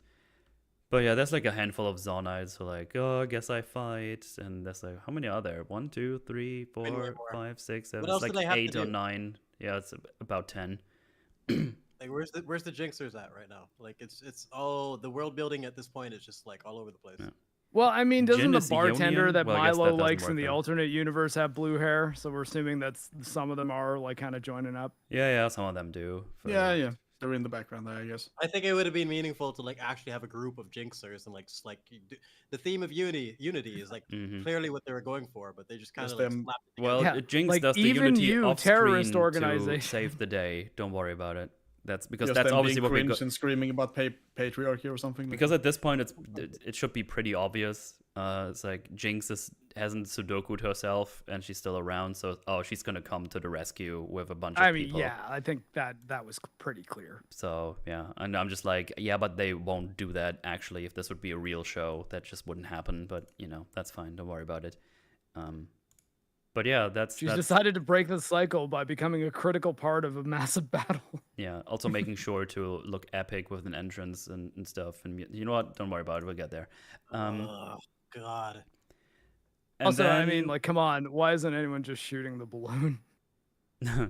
But yeah, there's like a handful of Zonites who are like, oh, I guess I fight. And there's like, how many are there? 1, 2, 3, 4, Many more. 5, 6, 7. What It's else do like they have to 8 or do? 9. Yeah, it's about 10. Like, where's the Jinxers at right now? Like, it's the world building at this point is just like all over the place. Yeah. Well, I mean, doesn't Jin the is bartender Ionian? that Well, I guess that Milo doesn't likes in work the then. alternate universe have blue hair? So we're assuming that's some of them are like kind of joining up. Yeah, some of them do. Yeah. They're in the background there, I guess. I think it would have been meaningful to like actually have a group of Jinxers and like just like the theme of unity is like Mhm. clearly what they were going for, but they just kind of Just like them- slapped it together. Well, Yeah, Jinx like, does the even unity you, off terrorist screen organization. to save the day. Don't worry about it. That's because Just that's them obviously being what we cringe got. and screaming about patriarchy or something. Because at this point, it should be pretty obvious. It's like Jinx hasn't Sudoku'd herself, and she's still around. So she's gonna come to the rescue with a bunch of I mean, people. yeah, I think that was pretty clear. So yeah, and I'm just like, yeah, but they won't do that actually. If this would be a real show, that just wouldn't happen. But that's fine. Don't worry about it. But yeah, She's decided to break the cycle by becoming a critical part of a massive battle. yeah. Also making sure to look epic with an entrance and stuff. And you know what? Don't worry about it. We'll get there. Oh God. And Also, I then- mean, like, come on, why isn't anyone just shooting the balloon? yeah,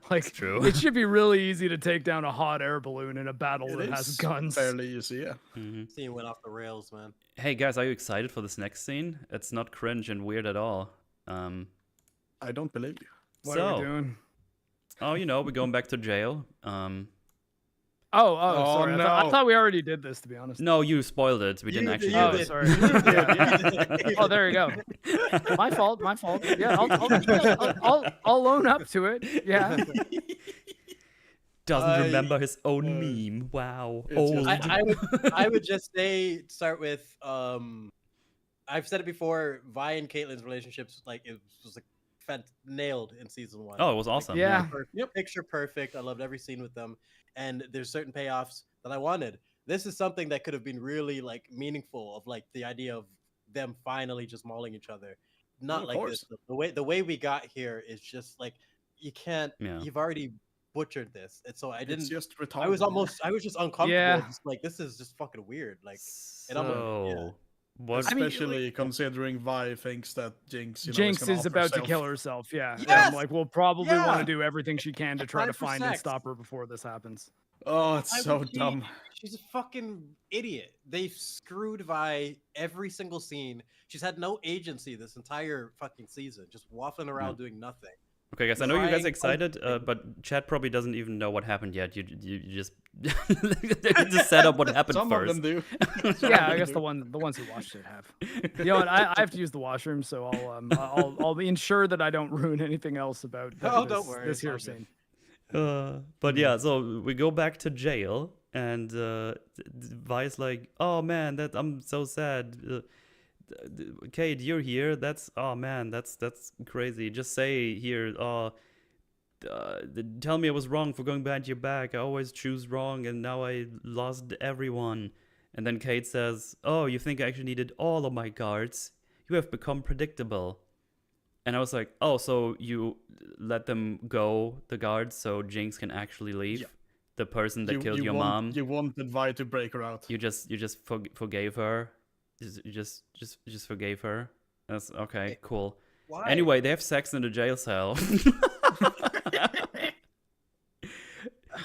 Like, it's true. It should be really easy to take down a hot air balloon in a battle It that has is guns. fairly easy, yeah. Mhm. Scene went off the rails, man. Hey guys, are you excited for this next scene? It's not cringe and weird at all. I don't believe you. What are we doing? We're going back to jail. Oh, Oh, sorry. I no. thought we already did this, to be honest. No, you spoiled it. We didn't actually Oh, do it. sorry. Oh, there you go. My fault. Yeah, I'll own up to it. Yeah. Doesn't remember his own meme. Wow. It's Old. just- I would just start with I've said it before. Vi and Caitlyn's relationships like it was like nailed in season 1. Oh, it was awesome. Yeah. Picture perfect. I loved every scene with them, and there's certain payoffs that I wanted. This is something that could have been really like meaningful of like the idea of them finally just mauling each other. Not Of like course. this. The way we got here is just like you can't. Yeah. You've already butchered this, and so I didn't. It's just retarded. I was just uncomfortable. Yeah. Just like this is just fucking weird. Like So, what? Especially considering Vi thinks that Jinx, Jinx gonna is off about herself. to kill herself. Yeah. Yes! And, like, we'll probably Yeah! want to do everything she can to try to Time for find and sex. stop her before this happens. Oh, it's Why so would she- dumb. She's a fucking idiot. They've screwed Vi every single scene. She's had no agency this entire fucking season, just waffling around doing nothing. Okay, guys, I know you guys Trying excited, but Chad probably doesn't even know what happened yet. You just just set up what happened Some first. of them do. Yeah, I guess the ones who watched it have. You know what? I have to use the washroom, so I'll be ensure that I don't ruin anything else about Oh, this, don't worry, this it's all here good. scene. But yeah, so we go back to jail, and Vi's like, "Oh man, I'm so sad. Kate, you're here. That's crazy. Just say here. Tell me I was wrong for going behind your back. I always choose wrong, and now I lost everyone." And then Kate says, "Oh, you think I actually needed all of my guards? You have become predictable." And I was like, "Oh, so you let them go, the guards, so Jinx can actually leave? Yeah. The person that killed your mom? You wanted Vi to break her out. You just forgave her? You just forgave her? That's okay, cool. Why? Anyway, they have sex in the jail cell."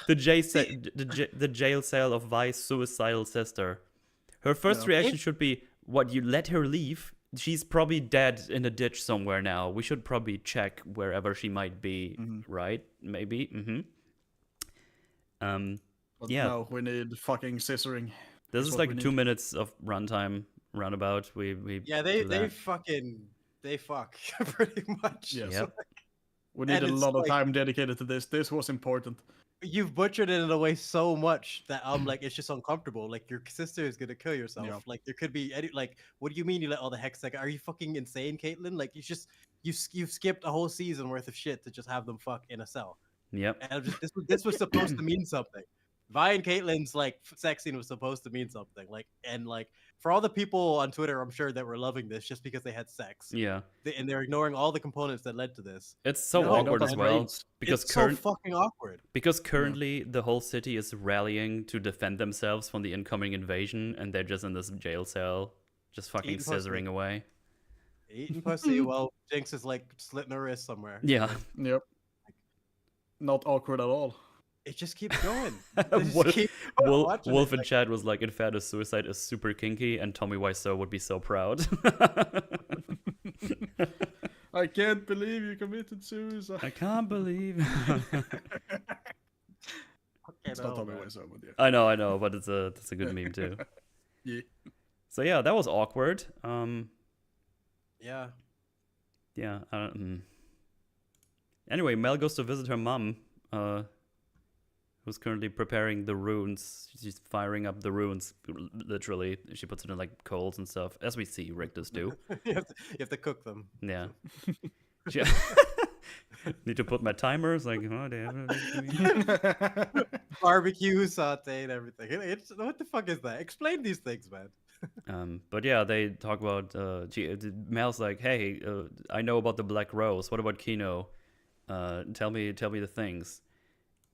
The jail cell of Vi's suicidal sister. Her first Yeah. reaction should be, "What, you let her leave? She's probably dead in a ditch somewhere now. We should probably check wherever she might be, right? Maybe." But Yeah. no, we need fucking scissoring. This That's is what like we 2 need. minutes of runtime roundabout. We Yeah, do they that. fuck pretty much. Yes. Yep. We need And a it's lot of like- time dedicated to this. This was important. You've butchered it in a way so much that I'm like, it's just uncomfortable. Like your sister is gonna kill yourself. Yeah. Like there could be any like, what do you mean you let all the hex? Like, are you fucking insane, Caitlyn? Like you've skipped a whole season worth of shit to just have them fuck in a cell. Yep. And I'm just this was supposed to mean something. Vi and Caitlyn's like sex scene was supposed to mean something. Like, and like for all the people on Twitter, I'm sure that were loving this just because they had sex. Yeah. And they're ignoring all the components that led to this. It's so No, they awkward don't as have well grades. because It's so fucking awkward. because currently the whole city is rallying to defend themselves from the incoming invasion, and they're just in this jail cell, just fucking Eating pussy. scissoring away. Eating pussy while Jinx is like slitting her wrist somewhere. Yeah. Yep. Not awkward at all. It just keeps going. They just Wolf, keep watching Wolf it, in chat was like, in fairness, suicide is super kinky, and Tommy Wiseau would be so proud. I can't believe you committed suicide. I can't believe. It's not Tommy Wiseau, but yeah. I know, but it's a good meme too. Yeah. So yeah, that was awkward. Yeah. Yeah. Anyway, Mel goes to visit her mom, who's currently preparing the runes. She's firing up the runes, literally. She puts it in like coals and stuff, as we see Rictus do. you have to cook them. Yeah. Need to put my timers, like, oh damn. Barbecue, saute, and everything. What the fuck is that? Explain these things, man. But yeah, they talk about Mel's like, hey, I know about the Black Rose. What about Kino? Tell me the things.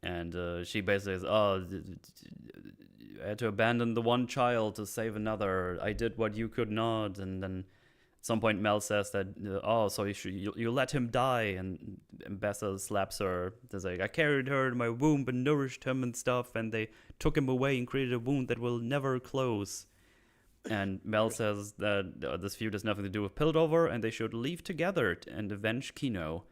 And she basically says, oh, I had to abandon the one child to save another. I did what you could not. And then at some point Mel says that, so you let him die. And Bessa slaps her. There's like, I carried her in my womb and nourished him and stuff. And they took him away and created a wound that will never close. And Mel says that this feud has nothing to do with Piltover, and they should leave together and avenge Kino.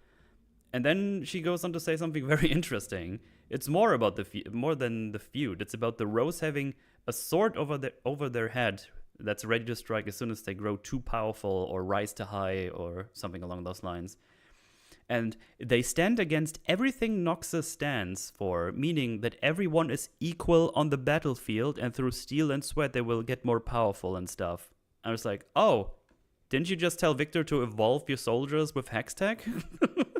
And then she goes on to say something very interesting. It's more about more than the feud. It's about the Rose having a sword over their head that's ready to strike as soon as they grow too powerful or rise to high or something along those lines. And they stand against everything Noxus stands for, meaning that everyone is equal on the battlefield, and through steel and sweat they will get more powerful and stuff. I was like, oh, didn't you just tell Victor to evolve your soldiers with Hextech?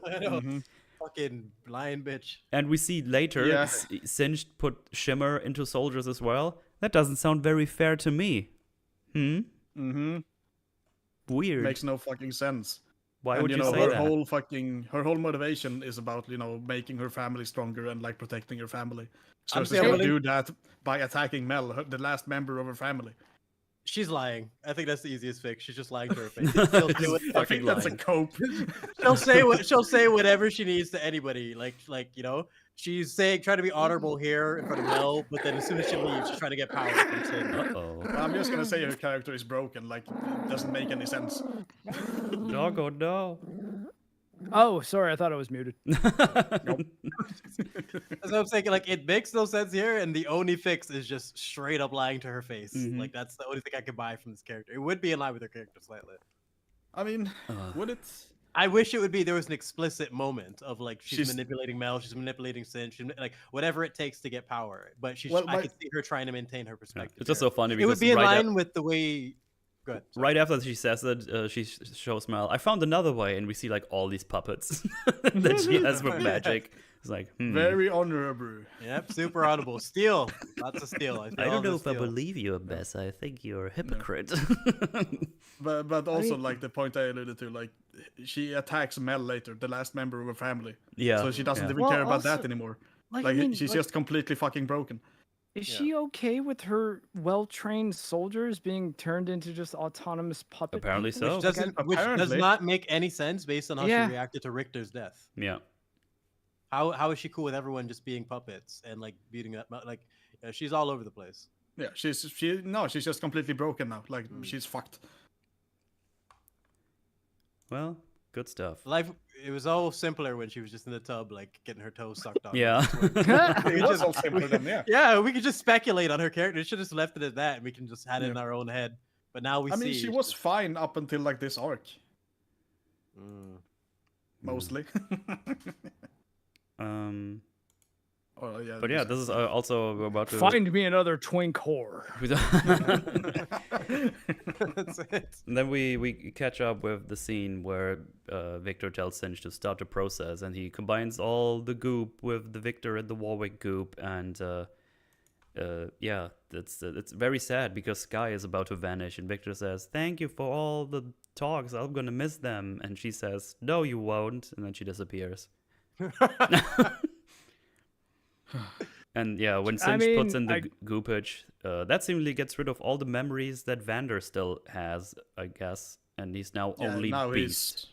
I know. Fucking lion bitch. And we see later, Singed put Shimmer into soldiers as well. That doesn't sound very fair to me. Mm-hmm. Weird. Makes no fucking sense. Why would you say her that? Her whole motivation is about, making her family stronger and like protecting her family. So she's saying gonna do that by attacking Mel, the last member of her family. She's lying. I think that's the easiest fix. She's just lying to her face. She'll do it. I think that's a cope. She'll say whatever she needs to anybody. She's trying to be honorable here in front of Mel, but then as soon as she leaves, she's trying to get power from Sin. I'm just gonna say her character is broken. Like, it doesn't make any sense. Doggo, no. Oh, sorry, I thought I was muted. Nope. That's what I'm saying. Like, it makes no sense here, and the only fix is just straight up lying to her face. Mm-hmm. Like, that's the only thing I can buy from this character. It would be in line with her character slightly. I mean, would it? I wish it would be there was an explicit moment of like she's manipulating Mel, she's manipulating Sin, she's like whatever it takes to get power. But I could see her trying to maintain her perspective. It's just so funny because it would be in line with the way. Go ahead, right after she says it, she shows Mel, I found another way, and we see like all these puppets that she has with magic. It's like very honorable. Yep, super honorable. Steal, lots of steal. I don't know if I believe you, Bess. I think you're a hypocrite. But also like the point I alluded to, like she attacks Mel later, the last member of her family. Yeah. So she doesn't even care about that anymore. She's just completely fucking broken. Is she okay with her well-trained soldiers being turned into just autonomous puppets? Apparently so. Which does not make any sense based on how she reacted to Richter's death. Yeah. How is she cool with everyone just being puppets and like beating up? Like, she's all over the place. Yeah, she's just completely broken now. Like she's fucked. Well, good stuff. Life, it was all simpler when she was just in the tub, like getting her toes sucked on. Yeah. It was all simpler then, yeah. Yeah, we could just speculate on her character. Should have just left it at that, and we can just had it in our own head. But now we see. I mean, she was fine up until like this arc. Mostly. Oh, yeah, but yeah, this is also about to find me another twink whore. That's it. And then we catch up with the scene where Victor tells Singe to start the process, and he combines all the goop with the Victor and the Warwick goop, and yeah, it's very sad because Sky is about to vanish, and Victor says, "Thank you for all the talks. I'm gonna miss them." And she says, "No, you won't," and then she disappears. And yeah, when Sinch puts in the goopage, that seemingly gets rid of all the memories that Vander still has, I guess, and he's now only Beast.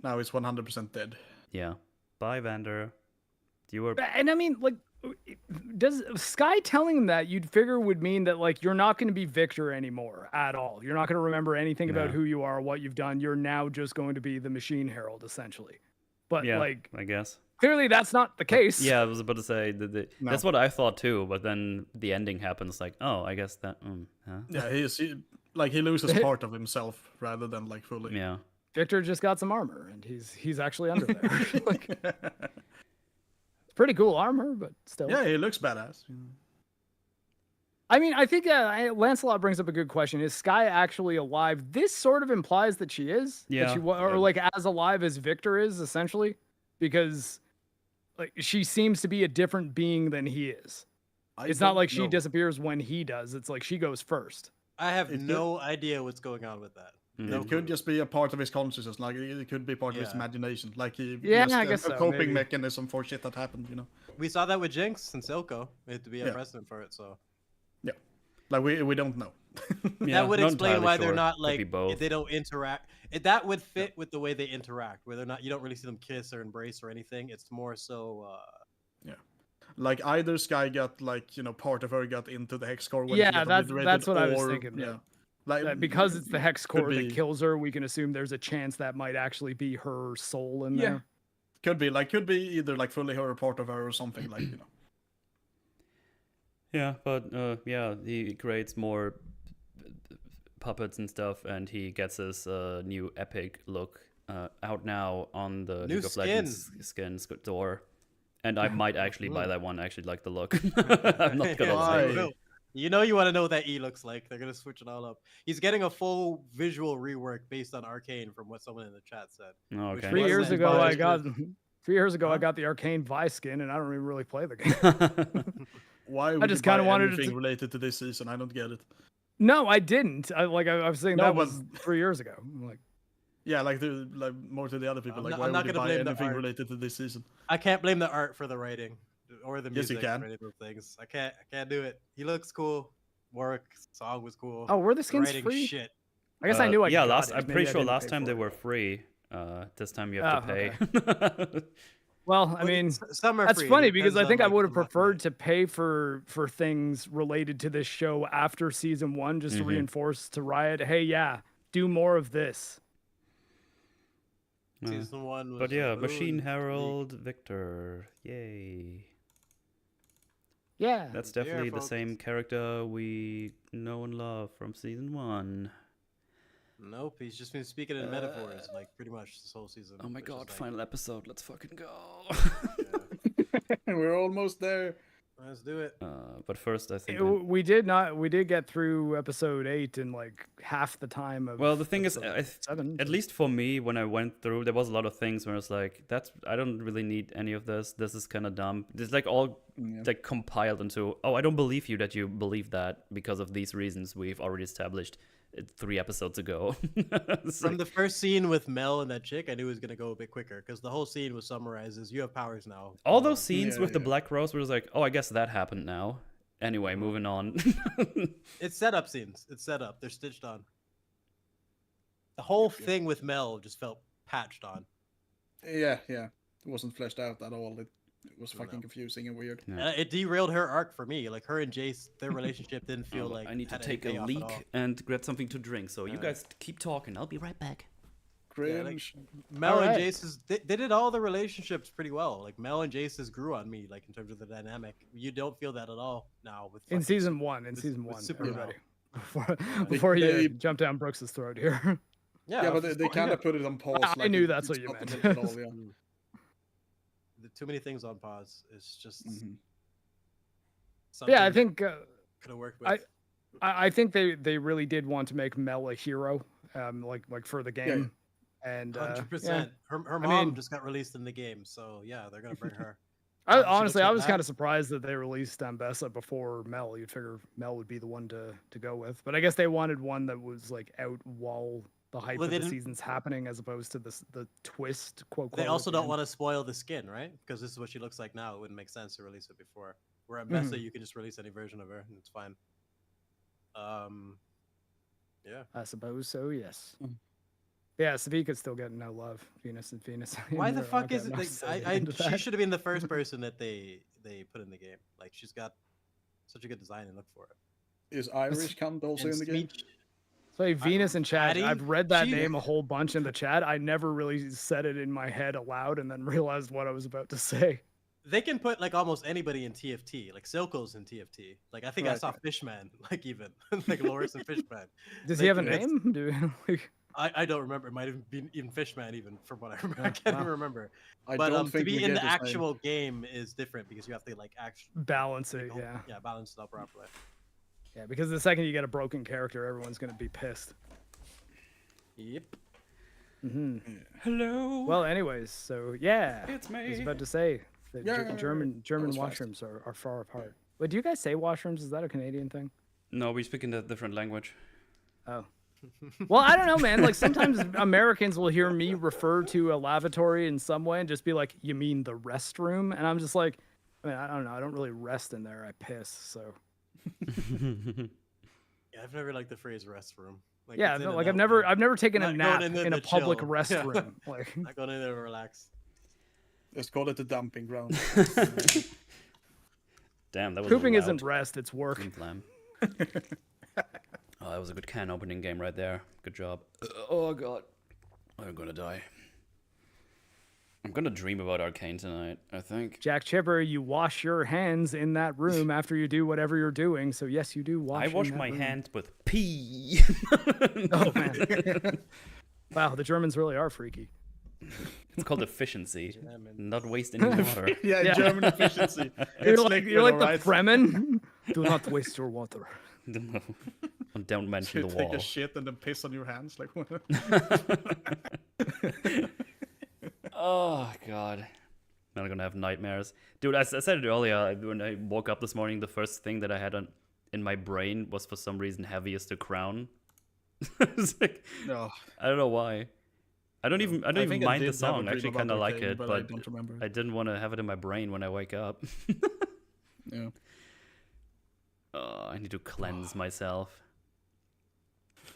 Now he's 100% dead. Yeah. Bye, Vander. You were. And I mean, like, does Sky telling him that you'd figure would mean that like you're not going to be Victor anymore at all? You're not going to remember anything about who you are, what you've done. You're now just going to be the Machine Herald, essentially. But yeah, like, I guess clearly that's not the case. Yeah, I was about to say that's what I thought too. But then the ending happens. Like, oh, I guess that. Huh? Yeah, he loses part of himself rather than like fully. Yeah. Victor just got some armor, and he's actually under there. Like, pretty cool armor, but still. Yeah, he looks badass. I mean, I think Lancelot brings up a good question. Is Sky actually alive? This sort of implies that she is. Yeah. Or like as alive as Victor is, essentially. Because like she seems to be a different being than he is. It's not like she disappears when he does. It's like she goes first. I have no idea what's going on with that. It could just be a part of his consciousness, like it could be part of his imagination, like he I guess a coping mechanism for shit that happened, you know. We saw that with Jinx and Silco. It had to be a precedent for it, so yeah, like we don't know. That would explain why they're not like they don't interact. That would fit with the way they interact, where they're not. You don't really see them kiss or embrace or anything. It's more so. Like either Sky got like part of her got into the hex core. When that's what I was thinking. Yeah. Like, because it's the hex core that kills her, we can assume there's a chance that might actually be her soul in there. Could be either like fully her or part of her or something like Yeah, but he creates more puppets and stuff, and he gets his new epic look out now on the League of Legends skin store. And I might actually buy that one. I actually like the look. I'm not gonna lie. You know you want to know what that E looks like. They're going to switch it all up. He's getting a full visual rework based on Arcane from what someone in the chat said. Oh, okay. 3 years ago, I got the Arcane Vi skin, and I don't even really play the game. Why would I just kind of wanted anything related to this season? I don't get it. No, I didn't. I was saying that was 3 years ago. I'm like, yeah, like more to the other people. Why would you buy anything related to this season? I can't blame the art for the writing. Or the music, yes, you can. or any of those things. I can't do it. He looks cool. Warwick's song was cool. Oh, were the skins free? Shit. I guess I knew I got it. I'm pretty sure last time they were free. This time you have to pay. Okay. Well, I mean, some are that's free. funny because I think I would have preferred to pay for things related to this show after season 1, just to reinforce to Riot, hey, do more of this. Season 1 was. But yeah, Machine Herald, Victor, yay. Yeah. That's definitely the same character we know and love from season 1. Nope, he's just been speaking in metaphors, like pretty much this whole season. Oh my god, final episode, let's fucking go. We're almost there. Let's do it. But first, I think we did get through episode 8 in like half the time of. Well, the thing is, at least for me, when I went through, there was a lot of things where I was like, I don't really need any of this. This is kind of dumb. It's like all like compiled into, oh, I don't believe you that you believe that because of these reasons we've already established 3 episodes ago. From the first scene with Mel and that chick, I knew it was gonna go a bit quicker because the whole scene was summarized as you have powers now. All those scenes with the Black Rose were just like, oh, I guess that happened now. Anyway, moving on. It's setup scenes. It's set up. They're stitched on. The whole thing with Mel just felt patched on. Yeah. It wasn't fleshed out at all. It was fucking confusing and weird. Yeah. It derailed her arc for me. Like her and Jayce, their relationship didn't feel like. I need to take a leak and get something to drink. So you guys keep talking. I'll be right back. Cringe. Mel and Jayce's, they did all the relationships pretty well. Like Mel and Jayce's grew on me, like in terms of the dynamic. You don't feel that at all now with in season 1. Super before you jump down Brooks's throat here. Yeah, but they kind of put it on pause. I knew that's what you meant. Too many things on pause. It's just. Yeah, I think could have worked with. I think they really did want to make Mel a hero, like for the game. And 100%. Her mom just got released in the game, so yeah, they're gonna bring her. Honestly, I was kind of surprised that they released Ambessa before Mel. You'd figure Mel would be the one to go with, but I guess they wanted one that was like out while the hype of the season's happening, as opposed to the twist. Quote. They also don't want to spoil the skin, right? Because this is what she looks like now. It wouldn't make sense to release it before. Where Ambessa, you can just release any version of her, and it's fine. Yeah. I suppose so. Yes. Yeah, Savika's still getting no love. Venus. Why the fuck is it? She should have been the first person that they put in the game. Like, she's got such a good design and look for it. Is Irish count also in the game? So Venus in chat. I've read that name a whole bunch in the chat. I never really said it in my head aloud, and then realized what I was about to say. They can put like almost anybody in TFT. Like Silco's in TFT. Like I think I saw Fishman. Like even like Loris and Fishman. Does he have a name? I don't remember. It might have been even Fishman, even from what I remember. I can't even remember. But to be in the actual game is different because you have to like actually balance it. Yeah, balance it out properly. Yeah, because the second you get a broken character, everyone's gonna be pissed. Yep. Hello. Well, anyways, so yeah, it's me. I was about to say that German washrooms are far apart. Wait, do you guys say washrooms? Is that a Canadian thing? No, we speak in a different language. Oh. Well, I don't know, man. Like sometimes Americans will hear me refer to a lavatory in some way and just be like, "You mean the restroom?" And I'm just like, I mean, I don't know. I don't really rest in there. I piss. So. Yeah, I've never liked the phrase restroom. Like, yeah, no, like I've never taken a nap in a public restroom. Yeah. Like not going in there to relax. Let's call it the dumping ground. Damn, that was pooping loud. isn't rest; it's work. Oh, that was a good can opening game right there. Good job. Oh god, I'm gonna die. I'm gonna dream about Arcane tonight, I think. Jack Chipper, you wash your hands in that room after you do whatever you're doing. So yes, you do wash. I wash my hands with pee. Oh man! Wow, the Germans really are freaky. It's called efficiency, not waste any water. Yeah, German efficiency. You're like the Fremen. Do not waste your water. No. Don't mention the wall. Take a shit and then piss on your hands, like. Oh god, I'm gonna have nightmares, dude. I said it earlier when I woke up this morning. The first thing that I had in my brain was for some reason Heavy is the Crown. It's like, no, I don't know why. I don't even mind the song. I actually kind of like Arcane, it, but I don't remember. I didn't want to have it in my brain when I wake up. Yeah. I need to cleanse myself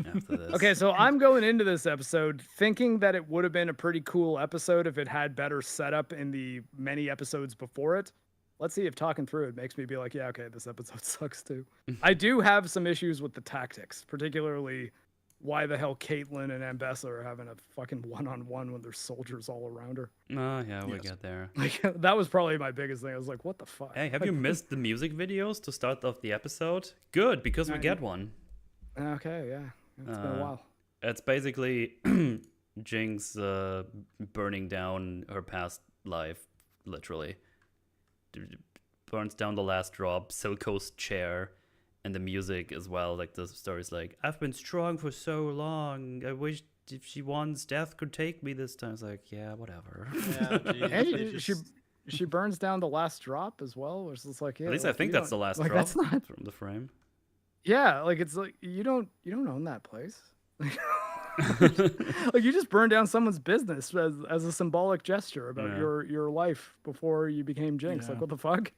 after this. Okay, so I'm going into this episode thinking that it would have been a pretty cool episode if it had better setup in the many episodes before it. Let's see if talking through it makes me be like, yeah, okay, this episode sucks too. I do have some issues with the tactics, particularly why the hell Caitlyn and Ambessa are having a fucking one-on-one when there's soldiers all around her. Oh, yeah, we get there. Like, that was probably my biggest thing. I was like, what the fuck? Hey, have you missed the music videos to start off the episode? Good, because we get one. Okay, yeah. It's been a while. It's basically Jinx burning down her past life, literally. Burns down the last drop, Silco's chair, and the music as well. Like, the story's like, I've been strong for so long. I wish if she wants, death could take me this time. It's like, yeah, whatever. Yeah, and she burns down the last drop as well, which is like, yeah. At least like, I think that's the last like, drop that's not... from the frame. Yeah, like it's like you don't own that place. Like you just burned down someone's business as a symbolic gesture about your life before you became Jinx. Like what the fuck?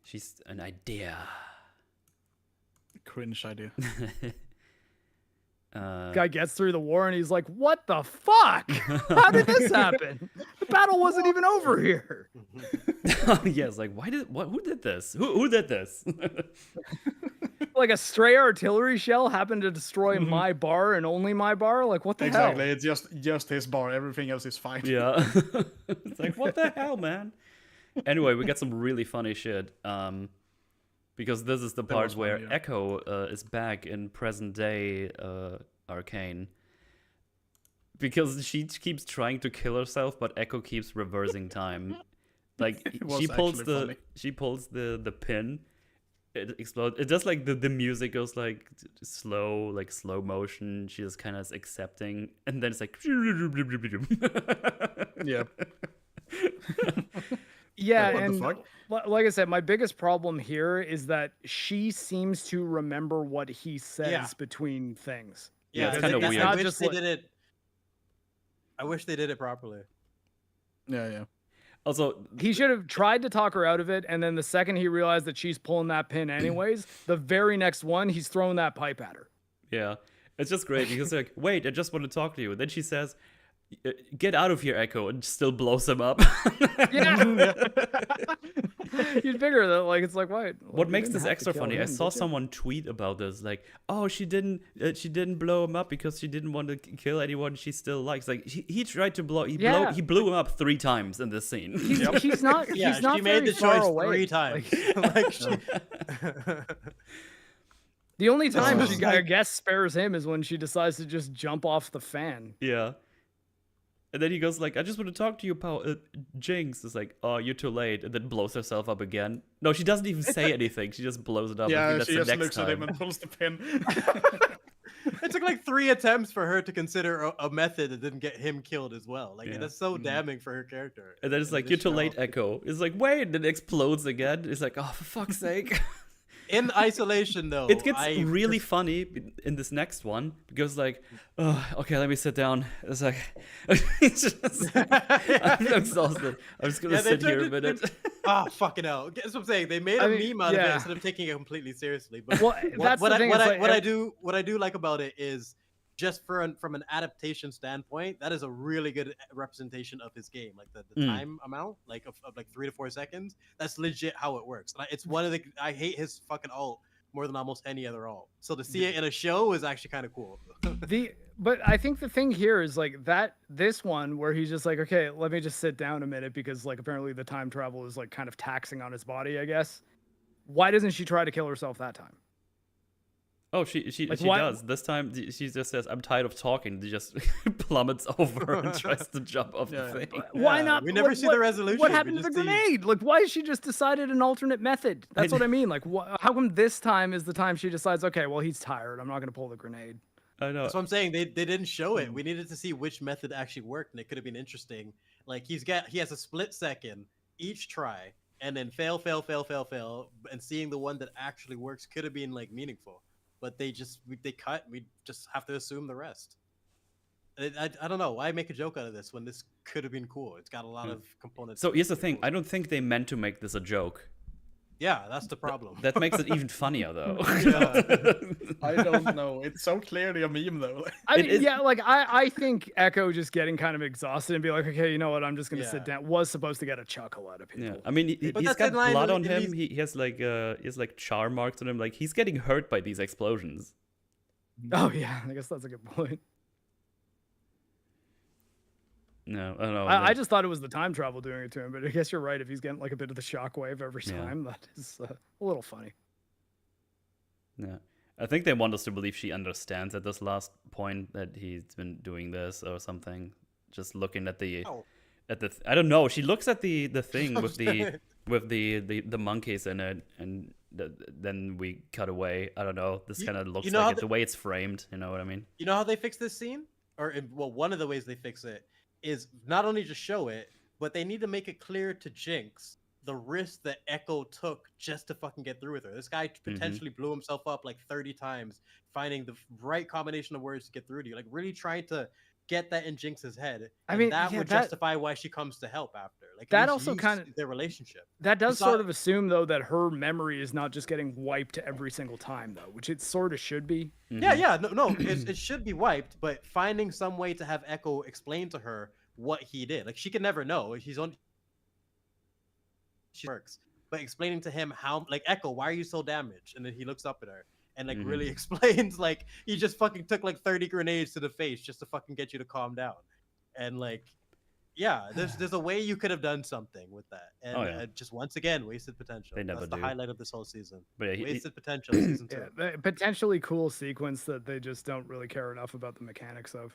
She's an idea. Cringe idea. Guy gets through the war and he's like, "What the fuck? How did this happen? The battle wasn't even over here." Yes, like who did this? Who did this? Like a stray artillery shell happened to destroy my bar and only my bar? Like what the hell? Exactly, it's just his bar. Everything else is fine. Yeah. It's like, what the hell, man? Anyway, we got some really funny shit. Because this is the part where Echo is back in present day Arcane. Because she keeps trying to kill herself, but Echo keeps reversing time. Like she pulls the pin. It explodes. It does like the music goes like slow motion. She just kind of is accepting, and then it's like, yeah. Yeah, What the and fuck? like I said, my biggest problem here is that she seems to remember what he says between things. Yeah, it's I kinda think weird. I Not wish just they like- did it. I wish they did it properly. Yeah. Also, He should have tried to talk her out of it, and then the second he realized that she's pulling that pin anyways, the very next one, he's throwing that pipe at her. yeah, it's just great because like, wait, I just want to talk to you. And then she says, "Get out of here, Echo," and still blows him up. Yeah. You'd figure that, like, it's like, why? What makes this extra funny? I saw someone tweet about this, like, "Oh, she didn't blow him up because she didn't want to kill anyone she still likes." Like, he tried to blow, he blew him up 3 times in this scene. He's not. Yeah, he's not she made very the far choice away. 3 times. The only time This is she, I like- guess, spares him is when she decides to just jump off the fan. Yeah. And then he goes like, "I just want to talk to you, pal." Jinx is like, "Oh, you're too late," and then blows herself up again. No, she doesn't even say anything. She just blows it up. I Yeah, think that's she the just next looks at him time. and pulls the pin. It took like 3 attempts for her to consider a method that didn't get him killed as well. Like, Yeah. that's so damning for her character. And then it's like, they "You're too show- late, Echo." It's like, wait, and then it explodes again. It's like, oh, for fuck's sake. In isolation, though, It gets I really funny in this next one because, like, oh, okay, let me sit down. It's like, it's just, I'm exhausted. I'm just gonna Yeah, they sit here a turned minute. Ah, fucking hell. That's what I'm saying. They made I a mean, meme out of it yeah. instead of taking it completely seriously. But Well, that's the thing. it's like, what I do like about it is just from an adaptation standpoint, that is a really good representation of his game. Like the time amount, like of like 3 to 4 seconds. That's legit how it works. And it's one of the I hate his fucking alt more than almost any other alt. So to see it in a show is actually kind of cool. But I think the thing here is like this one where he's just like, okay, let me just sit down a minute because like apparently the time travel is like kind of taxing on his body, I guess. Why doesn't she try to kill herself that time? Oh, she Like, she why- does. This time she just says, "I'm tired of talking." She just plummets over and tries to jump off the thing. Why Yeah, not? we never like, see the resolution, What we happened to the just see- grenade? Like, why has she just decided an alternate method? That's what I mean. Like, how come this time is the time she decides, okay, well, he's tired. I'm not going to pull the grenade. I know. That's what I'm saying. They didn't show it. We needed to see which method actually worked, and it could have been interesting. Like he has a split second each try, and then fail, and seeing the one that actually works could have been like meaningful. But they cut. We just have to assume the rest. I don't know why make a joke out of this when this could have been cool. It's got a lot of components. So that here's the are thing. cool. I don't think they meant to make this a joke. Yeah, that's the problem. That makes it even funnier, though. I don't know. It's so clearly a meme though. I It mean, is- yeah, like I think Echo just getting kind of exhausted and be like, okay, you know what? I'm just going to sit Yeah. down. Was supposed to get a chuckle out of people. Yeah, I mean, But he's that's got in line blood with- on it him. means- He has like char marks on him. Like he's getting hurt by these explosions. Oh yeah, I guess that's a good point. No, I don't know. I just thought it was the time travel doing it to him, but I guess you're right. If he's getting like a bit of the shockwave every Yeah. time, that is a little funny. Yeah, I think they want us to believe she understands at this last point that he's been doing this or something. Just looking at the Oh. I don't know. She looks at the thing with the monkeys in it, and then we cut away. I don't know. This You- kind of looks you know like how it, the way it's framed. You know what I mean? You know how they fix this scene? Well, one of the ways they fix it is not only just show it, but they need to make it clear to Jinx the risk that Echo took just to fucking get through with her. This guy potentially blew himself up like 30 times, finding the right combination of words to get through to you. Like really trying to get that in Jinx's head. I and mean, that yeah, would that- justify why she comes to help after. Like That at least also use kinda- their relationship. That does It's not- sort of assume though that her memory is not just getting wiped every single time though, which it sort of should be. Yeah, no, it should be wiped, but finding some way to have Echo explain to her what he did. Like she can never know. She works. But explaining to him how, like, Echo, why are you so damaged? And then he looks up at her and like really explains, like, he just fucking took like 30 grenades to the face just to fucking get you to calm down. And like, yeah, there's a way you could have done something with that. And just once again, wasted potential. They never That's the do. highlight of this whole season. But yeah, Wasted potential season 2. Yeah, potentially cool sequence that they just don't really care enough about the mechanics of.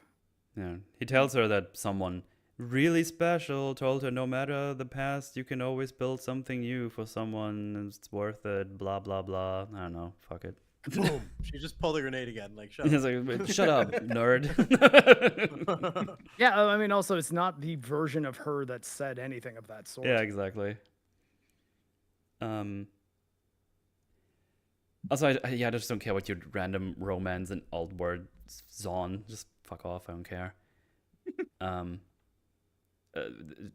Yeah, he tells her that someone really special told her no matter the past, you can always build something new for someone. And it's worth it. Blah blah blah. I don't know. Fuck it. Boom. She just pulled a grenade again. Like, shut He's up. like, shut up, nerd. Yeah, I mean, also it's not the version of her that said anything of that sort. Yeah, exactly. Also, I just don't care what your random romance and alt word zon. Just fuck off. I don't care.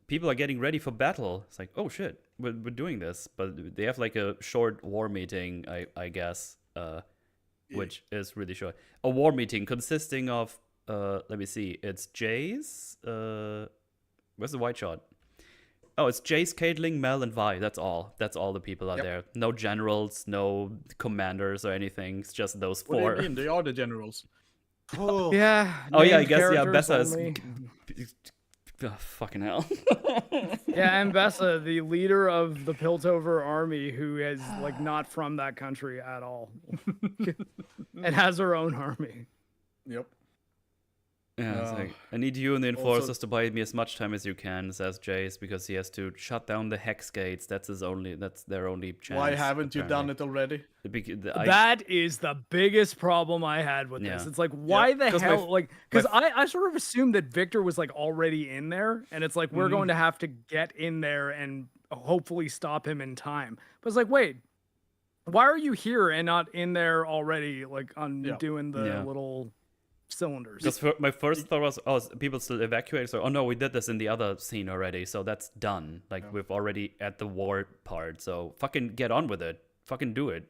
People are getting ready for battle. It's like, oh shit, we're doing this, but they have like a short war meeting, I guess, which is really short. A war meeting consisting of, let me see, it's Jayce. Where's the white shot? Oh, it's Jayce, Caitlyn, Mel, and Vi. That's all. That's all the people out there. No generals, no commanders or anything. It's just those four. What do you mean? They are the generals. Oh. Yeah. Oh yeah, I named guess characters Bessa is. only. Oh, fucking hell. Yeah, and Bessa, the leader of the Piltover army, who is like not from that country at all. It has her own army. Yep. Yeah, it's like, I need you and the enforcers to buy me as much time as you can, says Jayce, because he has to shut down the hex gates. That's their only chance. Why haven't you done it already? That is the biggest problem I had with this. It's like, why the hell? Because I sort of assumed that Victor was like already in there, and it's like we're going to have to get in there and hopefully stop him in time. But it's like, wait, why are you here and not in there already? Like on doing the little cylinders. Because my first thought was, oh, people still evacuated. So, oh no, we did this in the other scene already. So that's done. Like we've already at the war part. So fucking get on with it. Fucking do it.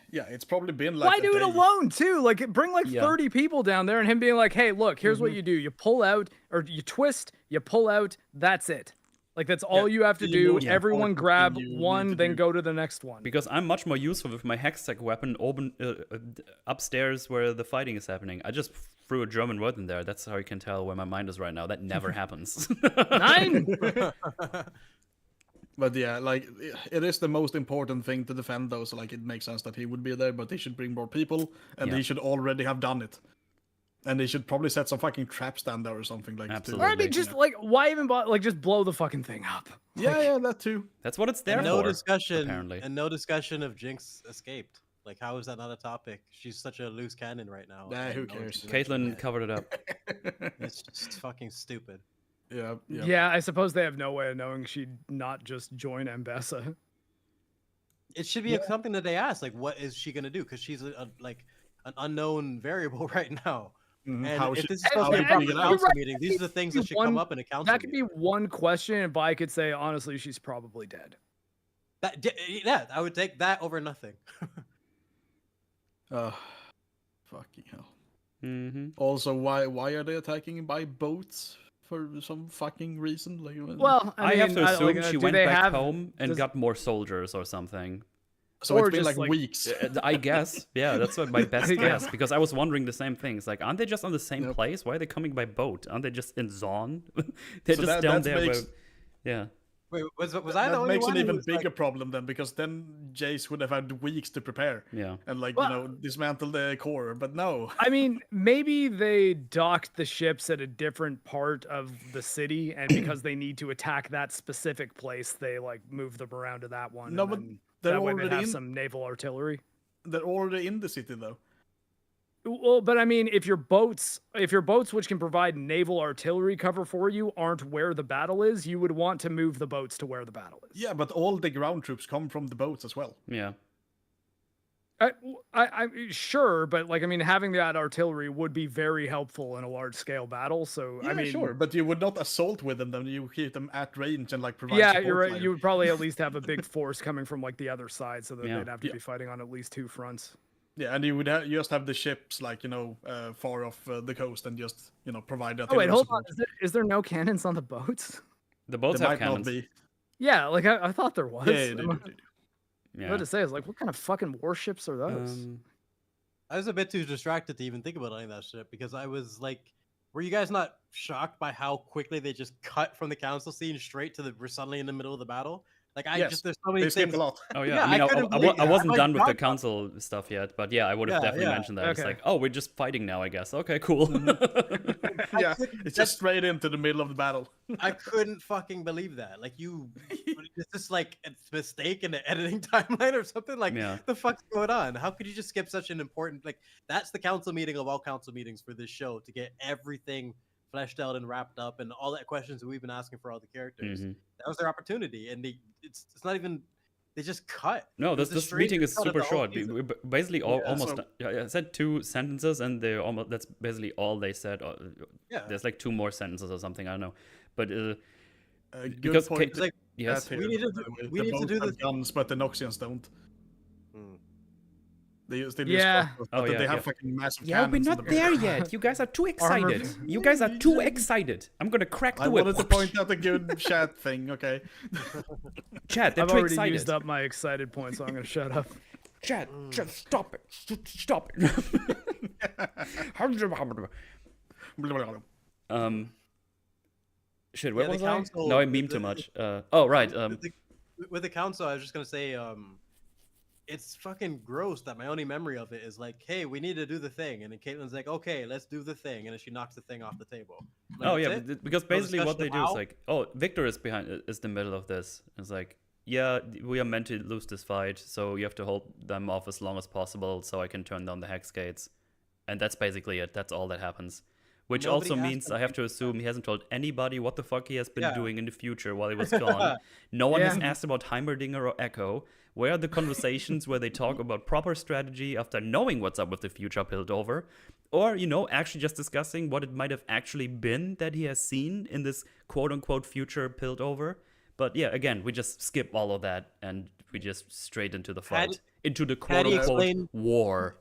Yeah, it's probably been like. Why do it alone too? Like bring like 30 people down there and him being like, hey, look, here's what you do. You pull out or you twist, you pull out. That's it. Like that's all you have to do. Everyone grab one, then go to the next one. Because I'm much more useful with my hextech weapon open upstairs where the fighting is happening. I just threw a German word in there. That's how you can tell where my mind is right now. That never happens. 9. But yeah, like it is the most important thing to defend though. So like it makes sense that he would be there, but they should bring more people, and they should already have done it. And they should probably set some fucking traps down there or something like. Absolutely. Or I mean, just like why even like just blow the fucking thing up. Yeah, that too. That's what it's there no for. Discussion, apparently. And no discussion of Jinx escaped. Like, how is that not a topic? She's such a loose cannon right now. Nah, who cares? Caitlyn covered it up. It's just fucking stupid. Yeah, I suppose they have no way of knowing she'd not just join Mbessa. It should be something that they ask, like, what is she gonna do? Because she's like an unknown variable right now. And if this is supposed to be a council meeting, these are the things that should come up in a council meeting. That could be one question, and I could say, honestly, she's probably dead. I would take that over nothing. Fucking hell. Also, why are they attacking by boats for some fucking reason? Like, well, I have to assume she went back home and got more soldiers or something. So it's been like weeks. I guess. Yeah, that's what my best guess. Because I was wondering the same things. Like, aren't they just on the same place? Why are they coming by boat? Aren't they just in Zon? They're so just down there. Yeah. Wait, was I the that only makes one an even bigger problem then, because then Jayce would have had weeks to prepare. Yeah. And dismantle the core, but no. I mean, maybe they docked the ships at a different part of the city, and because they need to attack that specific place, they like move them around to that one. No, but they're that way already they have some naval artillery. They're already in the city though. Well, but I mean, if your boats which can provide naval artillery cover for you aren't where the battle is, you would want to move the boats to where the battle is. Yeah, but all the ground troops come from the boats as well. Yeah. I sure, but like I mean, having that artillery would be very helpful in a large scale battle. So yeah, I mean, sure, but you would not assault with them. Then you keep them at range and like provide. Yeah, you're right. Fire. You would probably at least have a big force coming from like the other side, so that they'd have to be fighting on at least 2 fronts. Yeah, and you would just have the ships like far off the coast and just provide that. Oh wait, hold on. Is there no cannons on the boats? The boats have cannons. Not be. Yeah, like I thought there was. Yeah, they do. Yeah. What to say is like, what kind of fucking warships are those? I was a bit too distracted to even think about any of that shit because I was like, were you guys not shocked by how quickly they just cut from the council scene straight to we're suddenly in the middle of the battle? Like there's so many things. A lot. Oh yeah, I wasn't done with the council stuff yet, but yeah, I would have definitely mentioned that. Okay. It's like, oh, we're just fighting now, I guess. Okay, cool. Yeah, it's just straight into the middle of the battle. I couldn't fucking believe that. Like is this like a mistake in the editing timeline or something? Like the fuck's going on? How could you just skip such an important that's the council meeting of all council meetings for this show to get everything fleshed out and wrapped up and all that questions that we've been asking for all the characters. That was their opportunity, and it's not even They just cut. No, It was this the meeting is straight cut of super the whole short. season. We basically almost. so- I said 2 sentences, and they almost. That's basically all they said. Yeah. There's like 2 more sentences or something. I don't know, but Good because point. It's like, yes, That we here, need to by do- the way. we The need to boats do have this- guns, but the Noxians don't. Hmm. They still Yeah. use crossbows, but they have fucking massive yeah, we're cannons. in not the boat. there yet. You guys are too excited. You guys are too excited. I'm gonna crack the I whip. wanted to point out a good chat thing, okay? Chat, they're I've too already excited. used up my excited point, so I'm gonna shut up. Chat, just stop it. Stop it. Shit, where Yeah, the was I? council- No, I meme too much. Oh, right. With the council, I was just gonna say, it's fucking gross that my only memory of it is like, hey, we need to do the thing, and then Caitlyn's like, okay, let's do the thing, and then she knocks the thing off the table. Like, Oh that's yeah, it? because basically what they discussion do is how? like, oh, Victor is the middle of this. It's like, yeah, we are meant to lose this fight, so you have to hold them off as long as possible, so I can turn down the hex gates, and that's basically it. That's all that happens. Which Nobody also asked means him I have to assume he hasn't told anybody what the fuck he has been Yeah. doing in the future while he was gone. No one has Yeah. asked about Heimerdinger or Echo. Where are the conversations where they talk about proper strategy after knowing what's up with the future Piltover? Or, actually just discussing what it might have actually been that he has seen in this quote-unquote future Piltover? But yeah, again, we just skip all of that and we just straight into the fight. Into the had he quote-unquote explained- war.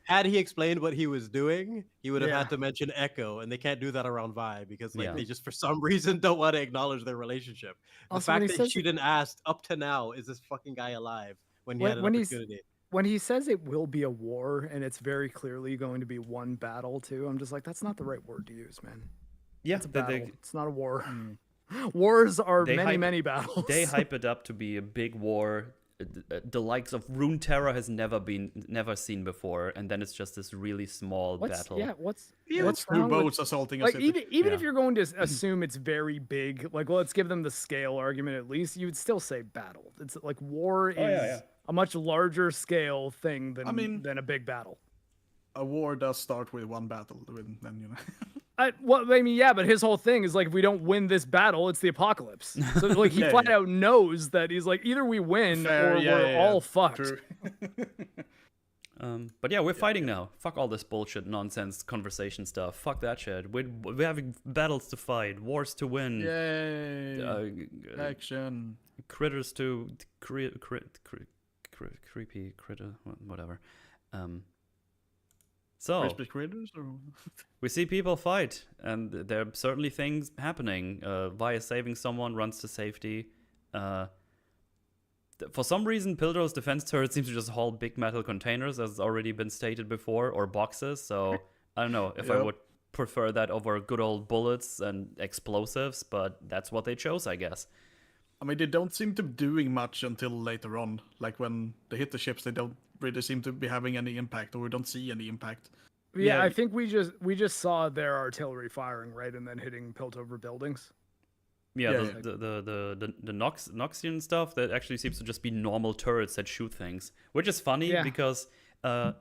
Had he explained what he was doing, he would have Yeah. had to mention Echo, and they can't do that around Vi because Yeah. they just for some reason don't want to acknowledge their relationship. The Also, when fact he that says she didn't ask up to now, is this fucking guy alive when he had an When he's- opportunity? when he says it will be a war and it's very clearly going to be one battle too, I'm just like, that's not the right word to use, man. Yeah, It's a battle. they, It's not a war. Wars are They many, hype- many battles. they hype it up to be a big war. The likes of Runeterra has never seen before, and then it's just this really small battle. What's It's 2 wrong with- boats assaulting a like city. even if Yeah. you're going to assume it's very big, like let's give them the scale argument at least, you would still say battle. It's like war is a much larger scale thing than a big battle. A war does start with one battle, then. But his whole thing is like, if we don't win this battle, it's the apocalypse. So like he Yeah, flat yeah. out knows that he's like, either we win Fair, or yeah, we're yeah, all fucked. True. But yeah, we're fighting now. Fuck all this bullshit, nonsense, conversation stuff. Fuck that shit. We're having battles to fight, wars to win, Yay! Action. critters to creepy critter, whatever. So Crispy critters? Or... we see people fight, and there are certainly things happening. Vi saving someone, runs to safety. For some reason, Piltover's defense turret seems to just hold big metal containers, as already been stated before, or boxes. So I don't know if I Yep. would prefer that over good old bullets and explosives, but that's what they chose, I guess. I mean, they don't seem to be doing much until later on. Like when they hit the ships, they don't really seem to be having any impact, or we don't see any impact. Yeah, Yeah. I think we just saw their artillery firing, right, and then hitting Piltover buildings. Yeah, Yeah, the Noxian stuff, that actually seems to just be normal turrets that shoot things, which is funny Yeah. because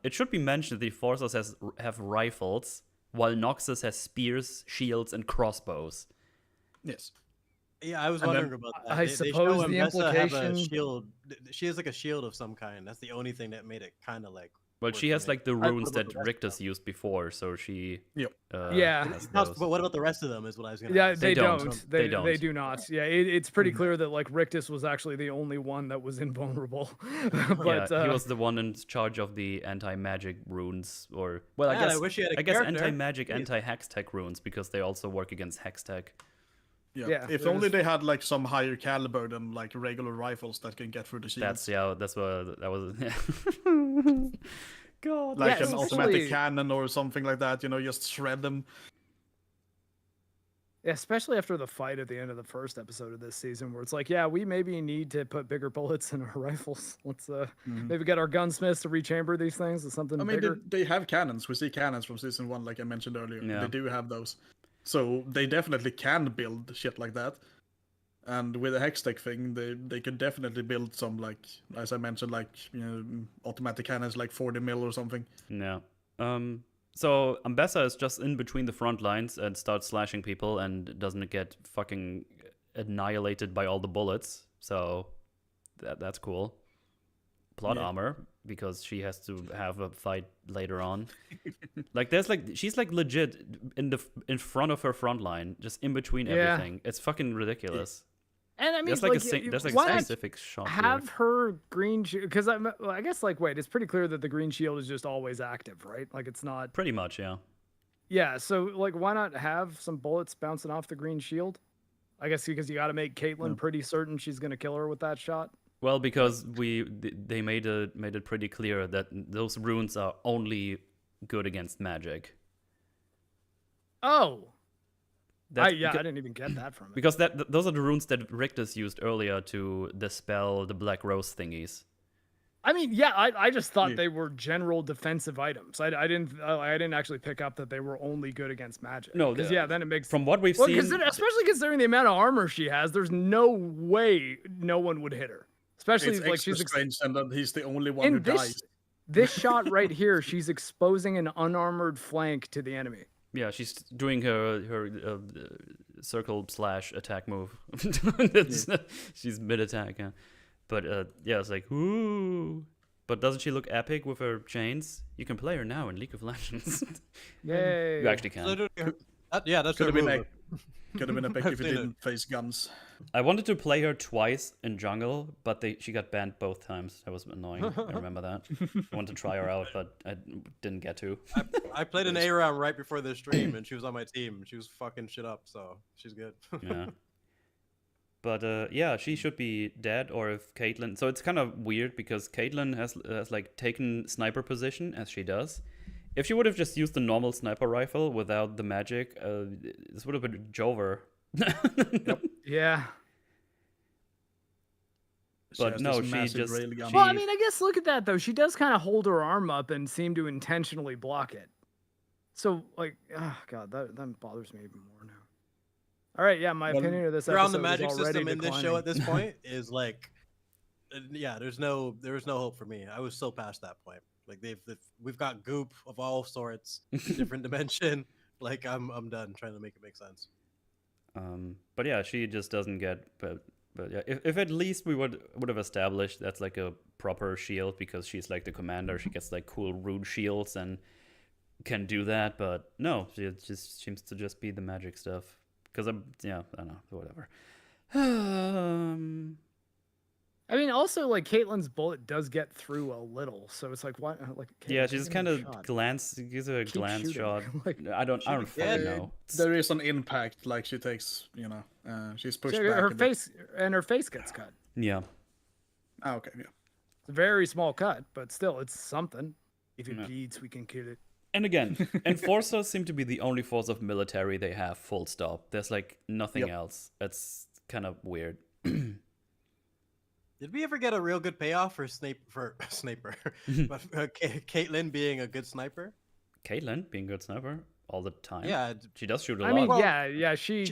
it should be mentioned that the Forces have rifles, while Noxus has spears, shields, and crossbows. Yes. Yeah, I was And then- wondering about that. I They show suppose the Ambessa have a implication- shield. She has like a shield of some kind. That's the only thing that made it kind of like. Well, work she for has me. like the I- runes what that about the rest of Rictus them? used before, so she Yep. Yeah. has But those. what about the rest of them? Is what I was gonna. Yeah, ask. they don't. don't. They They don't. do not. Yeah, it's pretty clear that like Rictus was actually the only one that was invulnerable. But yeah, he was the one in charge of the anti-magic runes, or well, Man, I wish he had a I guess character. anti-magic, Jeez. anti-hex tech runes because they also work against hex tech. Yeah. If there only was- they had like some higher caliber than like regular rifles that can get through the shields. That's what that was. God, Like Yeah, an especially- automatic cannon or something like that, just shred them. Yeah, especially after the fight at the end of the first episode of this season, where it's like, yeah, we maybe need to put bigger bullets in our rifles. Let's maybe get our gunsmiths to rechamber these things with something I mean, bigger. they have cannons. We see cannons from season 1, like I mentioned earlier. Yeah. They do have those. So they definitely can build shit like that. And with the Hextech thing, they could definitely build some, like, as I mentioned, like, automatic cannons like 40 mil or something. Yeah. So Ambessa is just in between the front lines and starts slashing people and doesn't get fucking annihilated by all the bullets. So that's cool. Plot armor, because she has to have a fight later on. Like she's like legit in front of her front line, just in between everything. It's fucking ridiculous. And I mean, there's like a specific shot. Have her green shield, because I guess like wait, it's pretty clear that the green shield is just always active, right? Like it's not pretty much, yeah. Yeah, so like why not have some bullets bouncing off the green shield? I guess because you got to make Caitlyn pretty certain she's gonna kill her with that shot. Well, because they made it pretty clear that those runes are only good against magic. Oh. I didn't even get that from it. Because those are the runes that Rictus used earlier to dispel the Black Rose thingies. I mean, yeah, I just thought they were general defensive items. I didn't actually pick up that they were only good against magic. No, because then it makes from what we've seen, especially considering the amount of armor she has, there's no way no one would hit her. Especially it's like she's strange, and that he's the only one who dies. This shot right here, she's exposing an unarmored flank to the enemy. Yeah, she's doing her circle / attack move. She's mid attack, yeah. But yeah, it's like ooh. But doesn't she look epic with her chains? You can play her now in League of Legends. Yay! You actually can. That's could have been could have been epic if you didn't face guns. I wanted to play her twice in jungle, but she got banned both times. That was annoying. I remember that. I wanted to try her out, but I didn't get to. I played an A round right before the stream, and she was on my team. She was fucking shit up, so she's good. Yeah. But yeah, she should be dead, or if Caitlyn... So it's kind of weird, because Caitlyn has like taken sniper position, as she does. If she would have just used the normal sniper rifle without the magic, this would have been Jover. Yep. Yeah. But no, she just... Well, I mean, I guess look at that, though. She does kind of hold her arm up and seem to intentionally block it. So, like, oh, God, that bothers me even more now. All right, yeah, my opinion of this episode around the magic system in declining. this show at this point is like, yeah, there was no hope for me. I was so past that point. Like we've got goop of all sorts, different dimension. Like I'm done trying to make it make sense. But yeah, she just doesn't get. But yeah, if at least we would have established that's like a proper shield, because she's like the commander, she gets like cool rune shields and can do that. But no, she just seems to just be the magic stuff. Because I don't know, whatever. I mean, also like Caitlyn's bullet does get through a little, so it's like what? Like yeah, she just kind of gives her a glance shot. Like, I don't fucking know. There is an impact, like she takes, she's pushed back. Her face gets cut. Yeah. Oh, okay, yeah. It's a very small cut, but still, it's something. If it bleeds, we can kill it. And again, enforcers seem to be the only force of military they have, full stop. There's like nothing else. It's kind of weird. Did we ever get a real good payoff for sniper? But Caitlyn being a good sniper? Caitlyn being a good sniper all the time. Yeah, she does shoot a lot. I mean, yeah, she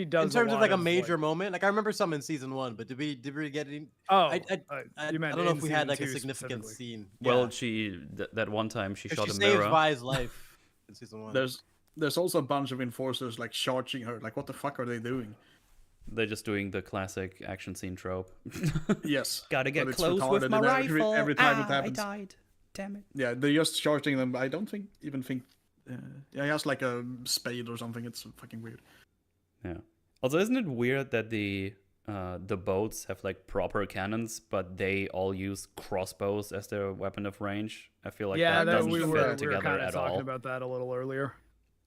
does. In terms of like a major moment, like I remember some in season 1, but did we get any? Oh, I don't know if we had like a significant scene. Well, that one time she shot a saved mirror. Vi's life in season 1. There's also a bunch of enforcers like charging her. Like, what the fuck are they doing? They're just doing the classic action scene trope. Yes. Gotta get close with my rifle. Every time it happens. I died. Damn it. Yeah, they're just charging them. I don't even think. Yeah, he has like a spade or something. It's fucking weird. Yeah. Also, isn't it weird that the boats have like proper cannons, but they all use crossbows as their weapon of range? I feel like that doesn't fit together kind of at all. Talking about that a little earlier.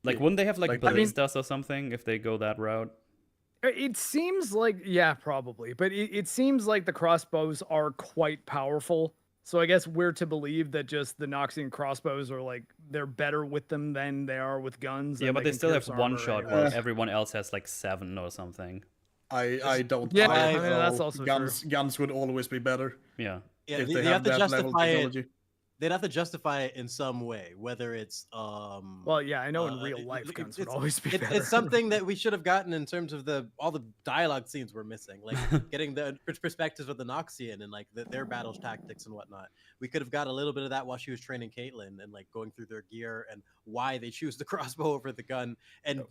Like, wouldn't they have like ballistas or something if they go that route? It seems like, yeah, probably. But it seems like the crossbows are quite powerful. So I guess we're to believe that just the Noxian crossbows are like, they're better with them than they are with guns. Yeah, but they still have one shot while everyone else has like 7 or something. I don't. Yeah, I mean, that's also guns would always be better. Yeah. If they have that level of technology. they'd have to justify it in some way, whether it's Well, yeah, I know in real life guns would always be better. It's something that we should have gotten in terms of all the dialogue scenes we're missing, like getting the perspectives of the Noxian and like their battle tactics and whatnot. We could have got a little bit of that while she was training Caitlyn and like going through their gear and why they choose the crossbow over the gun, and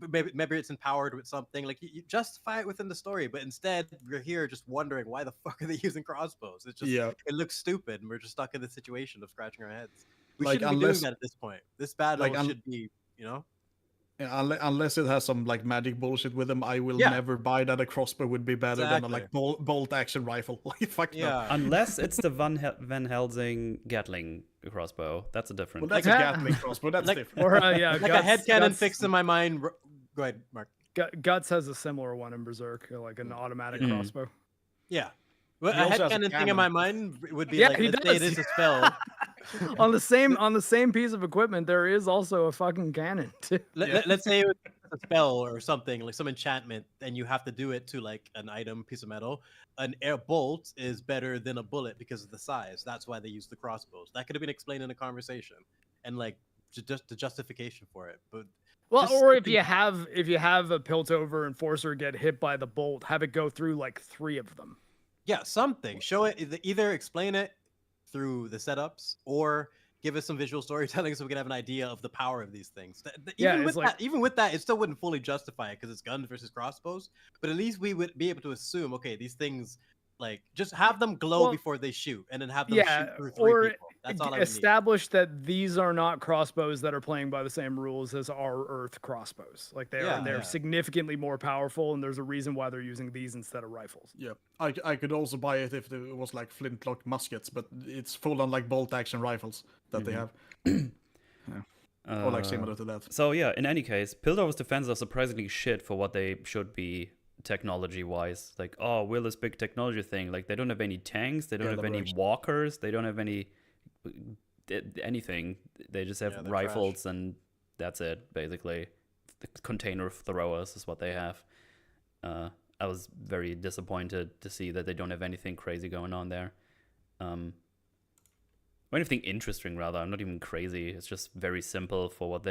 maybe it's empowered with something. Like you justify it within the story, but instead we're here just wondering why the fuck are they using crossbows? It's just it looks stupid, and we're just stuck in this situation of scratching our heads. We shouldn't be doing that at this point. This battle should be, Yeah, unless it has some like magic bullshit with them, I will never buy that a crossbow would be better than a like bolt action rifle. Like fuck no. Unless it's the Van Helsing Gatling crossbow, that's a different. Well, that's a Gatling crossbow. That's different. Or like a headcanon fixed in my mind. Go ahead, Mark. Guts has a similar one in Berserk, like an automatic crossbow. Yeah. Well, a headcanon thing in my mind would be like, let's say it is a spell. on the same piece of equipment, there is also a fucking cannon too. Let's say it's a spell or something, like some enchantment, and you have to do it to like an item, piece of metal. An air bolt is better than a bullet because of the size. That's why they use the crossbows. That could have been explained in a conversation, and like just the justification for it. But or if you have a Piltover enforcer get hit by the bolt, have it go through like 3 of them. Yeah, something. Show it. Either explain it through the setups, or give us some visual storytelling so we can have an idea of the power of these things. Even with that, it still wouldn't fully justify it because it's guns versus crossbows. But at least we would be able to assume, okay, these things, like, just have them glow before they shoot, and then have them shoot through 3 people. That's all I would establish that these are not crossbows that are playing by the same rules as our Earth crossbows. Like they're significantly more powerful, and there's a reason why they're using these instead of rifles. Yeah, I could also buy it if it was like flintlock muskets, but it's full on like bolt action rifles that they have. Or like similar to that. So yeah, in any case, Piltover's defenses are surprisingly shit for what they should be technology-wise. Like, oh, we're this big technology thing. Like, they don't have any tanks, they don't have any walkers, they don't have any anything. They just have rifles trash. And that's it, basically. The container throwers is what they have. I was very disappointed to see that they don't have anything crazy going on there. Or anything interesting, rather. I'm not even crazy. It's just very simple for what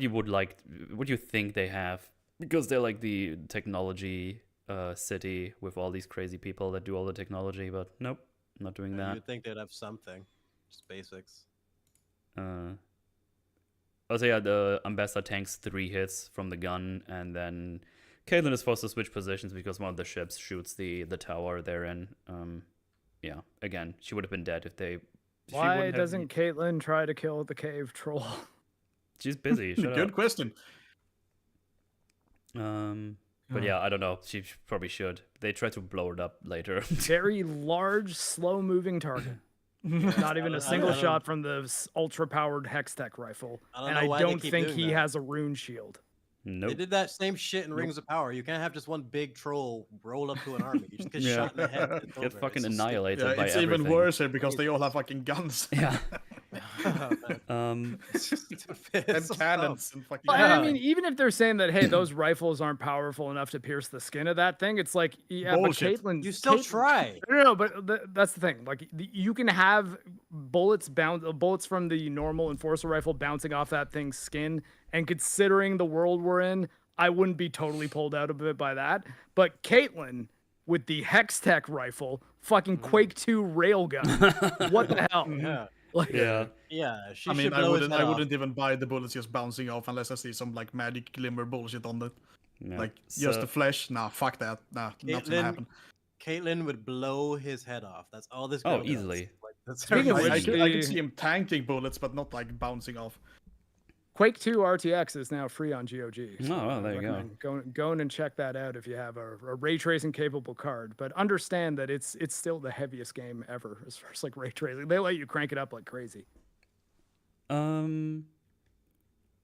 you think they have, because they're like the technology city with all these crazy people that do all the technology, but nope, not doing that. You'd think they'd have something. Just basics. Also, yeah, the Ambassador tanks 3 hits from the gun, and then Caitlyn is forced to switch positions because one of the ships shoots the tower they're in. Yeah, again, she would have been dead if they... Why doesn't Caitlyn try to kill the cave troll? She's busy. Good question. But yeah, I don't know. She probably should. They try to blow it up later. Very large, slow-moving target. Not even a single shot from the ultra-powered Hextech rifle. And I don't think he has a rune shield. Nope. They did that same shit in Rings of Power. You can't have just one big troll roll up to an army. You just get shot in the head. Get fucking annihilated by it's everything. even worse here because they all have fucking guns. Yeah. And cannons. And fucking I mean, even if they're saying that, hey, those rifles aren't powerful enough to pierce the skin of that thing, it's like, yeah, bullshit. but Caitlyn... You still try. No, but that's the thing. Like, you can have bullets from the normal Enforcer rifle bouncing off that thing's skin, and considering the world we're in, I wouldn't be totally pulled out of it by that. But Caitlyn, with the Hextech rifle, fucking Quake 2 railgun, what the hell? Yeah. Like, yeah. I mean, I wouldn't even buy the bullets just bouncing off unless I see some like magic glimmer bullshit on it. Yeah. Like just the flesh. Nah, fuck that. Nah, not gonna happen. Caitlyn would blow his head off. That's all this. Oh, easily. Like, I could see him tanking bullets, but not like bouncing off. Quake 2 RTX is now free on GOG. So well, there you go. Go in and check that out if you have a ray tracing capable card. But understand that it's still the heaviest game ever as far as like ray tracing. They let you crank it up like crazy. Then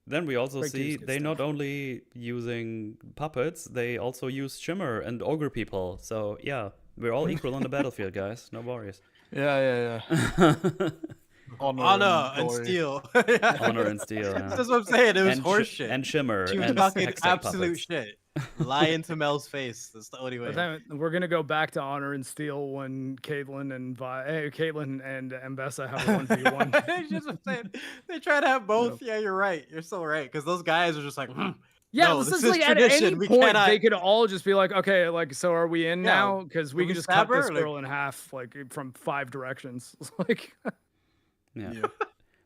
we also see they not only using puppets, they also use Shimmer and Ogre people. So yeah, we're all equal on the battlefield, guys. No worries. Yeah. Honor and steel. Honor and steel. Yeah. That's what I'm saying. It was horseshit. And Shimmer. She was and talking Hextech absolute puppets. shit. Lie into Mel's face. That's the only way. But then we're gonna go back to Honor and Steel when Caitlyn and Mbessa have a 1v1. They try to have both. Yeah, you're right. You're so right. Because those guys are just like, yeah, no, this this is is like at any tradition. We point cannot- they could all just be like, okay, like so are we in Yeah, now? Because we will can we just stab cut this her? Like- girl in half, like from 5 directions. Like, Yeah. Yeah.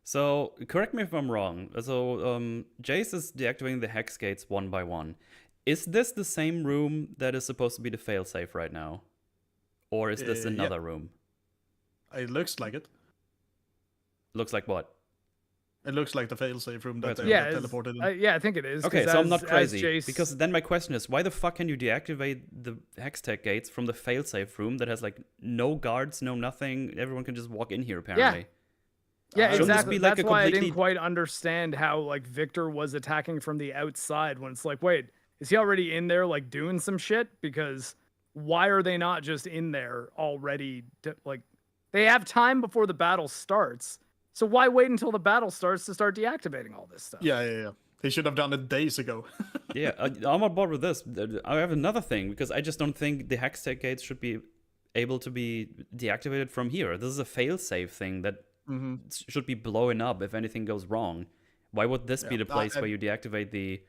So correct me if I'm wrong. So Jayce is deactivating the hex gates one by one. Is this the same room that is supposed to be the failsafe right now, or is this Yeah. another room? It looks like it. Looks like what? It looks like the failsafe room that Okay. they yeah, teleported in. yeah, I think it is. Okay, 'cause so I'm as- not as crazy. Jayce- Because then my question is, why the fuck can you deactivate the hextech gates from the failsafe room that has like no guards, no nothing? Everyone can just walk in here apparently. Yeah, Shouldn't this exactly. be like That's a why I completely- didn't quite understand how like Victor was attacking from the outside when it's like, wait, is he already in there like doing some shit? Because why are they not just in there already? Like, they have time before the battle starts. So why wait until the battle starts to start deactivating all this stuff? Yeah. They should have done it days ago. Yeah, I'm on board with this. I have another thing because I just don't think the hextech gates should be able to be deactivated from here. This is a failsafe thing that should be blowing up if anything goes wrong. Why would this be the place where you deactivate the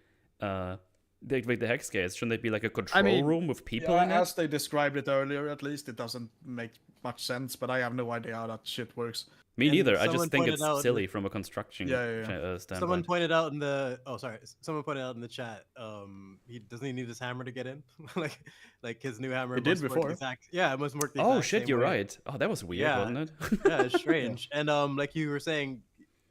hex gates? Shouldn't it be like a control room with people in it? As they described it earlier, at least, it doesn't make much sense, but I have no idea how that shit works. Me And neither. I someone just think pointed it's out- silly from a construction Someone standpoint. pointed out in the someone pointed out in the chat. He doesn't he need his hammer to get in? like his new hammer. It did must work before. it must work the Oh exact shit, same you're way. right. Oh, that was weird, Yeah. wasn't it? Yeah, it's strange. And like you were saying,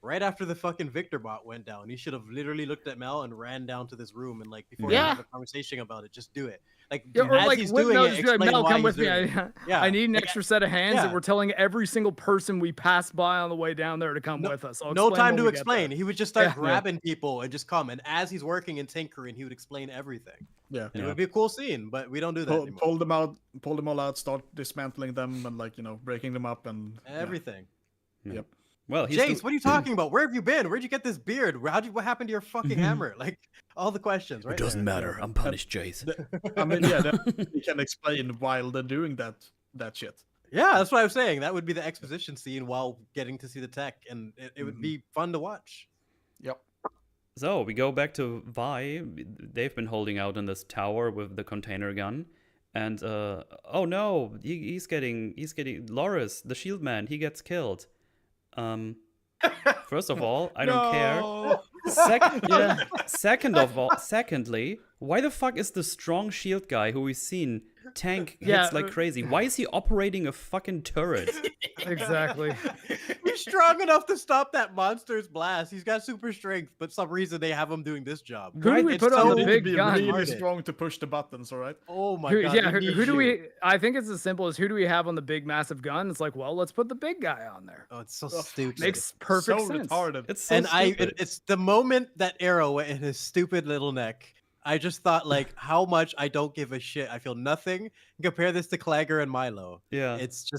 right after the fucking Victor bot went down, he should have literally looked at Mel and ran down to this room and like before we Yeah. have a conversation about it, just do it. Like Yeah, or as like he's with doing Mel, it, just be like, explain Mel, why come he's with me. doing it. I need an extra set of hands, and Yeah. we're telling every single person we pass by on the way down there to come No- with us. I'll No explain time when to we get explain. there. He would just start Yeah. grabbing people and just come. And as he's working and tinkering, he would explain everything. Yeah. It would be a cool scene, but we don't do that anymore. Pull them all out, start dismantling them, and like breaking them up and Everything. Yep. Well, he's Jayce, what are you talking about? Where have you been? Where'd you get this beard? What happened to your fucking hammer? Like all the questions, right? It doesn't there. matter. I'm punished, Jayce. I mean, yeah, you can explain while they're doing that shit. Yeah, that's what I'm saying. That would be the exposition scene while getting to see the tech, and it would be fun to watch. Yep. So we go back to Vi. They've been holding out in this tower with the container gun, and oh no, he's getting Loris, the shield man. He gets killed. First of all, I don't care. Secondly, why the fuck is the strong shield guy who we've seen tank hits like crazy? Why is he operating a fucking turret? Exactly. He's strong enough to stop that monster's blast. He's got super strength, but some reason they have him doing this job. Who do we It's put on so- the You need big to be gun? really Hard. strong to push the buttons, all right? Oh my Who, god. yeah, we need who do you. we? I think it's as simple as who do we have on the big massive gun? It's like, well, let's put the big guy on there. Oh, it's so stupid. Makes perfect so sense. retarded. It's so And stupid. it's the moment that arrow went in his stupid little neck. I just thought like how much I don't give a shit. I feel nothing. Compare this to Clagger and Milo. Yeah. It's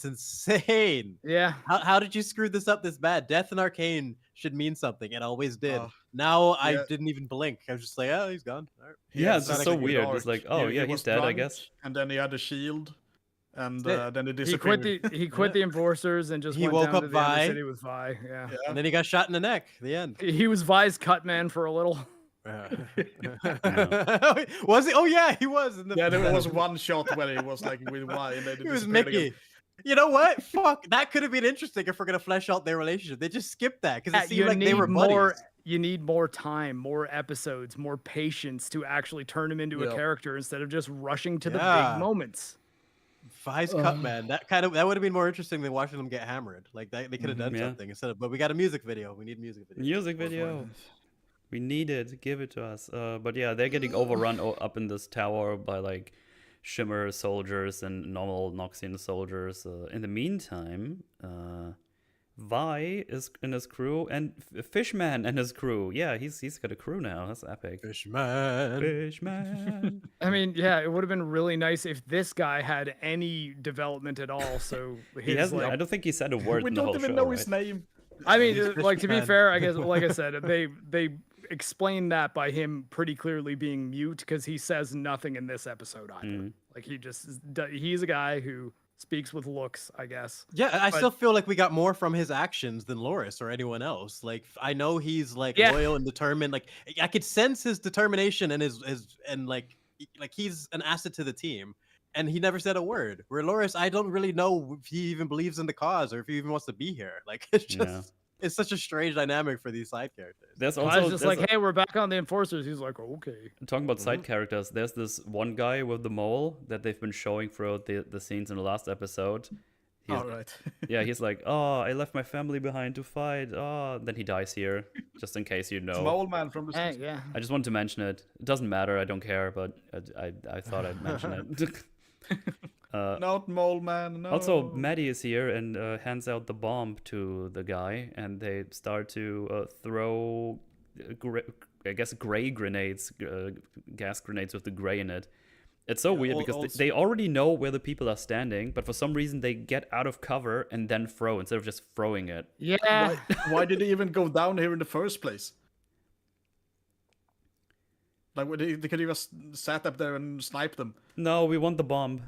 insane. Yeah. How did you screw this up this bad? Death in Arcane should mean something. It always did. Oh, Now I yeah. didn't even blink. I was just like, oh, he's gone. All right. Yeah, had it's just that so like weird. dark. It's like, oh, yeah, he's was dead, I drunk, guess. And then he had a shield, and That's then he He quit disappeared. he quit the enforcers and just He went woke down up to the end of the Vi. city with Vi. Yeah. And then he got shot in the neck. The end. He was Vi's cut man for a little. Was he? Oh yeah, he was. In the Yeah, there was one shot where he was like with Y, and then He was Mickey. You know what? Fuck, that could have been interesting if we're gonna flesh out their relationship. They just skipped that because it seemed like they were more. buddies. You need more time, more episodes, more patience to actually turn him into a Yeah. character instead of just rushing to the Yeah. big moments. Vi's cut man. That would have been more interesting than watching them get hammered. Like that, they could have done Yeah. something instead of. But we got a music video. We need a music video. Music video. We need it. Give it to us. But yeah, they're getting overrun up in this tower by like Shimmer soldiers and normal Noxian soldiers. In the meantime, Vi is in his crew and Fishman and his crew. Yeah, he's got a crew now. That's epic. Fishman. Fishman. I mean, yeah, it would have been really nice if this guy had any development at all. So He his, hasn't. like, I don't think he said a word We in the don't whole even show. know Right? his name. I mean, like to be Japan. fair, I guess, like I said, they explain that by him pretty clearly being mute because he says nothing in this episode either. Like he's a guy who speaks with looks, I guess. Yeah, I But- still feel like we got more from his actions than Loris or anyone else. Like I know he's like Yeah. loyal and determined. Like I could sense his determination and his and like he's an asset to the team. And he never said a word. Where Loris, I don't really know if he even believes in the cause or if he even wants to be here. Like it's just it's such a strange dynamic for these side characters. There's I was also just there's like, hey, we're back on the Enforcers. He's like, okay. talking about side characters. There's this one guy with the mole that they've been showing throughout the scenes in the last episode. He's, All right. yeah, he's like, oh, I left my family behind to fight. Oh, then he dies here, just in case you know. Small man from the Hey, yeah. I just wanted to mention it. It doesn't matter. I don't care, but I thought I'd mention it. Not mole man. No. Also, Maddie is here and hands out the bomb to the guy, and they start to throw, I guess, gray grenades, gas grenades with the gray in it. It's so weird because they already know where the people are standing, but for some reason they get out of cover and then throw instead of just throwing it. Yeah. Why did they even go down here in the first place? Like they could have just sat up there and sniped them. No, we want the bomb.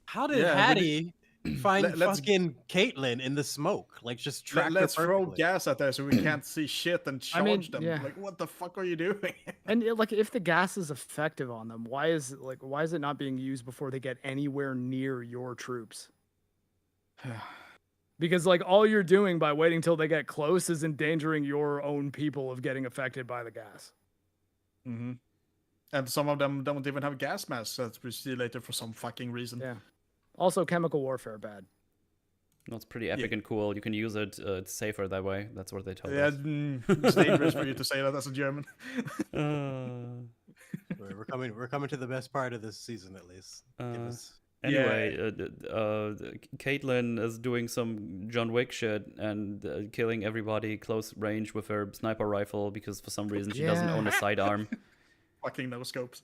How did Yeah, Hattie find let's- fucking Caitlyn in the smoke? Like just track her Let's throw perfectly. gas at there so we can't see shit and charge I mean, them. yeah. Like, what the fuck are you doing? And like, if the gas is effective on them, why is it not being used before they get anywhere near your troops? Because like all you're doing by waiting till they get close is endangering your own people of getting affected by the gas. Mm-hmm. And some of them don't even have gas masks, as we see later, for some fucking reason. Yeah. Also, chemical warfare bad. No, it's pretty epic and cool. You can use it. It's safer that way. That's what they told Yeah, us. it's dangerous for you to say that as a German. We're coming to the best part of this season at least. Give us- Anyway, Caitlyn is doing some John Wick shit and killing everybody close range with her sniper rifle because for some reason she doesn't own a sidearm. Fucking no scopes.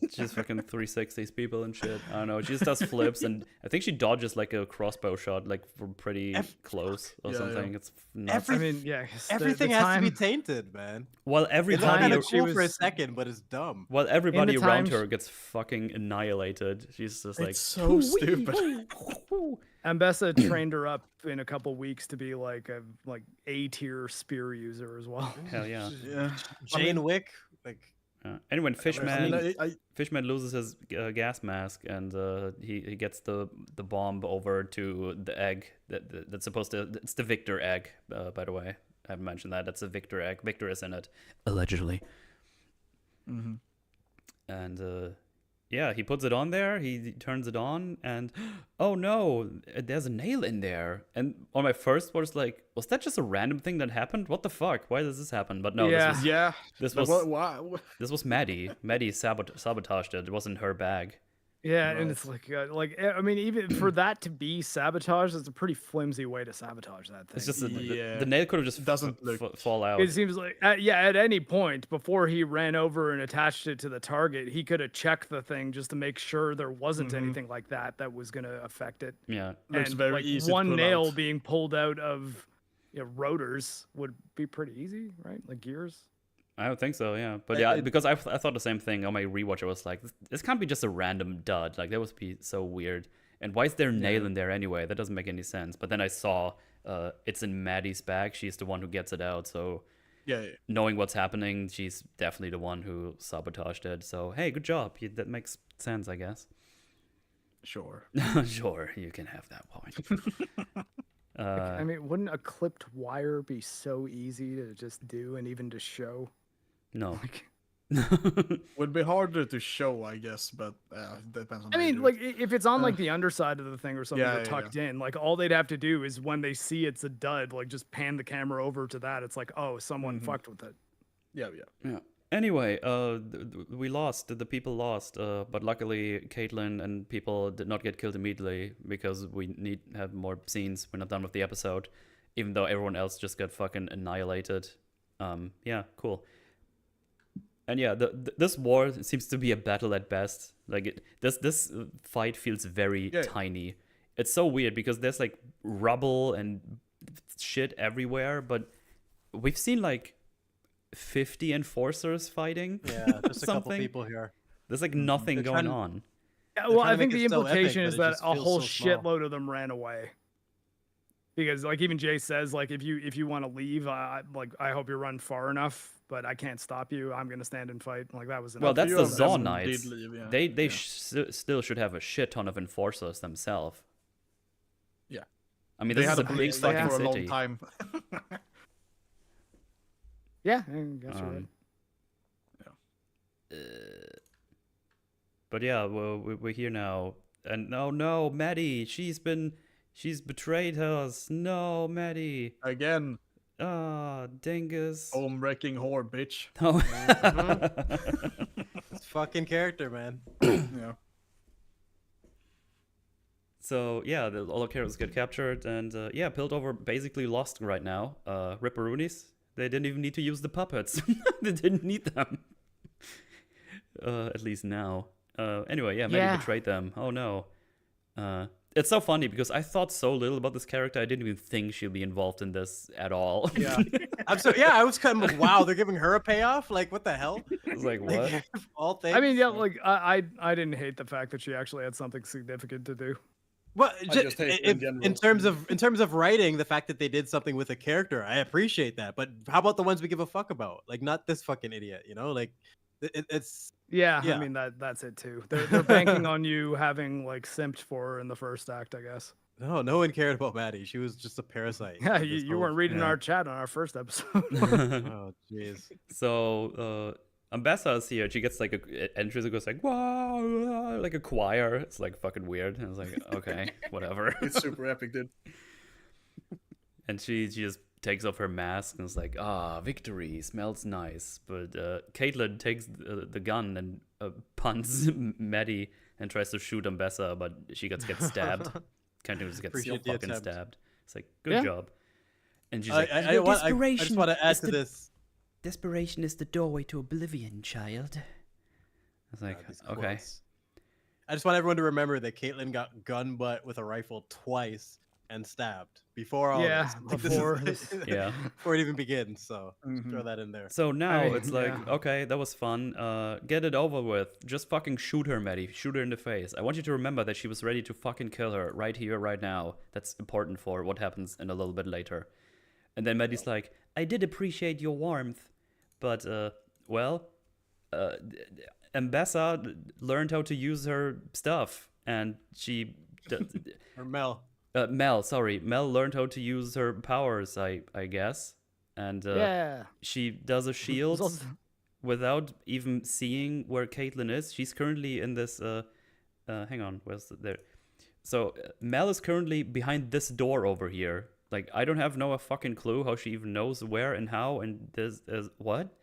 She just fucking 360s people and shit. I don't know. She just does flips and I think she dodges like a crossbow shot like from pretty close or Yeah, something. yeah. It's nuts. I mean, yeah. Everything the has time, to be tainted, man. While It's everybody, kind of she cool for a was- second, but it's dumb. while everybody around times- her gets fucking annihilated, she's just like, It's so stupid. Ambessa trained her up in a couple weeks to be like A tier spear user as well. hell yeah. Yeah. Jane Wick, like Anyway, I Fishman. mean, Fishman loses his gas mask and he gets the bomb over to the egg that's supposed to. It's the Victor egg, by the way. I haven't mentioned that. That's a Victor egg. Victor is in it, allegedly. Mm-hmm. And yeah, he puts it on there. He turns it on, and oh no, there's a nail in there. And on my first was like, was that just a random thing that happened? What the fuck? Why does this happen? But no, Yeah. Yeah. this Like, was why? this was Maddie. Maddie sabotaged it. It wasn't her bag. Yeah, Right. and it's like I mean, even for that to be sabotage, it's a pretty flimsy way to sabotage that thing. It's just the Yeah. nail could have just Doesn't look- fall out. It seems like at any point before he ran over and attached it to the target, he could have checked the thing just to make sure there wasn't anything like that was going to affect it. Yeah. Looks and very like easy to one pull nail out. being pulled out of rotors would be pretty easy, right? Like gears. I don't think so, yeah. But I- yeah, it- because I thought the same thing on my rewatch. I was like, this can't be just a random dud. Like, that would be so weird. And why is there a nail in there anyway? That doesn't make any sense. But then I saw it's in Maddie's bag. She's the one who gets it out. So Yeah. knowing what's happening, she's definitely the one who sabotaged it. So, hey, good job. That makes sense, I guess. Sure. Sure, you can have that point. I mean, wouldn't a clipped wire be so easy to just do and even to show? No. Like, Would be harder to show, I guess, but it depends on. I how you mean, do like it. if it's on like the underside of the thing or something Yeah, or yeah, tucked in, like all they'd have to do is when they see it's a dud, like just pan the camera over to that. It's like, oh, someone fucked with it. Yeah. Yeah. Anyway, we lost. The people lost, but luckily Caitlyn and people did not get killed immediately because we need to have more scenes. We're not done with the episode, even though everyone else just got fucking annihilated. Yeah, cool. And yeah, this war seems to be a battle at best. Like this fight feels very Yeah. tiny. It's so weird because there's like rubble and shit everywhere, but we've seen like 50 enforcers fighting. Yeah, just a couple something. people here. There's like nothing They're going trying- on. Yeah, They're well, trying I to think make the it so epic, implication but is it that just a feels whole so small. shitload of them ran away. Because like even Jay says, like if you want to leave, I hope you run far enough, but I can't stop you. I'm gonna stand and fight. Like that was Well, that's few the of them Zaw did Knights. leave, yeah. They Yeah. still should have a shit ton of enforcers themselves. Yeah. I mean, They this had is a a big police state fucking for a long city. time. Yeah, I guess you're right. But yeah, well, we're here now, and no, Maddie, she's betrayed us. No, Maddie. Again, Ah, dingus. home wrecking whore, bitch. Oh. It's fucking character, man. Yeah. So yeah, all the characters get captured, and yeah, Piltover basically lost right now. Ripperoonies, they didn't even need to use the puppets. They didn't need them. At least now. Anyway, yeah, Maddie betrayed them. Oh no. It's so funny because I thought so little about this character. I didn't even think she'll be involved in this at all. Yeah. I was kind of wow, they're giving her a payoff? Like what the hell? I was like, what? Like, all things. I mean, yeah, like I didn't hate the fact that she actually had something significant to do. Well, just hate in general. in terms of writing, the fact that they did something with a character, I appreciate that. But how about the ones we give a fuck about? Like not this fucking idiot, you know? Like it's Yeah, Yeah. I mean that's it too. They're banking on you having like simped for her in the first act, I guess. no one cared about Maddie. She was just a parasite. Yeah, in this you whole- weren't reading yeah. our chat on our first episode. Oh jeez. So Ambessa is here. She gets like a entries and goes like, wow, like a choir. It's like fucking weird. And I was like, okay, whatever. It's super epic, dude. And she just takes off her mask and is like, victory, smells nice. But Caitlyn takes the gun and punts Maddie and tries to shoot Ambessa, but she gets stabbed. Caitlyn just gets Appreciate the fucking attempt. stabbed. It's like, good Yeah. job. And she's I like, just desperation want to add is to the- this. Desperation is the doorway to oblivion, child. I was like, God, these okay. quotes. I just want everyone to remember that Caitlyn got gun butt with a rifle twice and stabbed before all Yeah, this. Like, before this is, Yeah. before it even begins. So Mhm. throw that in there. So now I- it's like, yeah. okay, that was fun. Get it over with. Just fucking shoot her, Maddie. Shoot her in the face. I want you to remember that she was ready to fucking kill her right here, right now. That's important for what happens in a little bit later. And then Maddie's like, I did appreciate your warmth, but, Ambessa learned how to use her stuff, and she... Or Mel. Mel learned how to use her powers, I guess. And Yeah. she does a shield also- without even seeing where Caitlyn is. She's currently in this. Hang on, where's there? So Mel is currently behind this door over here. Like I don't have no fucking clue how she even knows where and how. And there's what?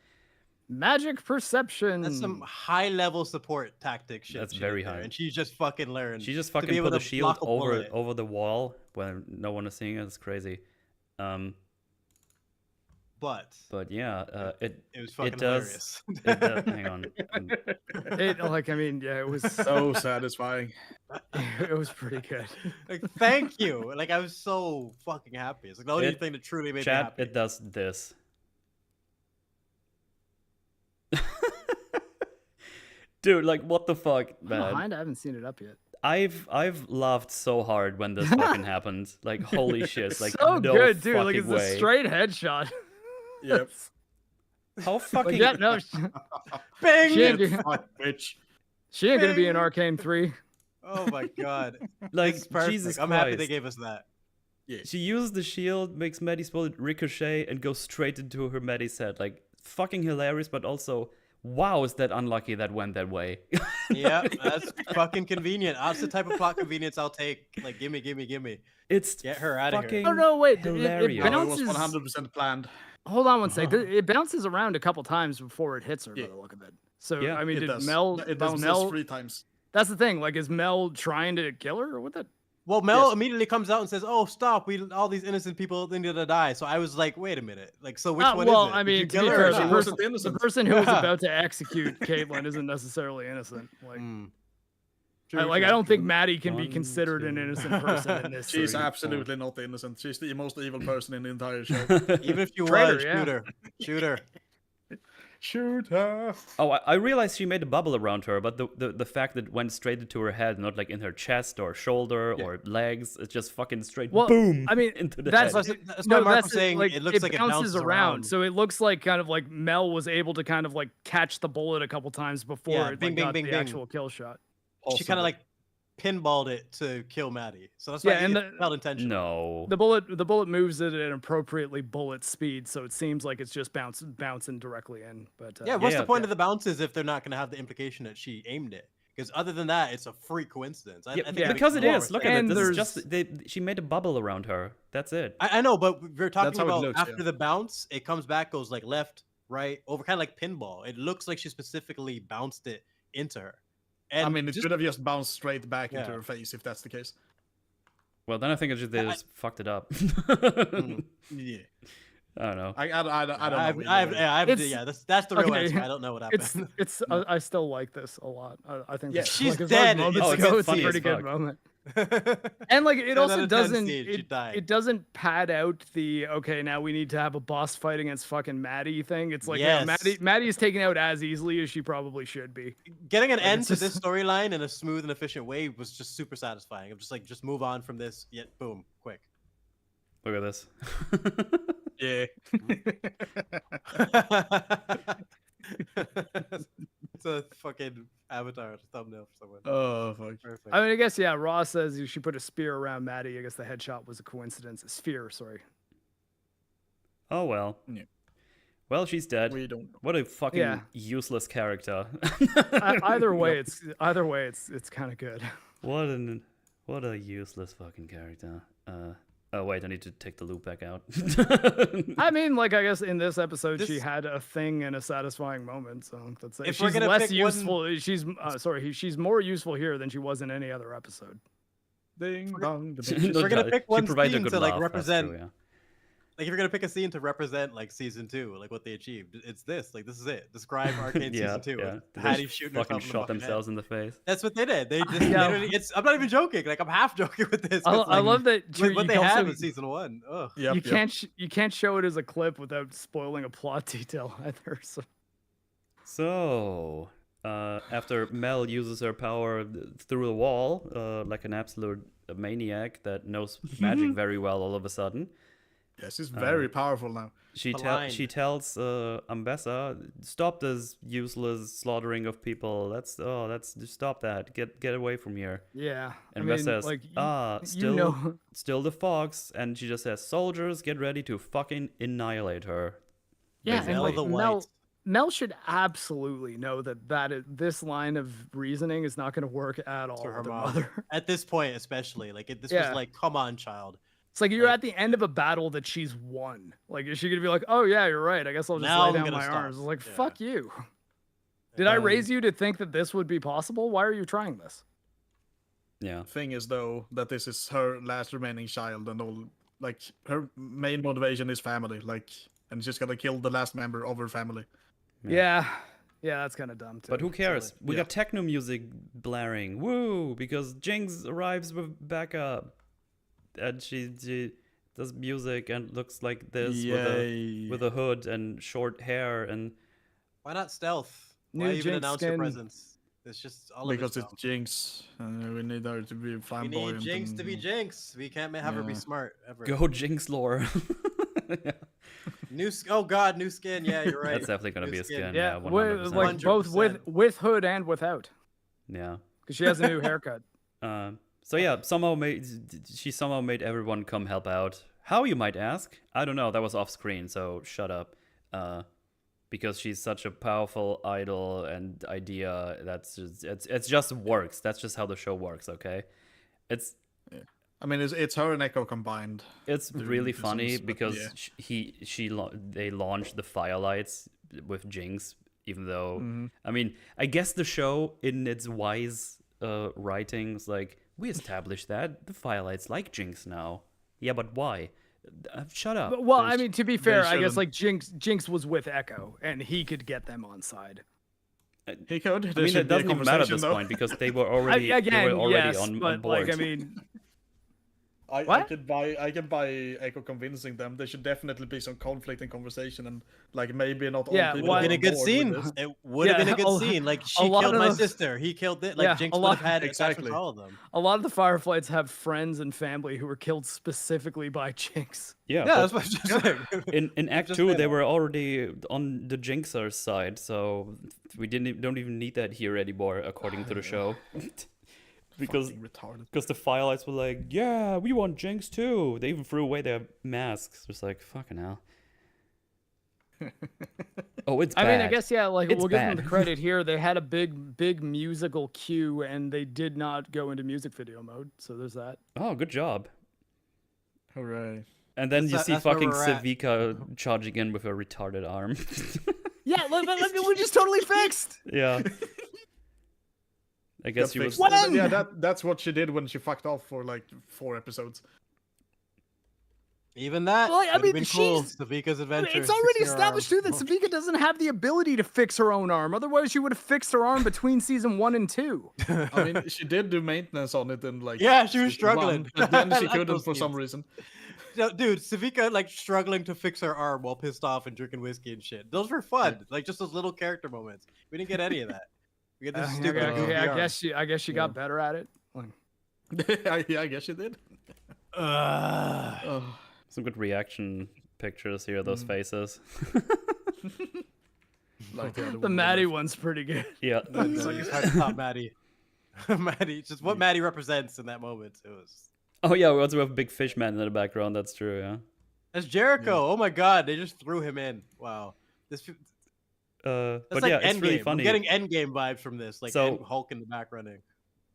Magic perception. That's some high level support tactic shit. That's she very did there, high. and she just fucking learned. She just to be fucking able put the to shield block a bullet. over the wall when no one is seeing it. It's crazy. But But yeah, it was fucking does. hilarious. Hang on. It was So satisfying. it was pretty good. Like, thank you. Like, I was so fucking happy. It's like the only It- thing that truly made me Chat, happy. it does this. Dude, like what the fuck, I'm man? behind. I haven't seen it up yet. I've laughed so hard when this fucking happened. Like holy shit! Like so no good, dude. Like fucking it's way. a straight headshot. Yep. How Like, fucking yeah, no, Bang! She ain't, Get fucked, bitch. she ain't gonna be in Bing. Arcane 3. Oh my god. like It's perfect. Jesus I'm Christ. happy they gave us that. She used the shield, makes Maddie's bullet ricochet, and goes straight into her Maddie's head. Like fucking hilarious, but also wow, is that unlucky that went that way? Yeah, that's fucking convenient. That's the type of plot convenience I'll take. Like, gimme. It's Get her outta here. fucking Oh no, wait. hilarious. It No, it was bounces. 100% planned. Hold on one sec. It bounces around a couple times before it hits her. Yeah. By the look of it. So Yeah, I mean, It did does. Mel? It was does Mel? 3 times. That's the thing. Like, is Mel trying to kill her or what? The? Well, Mel Yes. immediately comes out and says, "Oh, stop! All these innocent people they need to die." So I was like, "Wait a minute! Like, so which one well, is it? I Did mean, you to kill be her fair, or the She not?" wasn't the innocent. person who was Yeah. about to execute Caitlyn isn't necessarily innocent. Like, I don't think Maddie can be considered an innocent person in this. She's series. absolutely not innocent. She's the most evil person in the entire show. Even if you Traitor, was, yeah. shoot her. Shoot her. Oh, I realized she made a bubble around her, but the fact that it went straight into her head, not like in her chest or shoulder or legs, it's just fucking straight boom. I mean, into the that's head. That's why Mark was saying like, it looks like it bounces around. So it looks like kind of like Mel was able to kind of like catch the bullet a couple times before it got the actual kill shot. She kind of like pinballed it to kill Maddie. So that's why it felt intentional. No. The bullet moves at an appropriately bullet speed, so it seems like it's just bouncing directly in. But what's the point of the bounces if they're not going to have the implication that she aimed it? Because other than that, it's a freak coincidence. I think because it is. Look at it. And This is just she made a bubble around her. That's it. I know, but we're talking about looks, after the bounce, it comes back, goes like left, right, over, kind of like pinball. It looks like she specifically bounced it into her. And I mean, it should have just bounced straight back into her face if that's the case. Well, then I think they just fucked it up. Yeah. I don't know. I don't know. That's the real answer. I don't know what happened. I still like this a lot. I think she's like, dead. It's a pretty good moment. And like it also doesn't it doesn't pad out the now we need to have a boss fight against fucking Maddie thing. It's like Maddie is taken out as easily as she probably should be. Getting an end to this storyline in a smooth and efficient way was just super satisfying. I'm just like, just move on from this. Yet boom, quick. Look at this. Yeah. It's a fucking avatar thumbnail for someone. Oh, fuck. Perfect. I mean, I guess, Ross says she put a spear around Maddie. I guess the headshot was a coincidence. A sphere, sorry. Oh, well. Yeah. Well, she's dead. We don't. What a fucking useless character. Either way, it's kind of good. What a useless fucking character. Oh wait, I need to take the loop back out. I mean, like, I guess in this episode she had a thing and a satisfying moment, so that's it. If She's less useful. She's more useful here than she was in any other episode. Ding dong. We're gonna pick one scene to like laugh, represent. true, Like, if you're gonna pick a scene to represent like season 2, like what they achieved, it's this. Like, this is it. Describe Arcane season 2. Yeah. Patty shooting fucking herself shot themselves in the face. That's what they did. They just literally. I'm not even joking. Like, I'm half joking with this. I love that what they have in season 1. Ugh. You can't show it as a clip without spoiling a plot detail either. So after Mel uses her power through the wall, like an absolute maniac that knows magic very well, all of a sudden. Yes, he's very powerful now. She tells Ambessa, stop this useless slaughtering of people. Let's just stop that. Get away from here. Yeah. And Ambessa says, still the fox, and she just says, soldiers, get ready to fucking annihilate her. Yeah, and like, Mel should absolutely know that this line of reasoning is not going to work at all. For her mother. At this point, especially, like this was like, come on, child. It's like you're at the end of a battle that she's won. Like, is she gonna be like, "Oh yeah, you're right. I guess I'll just lay down my arms." It's like, fuck you. Did I raise you to think that this would be possible? Why are you trying this? Yeah. Thing is though that this is her last remaining child, and all like her main motivation is family. Like, and she's gonna kill the last member of her family. Yeah, that's kind of dumb too. But who cares? We got techno music blaring. Woo! Because Jinx arrives with backup. And she does music and looks like this with a hood and short hair. And why not stealth? Why even announce your presence? It's just all because it's Jinx. We need her to be flamboyant. We need Jinx to be Jinx. We can't have her be smart ever. Go Jinx lore. New skin. Yeah, you're right. That's definitely gonna be a skin. Yeah, 100%. like both with hood and without. Yeah. Because she has a new haircut. So yeah, she somehow made everyone come help out. How, you might ask? I don't know. That was off screen, so shut up. Because she's such a powerful idol and idea. It's just works. That's just how the show works. Okay, I mean, it's her and Echo combined. It's really funny because they launched the Firelights with Jinx, even though I mean, I guess the show in its wise writings like, we established that the Firelights like Jinx now. Yeah, but why? Shut up. Well, I mean, to be fair, I guess like Jinx was with Echo, and he could get them on side. He could. I mean, it doesn't even matter at this point because they were already yes, on but board. like I mean, I What? can buy Echo convincing them. There should definitely be some conflict and conversation, and like maybe not all Yeah, people why- are Been a on good board scene. with this. It would have Yeah, been a good a- scene. Like a she lot killed of my those- sister. He killed it. Like Yeah, Jinx a would lot- have had Exactly. attachments with all of them. a lot of the Fireflies have friends and family who were killed specifically by Jinx. Yeah, Yeah, but that's what I'm just saying. in Act just 2, made they up. were already on the Jinxer's side, so we don't even need that here anymore, according to the show. because Fucking retarded. the Firelights were like, yeah, we want Jinx too. They even threw away their masks. It's like, fucking hell. Oh, it's bad. I mean, I guess like It's we'll give them bad. the credit here. They had a big musical cue, and they did not go into music video mode. So there's that. Oh, good job. Hooray. And then That's you where see fucking we're at. Sevika charging in with a retarded arm. Yeah, look, we're just totally fixed. Yeah. I guess Got she was. fixed. When? Yeah, that's what she did when she fucked off for like 4 episodes. Even that. Well, I would've mean, been cool. she's- Savika's adventure. It's already 6-year established arm. too that Sevika doesn't have the ability to fix her own arm. Otherwise, she would have fixed her arm between season 1 and 2. I mean, she did do maintenance on it and like. Yeah, she was season 1, struggling. but then I she like couldn't those for some scenes. reason. No, dude, Savika like struggling to fix her arm while pissed off and drinking whiskey and shit. Those were fun. Like just those little character moments. We didn't get any of that. We get this stupid. goofy I arm. guess she got better at it. Like, Yeah, I guess she did. Ugh. Oh. Some good reaction pictures here, those faces. Like the Maddie one's pretty good. Yeah. It's like it's hard to top Maddie. Maddie, just what Maddie represents in that moment. It was. Oh, yeah, we also have Big Fish Man in the background. That's true, yeah. That's Jericho. Oh my God, they just threw him in. Wow. This. That's But like yeah, it's Endgame. really funny. I'm getting Endgame vibes from this. Like So- Hulk in the back running.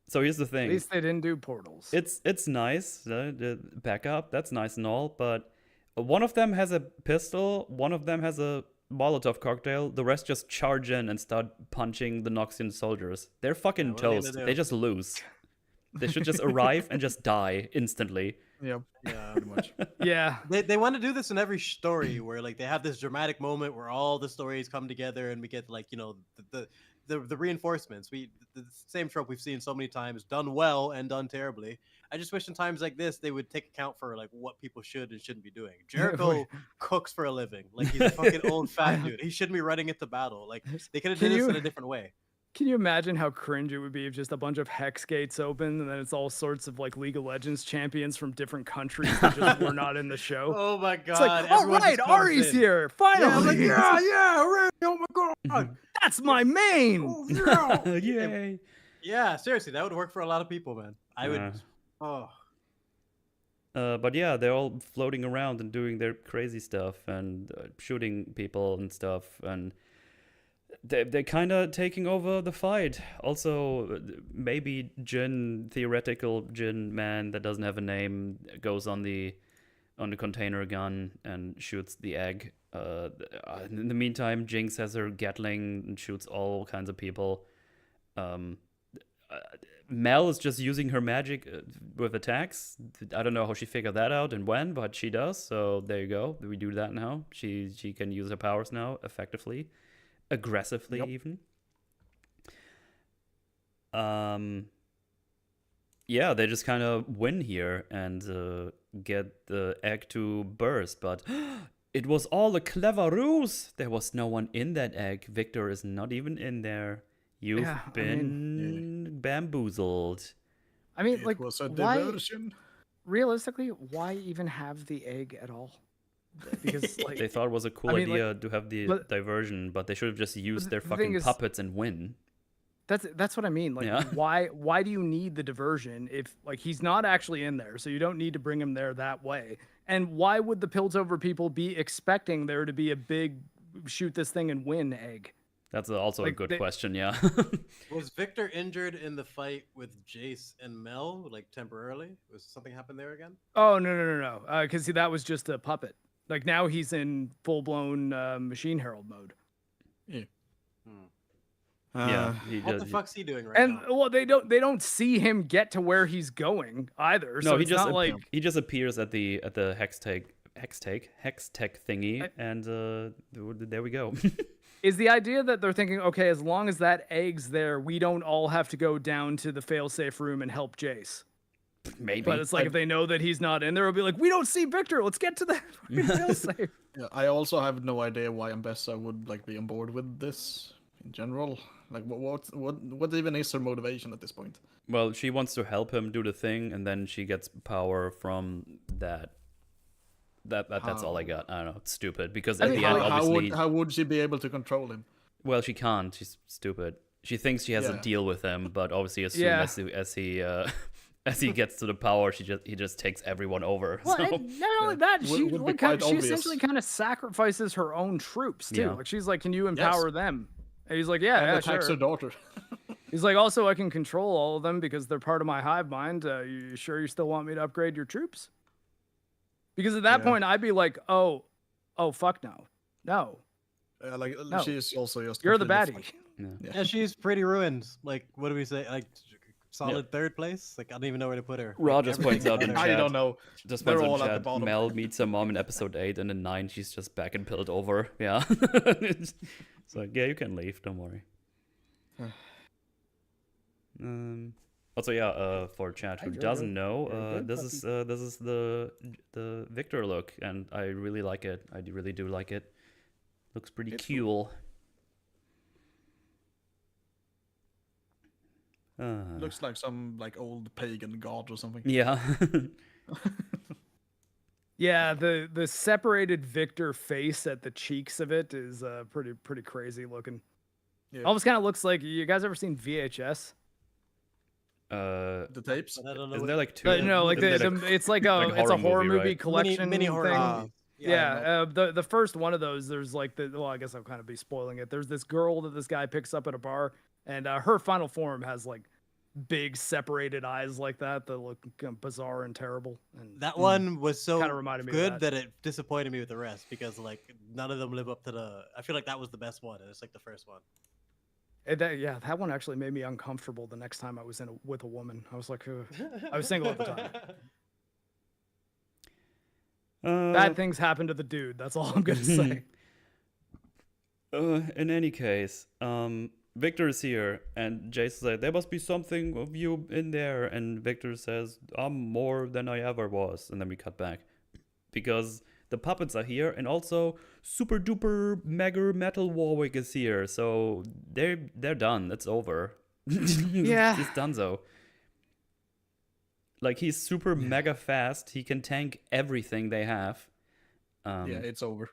So here's the At thing. least they didn't do portals. It's nice, the backup, that's nice and all, but one of them has a pistol, one of them has a Molotov cocktail, the rest just charge in and start punching the Noxian soldiers. They're fucking what are they gonna toast. do? They just lose. They should just arrive and just die instantly. Yep, Yeah. pretty much. Yeah. They want to do this in every story where like they have this dramatic moment where all the stories come together and we get like the reinforcements. The same trope we've seen so many times, done well and done terribly. I just wish in times like this they would take account for like what people should and shouldn't be doing. Jericho cooks for a living, like he's a fucking old fat dude. He shouldn't be running into battle. Like they could have Can did this you- in a different way. Can you imagine how cringe it would be if just a bunch of hex gates open and then it's all sorts of like League of Legends champions from different countries that just were not in the show? Oh my god! It's like, all everyone right, just comes Ari's in. here. Yeah, I Finally. was like, yeah, right. Oh my god. That's my main. Oh, yeah. Yay. Yeah, seriously, that would work for a lot of people, man. I would. Yeah. Oh. But yeah, they're all floating around and doing their crazy stuff and shooting people and stuff, and they're kind of taking over the fight. Also, maybe theoretical Jin man that doesn't have a name, goes on the container gun and shoots the egg. In the meantime, Jinx has her Gatling and shoots all kinds of people. Mel is just using her magic with attacks. I don't know how she figured that out and when, but she does. So there you go. We do that now. She can use her powers now effectively, aggressively even. Yeah, they just kind of win here and get the egg to burst, but it was all a clever ruse. There was no one in that egg. Victor is not even in there. You've been bamboozled. I mean, It like, was a why? diversion. Realistically, why even have the egg at all? Because like They thought it was a cool I mean, idea to have the but- diversion, but they should have just used their the thing fucking is- puppets and win. that's what I mean. Like, Yeah. why do you need the diversion if like he's not actually in there? So you don't need to bring him there that way. And why would the Piltover people be expecting there to be a big shoot this thing and win egg? That's also a Like, good they- question, yeah. Was Victor injured in the fight with Jayce and Mel, like temporarily? Was something happened there again? Oh no! Because that was just a puppet. Like now he's in full blown Machine Herald mode. Yeah, he What just, the fuck's he doing right And now? well, they don't see him get to where he's going either. no, So he it's just not like he just appears at the hex tag Hextech thingy, and there we go. Is the idea that they're thinking, okay, as long as that egg's there, we don't all have to go down to the failsafe room and help Jayce? Maybe. But it's like if they know that he's not in there, it'll be like, we don't see Victor. Let's get to that failsafe. Yeah, I also have no idea why Ambessa would like be on board with this in general. Like, what even is her motivation at this point? Well, she wants to help him do the thing, and then she gets power from that. That's all I got. I don't know. It's stupid because at the end, obviously, how would she be able to control him? Well, she can't. She's stupid. She thinks she has a deal with him, but obviously, as soon as he gets to the power, he just takes everyone over. Well, so. and not only that, she obvious. essentially kind of sacrifices her own troops too. Yeah. Like she's like, "Can you empower them?" And he's like, "Yeah, attacks sure." her daughter. He's like, "Also, I can control all of them because they're part of my hive mind. You sure you still want me to upgrade your troops?" Because at that point, I'd be like, "Oh, fuck no." Like No. she's also just You're the completely baddie. Yeah, she's pretty ruined. Like, what do we say? Like, solid third place? Like, I don't even know where to put her. Ra Like, just points out in chat. I don't know. Just They're points all in at the chat. bottom. Mel meets her mom in episode 8, and in 9 she's just back and pilled over. Yeah. It's like, yeah, you can leave. Don't worry. Also, yeah, for chat who doesn't know, this is the Victor look, and I really like it. I really do like it. Looks pretty cool. Looks like some like old pagan god or something. Yeah. Yeah, the separated Victor face at the cheeks of it is pretty crazy looking. Yeah. Almost kind of looks like, you guys ever seen VHS? The tapes. But I don't know. Isn't there like 2? No, like it's like it's a horror movie right? collection mini horror thing. movies. Yeah, the first one of those, there's like well, I guess I'll kind of be spoiling it. There's this girl that this guy picks up at a bar, and her final form has like big separated eyes like that look bizarre and terrible. And That one was so Kinda reminded me of good that. that it disappointed me with the rest because like none of them live up to the. I feel like that was the best one. And it's like the first one. that one actually made me uncomfortable the next time I was with a woman. I was like, ugh. I was single at the time. Bad things happen to the dude. That's all I'm gonna say. In any case, Victor is here, and Jayce said, there must be something of you in there, and Victor says, I'm more than I ever was, and then we cut back. Because the puppets are here, and also super duper mega metal Warwick is here, so they're done. It's over. Yeah. He's donezo. Like, he's super mega fast. He can tank everything they have. Yeah, it's over.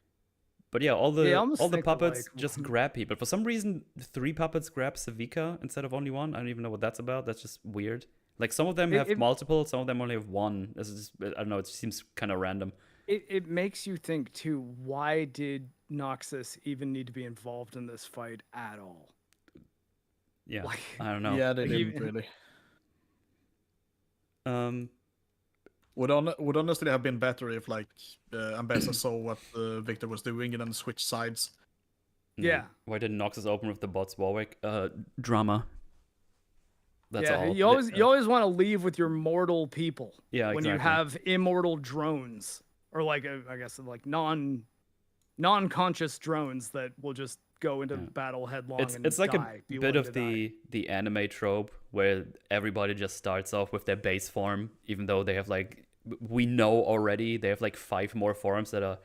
But yeah, all I the almost think that, puppets like, just grab people. For some reason, 3 puppets grab Savika instead of only 1. I don't even know what that's about. That's just weird. Like, some of them have multiple, some of them only have 1. This is just, I don't know, it seems kind of random. It makes you think too, why did Noxus even need to be involved in this fight at all? Yeah, Like, I don't know. Yeah, they didn't really. Would honestly have been better if like Ambessa saw what Victor was doing and then switched sides. Yeah. Why didn't Noxus open with the bots Warwick? Drama. That's yeah, all. you always want to leave with your mortal people. Yeah, when you exactly. have immortal drones, or like I guess like non-conscious drones that will just go into battle headlong. It's like die, a bit of the anime trope where everybody just starts off with their base form, even though they have like, we know already they have like 5 more forms that are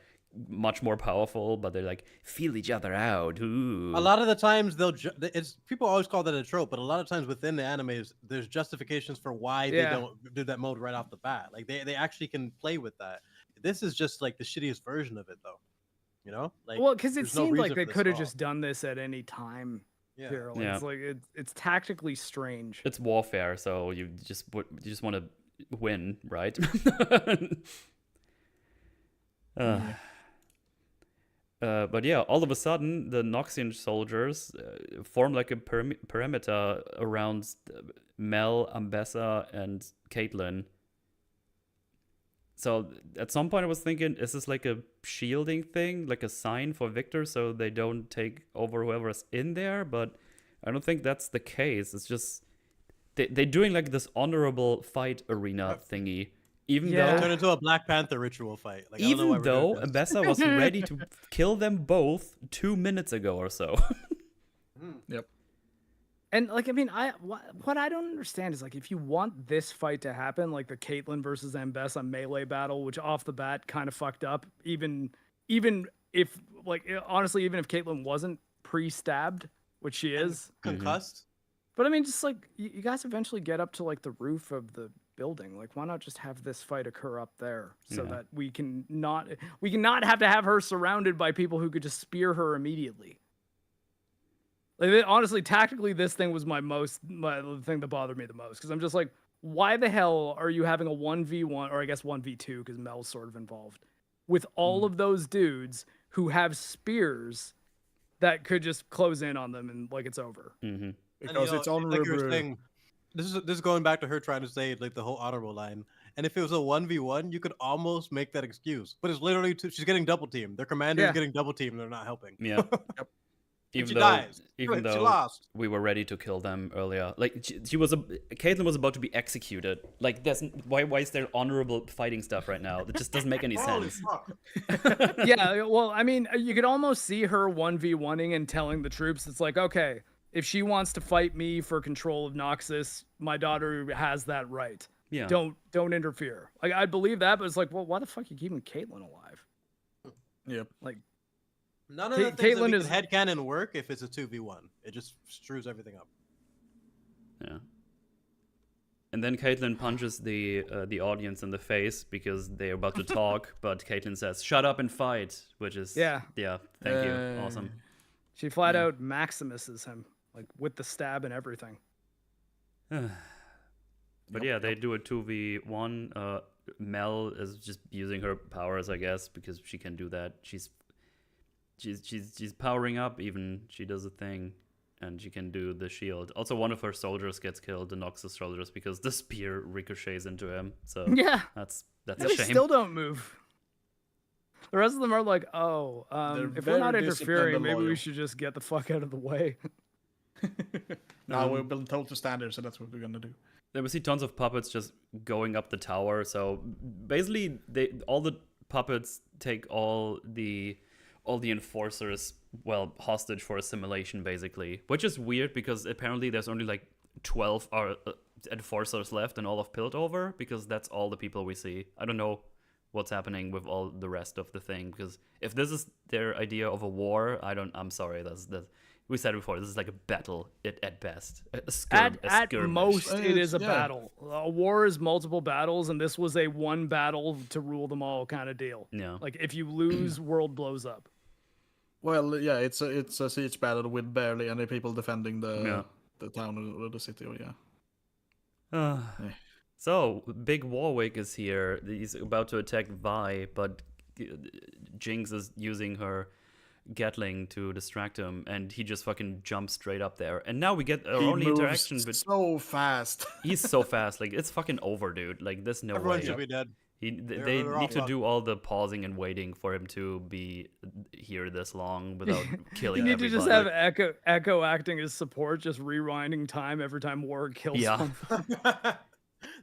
much more powerful, but they're like, feel each other out. Ooh. A lot of the times it's people always call that a trope, but a lot of times within the animes, there's justifications for why they don't do that mode right off the bat. Like they actually can play with that. This is just like the shittiest version of it, though. You know, like, well, because it seemed like they could have just just done this at any time. Yeah. Here. Like, it's like it's tactically strange. It's warfare, so you just want to win, right? But yeah, all of a sudden, the Noxian soldiers form like a perimeter around Mel, Ambessa, and Caitlyn. So at some point I was thinking, is this like a shielding thing, like a sign for Victor so they don't take over whoever's in there? But I don't think that's the case. It's just they're doing like this honorable fight arena thingy Even Yeah. though Turn into a Black Panther ritual fight. Like, I don't know why even we're doing though this. Ambessa was ready to kill them both 2 minutes ago or so. Yep. And like, I mean, what I don't understand is like, if you want this fight to happen, like the Caitlyn versus Ambessa melee battle, which off the bat kind of fucked up, even if like honestly, even if Caitlyn wasn't pre-stabbed, which she is, Concussed. but I mean, just like you guys eventually get up to like the roof of the building. Like, why not just have this fight occur up there so that we can not have to have her surrounded by people who could just spear her immediately. Like, honestly, tactically, this thing was the thing that bothered me the most, because I'm just like, why the hell are you having a 1v1, or I guess 1v2, because Mel's sort of involved, with all of those dudes who have spears that could just close in on them and like it's over. Mm-hmm. Because it's honorable. Like you were saying, this is going back to her trying to say like the whole honorable line. And if it was a 1v1, you could almost make that excuse. But it's literally she's getting double teamed. Their commander is getting double teamed. They're not helping. Yeah. Yep. Even she though, dies. even She though lost. we were ready to kill them earlier, like Caitlyn was about to be executed. Like, why is there honorable fighting stuff right now? That just doesn't make any Holy sense. fuck. Yeah, well, I mean, you could almost see her 1v1ing and telling the troops, it's like, okay, if she wants to fight me for control of Noxus, my daughter has that right. Yeah. Don't interfere. Like, I'd believe that, but it's like, well, why the fuck are you keeping Caitlyn alive? Yep. Like, None of the things Caitlyn that is headcanon work if it's a 2v1. It just screws everything up. Yeah. And then Caitlyn punches the audience in the face because they're about to talk, but Caitlyn says, "Shut up and fight," which is thank you, awesome. She flat out Maximuses him, like with the stab and everything. But yeah, they do a 2v1. Mel is just using her powers, I guess, because she can do that. She's powering up. Even she does a thing, and she can do the shield. Also, one of her soldiers gets killed, the Noxus soldiers, because the spear ricochets into him. So Yeah, that's and a they shame. still don't move. The rest of them are like, oh, if we're not very disciplined interfering, and maybe we loyal. should just get the fuck out of the way. Now we're building total standards, so that's what we're gonna do. Then we see tons of puppets just going up the tower. So basically, all the puppets take all the enforcers, well, hostage for assimilation, basically. Which is weird because apparently there's only like 12 enforcers left and all of Piltover, because that's all the people we see. I don't know what's happening with all the rest of the thing, because if this is their idea of a war, I'm sorry, that's we said before, this is like a battle at best. A At skirmish. most, it is a Yeah. battle. A war is multiple battles, and this was a one battle to rule them all kind of deal. Yeah. Like, if you lose, world blows up. Well, yeah, it's a siege battle with barely any people defending Yeah. the town or the city. Or So, Big Warwick is here. He's about to attack Vi, but Jinx is using her Gatling to distract him, and he just fucking jumps straight up there. And now we get our He only moves interaction. But so fast. he's so fast. Like, it's fucking over, dude. Like, there's no Everyone way. should be dead. They they're all need to fucked. do all the pausing and waiting for him to be here this long without killing You need everybody. to just have Echo acting as support, just rewinding time every time Warwick kills Yeah. someone.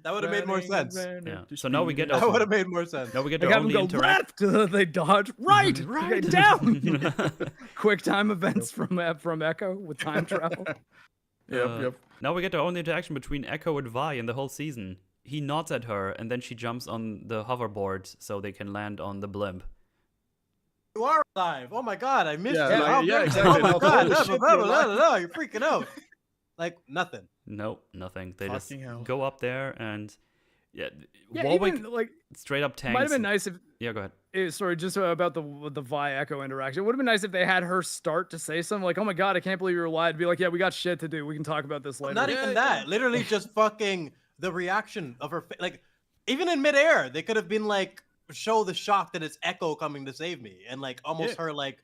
That would have made more sense. Yeah. So now we get That our would have made more sense. now we get Like, our have them only go interaction. left, they dodge right, okay, down. Quick time events from Echo with time travel. Yep. Now we get our only interaction between Echo and Vi in the whole season. He nods at her, and then she jumps on the hoverboard so they can land on the blimp. You are alive. Oh my god, I missed Yeah, you. like, How yeah, good- exactly. Oh my Holy god, shit, you're alive. you're freaking out. Like nothing. Nope, nothing. They just Fucking hell. go up there and Yeah, Warwick even, like, straight up tanks. might have been nice if. Yeah, go ahead. Sorry, just about the Vi Echo interaction. It would have been nice if they had her start to say something like, "Oh my god, I can't believe you're alive." Be like, "Yeah, we got shit to do. We can talk about this later." Not even that. Literally just fucking the reaction of her like even in midair, they could have been like show the shock that it's Echo coming to save me, and like almost her like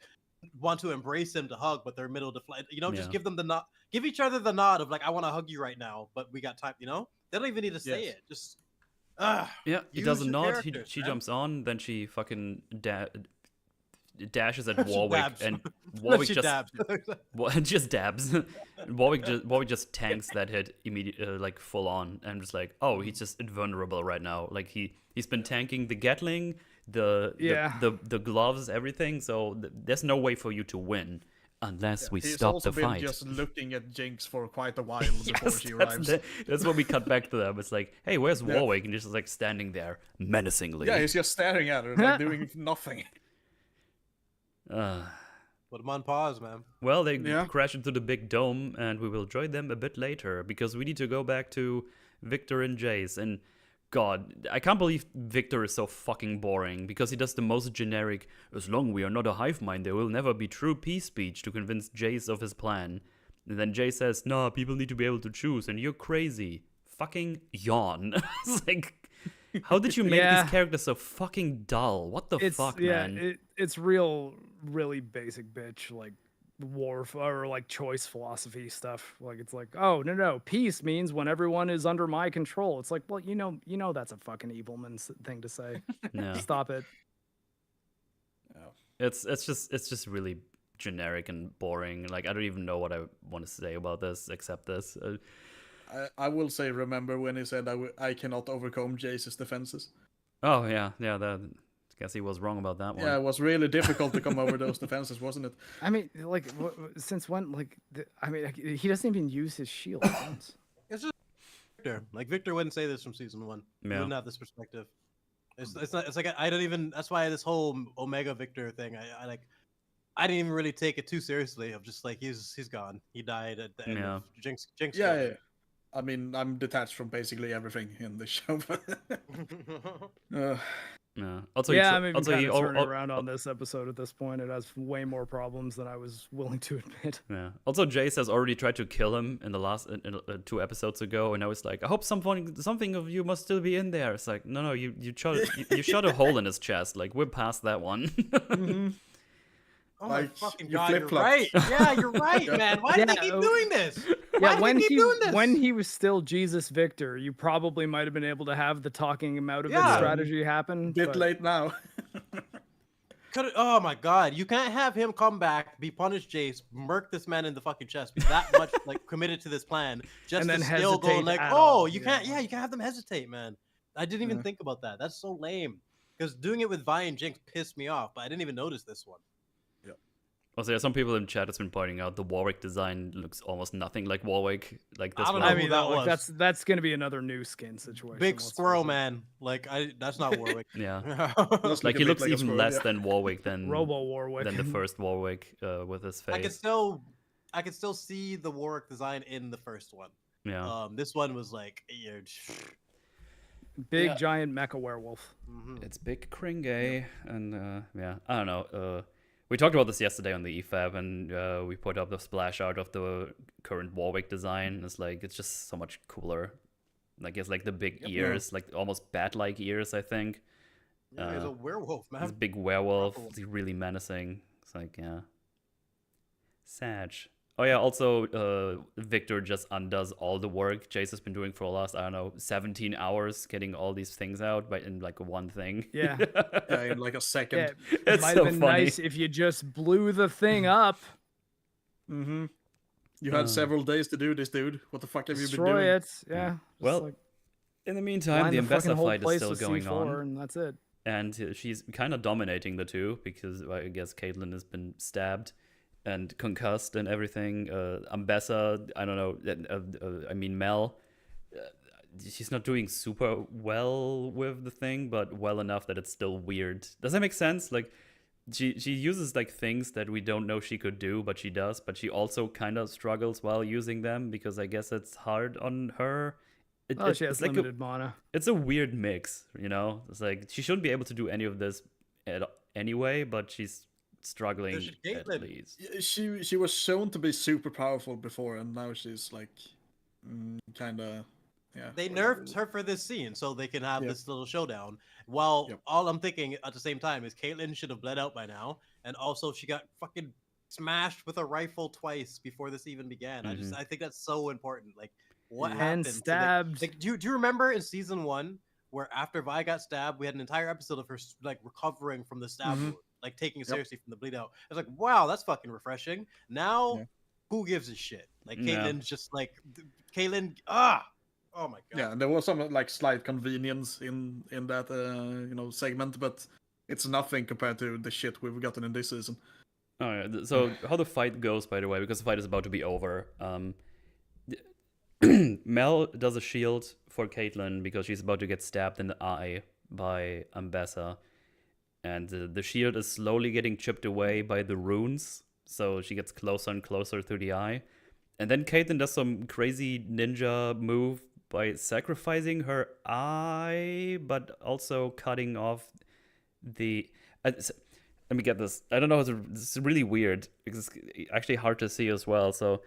want to embrace him to hug, but they're middle to flight. You know, just Yeah. give them the nod, give each other the nod of like, I want to hug you right now, but we got time. You know, they don't even need to say Yes. it. Just Yeah, he use does a your nod. characters, She man. jumps on, then she fucking dashes at She Warwick, dabs. and Warwick She just dabs. just dabs. Warwick just tanks that hit immediately, like full on, and just like, oh, he's just invulnerable right now. Like he's been tanking the Gatling, the gloves, everything. So there's no way for you to win unless we stop the fight. He's also been just looking at Jinx for quite a while before she arrives. That's when we cut back to them. It's like, hey, where's Warwick? And just like standing there menacingly. Yeah, he's just staring at her, like doing nothing. Put him on pause, man. Well, they crash into the big dome, and we will join them a bit later because we need to go back to Victor and Jayce. And God, I can't believe Victor is so fucking boring because he does the most generic, as long we are not a hive mind, there will never be true peace speech to convince Jayce of his plan. And then Jayce says, nah, people need to be able to choose, and you're crazy. Fucking yawn. It's like, how did you make these characters so fucking dull? What the fuck, man? It's really basic bitch, like, war or like choice philosophy stuff. Like it's like, oh no, peace means when everyone is under my control. It's like, well, you know that's a fucking evilman thing to say. No. Stop it. It's just really generic and boring. Like I don't even know what I want to say about this except this. I will say, remember when he said I cannot overcome Jayce's defenses? Oh yeah, that. Guess he was wrong about that one. Yeah, it was really difficult to come over those defenses, wasn't it? I mean, like, since when? Like, he doesn't even use his shield once. It's just Victor. Like Victor wouldn't say this from season 1. He wouldn't have this perspective. It's not. It's like I don't even. That's why this whole Omega Victor thing. I didn't even really take it too seriously. Of just like he's gone. He died at the end of Jinx. Yeah. I mean, I'm detached from basically everything in the show. Yeah. Also, I'm even kind of turning around on this episode at this point. It has way more problems than I was willing to admit. Yeah. Also, Jayce has already tried to kill him in the last 2 episodes ago, and I was like, I hope something of you must still be in there. It's like, no, you shot a hole in his chest. Like we're past that one. Mm-hmm. Oh my fucking God, you're right. Yeah, you're right, man. Why do they keep doing this? When he was still Jesus Victor, you probably might have been able to have the talking him out of the strategy happen. Bit late now. Oh my God, you can't have him come back, be punished, Jayce, murk this man in the fucking chest, be that much like committed to this plan, just and to then still go like, you can't have them hesitate, man. I didn't even think about that. That's so lame. Because doing it with Vi and Jinx pissed me off, but I didn't even notice this one. Also, some people in chat has been pointing out the Warwick design looks almost nothing like Warwick. Like this. I don't know who that was. That's gonna be another new skin situation. Big squirrel man. Like that's not Warwick. Yeah. Like he looks even less than Warwick than Robo Warwick than the first Warwick with his face. I can still see the Warwick design in the first one. Yeah. This one was like big giant mecha werewolf. Mm-hmm. It's big Kringe, and I don't know. We talked about this yesterday on the EFAB, and we put up the splash art of the current Warwick design. It's just so much cooler. Like it's like the big ears, like almost bat-like ears, I think. Yeah, he's a werewolf, man. He's a big werewolf. He's really menacing. It's like, Sag. Oh yeah, also Victor just undoes all the work Jayce has been doing for the last, 17 hours, getting all these things out in like one thing. Yeah. In like a second. Yeah, it might have been nice if you just blew the thing up. Mm-hmm. You had several days to do this, dude. What the fuck have you been doing? Destroy it. Yeah. Well, in the meantime, the Ambessa fight is still going on. And that's it. And she's kind of dominating the two because I guess Caitlyn has been stabbed and concussed and everything. Ambessa, I don't know. Mel, she's not doing super well with the thing, but well enough that it's still weird. Does that make sense? Like, she uses like things that we don't know she could do, but she does. But she also kind of struggles while using them because I guess it's hard on her. She has limited mana. It's a weird mix, you know. It's like she shouldn't be able to do any of this anyway, but she's struggling at least. She was shown to be super powerful before, and now she's like kind of They nerfed her for this scene so they can have this little showdown. While all I'm thinking at the same time is Caitlyn should have bled out by now, and also she got fucking smashed with a rifle twice before this even began. Mm-hmm. I think that's so important. Like what happened? And stabbed. Like, do you remember in season 1 where after Vi got stabbed, we had an entire episode of her like recovering from the stab wound? like taking it seriously from the bleed out. I was like, wow, that's fucking refreshing. Now, who gives a shit? Like Caitlyn's just like Caitlyn. Oh my god. Yeah, there was some like slight convenience in that segment, but it's nothing compared to the shit we've gotten in this season. Oh yeah. So how the fight goes, by the way, because the fight is about to be over. Mel does a shield for Caitlyn because she's about to get stabbed in the eye by Ambessa, and the shield is slowly getting chipped away by the runes. So she gets closer and closer to the eye, and then Caitlyn does some crazy ninja move by sacrificing her eye, but also cutting off the. Let me get this. I don't know. It's really weird because it's actually hard to see as well. So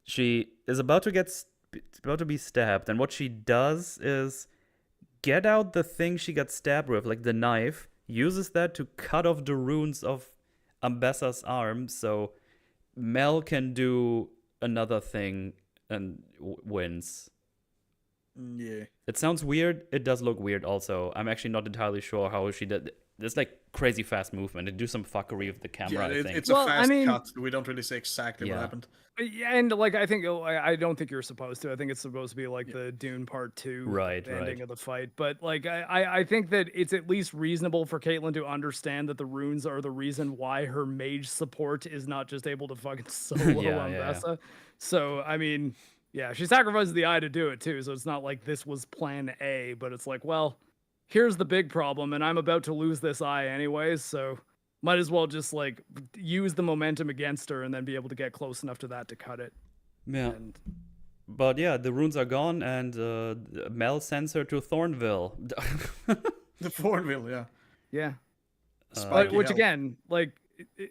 she is about to be stabbed, and what she does is get out the thing she got stabbed with, like the knife, uses that to cut off the runes of Ambessa's arm, so Mel can do another thing and wins. Yeah. It sounds weird. It does look weird also. I'm actually not entirely sure how she did. There's like crazy fast movement. They do some fuckery with the camera, I think. It's a fast cut. We don't really say exactly what happened. Yeah, and like I don't think you're supposed to. I think it's supposed to be like the Dune Part 2 ending of the fight. But like I think that it's at least reasonable for Caitlyn to understand that the runes are the reason why her mage support is not just able to fucking solo Ambessa. Yeah. So I mean, yeah, she sacrifices the eye to do it too. So it's not like this was plan A, but it's like, well, here's the big problem, and I'm about to lose this eye anyways, so might as well just like use the momentum against her and then be able to get close enough to that to cut it. Yeah. But yeah, the runes are gone, and Mel sends her to Thornville. The Thornville, yeah. Yeah. Which again, like,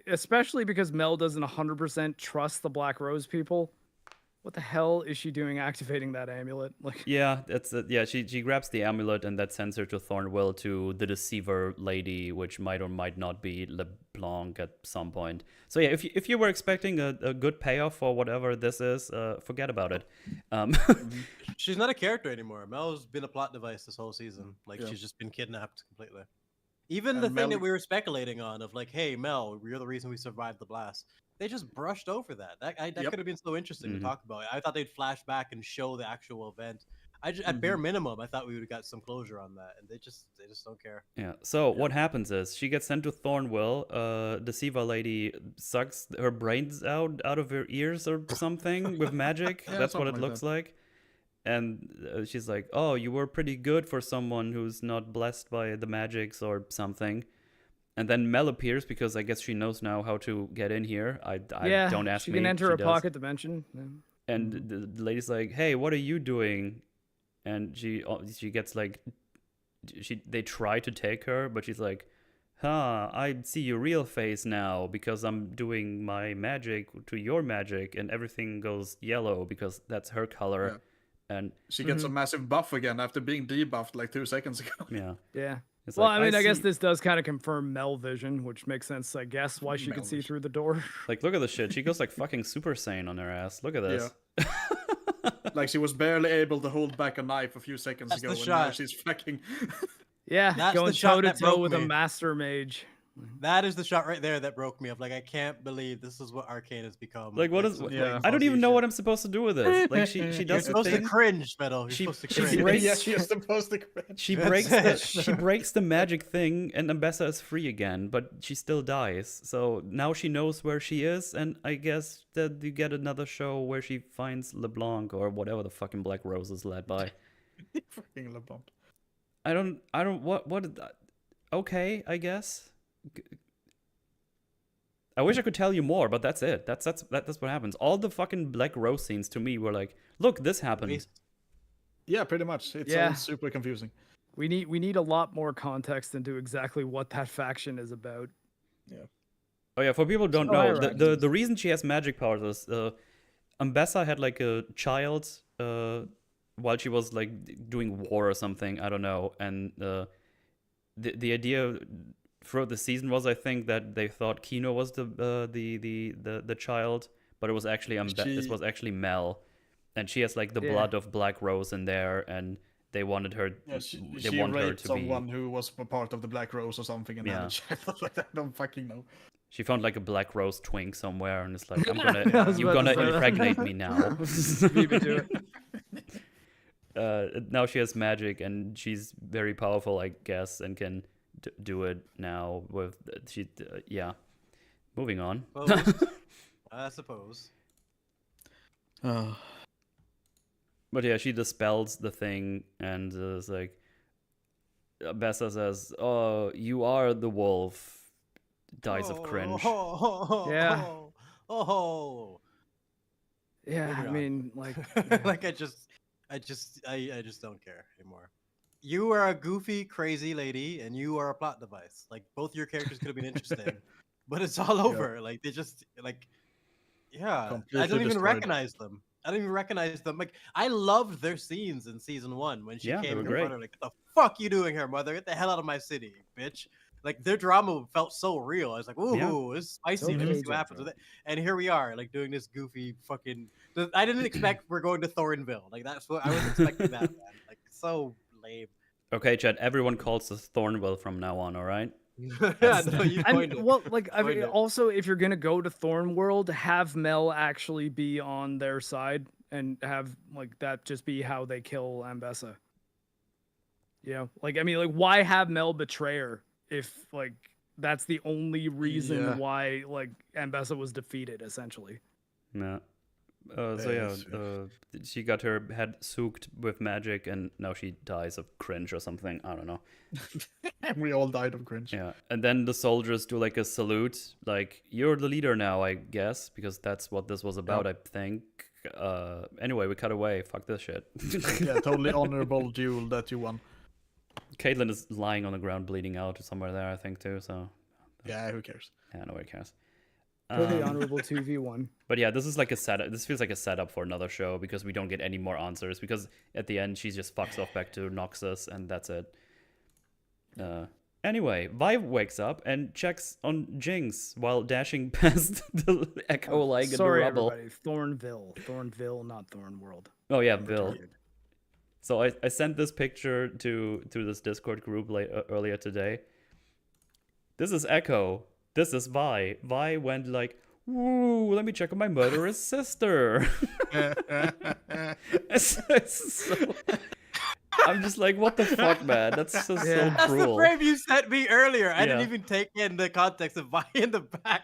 especially because Mel doesn't 100% trust the Black Rose people. What the hell is she doing activating that amulet? Like, yeah, she grabs the amulet and that sends her to Thornville, to the Deceiver lady, which might or might not be LeBlanc at some point. So yeah, if you were expecting a good payoff for whatever this is, forget about it. She's not a character anymore. Mel's been a plot device this whole season. Like, she's just been kidnapped completely. Even the thing that we were speculating on of like, hey, Mel, you're the reason we survived the blast. They just brushed over that. That could have been so interesting to talk about. I thought they'd flash back and show the actual event. At bare minimum, I thought we would have got some closure on that, and they just don't care. Yeah. So what happens is she gets sent to Thornville. Deceiver lady sucks her brains out of her ears or something with magic. That's what it looks like. And she's like, "Oh, you were pretty good for someone who's not blessed by the magics or something." And then Mel appears because I guess she knows now how to get in here. I don't ask me. She can enter a pocket dimension. Yeah. And the lady's like, "Hey, what are you doing?" And she gets like, they try to take her, but she's like, I see your real face now because I'm doing my magic to your magic, and everything goes yellow because that's her color." Yeah. And she gets a massive buff again after being debuffed like 2 seconds ago. Yeah. It's well, like, I guess this does kind of confirm Mel vision, which makes sense, I guess, why she could see through the door. Like, look at this shit. She goes like fucking Super Saiyan on her ass. Look at this. Yeah. Like, she was barely able to hold back a knife a few seconds ago, and now she's fucking... Yeah, going toe-to-toe with a master mage. That is the shot right there that broke me up. Like, I can't believe this is what Arcane has become. Like, what is? I don't even know what I'm supposed to do with this. Like, she does You're supposed to cringe, Metal. You're supposed to cringe. You're supposed to cringe. She breaks the magic thing, and Ambessa is free again, but she still dies. So now she knows where she is, and I guess that you get another show where she finds LeBlanc or whatever the fucking Black Rose is led by. Fucking LeBlanc. I don't. What? Okay, I guess. I wish I could tell you more, but that's it. That's what happens. All the fucking Black Rose scenes to me were like, look, this happened. Yeah, pretty much. It's all super confusing. We need a lot more context into exactly what that faction is about. Yeah. Oh yeah, for people who don't know, the reason she has magic powers is Ambessa had like a child while she was like doing war or something. I don't know, and the idea throughout the season was, I think, that they thought Kino was the child, but it was actually it was actually Mel, and she has like the blood of Black Rose in there, and they wanted her. Yeah, they she want her raped to someone be. who was a part of the Black Rose or something, and Yeah. I don't fucking know. She found like a black rose twink somewhere, and it's like, I was you're about to gonna say that. impregnate me now. Beat me to it. Now she has magic, and she's very powerful, I guess, and can do it now. With yeah. Moving on. I suppose. Uh, But yeah, she dispels the thing, and is like, Bessa says, "Oh, you are the wolf." Dies of cringe. Yeah. Oh. Yeah, Moving I on. mean, like, Like I just don't care anymore. You are a goofy, crazy lady, and you are a plot device. Like both your characters could have been interesting, but it's all over. Like they just like, yeah. I Completely don't even destroyed. recognize them. I don't even recognize them. Like I loved their scenes in season 1 when she Yeah, they came were in great. front of her, like, "What the fuck you doing here, mother? Get the hell out of my city, bitch!" Like their drama felt so real. I was like, "Ooh, Yeah. it's spicy. So Let me see Cajun, what happens bro. with it." And here we are, like doing this goofy fucking. I didn't expect we're going to Thornville. Like that's what I was expecting. That man, like so lame. Okay, Chad. Everyone calls this Thornville from now on. All right. Yeah, no, you I coined mean, it. well, like, I mean, Coined it. also, if you're gonna go to Thorn World, have Mel actually be on their side and have like that just be how they kill Ambessa. You know, like, I mean, like, why have Mel betray her if like that's the only reason Yeah. why like Ambessa was defeated, essentially. Yeah. So Yes, yeah, she got her head soaked with magic, and now she dies of cringe or something. I don't know. we all died of cringe. Yeah, and then the soldiers do like a salute, like, "You're the leader now, I guess," because that's what this was about, I think. Anyway, we cut away. Fuck this shit. Yeah, totally honorable duel that you won. Caitlyn is lying on the ground, bleeding out somewhere there, I think, too. So Yeah, who cares? yeah, nobody cares. Totally honorable 2v1. But yeah, this is like a setup. This feels like a setup for another show because we don't get any more answers. Because at the end, she just fucks off back to Noxus, and that's it. Anyway, Vi wakes up and checks on Jinx while dashing past the Echo like in the Sorry, rubble. everybody. Thornville, not Thorn World. Oh yeah, Bill. So I sent this picture to this Discord group earlier today. This is Echo. This is Vi. Vi went like, "Woo, let me check on my murderous sister." So, I'm just like, what the fuck, man? That's just so That's cruel. the frame you sent me earlier. I didn't Yeah. even take in the context of Vi in the back.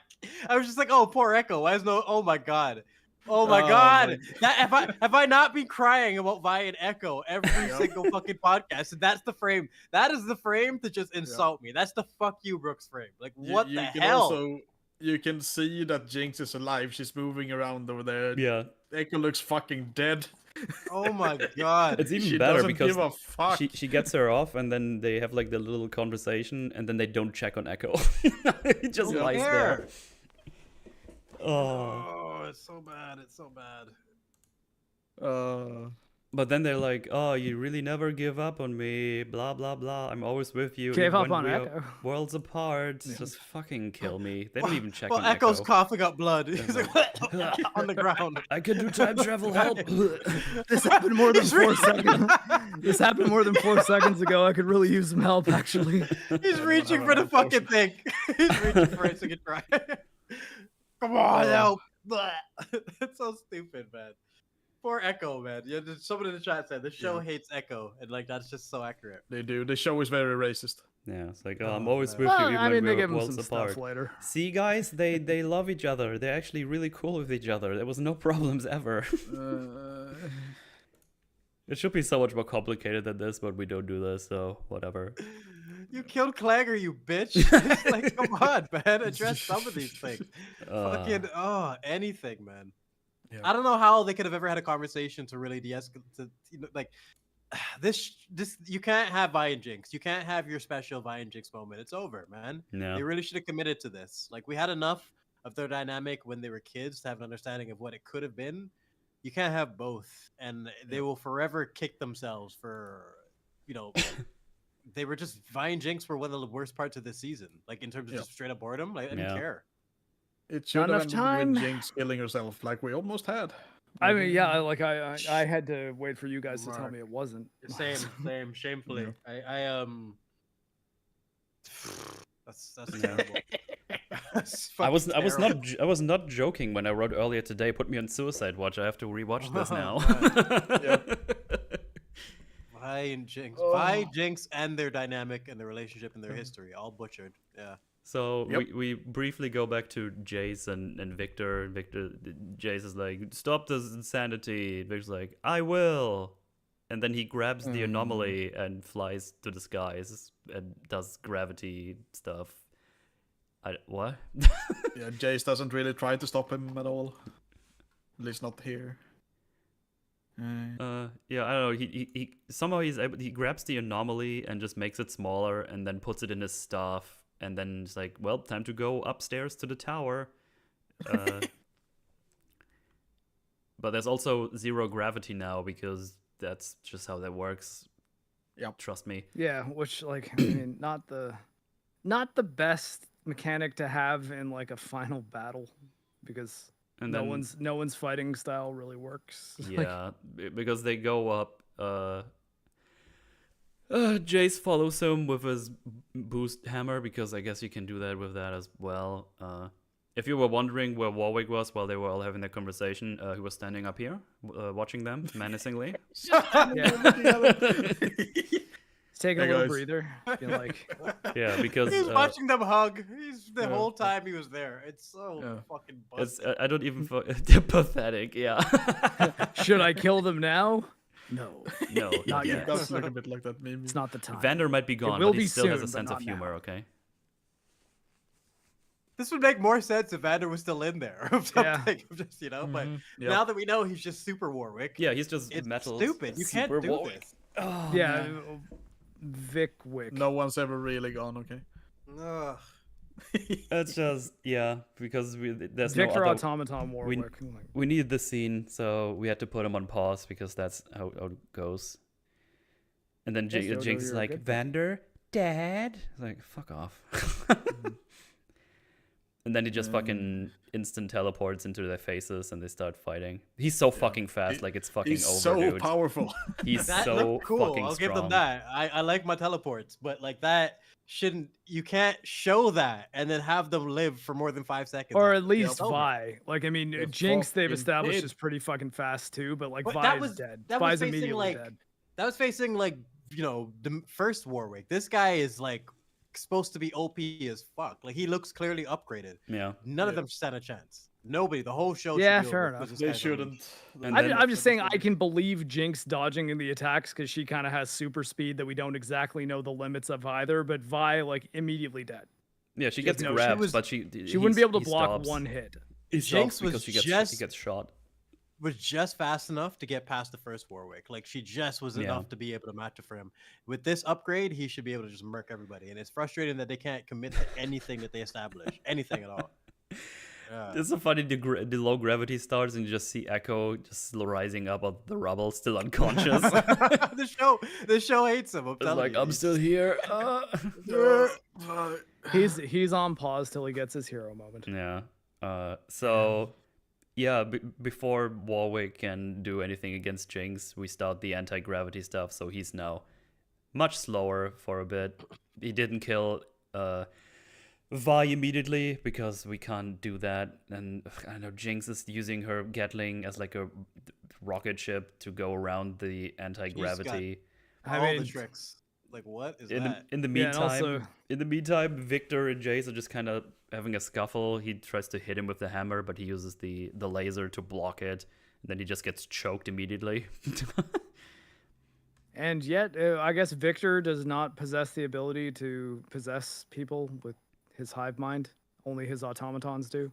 I was just like, "Oh, poor Echo. Why is no? Oh my god." Oh my Oh god! my- Have I not been crying about Vi and Echo every single fucking podcast? And that's the frame. That is the frame to just insult me. That's the fuck you, Brooks frame. Like what you the can hell? Also, you can see that Jinx is alive. She's moving around over there. Yeah. Echo looks fucking dead. Oh my god! It's even She better doesn't because give a fuck. she gets her off, and then they have like the little conversation, and then they don't check on Echo. He just Don't lies care. there. Oh. Oh, it's so bad. It's so bad. But then they're like, "Oh, you really never give up on me, blah blah blah. I'm always with you. Gave even up when on we are Echo. worlds apart. Just fucking kill me." They don't even check Well, on Echo's Echo. coughing up blood. He's like on the ground. I can do time travel. Help! This happened more than He's 4 really- seconds. This happened more than 4 seconds ago. I could really use some help, actually. He's reaching for the fucking thing. He's reaching for it so he can try. Come on, help! It's so stupid, man. Poor Echo, man. Yeah, someone in the chat said the show hates Echo, and like that's just so accurate. They do. The show is very racist. Yeah, it's like, "Oh, I'm Oh, always man. with Well, you, even I mean, they when give we're him worlds some apart." stuff later. See, guys, they love each other. They're actually really cool with each other. There was no problems ever. It should be so much more complicated than this, but we don't do this, so whatever. You killed Clagger, you bitch. It's like, come on, man. Address some of these things. Fucking anything, man. Yeah. I don't know how they could have ever had a conversation to really de-escalate. You know, like this. You can't have Vi and Jinx. You can't have your special Vi and Jinx moment. It's over, man. No. They really should have committed to this. Like we had enough of their dynamic when they were kids to have an understanding of what it could have been. You can't have both, and they will forever kick themselves for, you know. They were just Vi and Jinx were one of the worst parts of this season. Like in terms of just straight up boredom. Like I didn't Yeah. care. It should Not have enough ended with time. Jinx killing herself, like we almost had. I mean, yeah, like I had to wait for you guys to tell Mark. me it wasn't. Same. Shamefully, I That's terrible. That's I was terrible. not joking when I wrote earlier today. Put me on suicide watch. I have to rewatch this Oh, now. Vi and Jinx, Vi, Jinx, and their dynamic and their relationship and their history all butchered. Yeah. So we briefly go back to Jayce and Victor. Jayce is like, stop this insanity. Victor's like, I will. And then he grabs the anomaly and flies to the skies and does gravity stuff. What? Yeah, Jayce doesn't really try to stop him at all. At least not here. Yeah, I don't know. He somehow he grabs the anomaly and just makes it smaller and then puts it in his staff. And then it's like, well, time to go upstairs to the tower. But there's also 0 gravity now because that's just how that works. Yep. Trust me. Yeah, which like I mean, not the best mechanic to have in like a final battle because And no then, one's fighting style really works. yeah, because they go up. Jayce follows him with his boost hammer because I guess you can do that with that as well. If you were wondering where Warwick was while they were all having that conversation, he was standing up here, watching them menacingly. He's taking Hey, a little guys. breather. Being like, Yeah, because He's watching them hug. He's the Yeah. whole time he was there. It's so fucking it's busted. I don't even they're pathetic. Yeah. should I kill them now? No, No, Not It yet. does look a bit like that meme. it's not the time. Vander might be gone, will but he be still has a soon, but sense of not now. humor. Okay. This would make more sense if Vander was still in there or something. Just but Yep. now that we know he's just super Warwick, Yeah, he's just it's metal. stupid. You can't super do Warwick. this. Oh, Yeah, man. Vic Wick. No one's ever really gone, okay? Ugh. It's just because there's Victor no other. Automaton Warwick. Like, We needed the scene, so we had to put him on pause because that's how it goes. And then Yes, Yodo, Jinx is you're a like, good person. Vander, Dad. Like, fuck off. And then he just fucking instant teleports into their faces and they start fighting. He's so fucking fast, like it's fucking He's over, so dude. powerful. He's That so looked cool. fucking I'll strong. give them that. I like my teleports, but like that shouldn't. You can't show that and then have them live for more than 5 seconds. or after. at least It's over. Vi. Like I mean, Yeah, Jinx they've fucking established dead. is pretty fucking fast too, but like But Vi that is was- dead. that was Vi's facing, immediately like, dead. That was facing like the first Warwick. This guy is like supposed to be OP as fuck. Like he looks clearly upgraded. Yeah. None of them stand a chance. Nobody. The whole show. Yeah, should be fair over enough. because this They guy's OP. shouldn't. And I'm, then- I'm just saying I can believe Jinx dodging in the attacks because she kind of has super speed that we don't exactly know the limits of either. But Vi like immediately dead. Yeah, she She- gets no, she grabbed, was- but she wouldn't be able to he block stops. one hit. He Jinx stops was because she just- gets shot. Was just fast enough to get past the first Warwick. Like she just was Yeah. enough to be able to match it for him. With this upgrade, he should be able to just murk everybody. And it's frustrating that they can't commit to anything that they establish, anything at all. Yeah. It's so funny. The low gravity starts, and you just see Echo just rising up on the rubble, still unconscious. the show hates him. I'm It's telling like you. I'm still here. He's on pause till he gets his hero moment. Yeah. So, yeah. Before Warwick can do anything against Jinx, we start the anti-gravity stuff. So he's now much slower for a bit. He didn't kill Vi immediately because we can't do that. And I know Jinx is using her Gatling as like a rocket ship to go around the anti-gravity. all I mean, the tricks. Like what is In that? the Yeah, and meantime, also- Victor and Jayce are just kind of having a scuffle. He tries to hit him with the hammer, but he uses the laser to block it. And then he just gets choked immediately. And yet, I guess Victor does not possess the ability to possess people with his hive mind. Only his automatons do.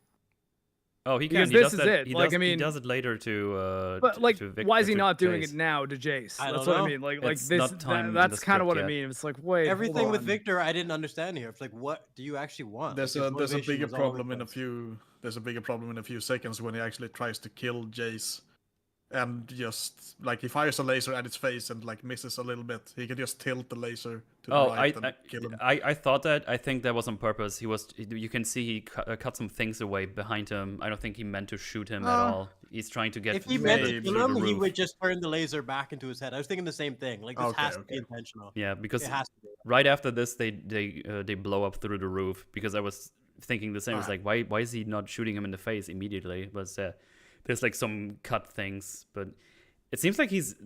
Oh, he Because can. He this does is that. it. He Like, does, I mean- he does it later to. But like, to Victor, why is he to not doing Jayce. it now to Jace? I That's don't what know. I mean. Like It's this. not time in the That's kind of what script I yet. mean. It's like, wait, Everything hold with on. Victor, I didn't understand here. It's like, what do you actually want? There's Like, a his there's a motivation bigger was all over problem the in a place. few there's a bigger problem in a few seconds when he actually tries to kill Jayce, and just like he fires a laser at its face and like misses a little bit. He can just tilt the laser to the Oh, right and kill him. I thought that. I think that was on purpose. You can see he cut some things away behind him. I don't think he meant to shoot him at all. he's trying to get If he through meant the, to through kill the him, he roof. would just turn the laser back into his head. I was thinking the same thing. Like this has to be intentional. Yeah, because It has to be. right after this, they blow up through the roof. Because I was thinking the same. It's like, why is he not shooting him in the face immediately? But there's like some cut things, but it seems like he's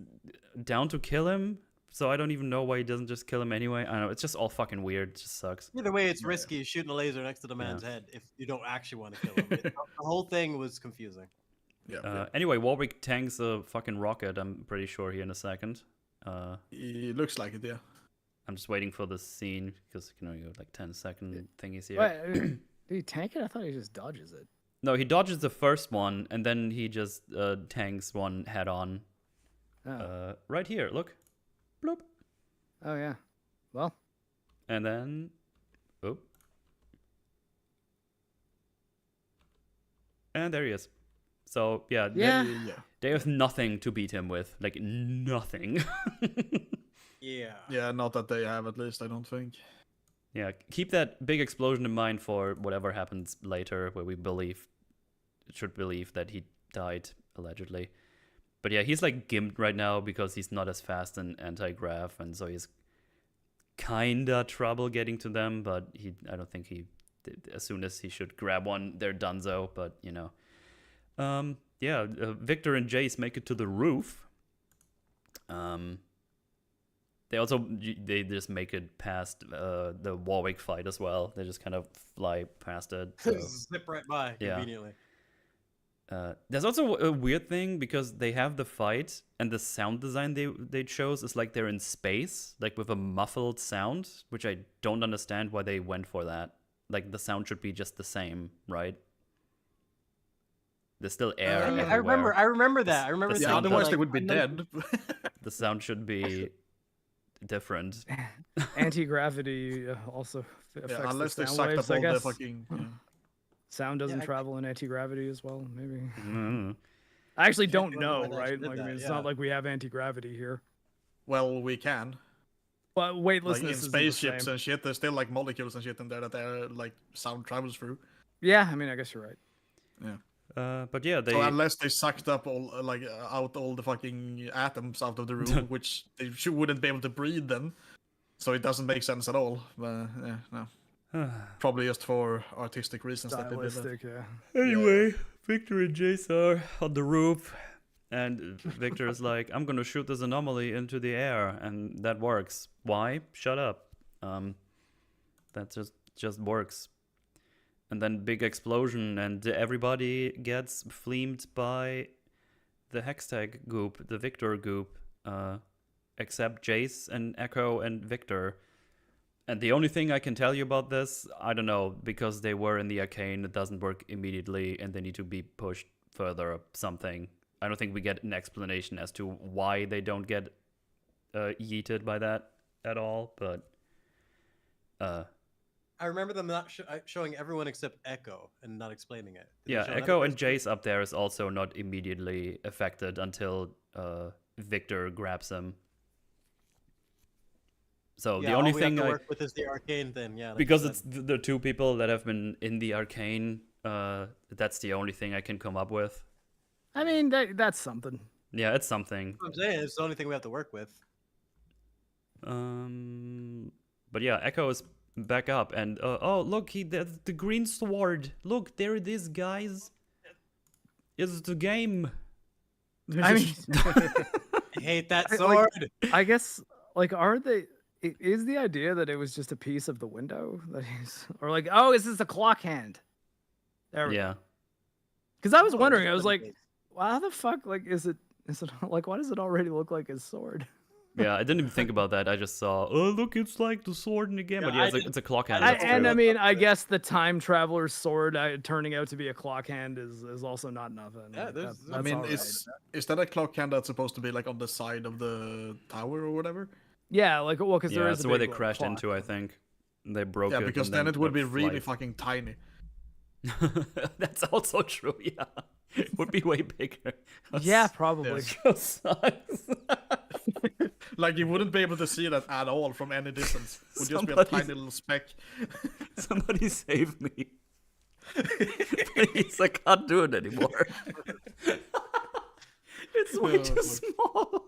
down to kill him. So I don't even know why he doesn't just kill him anyway. I don't know. It's just all fucking weird. It just sucks. Either way, it's risky shooting a laser next to the man's head if you don't actually want to kill him. The whole thing was confusing. Anyway, Warwick tanks a fucking rocket. I'm pretty sure here in a second. It looks like it, yeah. I'm just waiting for the scene because you know you have like 10-second thingies here. Wait, did he tank it? I thought he just dodges it. No, he dodges the first one and then he just tanks one head on. Right here, look. Bloop. Oh yeah. Well. And then, and there he is. So yeah. They have nothing to beat him with, like nothing. Yeah, not that they have, at least I don't think. Yeah, keep that big explosion in mind for whatever happens later, where we should believe that he died allegedly. But yeah, he's like gimped right now because he's not as fast in anti-grav, and so he's kinda trouble getting to them. But I don't think he, as soon as he should grab one, they're donezo. But you know, Victor and Jayce make it to the roof. They just make it past the Warwick fight as well. They just kind of fly past it. So. Zip right by conveniently. There's also a weird thing because they have the fight and the sound design they chose is like they're in space, like with a muffled sound, which I don't understand why they went for that. Like the sound should be just the same, right? There's still air. I remember that. I remember. Yeah, otherwise they would be dead. The sound should be different. Anti-gravity also affects unless the they sound sucked waves, up I all guess. the fucking. Yeah. Sound doesn't travel in anti-gravity as well, maybe. Mm. I actually don't wonder know, why they right? actually Like, did I mean, that, it's not like we have anti-gravity here. Well, we can. But wait, listen, Like in this isn't the spaceships same. and shit, there's still like molecules and shit in there that like sound travels through. Yeah, I mean, I guess you're right. Yeah. But yeah, they. So unless they sucked up out all the fucking atoms out of the room, which they wouldn't be able to breathe then, so it doesn't make sense at all. Yeah, no. Probably just for artistic reasons that they did that. Stylistic, yeah. Anyway, Victor and Jayce are on the roof, and Victor is like, "I'm gonna shoot this anomaly into the air," and that works. Why? Shut up. That just works. And then big explosion, and everybody gets flamed by the Hextag goop, the Victor goop, except Jayce and Echo and Victor. And the only thing I can tell you about this, I don't know, because they were in the Arcane, it doesn't work immediately, and they need to be pushed further or something. I don't think we get an explanation as to why they don't get yeeted by that at all, but... I remember them not showing everyone except Echo and not explaining it. Yeah, Echo and Jayce up there is also not immediately affected until Victor grabs him. So the only thing I work with is the Arcane thing. Yeah, because it's the two people that have been in the Arcane. That's the only thing I can come up with. I mean, that's something. Yeah, it's something. I'm saying it's the only thing we have to work with. But yeah, Echo is back up, and oh look, the green sword. Look, there it is, guys. It's the game. I mean, I hate that sword. I guess, like, are they? Is the idea that it was just a piece of the window that he's, or like, oh, is this a clock hand? There. Yeah. Because I was wondering, I was like, well, how the fuck, like, is it like, why does it already look like his sword? Yeah, I didn't even think about that. I just saw, oh, look, it's like the sword in the game. But yeah, it's a clock hand. I mean, I guess the time traveler's sword turning out to be a clock hand is also not nothing. Yeah, I mean, is that a clock hand that's supposed to be like on the side of the tower or whatever? Yeah, like, well, because there is that's a where they big, crashed clock. into, I think. They broke it. Yeah, because then it would be really fucking tiny. That's also true, yeah. It would be way bigger. Yeah, probably. Like, you wouldn't be able to see that at all from any distance. It would just be a tiny little speck. Somebody save me. Please, I can't do it anymore. It's way too small.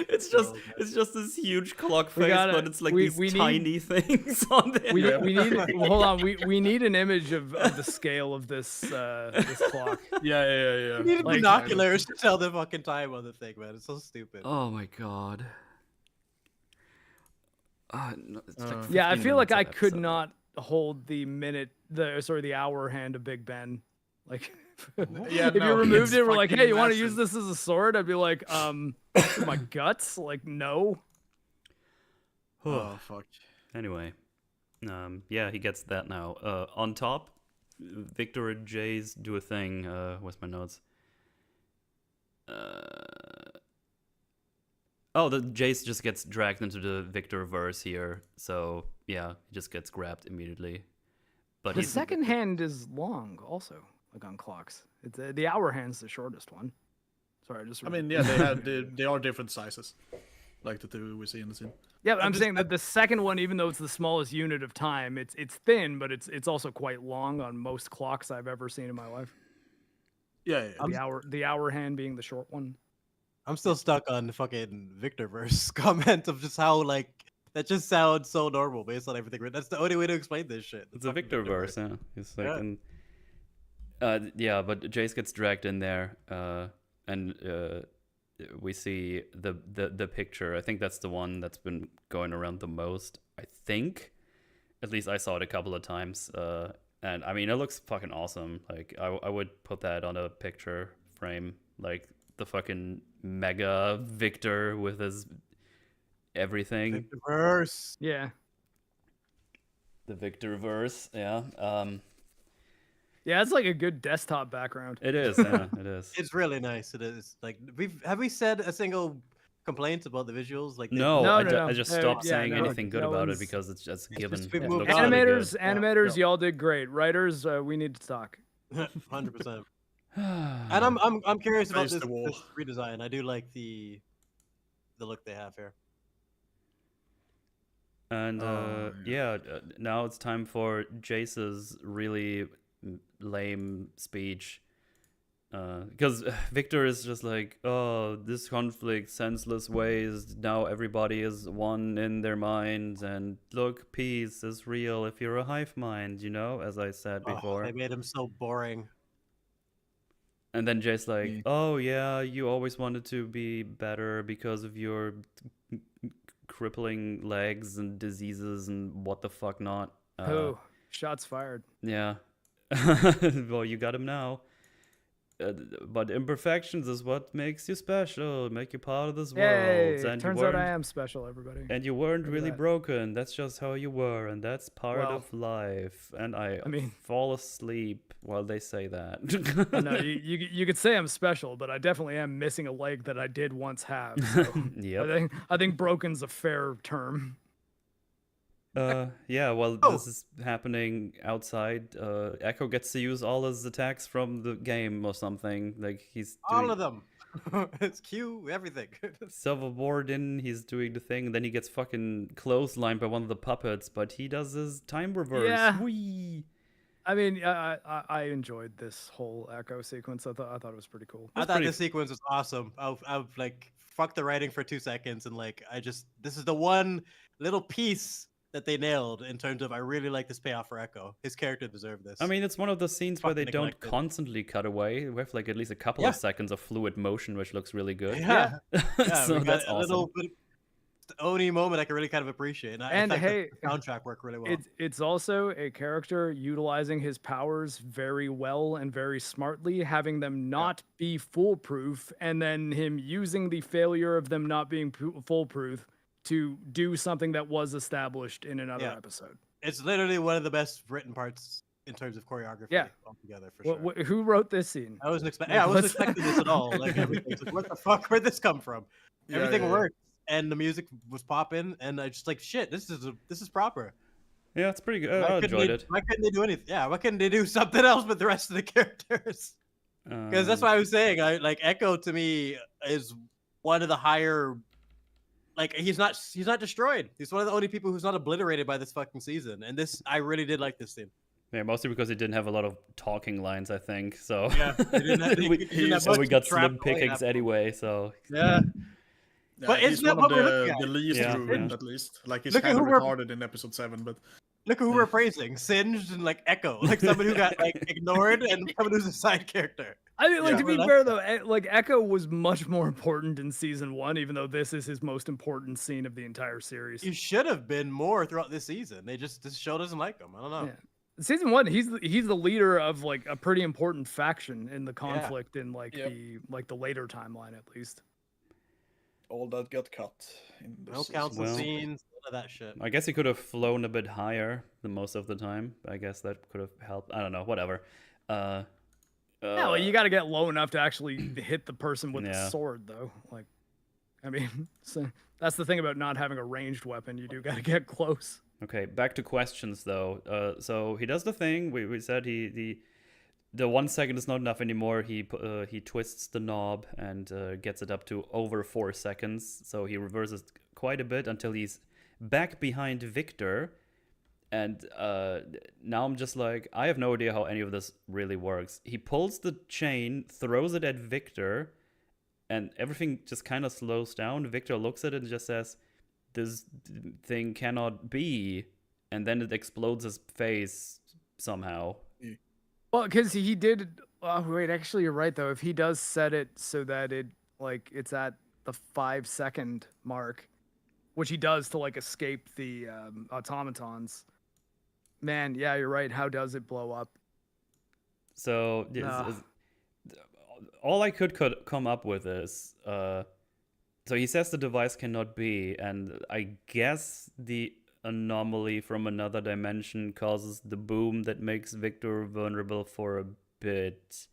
It's just this huge clock face, but it's like these tiny things on there. We need hold on. We need an image of the scale of this this clock. Yeah. You need binoculars to tell the fucking time on the thing, man. It's so stupid. Oh my god. No, it's like Yeah, I 15 feel like minutes I of could episode. not hold the hour hand of Big Ben. Like, Yeah, if no, you removed it's it, we're like, fucking hey, you want to use massive. this as a sword? I'd be like, my guts? Like, no. Oh fuck. Anyway, yeah, he gets that now. On top, Victor and Jayce do a thing. Where's my notes? Oh, the Jayce just gets dragged into the Victor verse here. So yeah, he just gets grabbed immediately. But The he's second hand is long, also, like on clocks. It's the hour hand's the shortest one. Sorry, I just. I mean, yeah, they are different sizes, like the two we see in the scene. Yeah, but I'm saying that the second one, even though it's the smallest unit of time, it's thin, but it's also quite long on most clocks I've ever seen in my life. Yeah. The hour hand being the short one. I'm still stuck on the fucking Victorverse comment of just how like that just sounds so normal based on everything. That's the only way to explain this shit. It's a Victor verse, yeah. It's like, Yeah. yeah, but Jayce gets dragged in there, and we see the picture. I think that's the one that's been going around the most. I think, at least I saw it a couple of times, and I mean, it looks fucking awesome. Like, I would put that on a picture frame, like the fucking mega Victor with his everything. Victorverse. Yeah. The Victor verse, yeah. Yeah, it's like a good desktop background. It is, yeah, it is. It's really nice. It is. Like have we said a single complaint about the visuals? Like No, No, I just stopped yeah, saying no, anything good no about it one's- because it's just It's given. just It been looks moved really on. Animators, good. animators, y'all did great. Writers, we need to talk. 100%. And I'm curious about Face this the wall. redesign. I do like the look they have here. And now it's time for Jayce's really lame speech. Because Victor is just like, oh, this conflict, senseless ways, now everybody is one in their minds, and look, peace is real if you're a hive mind, you know, as I said before. They made him so boring. And then Jay's like, Yeah. oh yeah, you always wanted to be better because of your crippling legs and diseases and what the fuck not. Oh, shots fired. Yeah. Well, you got him now. But imperfections is what makes you special, make you part of this Yay! world. And Turns you out weren't, I am special, everybody. and you weren't Look at really that. broken. That's just how you were, and that's part Well, of life. And I mean- fall asleep while they say that. No, you could say I'm special, but I definitely am missing a leg that I did once have. So Yep. I think broken's a fair term. Yeah, well, Oh. this is happening outside. Echo gets to use all his attacks from the game or something. Like, he's All doing of them. It's Q, everything. Silverboard he's doing the thing, and then he gets fucking clotheslined by one of the puppets, but he does his time reverse. Yeah. Whee! I mean, I enjoyed this whole Echo sequence. I thought it was pretty cool. I That's thought pretty- this sequence was awesome. I like fuck the writing for 2 seconds and like this is the one little piece that they nailed in terms of I really like this payoff for Echo. His character deserved this. I mean, it's one of those scenes where they Fucking don't neglected. constantly cut away. We have like at least a couple Yeah. of seconds of fluid motion, which looks really good. yeah, So we got that's a awesome. little bit the Oni moment I can really kind of appreciate. I And thought the hey, soundtrack worked really well. It's also a character utilizing his powers very well and very smartly, having them not be foolproof, and then him using the failure of them not being foolproof to do something that was established in another Yeah. episode. It's literally one of the best written parts in terms of choreography. Yeah. Altogether for sure. Who wrote this scene? I wasn't expecting. Like, Yeah, I wasn't what's- expecting this at all. Like everything. It's like, what the fuck? Where'd this come from? Yeah, Everything yeah. worked, and the music was popping, and I just like shit. This is proper. Yeah, it's pretty good. Why I couldn't enjoyed they- it. Why couldn't they do anything? Yeah, why couldn't they do something else with the rest of the characters? Because that's why I was saying, I like Echo to me is one of the higher. Like he's not destroyed. He's one of the only people who's not obliterated by this fucking season. And this, I really did like this scene. Yeah, mostly because he didn't have a lot of talking lines, I think. So Yeah, he didn't have- he didn't have much we got to trap slim away pickings after. anyway. So Yeah. But he's isn't that one of what we're looking the at? least Yeah, ruined, yeah. at least. Like, he's Look at kind of who we're- retarded in episode 7, but Look at who we're praising: Singed and like Echo, like somebody who got like ignored and somebody who's a side character. I mean, like Yeah. to be Well, fair though, like Echo was much more important in season 1, even though this is his most important scene of the entire series. He should have been more throughout this season. They just this show doesn't like him. I don't know. Yeah. Season 1, he's the leader of like a pretty important faction in the conflict in like Yep. the later timeline at least. all that got cut. In this No season. council Well- scenes, none of that shit. I guess he could have flown a bit higher than most of the time. I guess that could have helped. I don't know. Whatever. Yeah, well, you got to get low enough to actually hit the person with the Yeah. sword, though. Like, I mean, so that's the thing about not having a ranged weapon. You do got to get close. Okay, back to questions though. So he does the thing. We said the 1 second is not enough anymore. He twists the knob and gets it up to over 4 seconds. So he reverses quite a bit until he's back behind Victor. And now I'm just like, I have no idea how any of this really works. He pulls the chain, throws it at Victor, and everything just kind of slows down. Victor looks at it and just says, "This thing cannot be." And then it explodes his face somehow. Well, because he did. Oh, wait, actually, you're right though. If he does set it so that it's at the 5 second mark, which he does to like escape the automatons. Man, yeah, you're right. How does it blow up? So all I could come up with is so he says the device cannot be, and I guess the anomaly from another dimension causes the boom that makes Victor vulnerable for a bit.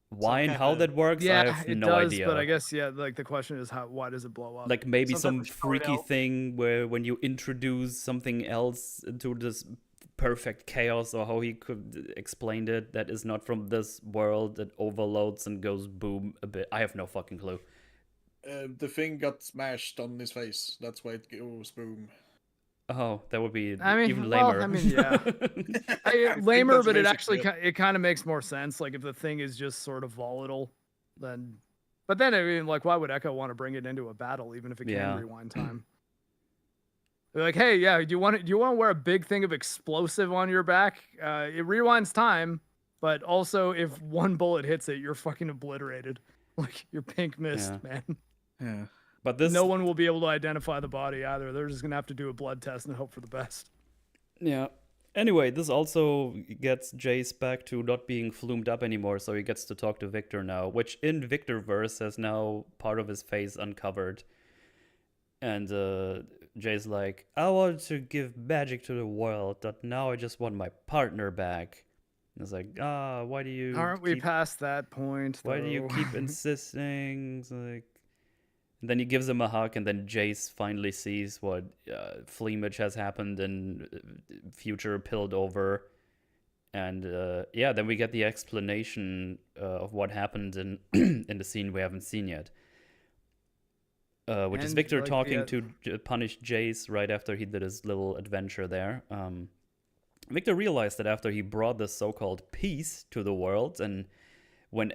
Why and how that works, I have it no does, idea. but I guess like the question is why does it blow up? Like maybe some Sometimes freaky out. thing where when you introduce something else into this perfect chaos, or how he could explained it, that is not from this world, that overloads and goes boom a bit. I have no fucking clue. The thing got smashed on his face. That's why it goes boom. Oh, that would be I mean, even well, lamer. I mean, yeah. think Lamer, that's but it basically actually it kind of makes more sense. Like if the thing is just sort of volatile, then. But then I mean, like, why would Echo want to bring it into a battle, even if it Yeah. can rewind time? They're like, hey, yeah, do you want to wear a big thing of explosive on your back? It rewinds time, but also if one bullet hits it, you're fucking obliterated. Like you're pink mist, Yeah. man. Yeah. But this, No one will be able to identify the body either. They're just gonna have to do a blood test and hope for the best. yeah. Anyway, this also gets Jayce back to not being flumed up anymore, so he gets to talk to Victor now, which in Victorverse has now part of his face uncovered. And Jay's like, I want to give magic to the world, but now I just want my partner back. And it's like, why do you Aren't we keep- past that point? Why do you though? keep insisting? It's like, and then he gives him a hug, and then Jayce finally sees what Fleamage has happened and Future pilled over. And then we get the explanation of what happened in in the scene we haven't seen yet. Which is And, Victor like, talking to punish Jayce right after he did his little adventure there. Victor realized that after he brought this so-called peace to the world, and when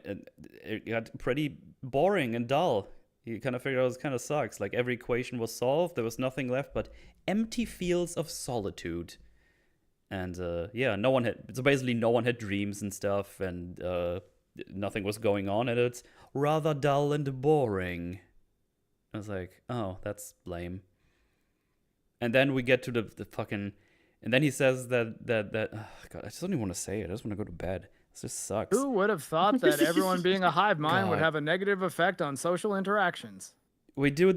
it got pretty boring and dull, he kind of figured out it kind of sucks. Like every equation was solved, there was nothing left but empty fields of solitude. And no one had dreams and stuff, and nothing was going on, and it's rather dull and boring. I was like, oh, that's lame. And then we get to the fucking, and then he says that oh God, I just don't even want to say it. I just want to go to bed. This just sucks. Who would have thought that everyone being a hive mind would God. have a negative effect on social interactions? We do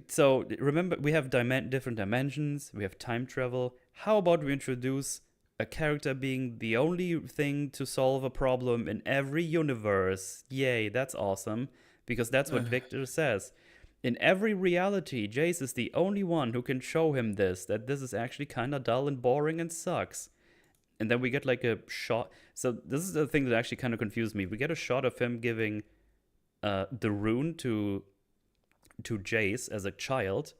so remember, we have different dimensions, we have time travel. How about we introduce a character being the only thing to solve a problem in every universe? Yay, that's awesome, because that's what Victor says. In every reality, Jayce is the only one who can show him that this is actually kind of dull and boring and sucks. And then we get like a shot. So this is the thing that actually kind of confused me. We get a shot of him giving the rune to Jayce as a child.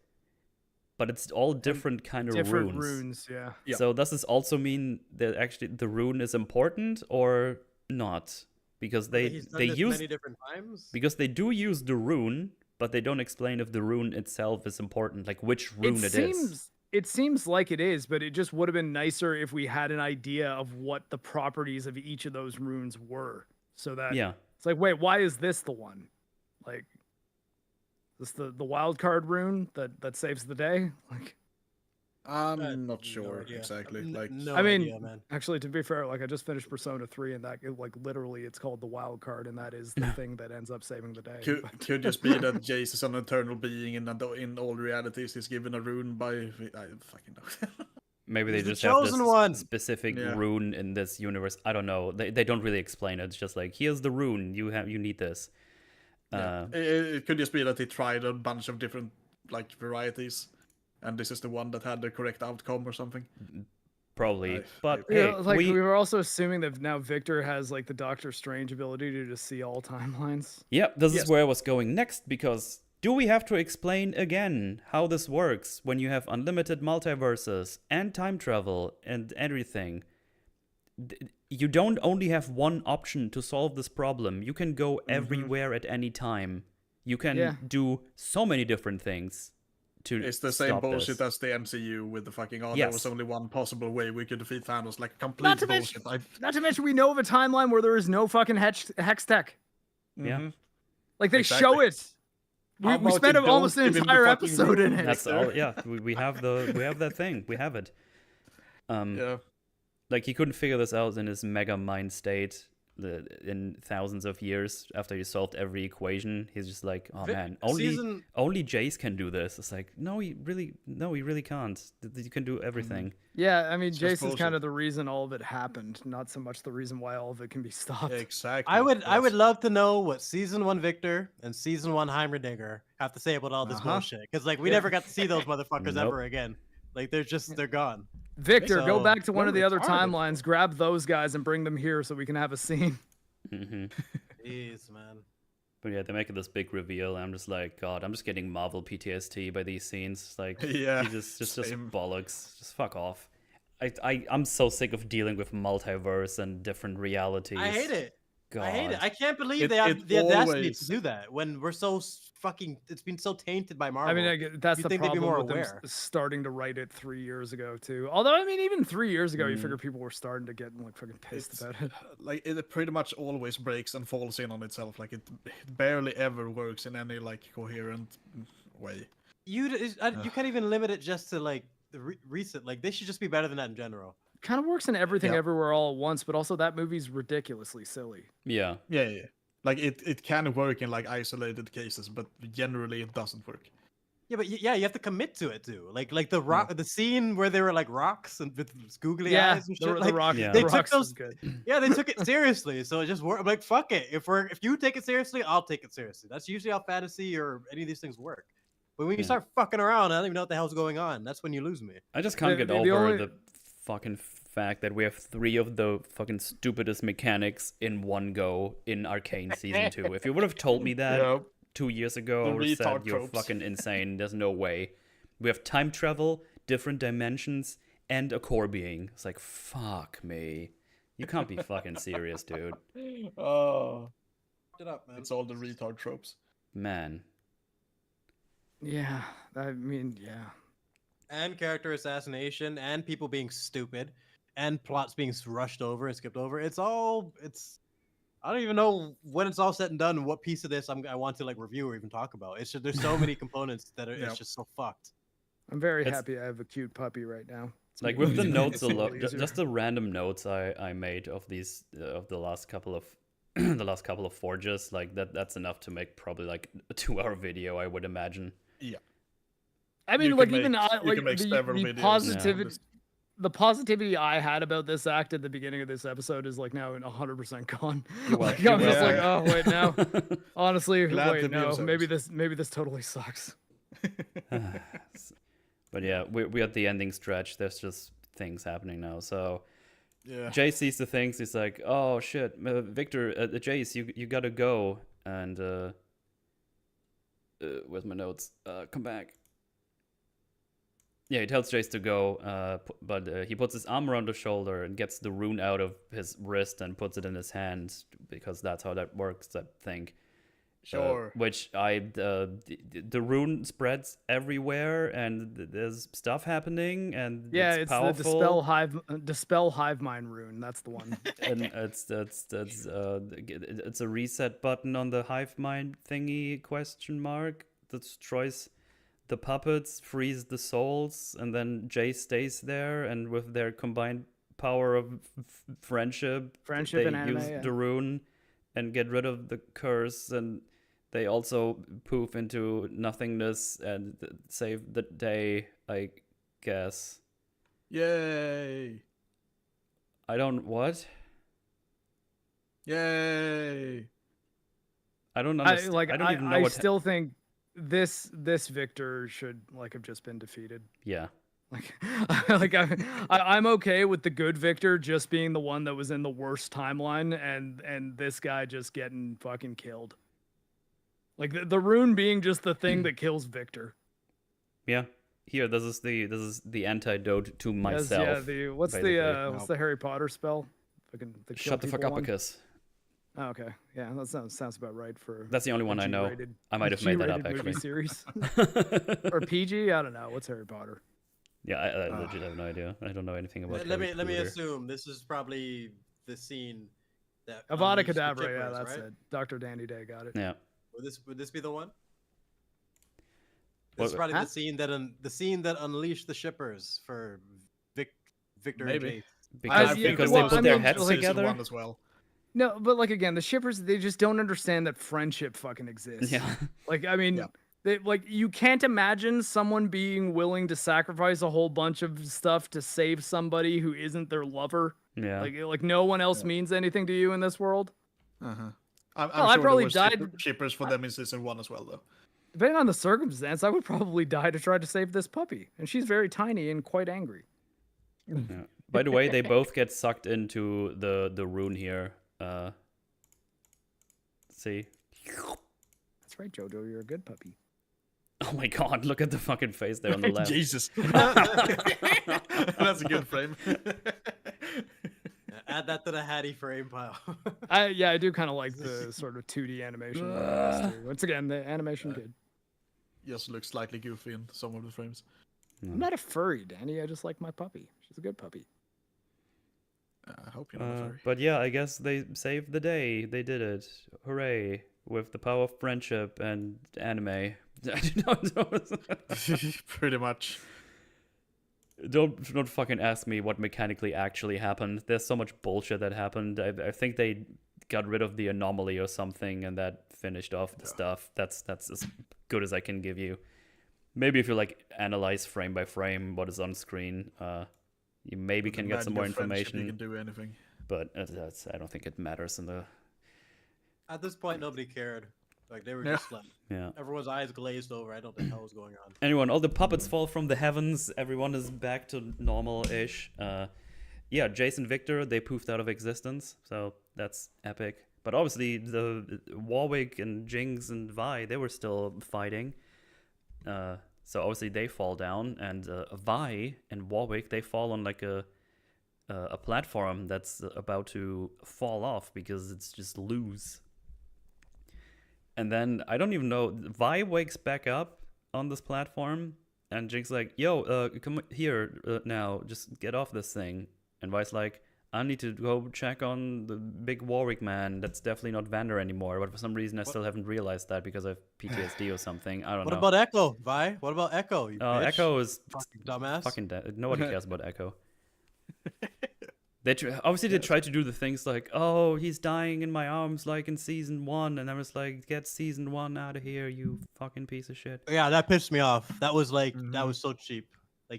but it's all different kind of Different runes. yeah. Yeah. So does this also mean that actually the rune is important or not? Because they He's done this use many different times. because they do use the rune, but they don't explain if the rune itself is important, like which rune it is. It seems like it is, but it just would have been nicer if we had an idea of what the properties of each of those runes were. So that it's like, wait, why is this the one? Like, is this the wild card rune that saves the day? Like, I'm not sure exactly. Like, no I mean, idea, man. actually, to be fair, like I just finished Persona 3, and that like literally, it's called the wild card, and that is the thing that ends up saving the day. could just be that Jayce is an eternal being, and in all realities, he's given a rune by I fucking know. Maybe they He's the just have this chosen one. specific rune in this universe. I don't know. They don't really explain it. It's just like, here's the rune. You need this. It could just be that he tried a bunch of different like varieties, and this is the one that had the correct outcome or something. Probably. But Yeah, hey, like we were also assuming that now Victor has like the Doctor Strange ability to just see all timelines. Yep, this is where I was going next, because do we have to explain again how this works when you have unlimited multiverses and time travel and everything? You don't only have one option to solve this problem. You can go everywhere at any time. You can do so many different things. It's the same bullshit as the MCU with the fucking there was only one possible way we could defeat Thanos, like complete bullshit. Not to mention we know of a timeline where there is no fucking hex tech. Yeah. Like they show it. We spent almost an entire episode in it. That's all. Yeah, we have that thing. We have it. Like he couldn't figure this out in his mega mind state in thousands of years after he solved every equation. He's just like, oh man, only Jayce can do this. It's like, no, he really can't. You can do everything. Yeah, I mean, Jayce is kind of the reason all of it happened, not so much the reason why all of it can be stopped. Exactly. I would love to know what season 1 Victor and season 1 Heimerdinger have to say about all this bullshit, because like we never got to see those motherfuckers ever again. Like they're gone. Victor, go back to one of the other timelines, grab those guys, and bring them here so we can have a scene. Jeez, man. But yeah, they make this big reveal, and I'm just like, God, I'm just getting Marvel PTSD by these scenes. It's like, just bollocks. Just fuck off. I'm so sick of dealing with multiverse and different realities. I hate it. God. I hate it. I can't believe they have the audacity to do that when we're so fucking. It's been so tainted by Marvel. I mean, that's the problem with them starting to write it 3 years ago too. Although, I mean, even 3 years ago, you figure people were starting to get like fucking pissed about it. Like it pretty much always breaks and falls in on itself. Like it barely ever works in any like coherent way. You can't even limit it just to like the recent. Like they should just be better than that in general. Kind of works in everything everywhere all at once, but also that movie's ridiculously silly. Yeah. Like it can work in like isolated cases, but generally it doesn't work. Yeah, but you have to commit to it too. Like the rock, the scene where they were like rocks and with googly eyes and shit. The rock, they took those. Yeah, they took it seriously, so it just worked. I'm like, fuck it. If you take it seriously, I'll take it seriously. That's usually how fantasy or any of these things work. But when you start fucking around, I don't even know what the hell's going on. That's when you lose me. I just can't get over the fucking fact that we have 3 of the fucking stupidest mechanics in one go in Arcane season 2. If you would have told me that 2 years ago, I would have said you're fucking insane. There's no way. We have time travel, different dimensions, and a core being. It's like, fuck me. You can't be fucking serious, dude. Oh, Shut up, man. It's all the retard tropes. Man. Yeah, I mean, And character assassination, and people being stupid, and plots being rushed over and skipped over. I don't even know when it's all said and done what piece of this I want to like review or even talk about. It's just there's so many components that it's just so fucked. I'm very happy I have a cute puppy right now. Like with the notes alone, just the random notes I made of these of the last couple of the last couple of forges, like that's enough to make probably like a 2-hour video, I would imagine. Yeah. I mean, like even the positivity I had about this act at the beginning of this episode is like now 100% gone. I'm just like, oh wait, now honestly, wait, no, maybe this totally sucks. But yeah, we're at the ending stretch. There's just things happening now. So Jay sees the things. He's like, oh shit, Victor, Jayce, you gotta go. And where's my notes? Come back. Yeah, he tells Jayce to go, but he puts his arm around his shoulder and gets the rune out of his wrist and puts it in his hand because that's how that works, I think. Sure. Which the rune spreads everywhere and there's stuff happening and Yeah, it's it's powerful. the dispel hive mind rune. That's the one. And it's a reset button on the hive mind thingy ? That destroys the puppets, frees the souls, and then Jayce stays there, and with their combined power of friendship, they and anime, use yeah. the rune and get rid of the curse, and they also poof into nothingness and save the day, I guess. Yay! I don't what? Yay! I don't understand. I don't even know what. I still think this Victor should have just been defeated. Yeah. I'm okay with the good Victor just being the one that was in the worst timeline, and this guy just getting fucking killed. The rune being just the thing that kills Victor. Yeah. Here, this is the antidote to myself. Yeah. What's the Harry Potter spell? Shut the fuck up, because. Oh, okay. Yeah, that sounds about right for. That's the only one I know. I might have made that up actually. Movie series or PG? I don't know. What's Harry Potter? Yeah, I legit have no idea. I don't know anything about. Let me assume this is probably the scene that Avada unleashed the Kedavra. Yeah, Chippers, that's right? it. Dr. Danny Day got it. Yeah. Would this be the one? This is probably the scene that unleashed the shippers for Victor and Jayce. Because they put their heads together. One as well. No, but again, the shippers, they just don't understand that friendship fucking exists. Yeah. They you can't imagine someone being willing to sacrifice a whole bunch of stuff to save somebody who isn't their lover. Yeah. Like no one else means anything to you in this world. Uh-huh. I'm I sure probably there were died. shippers for them in season 1 as well, though. Depending on the circumstance, I would probably die to try to save this puppy, and she's very tiny and quite angry. Yeah. By the way, they both get sucked into the rune here. See. That's right, Jojo. You're a good puppy. Oh my god! Look at the fucking face there on the left. Jesus. That's a good frame. Add that to the Hattie frame pile. I do kind of like the sort of 2D animation. Once again, the animation good. Just looks slightly goofy in some of the frames. I'm not a furry, Danny. I just like my puppy. She's a good puppy. I hope you're not a furry. But yeah, I guess they saved the day. They did it. Hooray! With the power of friendship and anime. Pretty much. Don't fucking ask me what mechanically actually happened. There's so much bullshit that happened. I think they got rid of the anomaly or something, and that finished off the stuff. That's as good as I can give you. Maybe if you analyze frame by frame what is on screen, you maybe can get some more information. You can do anything. But I don't think it matters in the. At this point, nobody cared. They were just yeah. Everyone's eyes glazed over. I don't know what the hell was going on. Anyone, all the puppets fall from the heavens. Everyone is back to normal-ish. Yeah, Jayce and Victor, they poofed out of existence, so that's epic. But obviously, the Warwick and Jinx and Vi, they were still fighting. So obviously they fall down, and Vi and Warwick, they fall on a platform that's about to fall off because it's just loose. And then, I don't even know, Vi wakes back up on this platform, and Jinx's like, yo, come here now, just get off this thing. And Vi's like, I need to go check on the big Warwick man. That's definitely not Vander anymore. But for some reason, I still haven't realized that because I have PTSD or something. I don't know. What about Echo, Vi? What about Echo? You bitch? Echo is fucking dumbass. Fucking nobody cares about Echo. They tried to do the things like, oh, he's dying in my arms like in season 1, and I was like, get season 1 out of here, you fucking piece of shit. Yeah, that pissed me off. That was that was so cheap.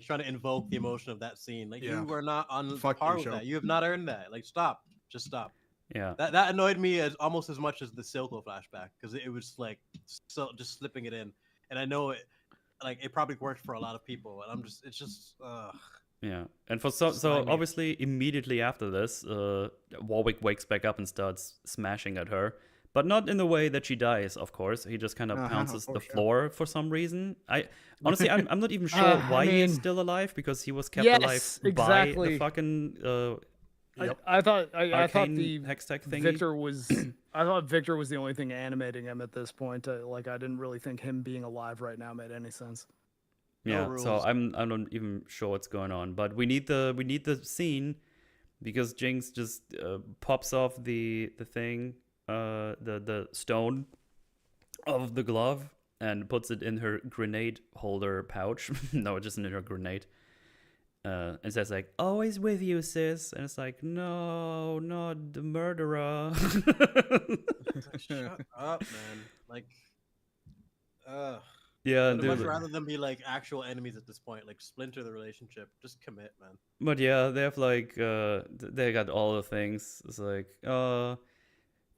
Trying to invoke the emotion of that scene. You were not on par with that. You have not earned that. Stop. Just stop. Yeah. That annoyed me almost as much as the Silco flashback, because it was so just slipping it in. And I know it probably worked for a lot of people, and it's just yeah. And so obviously immediately after this, Warwick wakes back up and starts smashing at her. but not in the way that she dies. Of course, he just kind of pounces the floor for some reason. Honestly, I'm not even sure why he is still alive, because he was kept alive by the fucking. I thought the Hextech thingy. Victor was. I thought Victor was the only thing animating him at this point. Like, I didn't really think him being alive right now made any sense. Yeah, so I'm not even sure what's going on, but we need the scene, because Jinx just pops off the thing, the stone of the glove, and puts it in her grenade holder pouch. No, just in her grenade. And says like, "Always with you, sis." And it's like, "No, not the murderer." Shut up, man. Like, yeah, I'd much rather than be like actual enemies at this point. Like, splinter the relationship. Just commit, man. But yeah, they have like they got all the things. It's like,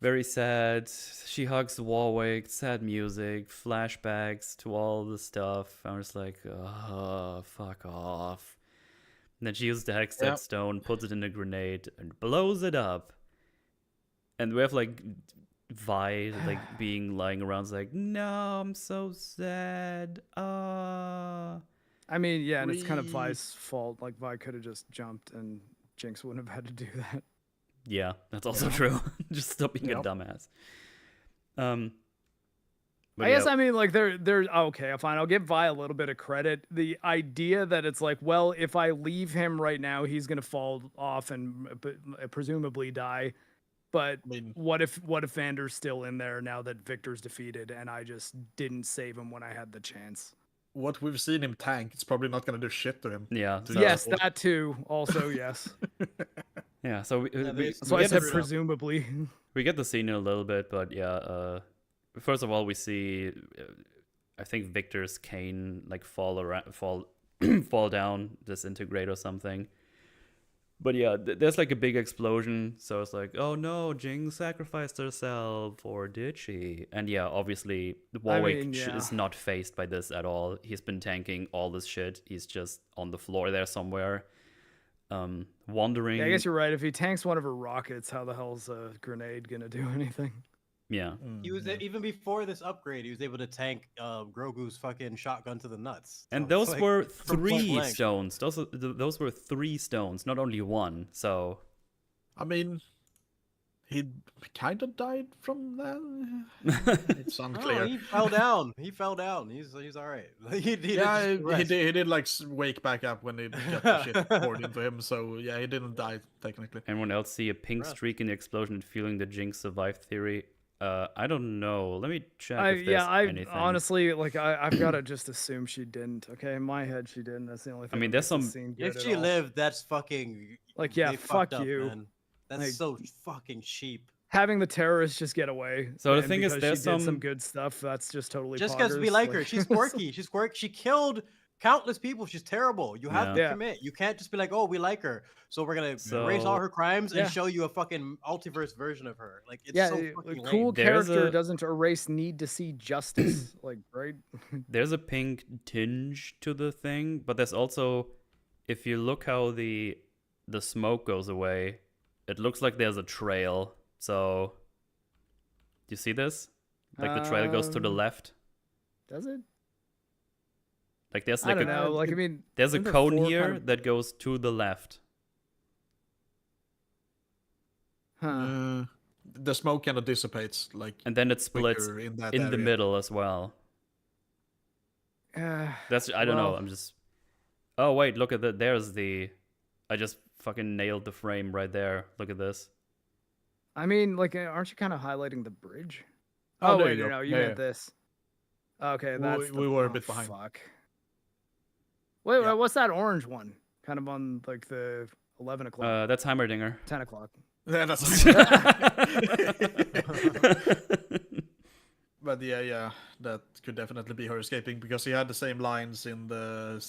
very sad. She hugs Warwick, sad music, flashbacks to all the stuff. I'm just like, fuck off. And then she uses the Hextech stone, puts it in a grenade, and blows it up. And we have like Vi like being lying around, it's like, "No, I'm so sad." I mean, yeah, and it's kind of Vi's fault. Like, Vi could have just jumped, and Jinx wouldn't have had to do that. Yeah, that's also true. Just stop being a dumbass. I guess, I mean, like, they're okay, fine. I'll give Vi a little bit of credit. The idea that it's like, well, if I leave him right now, he's gonna fall off and presumably die. But what if Vander's still in there now that Victor's defeated, and I just didn't save him when I had the chance? What we've seen him tank, it's probably not gonna do shit to him. Yeah. Yes, that too. Also, yes. Yeah. So that's why I said presumably. We get the scene in a little bit, but yeah. First of all, we see, I think Victor's cane like fall down, disintegrate or something. But yeah, there's like a big explosion. So it's like, oh no, Jinx sacrificed herself, or did she? And yeah, obviously Warwick is not phased by this at all. He's been tanking all this shit. He's just on the floor there somewhere, wandering. Yeah, I guess you're right. If he tanks one of her rockets, how the hell's a grenade gonna do anything? Yeah. He was even before this upgrade, he was able to tank Grogu's fucking shotgun to the nuts. And those were 3 stones. Those were 3 stones, not only 1. So, I mean, he kind of died from that. It's unclear. He fell down. He's all right. He did like wake back up when he got the shit poured into him. So yeah, he didn't die technically. Anyone else see a pink streak in the explosion and feeling the Jinx survived theory? I don't know. Let me check if there's anything. Honestly, like, I've got to just assume she didn't. Okay, in my head, she didn't. That's the only thing. I mean, there's some. If she lived, that's fucking. Like, yeah, fuck you. Man. That's like, so fucking cheap. Having the terrorists just get away. So the thing is, there's some good stuff. That's just totally. Just because we like her, she's quirky. She's quirky. She killed countless people. She's terrible. You have to commit. You can't just be like, oh, we like her, so we're gonna erase all her crimes and show you a fucking multiverse version of her. Like, it's so fucking cool lame. Character doesn't erase need to see justice. Like, right? There's a pink tinge to the thing, but there's also, if you look how the smoke goes away, it looks like there's a trail. So, do you see this? Like, the trail goes to the left. Does it? Like, there's like I don't know. Like, I mean, there's a cone here that goes to the left. The smoke kind of dissipates, like, and then it splits in the middle as well. That's I don't know. I'm just. Oh wait, look at that. There's the. I just fucking nailed the frame right there. Look at this. I mean, like, aren't you kind of highlighting the bridge? Oh wait, no, you meant this. Okay, that's. We were a bit behind. Fuck. Wait, what's that orange one? Kind of on like the 11 o'clock. That's Heimerdinger. 10 o'clock. Yeah, that's. But yeah, that could definitely be her escaping, because he had the same lines in the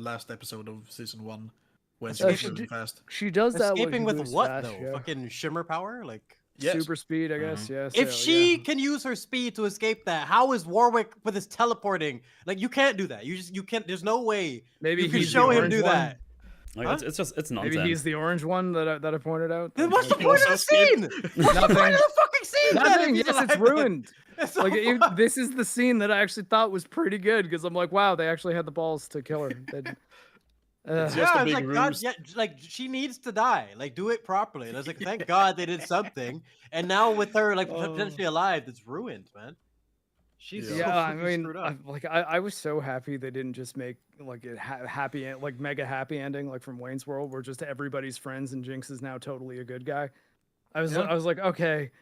last episode of season 1 when she was really fast. She does that. Escaping with what though? Yeah. Fucking shimmer power, like. Yes. Super speed, I guess. Yes. If she can use her speed to escape that, how is Warwick with his teleporting? Like, you can't do that. You can't. There's no way. Maybe you can show him do that. Like, Huh? it's just it's nonsense. Maybe he's the orange one that I pointed out. Then what's the Like, point of the also skip. scene? What's the point of the fucking scene? then, if Nothing. he's Yes, it's alive? ruined. It's Like so this is the scene that I actually thought was pretty good because I'm like, wow, they actually had the balls to kill her. It's Uh, just a yeah, it's big like God, ruse. yeah, like she needs to die. Like do it properly. And I was like, thank God they did something. And now with her like potentially alive, it's ruined, man. She's so yeah, I freaking mean, screwed up. I was so happy they didn't just make like a happy like mega happy ending like from Wayne's World where just everybody's friends and Jinx is now totally a good guy. I was like, okay,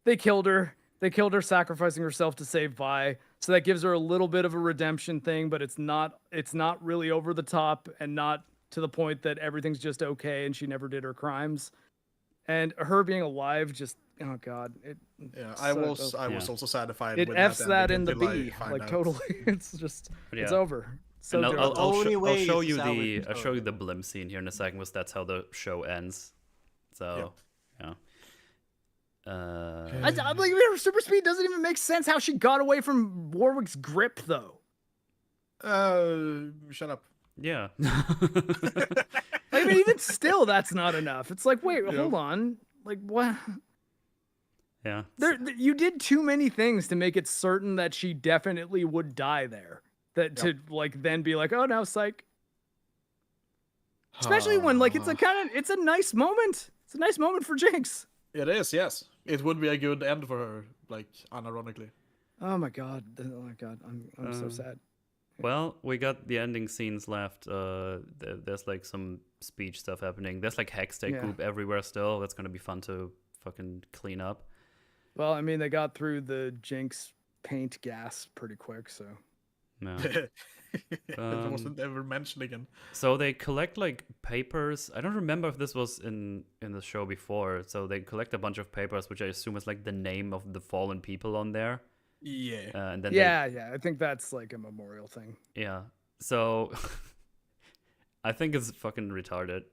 they killed her. They killed her sacrificing herself to save Vi. So that gives her a little bit of a redemption thing, but it's not really over the top and not to the point that everything's just okay and she never did her crimes. And her being alive just oh god, Yeah, I was Yeah. also satisfied. it with F's that ending in the until I B. find Like out. totally. It's just But it's yeah. over. So And different. I'll only way show is you to salvage I'll show you Goger. the blimp scene here in a second, because that's how the show ends. So yeah. I'm like, her super speed doesn't even make sense how she got away from Warwick's grip though. Shut up. Yeah. I mean, even still, that's not enough. It's like, wait, Yeah. hold on. Like, what? Yeah. You did too many things to make it certain that she definitely would die there. That to like then be like, oh no, psych. Especially when like it's a nice moment. It's a nice moment for Jinx. It is, yes. It would be a good end for her, like unironically. Oh my god. Oh my god. I'm so sad. Well, we got the ending scenes left. There's like some speech stuff happening. There's like Hextech group everywhere still. That's gonna be fun to fucking clean up. Well, I mean, they got through the Jinx paint gas pretty quick, so. No. It wasn't ever mentioned again. So they collect like papers. I don't remember if this was in the show before. So they collect a bunch of papers, which I assume is like the name of the fallen people on there. Yeah. And then Yeah, I think that's like a memorial thing. yeah. So I think it's fucking retarded.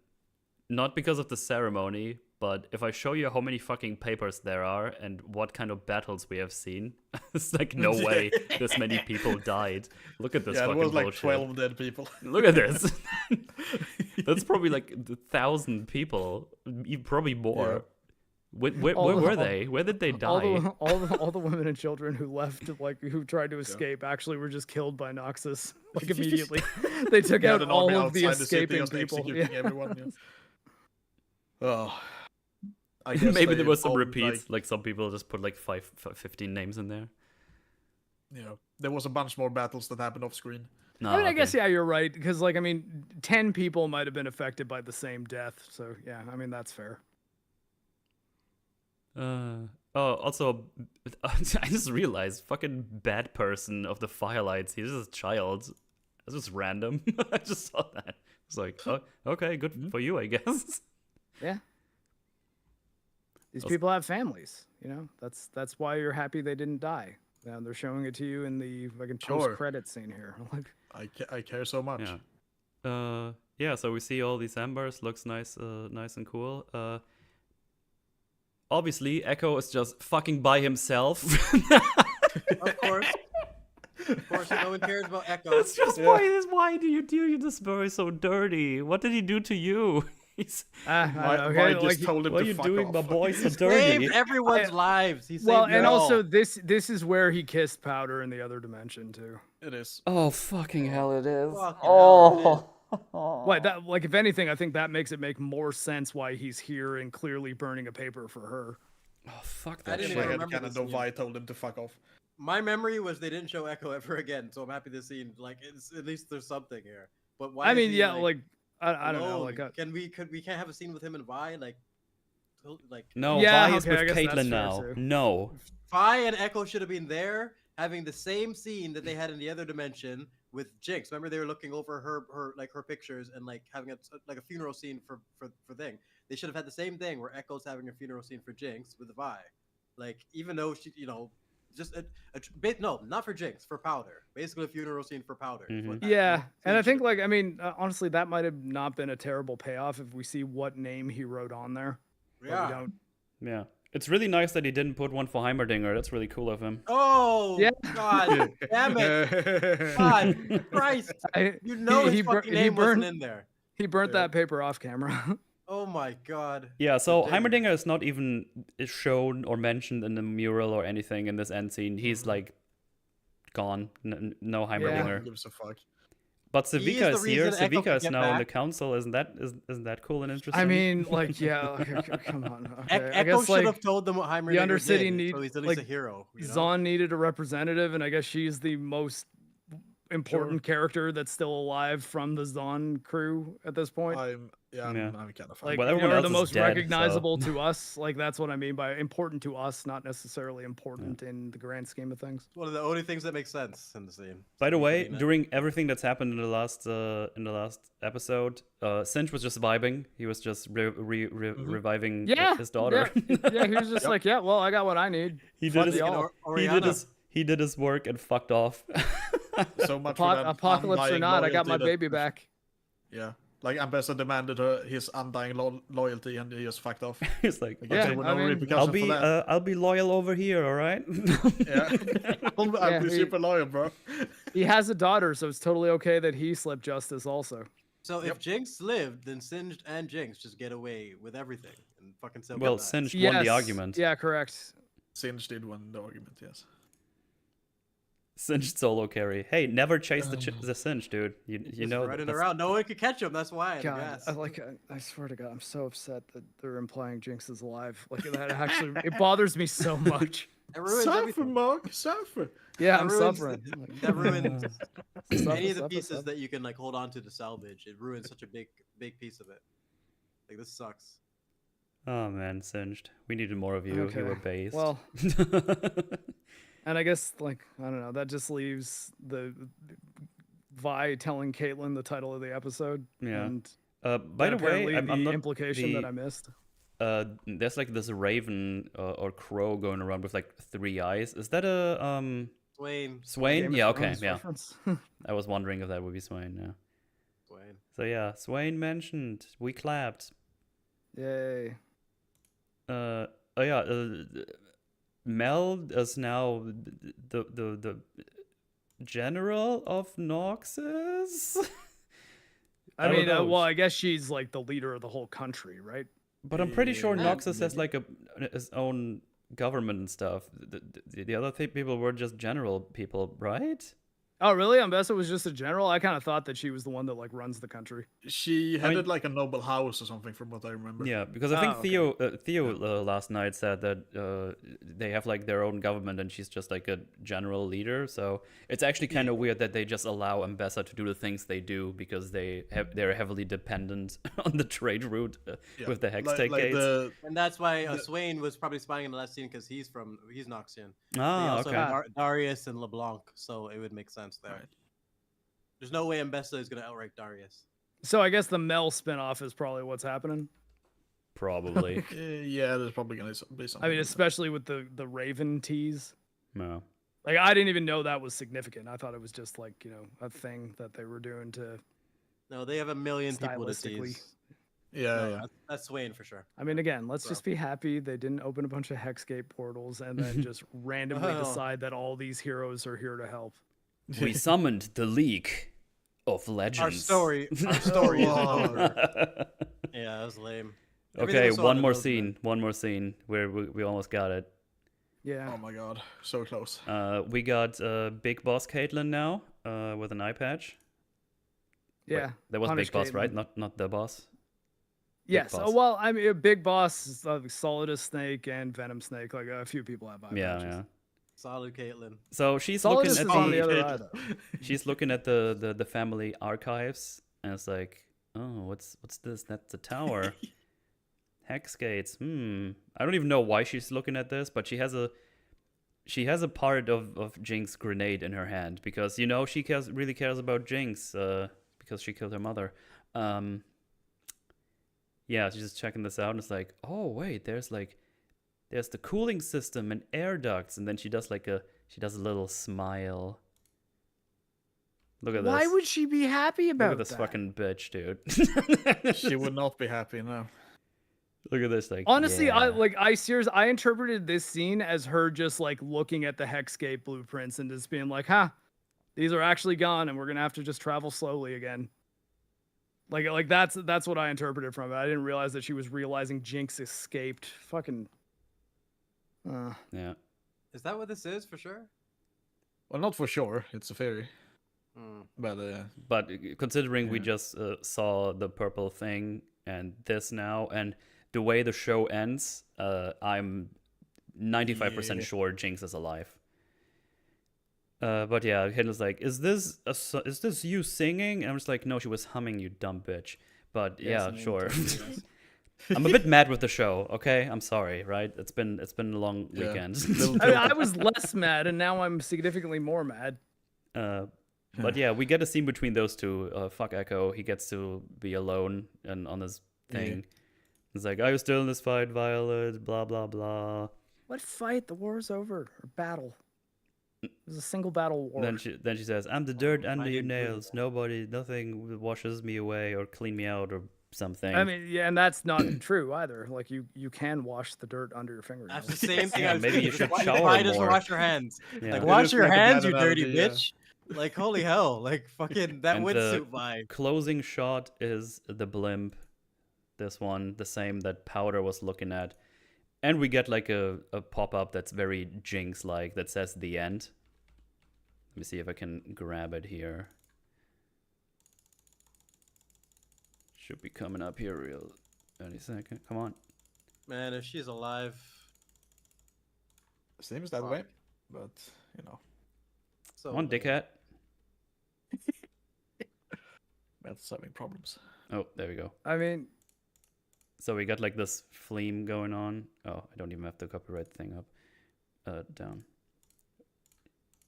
Not because of the ceremony, but if I show you how many fucking papers there are and what kind of battles we have seen, it's like no way this many people died. Look at this Yeah, it fucking was like bullshit. 12 dead people. Look at this. That's probably like 1,000 people, probably more. Where were they? Where did they die? All the women and children who left, like who tried to escape, actually were just killed by Noxus. Like immediately, they took Yeah, out an all army of the outside city escaping just people. executing Yeah. everyone, yeah. Oh. I guess Maybe they there was some found, repeats. Like some people just put like 15 names in there. There was a bunch more battles that happened off screen. No, I mean, I okay. guess yeah, you're right because like I mean, 10 people might have been affected by the same death. So yeah, I mean that's fair. Also, I just realized, fucking bad person of the Firelights. He's just a child. That's just random. I just saw that. It's like, oh, okay, good for you, I guess. Yeah. These Also- people have families, you know. That's why you're happy they didn't die. And they're showing it to you in the fucking Sure. post-credit scene here. Like, I care so much. Yeah. Yeah. So we see all these embers. Looks nice, nice and cool. Obviously, Echo is just fucking by himself. Of course. Of course, no one cares about Echo. That's just why do you do this boy so dirty? What did he do to you? He's, I Why don't know, okay, just like, told him why are to you fuck doing off? my boy so Saved dirty? everyone's lives. He saved well, them and all. also this is where he kissed Powder in the other dimension too. It is. Oh fucking hell! It is. Fucking hell, Why that? Like, if anything, I think that makes it make more sense why he's here and clearly burning a paper for her. Oh fuck I that didn't shit. even I remember kind of this know scene. why I told him to fuck off. My memory was they didn't show Echo ever again, so I'm happy this scene. Like, it's at least there's something here. But why? I is mean, he, yeah, like I don't know, alone? like we can't have a scene with him and Vi? Like No, Yeah, Vi is okay, I with guess that's Caitlyn fair, now. too. No. Vi and Echo should have been there, having the same scene that they had in the other dimension with Jinx. Remember, they were looking over her pictures and like having a funeral scene for thing. They should have had the same thing where Echo's having a funeral scene for Jinx with Vi. Like, even though she, just a bit, no, not for Jinx, for Powder. Basically, a funeral scene for Powder. is what that yeah, scene and I should think have like I mean, honestly, that might have not been a terrible payoff if we see what name he wrote on there. been. But Yeah. we don't. Yeah. It's really nice that he didn't put one for Heimerdinger. That's really cool of him. Oh, Yeah. God damn it. God Christ. You know his fucking name wasn't in there. He burnt that paper off camera. Oh my god. Yeah, so Dang. Heimerdinger is not even shown or mentioned in the mural or anything in this end scene. He's like gone. No Heimerdinger. Who gives a fuck? But He is Savika the is here. reason Echo Savika can is get now in the back. council. Isn't that cool and interesting? I mean, like, yeah, okay, come on. Okay. I Echo guess, should like, have told them what Heimerdinger Undercity did, need- so he's at least like, a hero. You know? Zahn needed a representative, and I guess she's the most important character that's still alive from the Zahn crew at this point. I'm kind of fine. Like, Well, you everyone know, else the is most dead, so- recognizable to us. Like, that's what I mean by important to us, not necessarily important in the grand scheme of things. One of the only things that makes sense in the scene. By the So way, you know. during everything that's happened in the last episode, Sinch was just vibing. He was just reviving Yeah, his daughter. Yeah, he was just like, yeah, well, I got what I need. he Fuck did his y'all. he did his work and fucked off. So much for that Apocalypse or undying not, I got my loyalty that- baby back. Yeah, like Ambassador demanded his undying loyalty, and he just fucked off. He's like, Like, Yeah, there were I no mean, repercussions for that. I'll be loyal over here, all right? Yeah, I'll be he- super loyal, bro. He has a daughter, so it's totally okay that he slipped justice also. So if Jinx lived, then Singed and Jinx just get away with everything and fucking still Well, get that. Sinch won the argument. Yeah, correct. Singe did win the argument, yes. Sinch solo carry. Hey, never chase the Sinch, dude. You Just know running that's- around, no one could catch him. That's why. God, I swear to God, I'm so upset that they're implying Jinx is alive. Like that actually, it bothers me so much. It ruins Suffer, everything. Mark, suffer. Yeah, That I'm ruins suffering. That ruins Suffer, any of the suffer, pieces suffer. that you can like hold on to salvage. It ruins such a big piece of it. Like this sucks. Oh man, Singed. We needed more of you. You Okay, were based. well, And I guess, like, I don't know, that just leaves the Vi telling Caitlyn the title of the episode. Yeah. And by the way, apparently I'm the not implication that I missed. There's like this raven or crow going around with like 3 eyes. Is that a Swain. Swain? Game of Yeah, okay, Thrones yeah. reference. I was wondering if that would be Swain. Yeah. Swain. So yeah, Swain mentioned. We clapped. Yay. Oh yeah. Mel is now the general of Noxus. I mean, don't know. well, I guess she's like the leader of the whole country, right? But I'm pretty sure Yeah, Noxus has like his own government and stuff. The other people were just general people, right? Oh, really? Ambessa was just a general? I kind of thought that she was the one that like runs the country. She headed like a noble house or something, from what I remember. Yeah, because I think Oh, okay. Theo last night said that they have like their own government and she's just like a general leader. So it's actually kind of weird that they just allow Ambessa to do the things they do because they're heavily dependent on the trade route with the Hextech gates. And that's why Swain was probably spying in the last scene because he's Noxian. Ah, Also okay. Darius and LeBlanc, so it would make sense there. There's no way Ambessa is going to outrank Darius. So I guess the Mel spinoff is probably what's happening. Probably. Yeah, there's probably gonna be something. I mean, like that. especially with the Raven tease. No. Like, I didn't even know that was significant. I thought it was just like, you know, a thing that they were doing to. No, they have a million people to Stylistically. tease. Yeah, No, yeah. that's Swain for sure. I mean, again, let's just be happy they didn't open a bunch of Hexgate portals and then just randomly Oh. decide that all these heroes are here to help. We summoned the League of Legends. Our story is Wow. over. Yeah, that was lame. Everything Okay, was so one on more the nose, man. scene. One more scene where we almost got it. Yeah. Oh my god, so close. We got Big Boss Caitlyn now with an eye patch. Wait, Yeah. that was Punish Big Boss, Caitlyn. right? Not the boss. Yes. Boss. Oh, well, I mean, a Big Boss, Solidus Snake and Venom Snake. Like, a few people have eye Yeah, patches. yeah. Solid Caitlyn. So she's Solidus looking is at on the the other eye, though. she's looking at the family archives, and it's like, oh, what's this? That's a tower. Hex gates. I don't even know why she's looking at this, but she has a part of Jinx' grenade in her hand because you know she really cares about Jinx because she killed her mother. Yeah, she's just checking this out, and it's like, oh wait, there's the cooling system and air ducts, and then she does a little smile. Look at this. Why would she be happy about Look at this that? fucking bitch, dude. She would not be happy now. Look at this, like. Honestly, yeah. I interpreted this scene as her just like looking at the Hexgate blueprints and just being like, "Huh, these are actually gone, and we're gonna have to just travel slowly again." Like that's what I interpreted from it. I didn't realize that she was realizing Jinx escaped. Fucking. Yeah. Is that what this is for sure? Well, not for sure. It's a fairy. Hmm. But considering we just saw the purple thing and this now, and the way the show ends, I'm 95% sure Jinx is alive. But yeah, Hitler's like, is this you singing? And I'm just like, no, she was humming, you dumb bitch. But yeah, sure. I'm a bit mad with the show. Okay, I'm sorry. Right? It's been a long weekend. I was less mad, and now I'm significantly more mad. But yeah, we get a scene between those two. Fuck Echo. He gets to be alone and on his thing. It's like, are you still in this fight, Violet? Blah blah blah. What fight? The war's over. Or battle. It was a single battle war. Then she says, I'm the dirt under your nails. Nothing washes me away or clean me out or something. I mean, yeah, and that's not true either. Like you can wash the dirt under your fingernails. That's the same thing. I was maybe you thinking. should shower Why doesn't more. wash your hands? Yeah. Like It wash is your like a hands, bad you dirty analogy, bitch. Like holy hell! Like fucking that And wetsuit vibe. Closing shot is the blimp. This one, the same that Powder was looking at. And we get like a pop-up that's very Jinx-like that says the end. Let me see if I can grab it here. Should be coming up here real any second. Come on. Man, if she's alive, seems that way. But you know, so Come on, dickhead. Matt's having problems. Oh, there we go. I mean, So we got like this flame going on. Oh, I don't even have the copyright thing up. Down.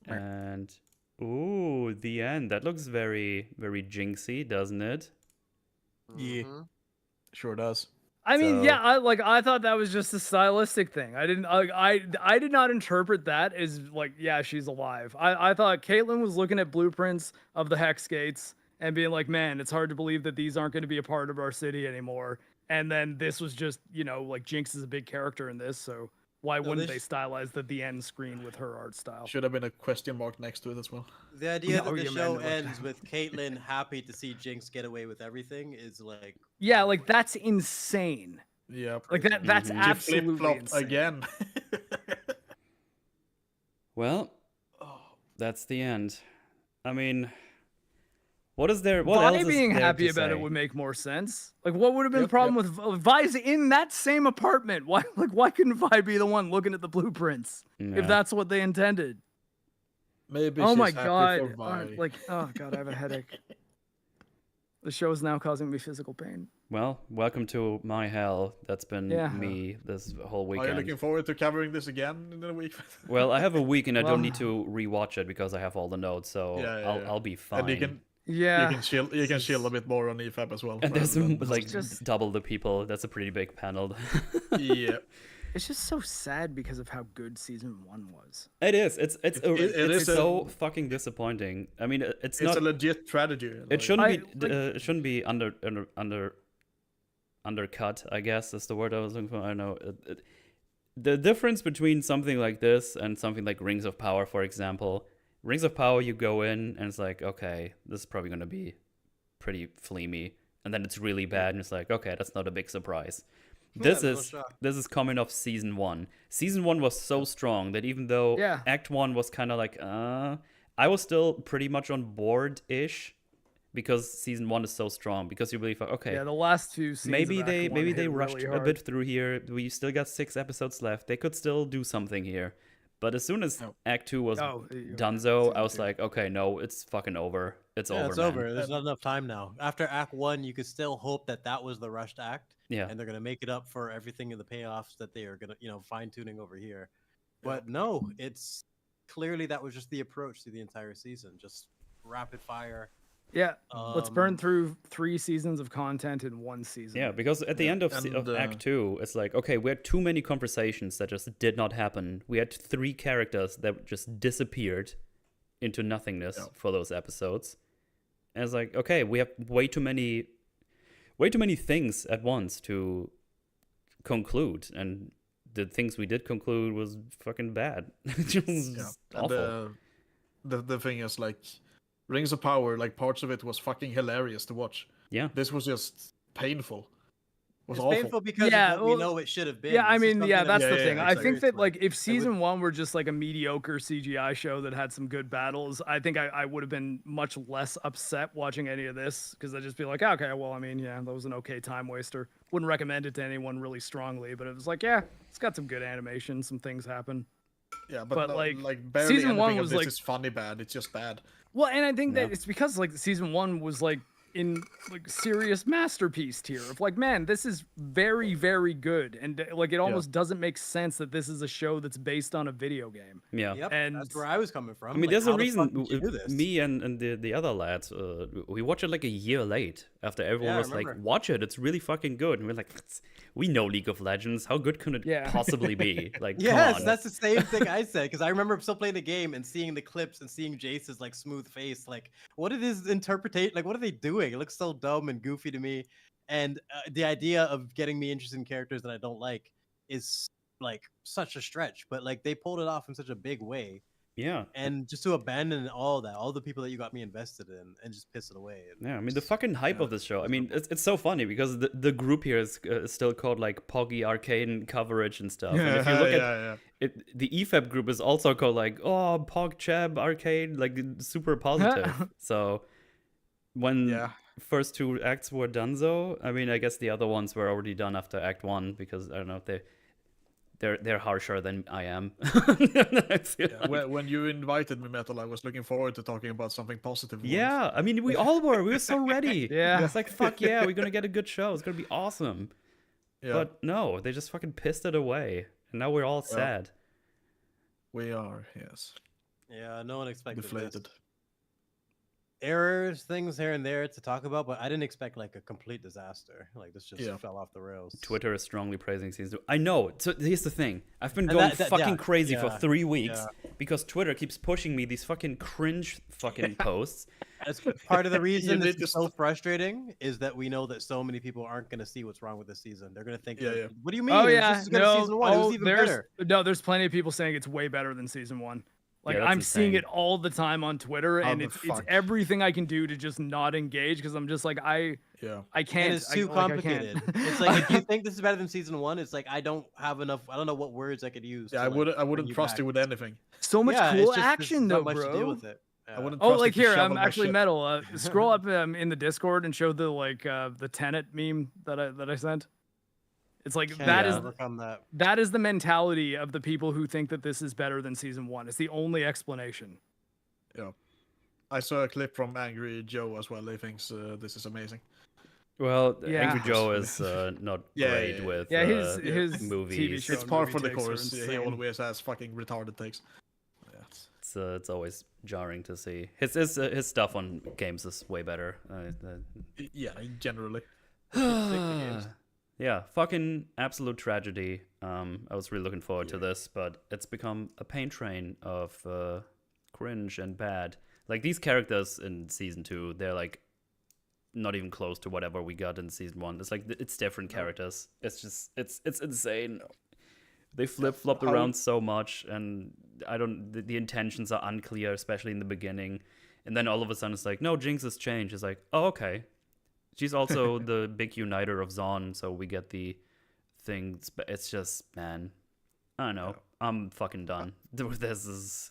And ooh, the end. That looks very, very Jinxy, doesn't it? Yeah. Mhm. Sure does. I mean, So- yeah, I thought that was just a stylistic thing. I did not interpret that as like, yeah, she's alive. I thought Caitlyn was looking at blueprints of the Hex Gates and being like, man, it's hard to believe that these aren't going to be a part of our city anymore. And then this was just, like Jinx is a big character in this, so why wouldn't they stylize the end screen with her art style? Should have been a question mark next to it as well. The idea No, that the you show man, ends with Caitlyn happy to see Jinx get away with everything is like, Yeah, like that's insane. Yeah. Like that's Mhm. absolutely flip-flopped insane. again. Well, that's the end. I mean, what is there? What Vi else is being there happy to about it say? would make more sense. Like, what would have been the Yep, problem with Vi's in that same apartment? Why couldn't Vi be the one looking at the blueprints Yeah. if that's what they intended? Maybe Oh she's my happy god! for Vi. Oh god, I have a headache. The show is now causing me physical pain. Well, welcome to my hell. That's been Yeah. me this whole Are you weekend. looking forward to covering this again in a week? Well, I have a week and I Well- don't need to rewatch it because I have all the notes, so Yeah. I'll be fine. And you can Yeah. chill a bit more on EFAB as well. And there's rather than like just- double the people. That's a pretty big panel. yeah. It's just so sad because of how good season 1 was. It is. It's It is so fucking disappointing. I mean, it's It's not. a legit tragedy. It like- shouldn't it shouldn't be undercut, I guess is the word I was looking for. I don't know. The difference between something like this and something like Rings of Power, for example. Rings of Power, you go in and it's like, okay, this is probably gonna be pretty flamey, and then it's really bad, and it's like, okay, that's not a big surprise. This no is shock. this is coming off season 1. Season 1 was so strong that even though Yeah. Act 1 was kind of like, I was still pretty much on board-ish because season 1 is so strong. Because you believe, okay, Yeah, the last two seasons. maybe of they Act 1 hit rushed really a hard. bit through here. We still got 6 episodes left. They could still do something here. But as soon as No. Act 2 was Oh, donezo, season I was 2. like, okay, no, it's fucking over. It's Yeah, over, it's man. over. There's not enough time now. After Act 1, you could still hope that was the rushed act, Yeah. and they're gonna make it up for everything in the payoffs that they are gonna, fine tuning over here. But no, it's clearly that was just the approach to the entire season, just rapid fire. Yeah, let's burn Um, through 3 seasons of content in 1 season. Yeah, because at the end of, and, of Act 2, it's like, okay, we had too many conversations that just did not happen. We had 3 characters that just disappeared into nothingness for those episodes. And it's like, okay, we have way too many things at once to conclude, and the things we did conclude was fucking bad. Just And awful. the thing is, like, Rings of Power, like, parts of it was fucking hilarious to watch. Yeah. This was just painful. It was It's awful. painful because Yeah, of what we well, know it should have been. Yeah, I This is mean, something yeah, that that's we the yeah, thing. yeah, I think that seriously. if season one were just like a mediocre CGI show that had some good battles, I think I would have been much less upset watching any of this because I'd just be like, okay, well, I mean, yeah, that was an okay time waster. Wouldn't recommend it to anyone really strongly, but it was like, yeah, it's got some good animation, some things happen. Yeah, but, no, like, barely season anything one of was, this like- is funny bad. It's just bad. Well, and I think that Yeah. it's because like season one was like in like serious masterpiece tier of like, man, this is very, very good, and like it almost doesn't make sense that this is a show that's based on a video game. Yeah. Yep, And- that's where I was coming from. I mean, Like, there's a how the fuck reason did you do this? me and the other lads, we watched it like a year late after everyone Yeah, I was like, remember. watch it, it's really fucking good. And we're like, we know League of Legends. How good can it Yeah. possibly be? Like, come Yes, on. that's the same thing I said because I remember still playing the game and seeing the clips and seeing Jayce's like smooth face. Like, what is his interpretation? Like, what are they doing? It looks so dumb and goofy to me. And the idea of getting me interested in characters that I don't like is like such a stretch. But like they pulled it off in such a big way, Yeah. and just to abandon all that, all the people that you got me invested in, and just piss it away. Yeah, I mean, the fucking hype of this show. I mean, it's so funny because the group here is still called like Poggy Arcane coverage and stuff. And if you look at it, the EFAP group is also called like, oh, PogChab Arcade, like super positive. So when Yeah. first two acts were done, though, I mean, I guess the other ones were already done after Act 1 because I don't know if they're harsher than I am. When you invited me, Metal, I was looking forward to talking about something positive. once. Yeah, I mean, we all were. We were so ready. Yeah. It's like, fuck yeah, we're gonna get a good show. It's gonna be awesome. Yeah, But no, they just fucking pissed it away. And now we're all sad. we are, yes, Yeah, no one expected deflated. this. Errors, things here and there to talk about, but I didn't expect like a complete disaster. Like this just Yeah. fell off the rails. Twitter is strongly praising season 2. I know. So here's the thing. I've been And going that- fucking yeah, crazy for yeah, 3 weeks yeah. because Twitter keeps pushing me these fucking cringe fucking posts. That's part of the reason need this to is so frustrating is that we know that so many people aren't going to see what's wrong with this season. They're going to think, Yeah, that, yeah. what do you mean? Oh It was yeah, just as good as season one. It was even better. there's plenty of people saying it's way better than season one. Like Yeah, that's I'm seeing insane. it all the time on Twitter, How and the it's fuck? everything I can do to just not engage because I'm just like I Yeah, can't. And it's I- too like, I can't. complicated. It's like if you think this is better than season one, it's like I don't have enough. I don't know what words I could use. yeah. to, I like, wouldn't bring you trust back. you with anything. So much Yeah, cool it's just, action there's though, not much to deal bro. with it. I Yeah. wouldn't. Oh, trust like you to here, shovel my actually, shit. Metal. Scroll up in the Discord and show the like the Tenet meme that I sent. It's like Can't that is overcome that. that is the mentality of the people who think that this is better than season one. It's the only explanation. Yeah, I saw a clip from Angry Joe as well. He thinks this is amazing. Well, Yeah. Angry Joe is not Yeah, great yeah, with Yeah, his movies. TV show It's par movie for the takes are course. Yeah, he insane. always has fucking retarded takes. Yeah, It's always jarring to see. His stuff on games is way better. yeah, generally. Yeah, fucking absolute tragedy. I was really looking forward to this, but it's become a pain train of cringe and bad. Like these characters in season 2, they're like not even close to whatever we got in season 1. It's like it's different characters. It's just it's insane. They flip-flopped around so much, and the intentions are unclear, especially in the beginning. And then all of a sudden it's like, no, Jinx has changed. It's like, oh, okay. She's also the big uniter of Zon, so we get the things. But it's just, man, I don't know. I'm fucking done. This is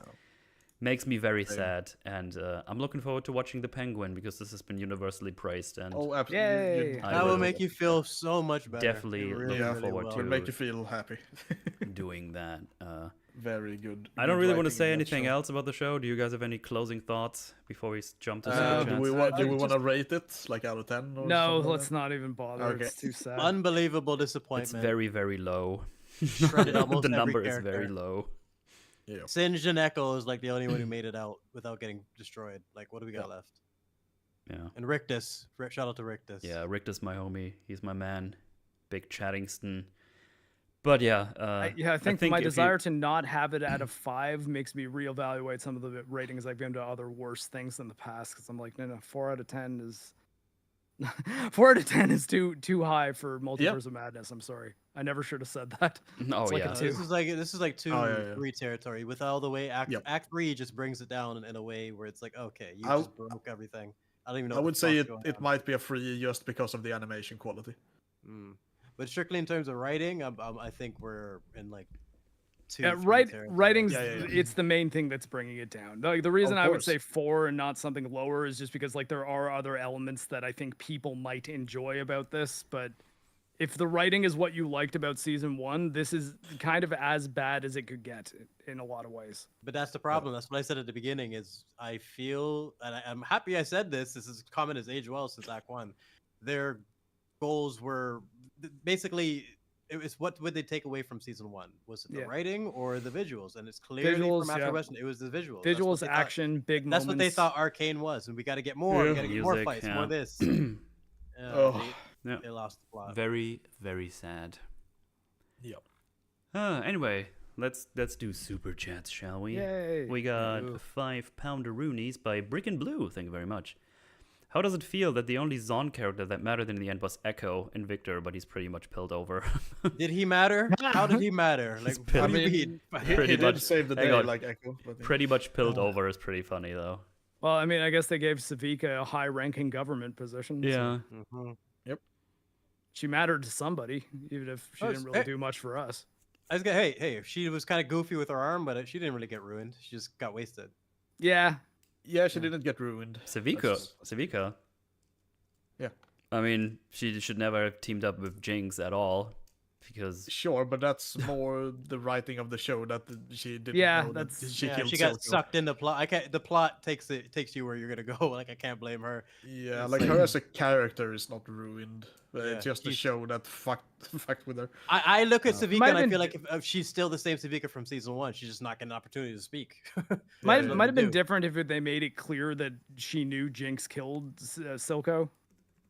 makes me very sad, and I'm looking forward to watching The Penguin because this has been universally praised, and Oh, absolutely. Yay. I That will will make you feel so much better. definitely It really, looking really forward will. to Will make you feel happy. doing that. Very good. I don't good really want to writing say in that anything show. else about the show. Do you guys have any closing thoughts before we jump to Do Super we Chats? want to rate it like out of 10? Or No, something like let's that? not even bother. Okay. It's too sad. Unbelievable It's disappointment. very, very low. Shredded almost The every number is character. very low. Yeah. Singed and Echo is like the only one who made it out without getting destroyed. Like, what do we got left? Yeah. And Rictus. Shout out to Rictus. Yeah, Richter's my homie. He's my man. Big Chattingston. But yeah, I think if my you- desire to not have it at a 5 makes me reevaluate some of the ratings I've given to other worse things in the past. Because I'm like, no, 4 out of 10 is 4 out of 10 is too high for Multiverse of Madness. I'm sorry, I never should have said that. Oh It's like a yeah, two. This is like 2, Oh, yeah, yeah. 3 territory. With all the way Act Yep. Act 3 just brings it down in a way where it's like, okay, you I'll- just broke everything. I don't even know. I what would the say fuck's it, going it on. might be a free just because of the animation quality. But strictly in terms of writing, I think we're in like 2, 3 territory. Writing's Yeah. it's the main thing that's bringing it down. Like the reason Of I would course. say 4 and not something lower is just because like there are other elements that I think people might enjoy about this, but if the writing is what you liked about season 1, this is kind of as bad as it could get in a lot of ways. But that's the problem. That's what I said at the beginning. Is I feel, and I'm happy I said this. This is common as aged well since Act 1. Their goals were basically. It was what would they take away from season 1? Was it the writing or the visuals? And it's clearly Visuals, from After Western, it was the visuals. Visuals, action, big moments. That's what they thought Arcane was, and we got to get more. We got to get more Music, fights, yeah. more this. Yeah. They lost the plot. Very, very sad. Yep. Anyway, let's do super chats, shall we? Yay. We got 5-pounder-roonies by Brick and Blue. Thank you very much. How does it feel that the only Zon character that mattered in the end was Echo and Victor, but he's pretty much pilled over? Did he matter? How did he matter? Like, pilled. what do you I mean? He Pretty did much- save the hang day on. like Echo. But Pretty much pilled over is pretty funny, though. Well, I mean, I guess they gave Savika a high-ranking government position. So Yeah. Mhm. she mattered to somebody, even if she didn't really do much for us. I was gonna, hey, she was kind of goofy with her arm, but she didn't really get ruined. She just got wasted. Yeah, Yeah, she didn't get ruined. Savika. Yeah. I mean, she should never have teamed up with Jinx at all, because Sure, but that's more the writing of the show that she didn't Yeah, know that that's- she killed she got Silco. sucked in the plot. I can't. The plot takes you where you're gonna go. Like I can't blame her. Yeah, It's like like- her as a character is not ruined. Yeah, It's just the she's- show that fucked with her. I look at Savika Might and I have feel been- like if she's still the same Savika from season 1, she's just not getting an opportunity to speak. might Yeah, might have been do. different if they made it clear that she knew Jinx killed Silco.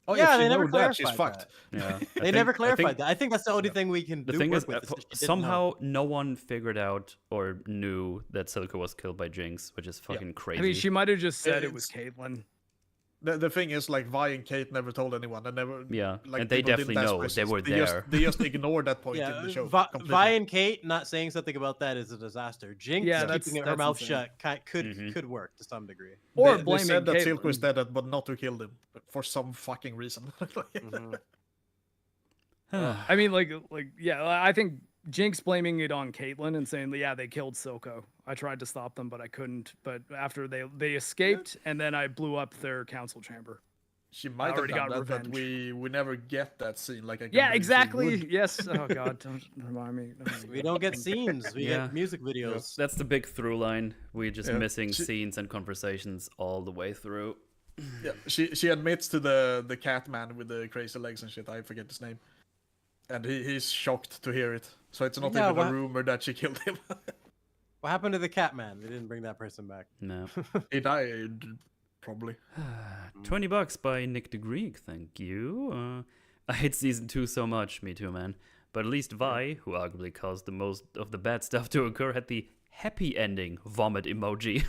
Oh Yeah, if they she never knew that, she's clarified fucked. yeah. They never clarified that. I think that's the only thing we can The do. thing is, work with that she didn't know. somehow no one figured out or knew that Silco was killed by Jinx, which is fucking crazy. I mean, she might have just said it It's- was Caitlyn. The thing is, like, Vi and Kate never told anyone. And never, Yeah, like, and they people definitely didn't ask know. They questions. were They just- there. They just ignored that point Yeah, in the show. Vi completely. and Kate not saying something about that is a disaster. Jinx Yeah, that's- keeping her that's mouth insane. shut could Mhm. work to some degree. Or they blaming said that Silco is Caitlyn. dead, but not who killed him, for some fucking reason. Mhm. I mean, yeah, I think Jinx blaming it on Caitlyn and saying, yeah, they killed Silco. I tried to stop them, but I couldn't. But after they escaped, and then I blew up their council chamber. She might have already done got that, but revenge. we never get that scene. Like, I can Yeah, believe she exactly. would. Yes. Oh God, don't remind me. We don't get scenes. We Yeah. get music videos. That's the big through line. We're just Yeah. missing scenes and conversations all the way through. Yeah, she admits to the cat man with the crazy legs and shit. I forget his name, and he's shocked to hear it. So it's not Yeah, even a what- rumor that she killed him. What happened to the cat man? They didn't bring that person back. No. He died, probably. $20 by Nick the Greek, thank you. I hate season 2 so much, me too, man. But at least Vi, who arguably caused the most of the bad stuff to occur, had the happy ending vomit emoji.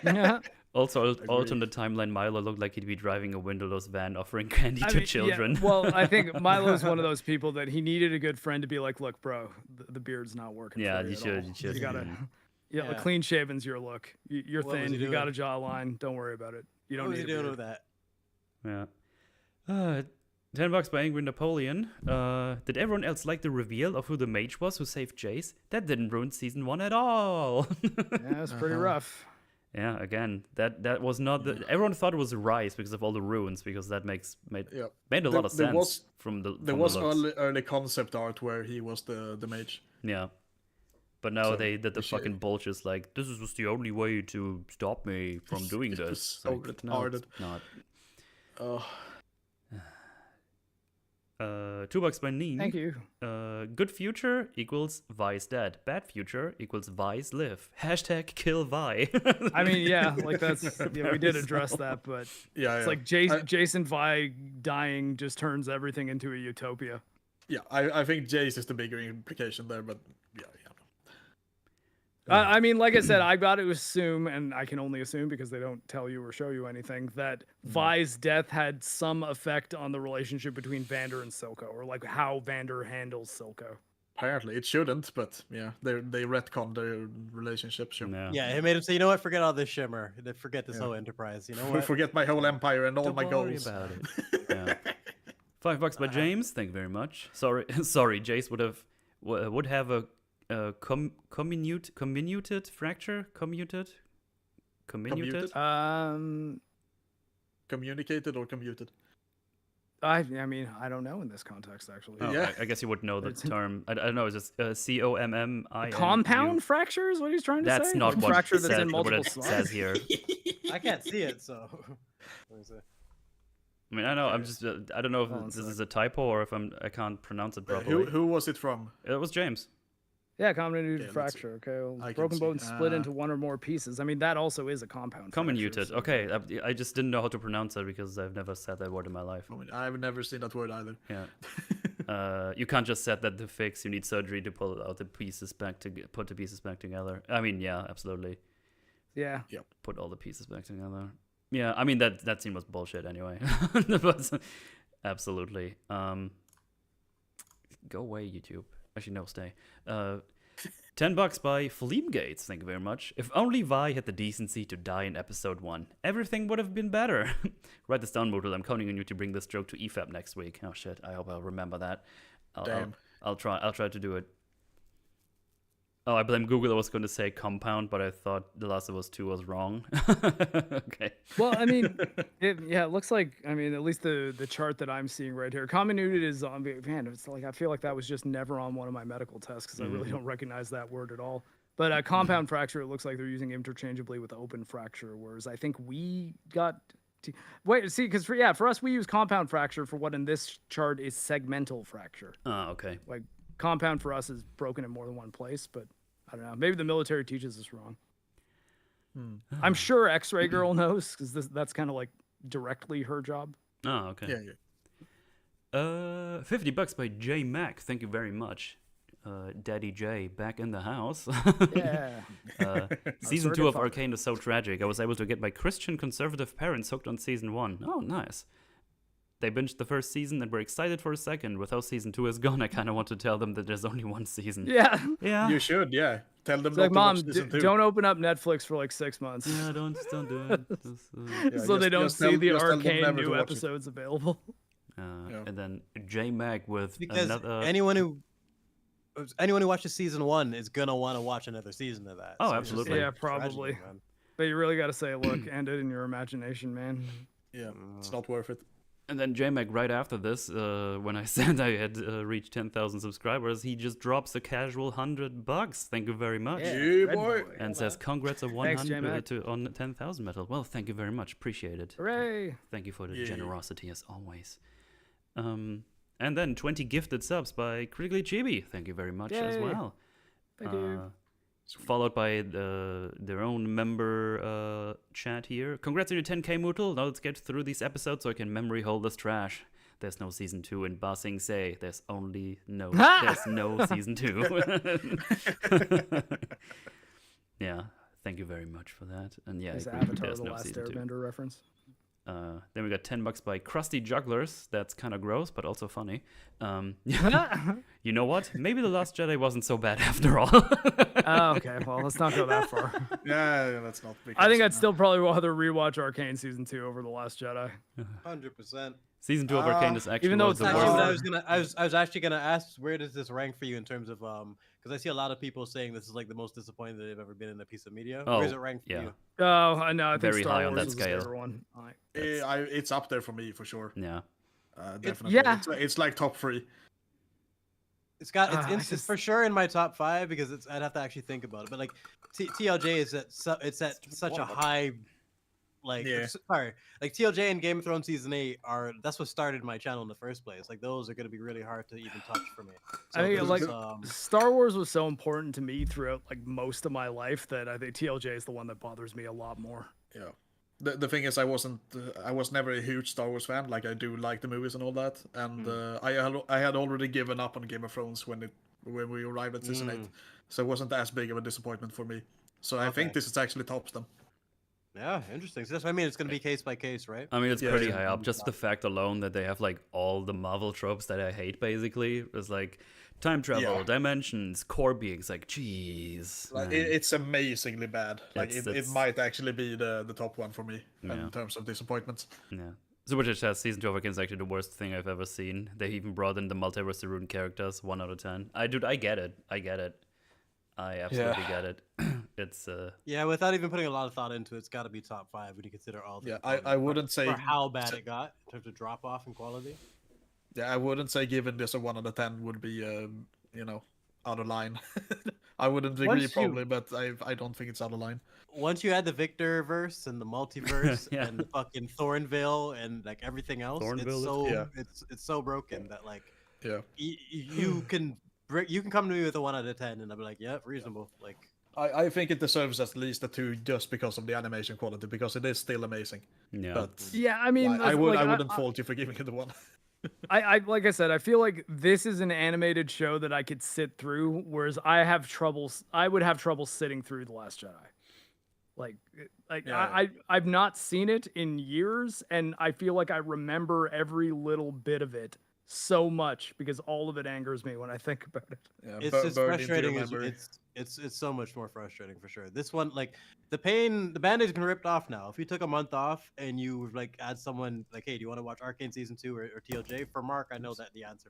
Yeah. Also on the timeline, Milo looked like he'd be driving a windowless van offering candy to Yeah, children. well, I think Milo's one of those people that he needed a good friend to be like, look, bro, the beard's not working. Yeah, for you at should- all. you should. You gotta. Yeah, Yeah. clean shaven's your look. You're What was thin. he You got a doing? jawline. Don't worry about it. You don't What was need he a doing beard. with that? Yeah. $10 by Angry Napoleon. Did everyone else like the reveal of who the mage was who saved Jayce? That didn't ruin season 1 at all. Yeah, it's pretty rough. Yeah, again, that was not the. Everyone thought it was Rise because of all the runes, because that made Yeah. a lot of There sense was- from the. There from was the looks. early concept art where he was the mage. Yeah. But now So, they did the shit. fucking bullshit like, this was the only way to stop me from doing It was this. so Like, no, retarded. it's not. Oh, $2 by Neen. Thank you. Good future equals Vi's dead. Bad future equals Vi's live. Hashtag kill Vi. I mean, yeah, like that's yeah, we did address that, but yeah. it's yeah. like Jason Vi dying just turns everything into a utopia. Yeah, I think Jayce is the bigger implication there, but yeah. I mean, like I said, I got to assume, and I can only assume because they don't tell you or show you anything, that Vi's death had some effect on the relationship between Vander and Silco, or like how Vander handles Silco. Apparently, it shouldn't, but yeah, they retconned their relationship. Sure. Yeah, it made him say, you know what? Forget all this shimmer. Forget this whole enterprise. You know what? Forget my whole empire and all Don't my worry goals. about it. Yeah. $5 by James. Thank you very much. Sorry, Jayce would have a comminuted fracture. Comminuted. Communicated or commuted? I mean, I don't know in this context actually. Oh, Yeah. I guess you would know the term. I don't know. Is it COMMI? Compound fracture is what he's trying to say. That's not Like what fracture it that's in says, what multiple it slots. says here. I can't see it, so. What is it? I mean, I know. I'm just. I don't know Hold on a if this sec. is a typo or if I can't pronounce it properly. Who was it from? It was James. Yeah, comminuted let's fracture. Okay, well, I can broken see. bone split into one or more pieces. I mean, that also is a compound. Comminuted. fracture, so- Okay, I just didn't know how to pronounce it because I've never said that word in my life. I mean, I've never seen that word either. Yeah. You can't just set that to fix. You need surgery to pull out the pieces put the pieces back together. I mean, yeah, absolutely. Yeah. Put all the pieces back together. Yeah, I mean that scene was bullshit anyway. But absolutely. Go away, YouTube. Actually, no, stay. $10 by Fleemgates. Thank you very much. If only Vi had the decency to die in episode 1, everything would have been better. Write this down, Moodle. I'm counting on you to bring this joke to EFAP next week. Oh shit! I hope I'll remember that. I'll try to do it. Oh, I blame Google. I was going to say compound, but I thought The Last of Us 2 was wrong. Okay. Well, I mean, it looks like, I mean, at least the chart that I'm seeing right here, comminuted is on, man, it's like, I feel like that was just never on one of my medical tests because I really don't recognize that word at all. But compound fracture, it looks like they're using interchangeably with open fracture, whereas I think we got, because for us, we use compound fracture for what in this chart is segmental fracture. Oh, okay. Like, compound for us is broken in more than one place, but I don't know. Maybe the military teaches us wrong. I'm sure X-Ray Girl knows because that's kind of like directly her job. Oh, okay. Yeah. $50 by J Mac. Thank you very much. Daddy J back in the house. Yeah. Season 2 of Arcane is so tragic. I was able to get my Christian conservative parents hooked on season 1. Oh, nice. They binged the first season and were excited for a second. With how season 2 is gone, I kind of want to tell them that there's only one season. Yeah. Yeah. You should, yeah. Tell them It's not like, to Mom, watch season 2. don't open up Netflix for like 6 months. Yeah, don't do it. Just, So they don't just see tell- the just tell them Arcane never to new watch it. episodes available. And then J Mag with Because another. anyone who watches season 1 is gonna want to watch another season of that. Oh, So it's just absolutely. Yeah, like probably. tragedy, man. But you really got to say, look, end it in your imagination, man. Yeah, it's not worth it. And then JMac right after this, when I said I had reached 10,000 subscribers, he just drops a casual $100. Thank you very much. Yeah, Red boy. And says congrats of Thanks, 100 J-Mac. on 10,000 metal. Well, thank you very much. Appreciate it. Hooray! Thank you for the Yeah. generosity as always. And then 20 gifted subs by Critically Chibi. Thank you very much as Yay. well. Thank you. Followed by their own member chat here. Congrats on your 10k, Mootle. Now let's get through these episodes so I can memory hold this trash. There's no season 2 in Ba Sing Se. There's no season 2. Yeah, thank you very much for that. And yeah, Is I agree, Avatar there's the no last season 2. Airbender reference? Then we got $10 by Krusty Jugglers. That's kind of gross, but also funny. You know what? Maybe The Last Jedi wasn't so bad after all. Oh, okay, well, let's not go that far. Yeah, that's not. I think I'd still probably rather rewatch Arcane season 2 over The Last Jedi. 100%. Season 2 of Arcane is actually even though one of it's the Actually, worst. what I was actually gonna ask, where does this rank for you in terms of because I see a lot of people saying this is like the most disappointing that they've ever been in a piece of media. Oh, Where does it rank for yeah. you? Oh, I know. I think Very Star high on Wars that is the scale. bigger one. It's up there for me for sure. Yeah. Definitely. yeah. It's like top 3. It's I it's just- for sure in my top 5 because I'd have to actually think about it. But like TLJ is at such a high, like Yeah. sorry, like TLJ and Game of Thrones season 8 that's what started my channel in the first place. Like those are gonna be really hard to even touch for me. I think this like is, Star Wars was so important to me throughout like most of my life that I think TLJ is the one that bothers me a lot more. Yeah. The thing is, I was never a huge Star Wars fan. Like I do like the movies and all that, and I had already given up on Game of Thrones when we arrived at season 8, so it wasn't as big of a disappointment for me. So I think Okay. this is actually tops them. Yeah, interesting. So that's what I mean. It's going to be case by case, right? I mean, it's Yeah, pretty yeah. high up. Just the fact alone that they have like all the Marvel tropes that I hate, basically. It's like time travel, Yeah. dimensions, core beings. Like, jeez. Like, man. it's amazingly bad. Like It's- it might actually be the top one for me Yeah. in terms of disappointments. Yeah. Superchats season 2 of Arcane is actually the worst thing I've ever seen. They even brought in the multiverse to ruin characters. 1 out of 10. I get it. I absolutely get it. It's Yeah, without even putting a lot of thought into it, it's got to be top 5 when you consider all the Yeah, components I wouldn't say for how bad it got in terms of drop off in quality. Yeah, I wouldn't say giving this a 1 out of 10 would be out of line. I wouldn't agree Once you- probably, but I don't think it's out of line. Once you add the Victor verse and the multiverse Yeah. and the fucking Thornville and like everything else, Thornville is- it's so Yeah. it's so broken that like Yeah. you can come to me with a 1 out of 10 and I'll be like, yeah, reasonable. Like I think it deserves at least a 2 just because of the animation quality, because it is still amazing. yeah. But Yeah, I mean, I like, wouldn't fault you for giving it a 1. I like I said, I feel like this is an animated show that I could sit through, whereas I would have trouble sitting through The Last Jedi. Yeah. I've not seen it in years, and I feel like I remember every little bit of it so much because all of it angers me when I think about it. Yeah, it's just burned into your frustrating. memory. It's so much more frustrating for sure. This one, like the Band-Aid's been ripped off now. If you took a month off and you like add someone like, hey, do you want to watch Arcane season 2 or TLJ? For Mark, I know that the answer.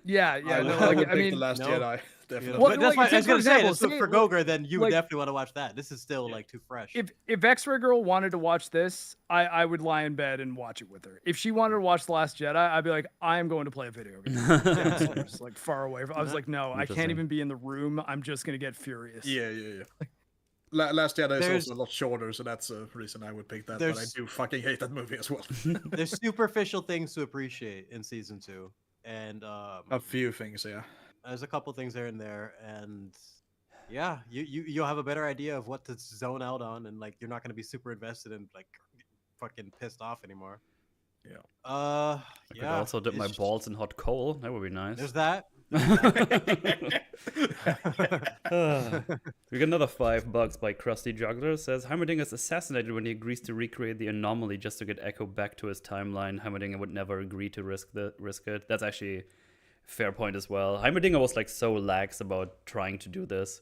Yeah, I no, would like, pick I mean, The Last no. Jedi, definitely. Well, But that's like, why I was for gonna say example, this for say, Goger. Then you would like- definitely want to watch that. This is still like too fresh. if X-Ray Girl wanted to watch this, I would lie in bed and watch it with her. If she wanted to watch The Last Jedi, I'd be like, I am going to play a video game. Downstairs, like far away. I was like, no, I can't Interesting. even be in the room. I'm just gonna get furious. Yeah. Last Jedi is There's- also a lot shorter, so that's a reason I would pick that. But I There's- do fucking hate that movie as well. There's superficial things to appreciate in season 2, and A few things, yeah. there's a couple things here and there, and yeah, you'll have a better idea of what to zone out on, and like you're not gonna be super invested and like fucking pissed off anymore. Yeah. I could Yeah. also dip my it's- balls in hot coal. That would be nice. There's that. We got another $5 by Krusty Juggler. Says Heimerdinger is assassinated when he agrees to recreate the anomaly just to get Echo back to his timeline. Heimerdinger would never agree to risk it. That's actually a fair point as well. Heimerdinger was like so lax about trying to do this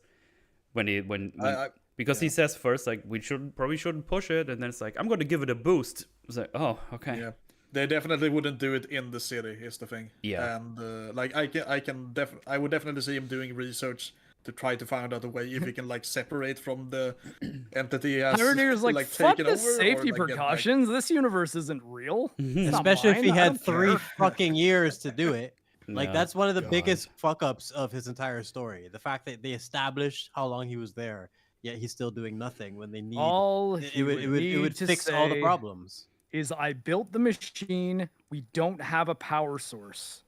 because he says first like we probably shouldn't push it, and then it's like I'm going to give it a boost. It's like, oh, okay. Yeah. They definitely wouldn't do it in the city, is the thing. Yeah. And like I would definitely see him doing research to try to find out a way if he can like separate from the entity he has Heimerdinger like, fuck taken the over, or, safety like, get back. precautions. This universe isn't real. It's not Especially if mine. he I had don't 3 care. fucking years to do it. Like Yeah. that's one of the God. biggest fuck ups of his entire story. The fact that they established how long he was there, yet he's still doing nothing when they need All it he would it need would to fix all the say problems. is I built the machine. We don't have a power source.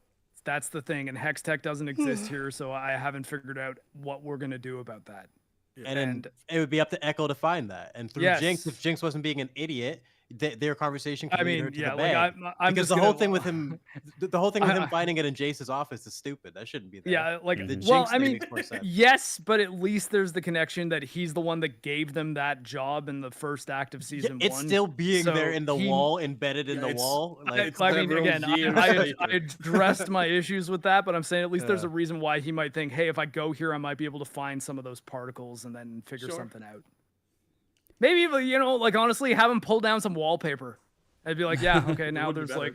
That's the thing, and Hex Tech doesn't exist here, so I haven't figured out what we're gonna do about that. And then And- it would be up to Echo to find that. And through Jinx, Yes. if Jinx wasn't being an idiot, their conversation could I lead her mean, to yeah, the like bag. I'm Because just the whole gonna- thing with him, the whole thing with him I- finding it in Jace's office is stupid. That shouldn't be there. Yeah, like The Mhm. well, Jinx I thing mean, makes more sense. yes, but at least there's the connection that he's the one that gave them that job in the first act of Yeah, season it's one. still being So there in the he- wall, embedded in Yeah, the it's- wall. Like, it's I mean, several again, years I later. addressed my issues with that, but I'm saying at least there's Yeah. a reason why he might think, hey, if I go here, I might be able to find some of those particles and then figure Sure. something out. Maybe, like honestly, have him pull down some wallpaper. I'd be like, yeah, okay, now would be there's better. like,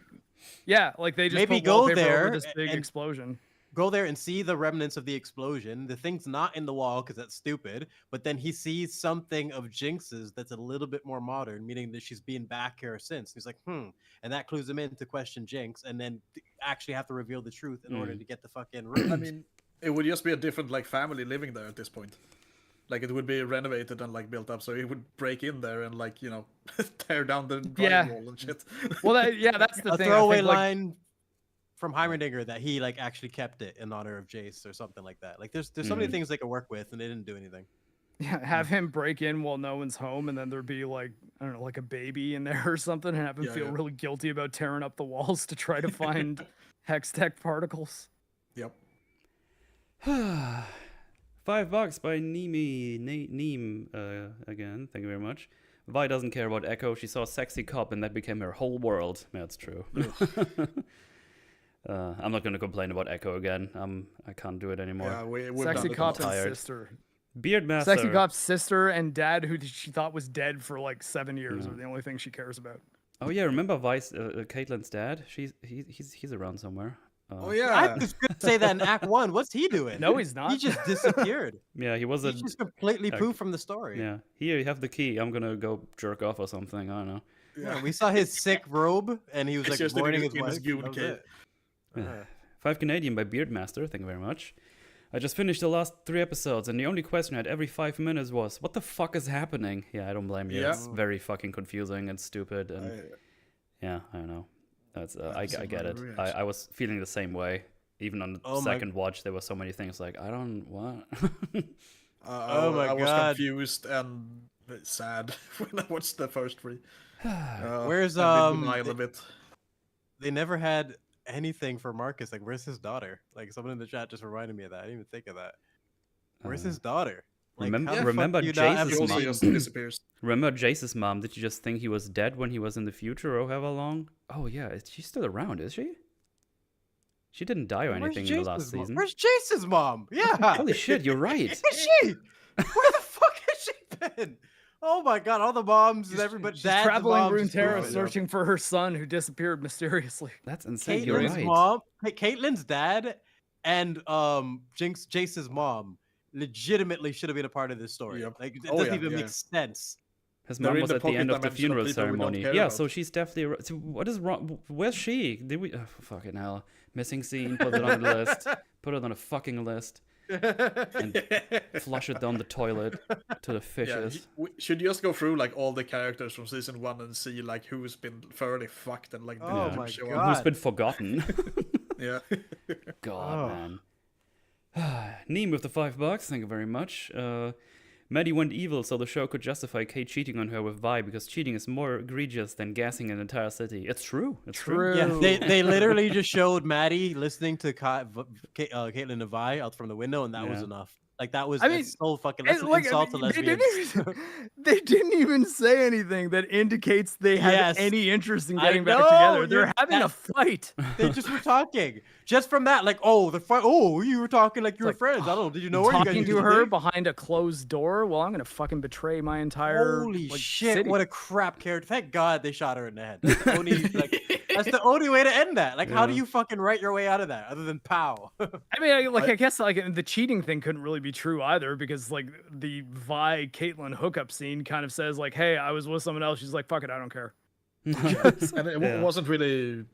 yeah, like they just Maybe put go wallpaper there over this big and- explosion. go there and see the remnants of the explosion. The thing's not in the wall because that's stupid. But then he sees something of Jinx's that's a little bit more modern, meaning that she's been back here since. He's like, and that clues him in to question Jinx, and then actually have to reveal the truth in order to get the fucking room. I mean, it would just be a different like family living there at this point. Like it would be renovated and like built up, so he would break in there and like tear down the Yeah. drywall and shit. Well, that's the a thing. I throwaway think, like, line from Heimerdinger that he like actually kept it in honor of Jayce or something like that. Like there's so many things they could work with, and they didn't do anything. Yeah, have him break in while no one's home, and then there'd be like, I don't know, like a baby in there or something, and have him Yeah, feel yeah. really guilty about tearing up the walls to try to find hex tech particles. Yep. $5 by Neem again. Thank you very much. Vi doesn't care about Echo. She saw a sexy cop and that became her whole world. Yeah, that's true. I'm not going to complain about Echo again. I can't do it anymore. Yeah, we've Sexy done it. cop and tired. sister. Beardmaster. Sexy cop's sister and dad, who she thought was dead for like 7 years, are the only thing she cares about. Oh yeah, remember Vice, Caitlyn's dad? He's around somewhere. Oh yeah. I was gonna say that in Act 1. What's he doing? No, he's not. He just disappeared. Yeah, he was He's just completely poof from the story. Yeah, here you have the key. I'm gonna go jerk off or something. I don't know. Yeah, we saw his sick robe, and he was like just warning in his his wife. goon That was cape. it. 5 Canadian by Beardmaster. Thank you very much. I just finished the last 3 episodes, and the only question I had every 5 minutes was, "What the fuck is happening?" Yeah, I don't blame you. Yeah. It's very fucking confusing and stupid, and yeah, I don't know. That's I get it. I was feeling the same way. Even on the second watch, there were so many things like I don't what. Oh my I was God. confused and sad when I watched the first 3. Where's and in denial a bit. They never had anything for Marcus. Like, where's his daughter? Like, someone in the chat just reminded me of that. I didn't even think of that. Where's his daughter? Like, how the fuck remember do you not have Jayce's He also mom? just disappears. Remember Jayce's mom? Did you just think he was dead when he was in the future or however long? Oh yeah, she's still around, is she? She didn't die or Where's anything in the last Jayce's mom? season. Where's Jayce's mom? Yeah. Holy shit, you're right. Is she? Where the fuck has she been? Oh my God! All the moms and everybody. She's Dad's traveling moms just Runeterra moving. searching for her son who disappeared mysteriously. That's insane. You're Caitlin's right. mom, Caitlin's dad, and Jace's mom legitimately should have been a part of this story. Yep. Like, it Oh, doesn't yeah, even yeah. make sense. His They're mom in was the at the pocket end of the dimension of funeral people we don't ceremony. care Yeah, about. so she's definitely. So what is wrong? Where's she? Did we? Oh, fucking hell. Missing scene. Put it on the list. Put it on a fucking list. And flush it down the toilet to the Yeah, fishes. we should just go through like all the characters from season 1 and see like who's been thoroughly fucked and like Oh didn't my show God. up. Who's been forgotten? Yeah. God, man. Neem with the $5. Thank you very much. Maddie went evil so the show could justify Kate cheating on her with Vi because cheating is more egregious than gassing an entire city. It's true. It's true. Yeah, they literally just showed Maddie listening to Caitlyn and Vi out from the window, and that was Yeah. enough. Like, that was I mean, that's so fucking. That's an Like, insult to they lesbians. they didn't even say anything that indicates they had Yes. any interest in I getting back know, together. They're you're- having a that- fight. They just were talking. Just from that, like, oh, the fight. Oh, you were talking like you were like, friends. I don't know. Did you know her? You guys Talking used to to her date? behind a closed door. Well, I'm gonna fucking betray my entire Holy like, shit! city. What a crap character. Thank God they shot her in the head. That's the only, that's the only way to end that. Like, how do Yeah. you fucking write your way out of that other than pow? I mean, I guess like the cheating thing couldn't really be true either because like the Vi Caitlyn hookup scene kind of says like, hey, I was with someone else. She's like, fuck it, I don't care. And it Yeah. wasn't really.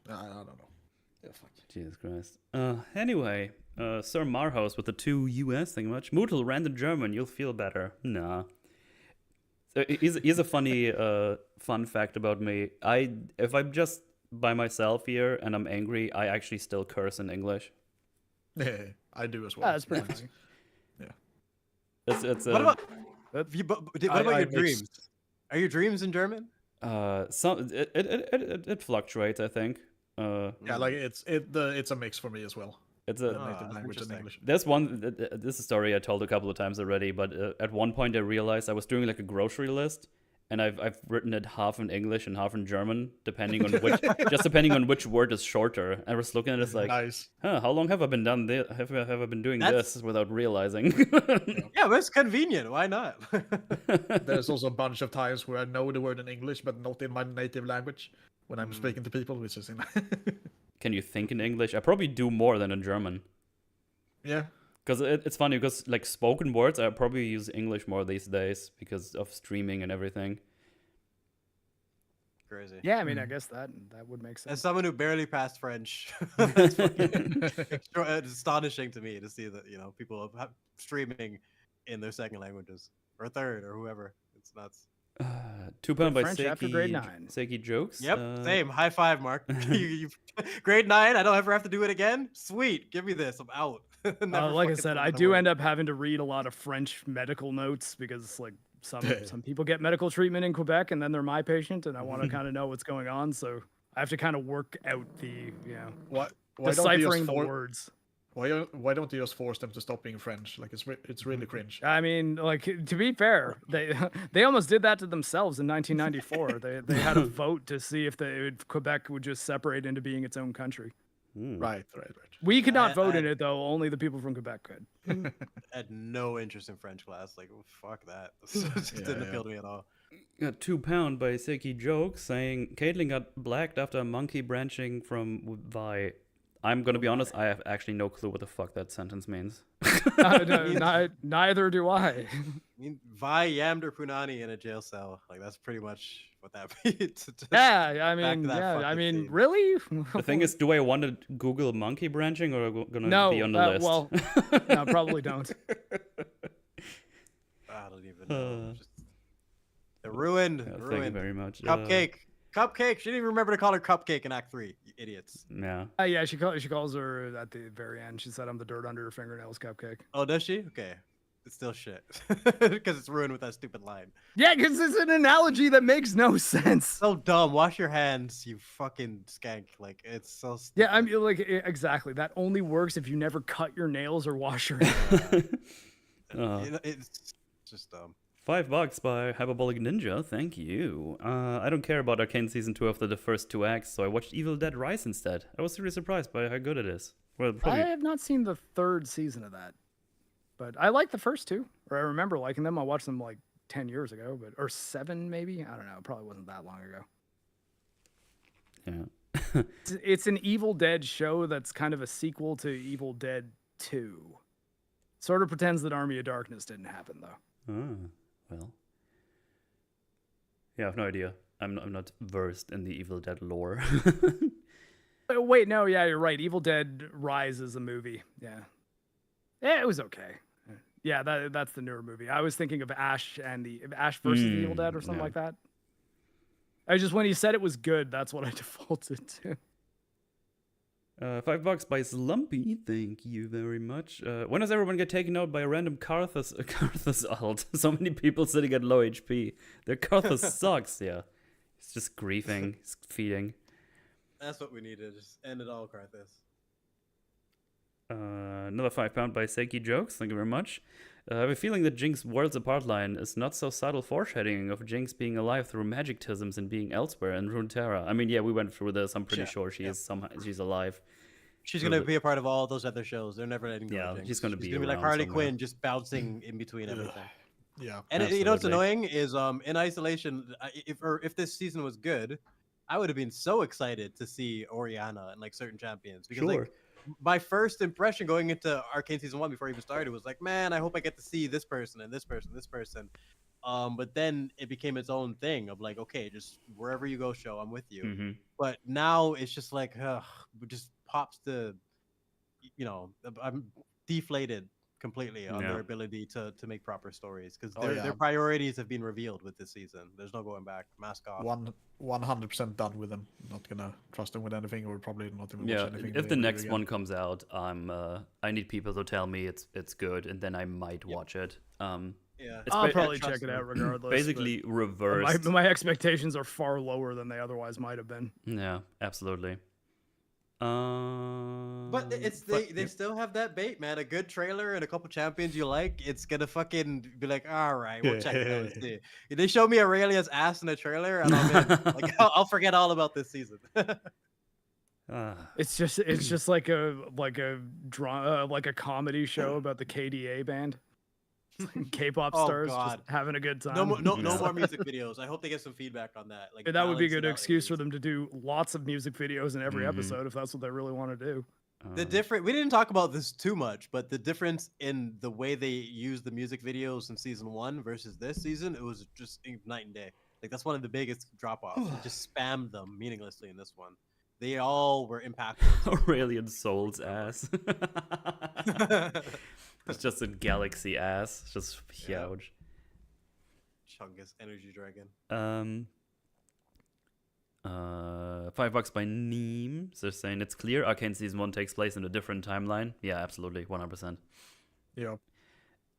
I don't know. Yeah, fuck. Jesus Christ. Anyway, Sir Marhouse with the 2 US thing much. Mootle, random German, you'll feel better. Nah. So here's a funny fun fact about me. If I'm just by myself here and I'm angry, I actually still curse in English. Yeah, I do as well. Yeah, that's pretty funny. It's What about what about I your mixed- dreams? Are your dreams in German? some it fluctuates, I think. Yeah, like it's a mix for me as well. It's The a native language and interesting. English. There's one. This is a story I told a couple of times already, but at one point I realized I was doing like a grocery list, and I've written it half in English and half in German, depending on which word is shorter. I was looking at it as like, Nice. how long have I been done this? Have I been doing That's- this without realizing? Yeah, but it's convenient. Why not? There's also a bunch of times where I know the word in English, but not in my native language when I'm speaking to people, which is in. Can you think in English? I probably do more than in German. Yeah. Because it's funny, because like spoken words, I probably use English more these days because of streaming and everything. Crazy. Yeah, I mean, I guess that would make As sense. someone who barely passed French, that's fucking it's astonishing to me to see that people have streaming in their second languages or third or whoever. It's nuts. £2 by French after grade 9. Seiki Jokes. Yep, same. High five, Mark. Grade 9. I don't ever have to do it again. Sweet, give me this. I'm out. Never Like I fucking said, said I another do word. end up having to read a lot of French medical notes because like some people get medical treatment in Quebec and then they're my patient and I want to kind of know what's going on. So I have to kind of work out the Why don't you deciphering just the words. Why don't you just force them to stop being French? Like it's really cringe. I mean, like to be fair, they almost did that to themselves in 1994. They had a vote to see if Quebec would just separate into being its own country. Right. We could not vote in it though. Only the people from Quebec could. I had no interest in French class. Like, fuck that. It didn't appeal to me at all. Got £2 by Seki Joke saying Caitlyn got blacked after a monkey branching from Vi. I'm gonna be honest, I have actually no clue what the fuck that sentence means. Neither do I. I mean, Vi yammed her punani in a jail cell. Like, that's pretty much what that means. I mean, really? The thing is, do I want to Google monkey branching or gonna be on the list? Well, no, probably don't. I don't even know. They're ruined. Thank you very much. Cupcake. Cupcake. She didn't even remember to call her Cupcake in Act 3. You idiots. Yeah. Yeah, she calls her at the very end. She said, "I'm the dirt under her fingernails, Cupcake." Oh, does she? Okay. It's still shit. Because it's ruined with that stupid line. Yeah, because it's an analogy that makes no sense. So dumb. Wash your hands, you fucking skank. Like, it's so stupid. Yeah, I mean, like, exactly. That only works if you never cut your nails or wash your hands. It's just dumb. $5 by Hyperbolic Ninja, thank you. I don't care about Arcane Season 2 after the first 2 acts, so I watched Evil Dead Rise instead. I was really surprised by how good it is. Well, probably... I have not seen the 3rd season of that, but I like the first 2, or I remember liking them. I watched them like 10 years ago, or 7 maybe? I don't know. It probably wasn't that long ago. Yeah. It's an Evil Dead show that's kind of a sequel to Evil Dead 2. Sort of pretends that Army of Darkness didn't happen, though. Oh. Well, yeah, I have no idea. I'm not versed in the Evil Dead lore. Wait, no, yeah, you're right. Evil Dead Rise is a movie. Yeah, it was okay. Yeah, that's the newer movie. I was thinking of Ash versus the Evil Dead or something like that. I just when you said it was good, that's what I defaulted to. $5 by Slumpy, thank you very much. When does everyone get taken out by a random Karthus alt? So many people sitting at low HP. Their Karthus sucks, yeah. It's just griefing, it's feeding. That's what we need to just end it all, Karthus. Another £5 by Seki Jokes, thank you very much. I have a feeling that Jinx's Worlds Apart line is not so subtle foreshadowing of Jinx being alive through magicisms and being elsewhere in Runeterra. I mean, yeah, we went through this. I'm pretty sure she's alive. She's going to be a part of all those other shows. They're never letting go of Jinx. She's going to be like Harley Quinn, just bouncing in between everything. Yeah. And you know what's annoying is in isolation, if this season was good, I would have been so excited to see Orianna and like certain champions because like my first impression going into Arcane Season 1 before I even started was like, man, I hope I get to see this person and this person, this person. But then it became its own thing of like, okay, just wherever you go, show, I'm with you. Mm-hmm. But now it's just like, just pops to, I'm deflated completely on their ability to make proper stories because their priorities have been revealed with this season. There's no going back. Mask off. 100% done with them. Not gonna trust them with anything, or probably not even watch anything. If the next one comes out, I need people to tell me it's good, and then I might watch it. I'll probably check it out regardless. Basically, reversed. My expectations are far lower than they otherwise might have been. Yeah, absolutely. But they still have that bait, man. A good trailer and a couple champions you like, it's gonna fucking be like, all right, we'll check it out and see. If they show me Aurelia's ass in a trailer, and I'm in. Like, I'll forget all about this season. It's just like a comedy show about the KDA band. K-pop stars just having a good time. No more music videos. I hope they get some feedback on that. Like that would be a good excuse for them to do lots of music videos in every episode if that's what they really want to do. We didn't talk about this too much, but the difference in the way they use the music videos in season 1 versus this season, it was just night and day. Like that's one of the biggest drop-offs. They just spammed them meaninglessly in this one. They all were impactful. Aurelian Soul's ass. It's just a galaxy ass. It's just huge. Chungus energy dragon. $5 by Neem. So they're saying it's clear Arcane Season 1 takes place in a different timeline. Yeah, absolutely. 100%. Yeah.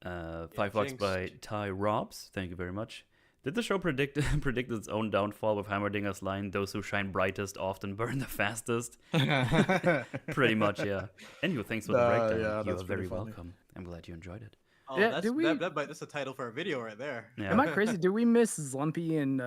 $5 by Ty Robs. Thank you very much. Did the show predict its own downfall with Heimerdinger's line, "Those who shine brightest often burn the fastest"? Pretty much, yeah. Anyway, thanks for the breakdown. yeah, You that's are very pretty funny. welcome. I'm glad you enjoyed it. Oh, Yeah, that's, do we- that's a title for a video right there. Yeah. Am I crazy? Did we miss Zlumpy and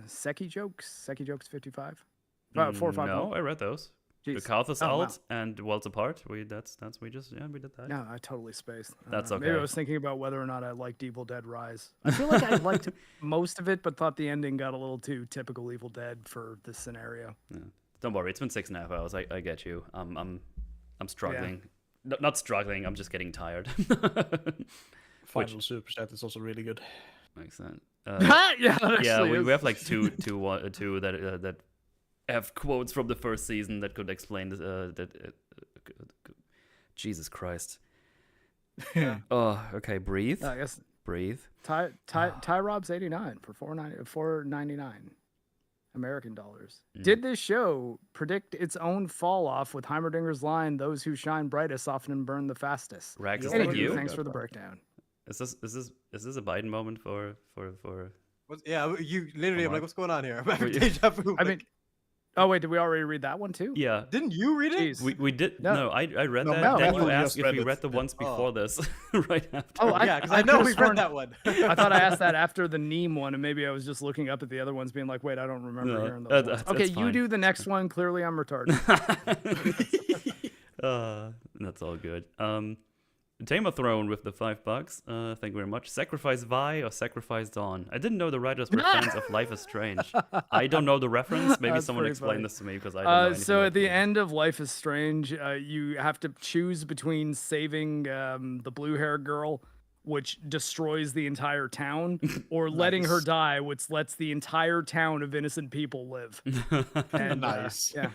Seki Jokes? Seki Jokes 55? 4 or 5? No, I read those. The Jeez. Kauthus Oh, wow. Alt and Worlds Apart. We did that. No, I totally spaced. That's Maybe okay. I was thinking about whether or not I liked Evil Dead Rise. I feel like I liked most of it, but thought the ending got a little too typical Evil Dead for this scenario. Yeah. Don't worry, it's been 6.5 hours. I get you. I'm struggling. Not struggling. I'm just getting tired. Final super chat is also really good. Makes sense. Yeah, that Yeah, actually we is. have like two that have quotes from the first season that could explain that. Jesus Christ. Oh, okay. Breathe. I guess Breathe. Ty Rob's 89 for $4.99 American dollars. Did this show predict its own fall off with Heimerdinger's line, "Those who shine brightest often burn the fastest"? Rags, is Anywho, that you? Thanks for the breakdown. Is this a Biden moment for? Yeah, you literally. I'm on. like, what's going on here? I'm having Wait. deja vu. I like, mean, oh wait, did we already read that one too? Yeah. didn't you read it? Jeez. We did. No. No, I read No, that. no, Then I you just asked if read we it. read the ones before this, right after. Oh, Yeah, because I know could've we sworn- read that one. I thought I asked that after the Neem one, and maybe I was just looking up at the other ones, being like, "Wait, I don't remember No, hearing those." ones. that's Okay, you fine. do the next one. Clearly, I'm retarded. That's all good. Tamer Throne with the $5. Thank you very much. Sacrifice Vi or Sacrifice Dawn? I didn't know the writers were fans of Life is Strange. I don't know the reference. Maybe That's someone pretty explain funny. this to me because I don't know anything So about at the them. end of Life is Strange, you have to choose between saving the blue-haired girl, which destroys the entire town, or letting her Nice. die, which lets the entire town of innocent people live. And, Nice. yeah,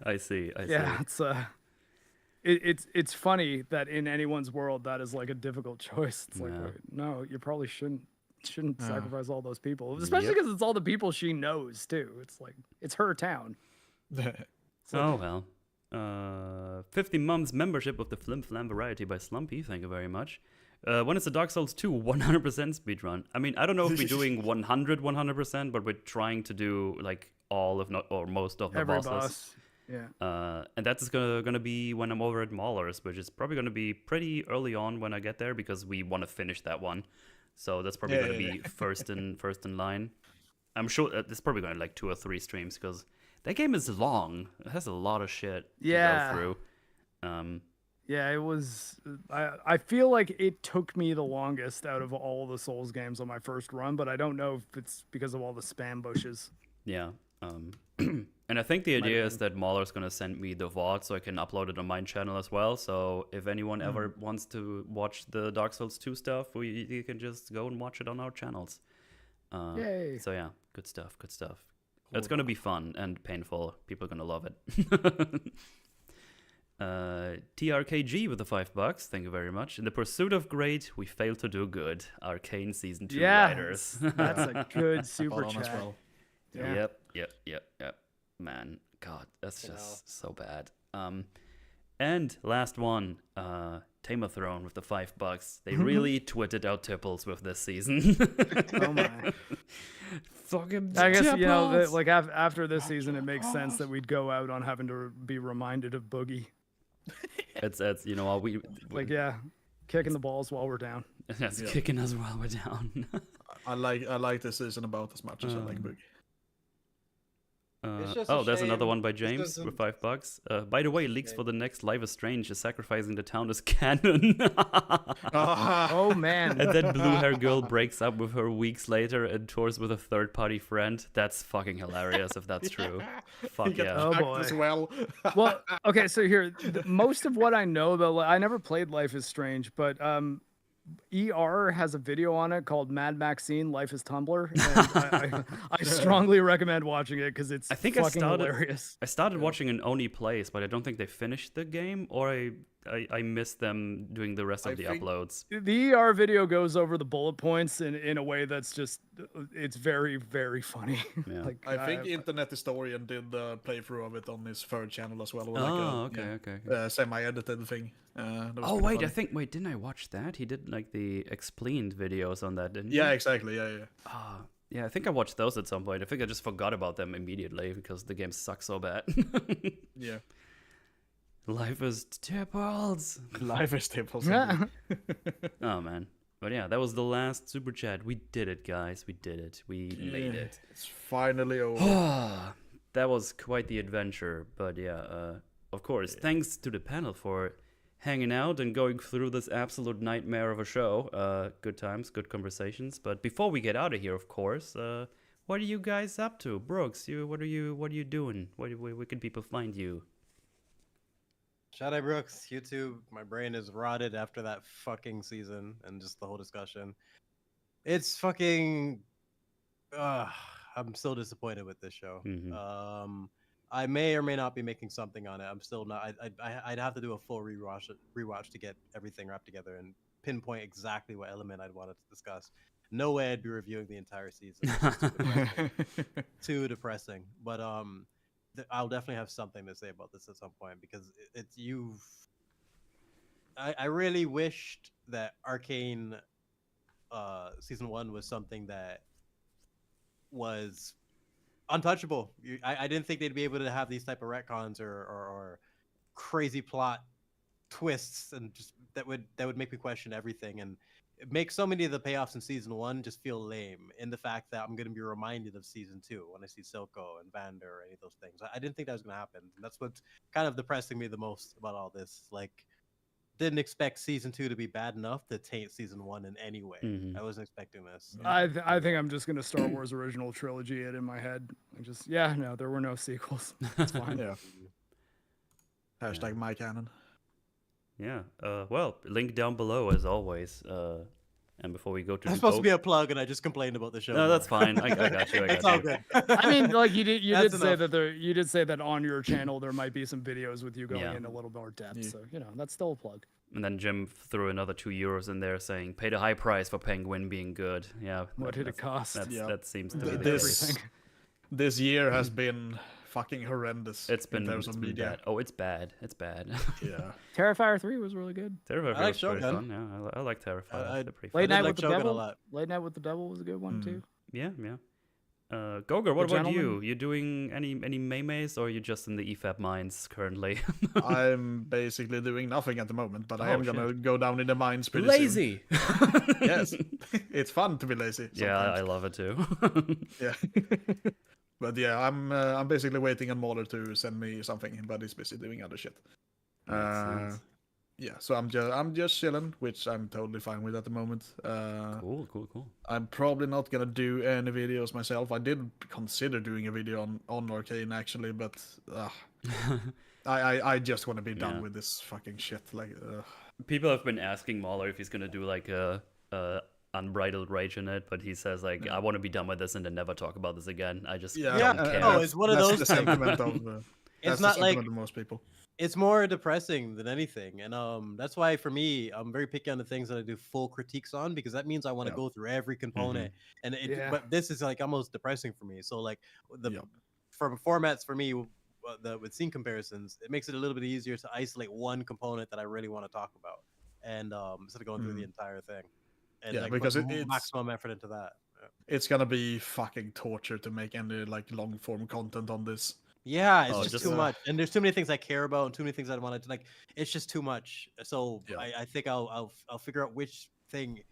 I see. yeah, it's funny that in anyone's world that is like a difficult choice. It's like, Yeah. wait, no, you probably shouldn't Yeah. sacrifice all those people, especially Yep. because it's all the people she knows too. It's like it's her town. Oh well. 50 months membership of the Flim Flam variety by Slumpy. Thank you very much. When is the Dark Souls 2 100% speedrun? I mean, I don't know if we're doing 100%, but we're trying to do like all, if not or most of the Every bosses. boss. Yeah. And that's gonna be when I'm over at Mahler's, which is probably gonna be pretty early on when I get there because we want to finish that one. So that's probably gonna be first in line. I'm sure it's probably gonna like 2 or 3 streams because that game is long. It has a lot of shit to Yeah. go through. Yeah, it was. I feel like it took me the longest out of all the Souls games on my first run, but I don't know if it's because of all the spam bushes. Yeah. And I think the Might idea have is that Mahler's gonna send me the VOD so I can upload it on my channel as well. So if anyone ever wants to watch the Dark Souls 2 stuff, you can just go and watch it on our channels. Yay. So yeah, good stuff. It's gonna be fun and painful. People are gonna love it. TRKG with the $5. Thank you very much. In the pursuit of great, we failed to do good. Arcane season 2 Yeah, writers. that's a good super Spot on as chat. well. Yeah. Yep. Man, God, that's just so bad. And last one, Tamer Throne with the $5. They really twitted out tipples with this season. Oh my. Fucking I guess you know, tipples! like after this season, it makes sense that we'd go out on having to be reminded of Boogie. It's you know we Like yeah, kicking the balls while we're down. that's Yeah. kicking us while we're down. I like this season about as much as I like Boogie. It's just a There's another shame one by this James doesn't- with $5. By the way, leaks for the next Life is Strange is sacrificing the town as canon. Oh man. And then blue hair girl breaks up with her weeks later and tours with a third party friend. That's fucking hilarious if that's true. Fuck He got yeah. Oh, hacked boy. as well. Well, okay, so here, most of what I know about, I never played Life is Strange, but ER has a video on it called Mad Maxine, Life is Tumblr. And I strongly recommend watching it because it's I think I fucking started- hilarious. I started watching an Oni Plays, but I don't think they finished the game, or I miss them doing the rest of the think- uploads. The ER video goes over the bullet points in a way that's just, it's very, very funny. Yeah. Like, I think Internet Historian did the playthrough of it on his third channel as well. With Oh, like okay. semi-edited thing. That was Oh pretty wait, funny. didn't I watch that? He did like the explained videos on that, didn't he? Yeah, exactly. Yeah. Yeah, I think I watched those at some point. I think I just forgot about them immediately because the game sucks so bad. Yeah. Life is tipples. Life is tipples. yeah. Oh man. But yeah, that was the last super chat. We did it, guys. We did it. We made it. It's finally over. That was quite the adventure. But yeah, of course, thanks to the panel for hanging out and going through this absolute nightmare of a show. Good times, good conversations. But before we get out of here, of course, what are you guys up to? Brooks, what are you doing? Where can people find you? Shout out Brooks, YouTube. My brain is rotted after that fucking season and just the whole discussion. It's fucking. I'm still disappointed with this show. Mhm. I may or may not be making something on it. I'm still not. I'd have to do a full rewatch to get everything wrapped together and pinpoint exactly what element I'd want to discuss. No way I'd be reviewing the entire season. It's just too depressing. But I'll definitely have something to say about this at some point because it's you've. I really wished that Arcane season 1 was something that was untouchable. I didn't think they'd be able to have these type of retcons or crazy plot twists and just that would make me question everything and make so many of the payoffs in season 1 just feel lame in the fact that I'm going to be reminded of season 2 when I see Silco and Vander or any of those things. I didn't think that was going to happen. And that's what's kind of depressing me the most about all this. Like, didn't expect season 2 to be bad enough to taint season 1 in any way. Mhm. I wasn't expecting this. So. I think I'm just gonna Star Wars original trilogy it in my head. No, there were no sequels. It's fine. Yeah. Hashtag my canon. Yeah. Well, link down below as always. And before we go to That's supposed to be a plug, and I just complained about the show. No, that's fine. I got you. It's all good. I mean, like you did That's say enough. that you did say that on your channel there might be some videos with you going Yeah. in a little more depth. Yeah. So that's still a plug. And then Jim threw another €2 in there saying, "Pay the high price for Penguin being good." Yeah. What did it cost? Yeah. That seems to be the This- case. Everything. This year has been fucking horrendous. It's been, in terms it's of been media. bad. Oh, it's bad. It's bad. Yeah. Terrifier 3 was really good. Terrifier I like was pretty Shogun. fun. Yeah, I like Terrifier. I- They're pretty Late fun. Night like with the Shogun a Devil. lot. Late Night with the Devil was a good one too. Yeah. Goger, what The about you? Gentleman? You doing any memes or are you just in the EFAP mines currently? I'm basically doing nothing at the moment, but I Oh, am gonna go down in the mines pretty soon. Lazy. Yes. It's fun to be lazy. Yeah, I sometimes. love it too. Yeah. But yeah, I'm basically waiting on Mauler to send me something, but he's busy doing other shit. Makes sense. Yeah, so I'm just chilling, which I'm totally fine with at the moment. Cool. I'm probably not gonna do any videos myself. I did consider doing a video on Arcane actually, but I just want to be done Yeah. with this fucking shit. Like, People have been asking Mahler if he's gonna do like a unbridled rage in it, but he says like, I want to be done with this and then never talk about this again. I just yeah, don't care. Oh, it's one of that's those the things. sentiment of. That's the not like- sentiment of most people. It's more depressing than anything, and that's why for me, I'm very picky on the things that I do full critiques on because that means I want to Yeah. go through every component, and Yeah. but this is like almost depressing for me. So like the Yeah. from formats for me, with scene comparisons, it makes it a little bit easier to isolate one component that I really want to talk about, and instead of going through the entire thing, and Yeah, like because put it's- maximum effort into that. It's gonna be fucking torture to make any like long form content on this. Yeah, it's Oh, just just- too much, and there's too many things I care about, and too many things I want to like. It's just too much. So Yeah. I think I'll figure out which thing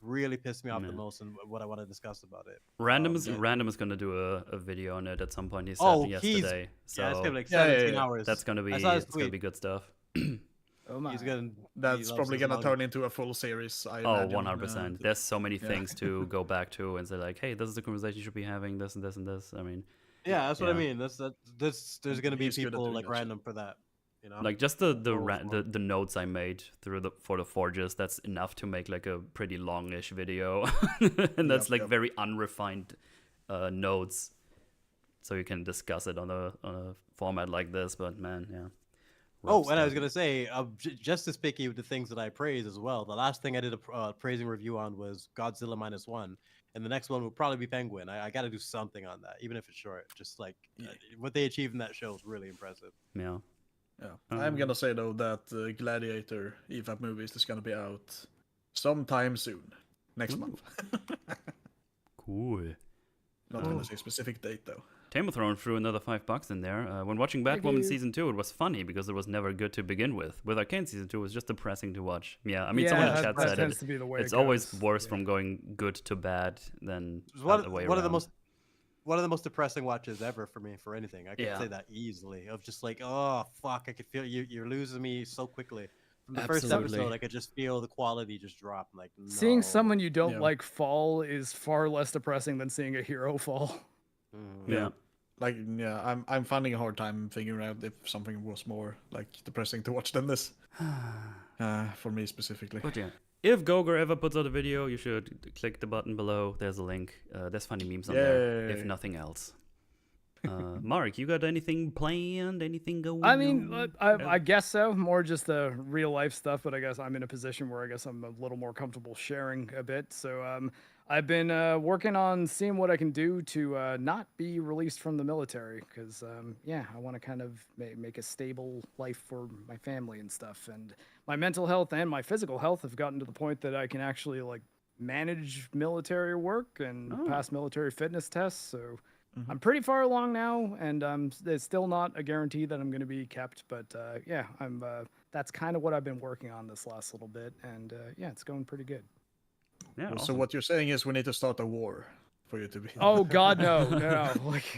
really pissed me off the Yeah. most and what I want to discuss about it. Random yeah. is gonna do a video on it at some point. He said Oh, yesterday. So Yeah, it's gonna be like Yeah, 17 yeah. hours. that's gonna be I saw his it's gonna tweet. be good stuff. Oh my. He's gonna. he That's loves probably this gonna manga. turn into a full series. I Oh, imagine. 100%. There's so many yeah. things to go back to and say like, hey, this is the conversation you should be having, this and this and this. I mean, Yeah, that's what I Yeah. mean. There's gonna be He's good at people doing like that shit. random for that. You know. like just the forward. the notes I made for the forges, that's enough to make like a pretty longish video. And that's Yep, like yep. very unrefined notes. So you can discuss it on a format like this, but man, yeah. Oh, and I was gonna say, just as picky with the things that I praise as well. The last thing I did a praising review on was Godzilla -1, and the next one will probably be Penguin. I got to do something on that, even if it's short. Just like what they achieved in that show is really impressive. Yeah. Yeah, I'm gonna say though that Gladiator EVAP movies is gonna be out sometime soon, next month. Cool. Not gonna say specific date though. Tame of Thrones threw another $5 in there. When watching Batwoman season 2, it was funny because it was never good to begin with. With Arcane season 2, it was just depressing to watch. Yeah, I mean, someone in chat said tends to be the way it's it always goes. worse from going good to bad than the way One around. of the most depressing watches ever for me for anything. I can say that easily. Of just like, oh fuck, I could feel you're losing me so quickly. From the first episode, I could just feel the quality just drop. Like, no. Seeing someone you don't like fall is far less depressing than seeing a hero fall. Yeah. Like, I'm finding a hard time figuring out if something was more like depressing to watch than this. For me specifically. But yeah, if Goger ever puts out a video, you should click the button below. There's a link. There's funny memes on there, if nothing else. Mark, you got anything planned? Anything going on? I mean, I guess so. More just the real life stuff, but I guess I'm in a position where I guess I'm a little more comfortable sharing a bit. So I've been working on seeing what I can do to not be released from the military because, I want to kind of make a stable life for my family and stuff. And my mental health and my physical health have gotten to the point that I can actually like manage military work and pass military fitness tests. So I'm pretty far along now, and it's still not a guarantee that I'm going to be kept. But I'm. That's kind of what I've been working on this last little bit, and it's going pretty good. Yeah. So Awesome. what you're saying is we need to start a war for you to be. Oh God, no. Like,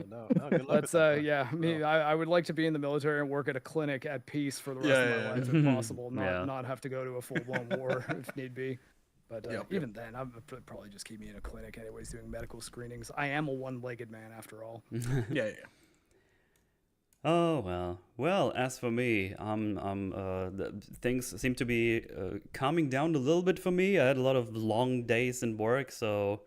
no. Good luck let's with that, I would like to be in the military and work at a clinic at peace for the rest of my life if possible. Not have to go to a full blown war if need be. But even then, I'd probably just keep me in a clinic anyways, doing medical screenings. I am a one-legged man after all. Yeah. Oh well. As for me, things seem to be calming down a little bit for me. I had a lot of long days in work, so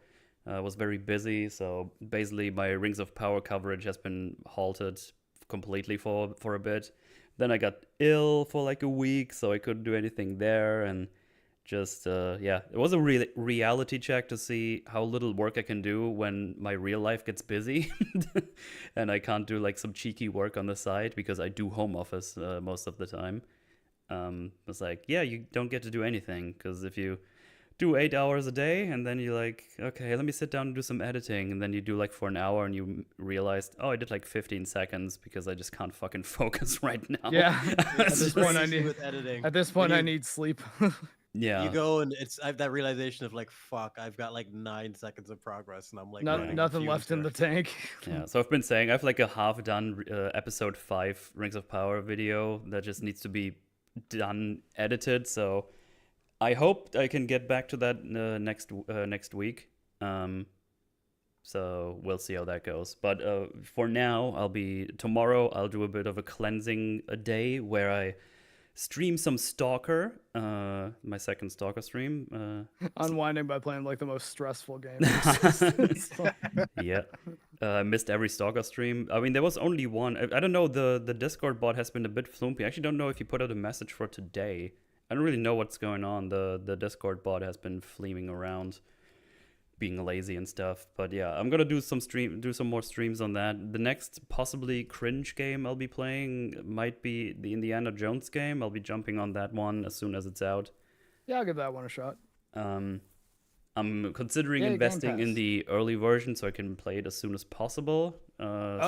I was very busy. So basically, my Rings of Power coverage has been halted completely for a bit. Then I got ill for like a week, so I couldn't do anything there, and just it was a reality check to see how little work I can do when my real life gets busy and I can't do like some cheeky work on the side because I do home office most of the time. It's like, you don't get to do anything because if you do 8 hours a day and then you're like, okay, let me sit down and do some editing, and then you do like for an hour and you realized, oh, I did like 15 seconds because I just can't fucking focus right now. Yeah. At this point, I need sleep. Yeah. You go and I have that realization of like, fuck, I've got like 9 seconds of progress and I'm like, nothing left in the tank. Yeah, so I've been saying I have like a half done episode 5 Rings of Power video that just needs to be done, edited. So I hope I can get back to that next week. So we'll see how that goes. But for now, tomorrow I'll do a bit of a cleansing day where I stream some Stalker, my second Stalker stream. Unwinding by playing like the most stressful game. Yeah. I missed every Stalker stream. I mean, there was only one. I don't know, the Discord bot has been a bit flumpy. I actually don't know if you put out a message for today. I don't really know what's going on. The Discord bot has been fleeming around, being lazy and stuff. But yeah, I'm gonna do some more streams on that. The next possibly cringe game I'll be playing might be the Indiana Jones game. I'll be jumping on that one as soon as it's out. Yeah, I'll give that one a shot. I'm considering investing in the early version so I can play it as soon as possible. I'm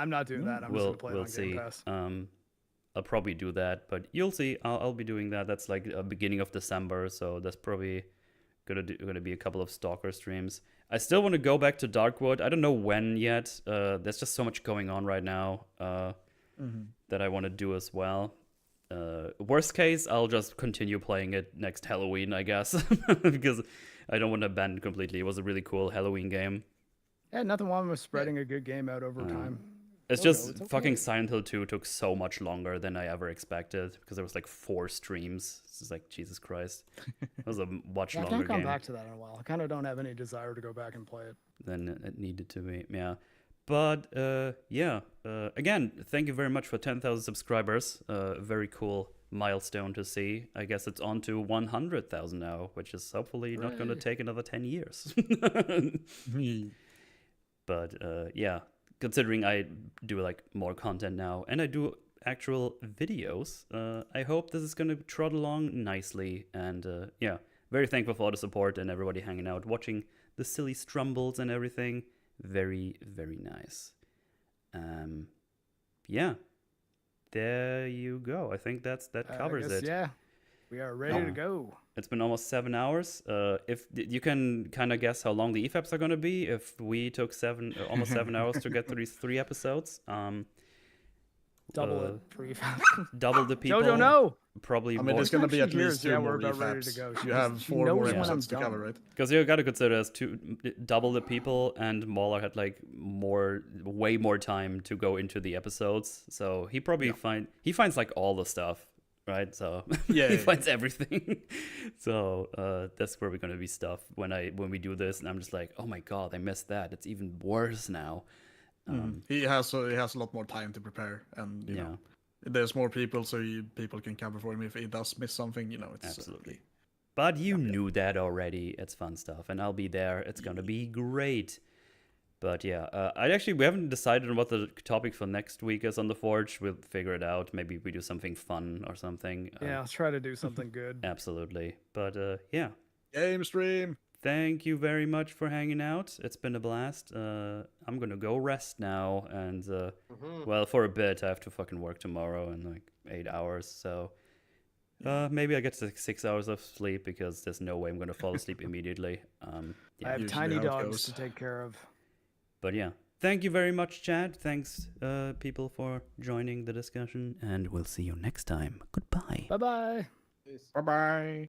not doing that. I'm just gonna play it on Game Pass. I'll probably do that, but you'll see. I'll be doing that. That's like beginning of December, so that's probably gonna be a couple of Stalker streams. I still want to go back to Darkwood. I don't know when yet. There's just so much going on right now that I want to do as well. Worst case, I'll just continue playing it next Halloween, I guess, because I don't want to abandon completely. It was a really cool Halloween game. Yeah, nothing wrong with spreading a good game out over time. It's just fucking Silent Hill 2 took so much longer than I ever expected because there was like 4 streams. It's just like, Jesus Christ. It was a much longer game. I can't come back to that in a while. I kind of don't have any desire to go back and play it. Then it needed to be, yeah. But yeah, again, thank you very much for 10,000 subscribers. Very cool milestone to see. I guess it's on to 100,000 now, which is hopefully not going to take another 10 years. But yeah, considering I do like more content now and I do actual videos, I hope this is going to trot along nicely. And yeah, very thankful for all the support and everybody hanging out, watching the silly strumbles and everything. Very, very nice. Yeah, there you go. I think that covers it. Yeah, we are ready to go. It's been almost 7 hours. If you can kind of guess how long the EFAPs are going to be, if we took almost 7 hours to get through these 3 episodes, double it for EFAP. Double the people. Jojo, no. Probably. I mean, more. there's going to be at least 2 more about ready to refabs. go. You have 4 more episodes to cover, right? Because you got to consider as double the people, and Mauler had like way more time to go into the episodes. So he probably finds like all the stuff, right? So he finds everything. So that's probably going to be stuff when we do this, and I'm just like, oh my god, I missed that. It's even worse now. He has a lot more time to prepare, and you know, there's more people, so people can cover for him if he does miss something. You know, it's absolutely. But you knew that already. It's fun stuff, and I'll be there. It's gonna be great. But yeah, we haven't decided on what the topic for next week is on the Forge. We'll figure it out. Maybe we do something fun or something. Yeah, I'll try to do something good. Absolutely. But yeah. Game stream. Thank you very much for hanging out. It's been a blast. I'm gonna go rest now, and well, for a bit. I have to fucking work tomorrow in like 8 hours. So maybe I get to 6 hours of sleep because there's no way I'm gonna fall asleep immediately. I have tiny dogs to take care of. But yeah, thank you very much, Chad. Thanks, people, for joining the discussion, and we'll see you next time. Goodbye. Bye-bye. Bye-bye.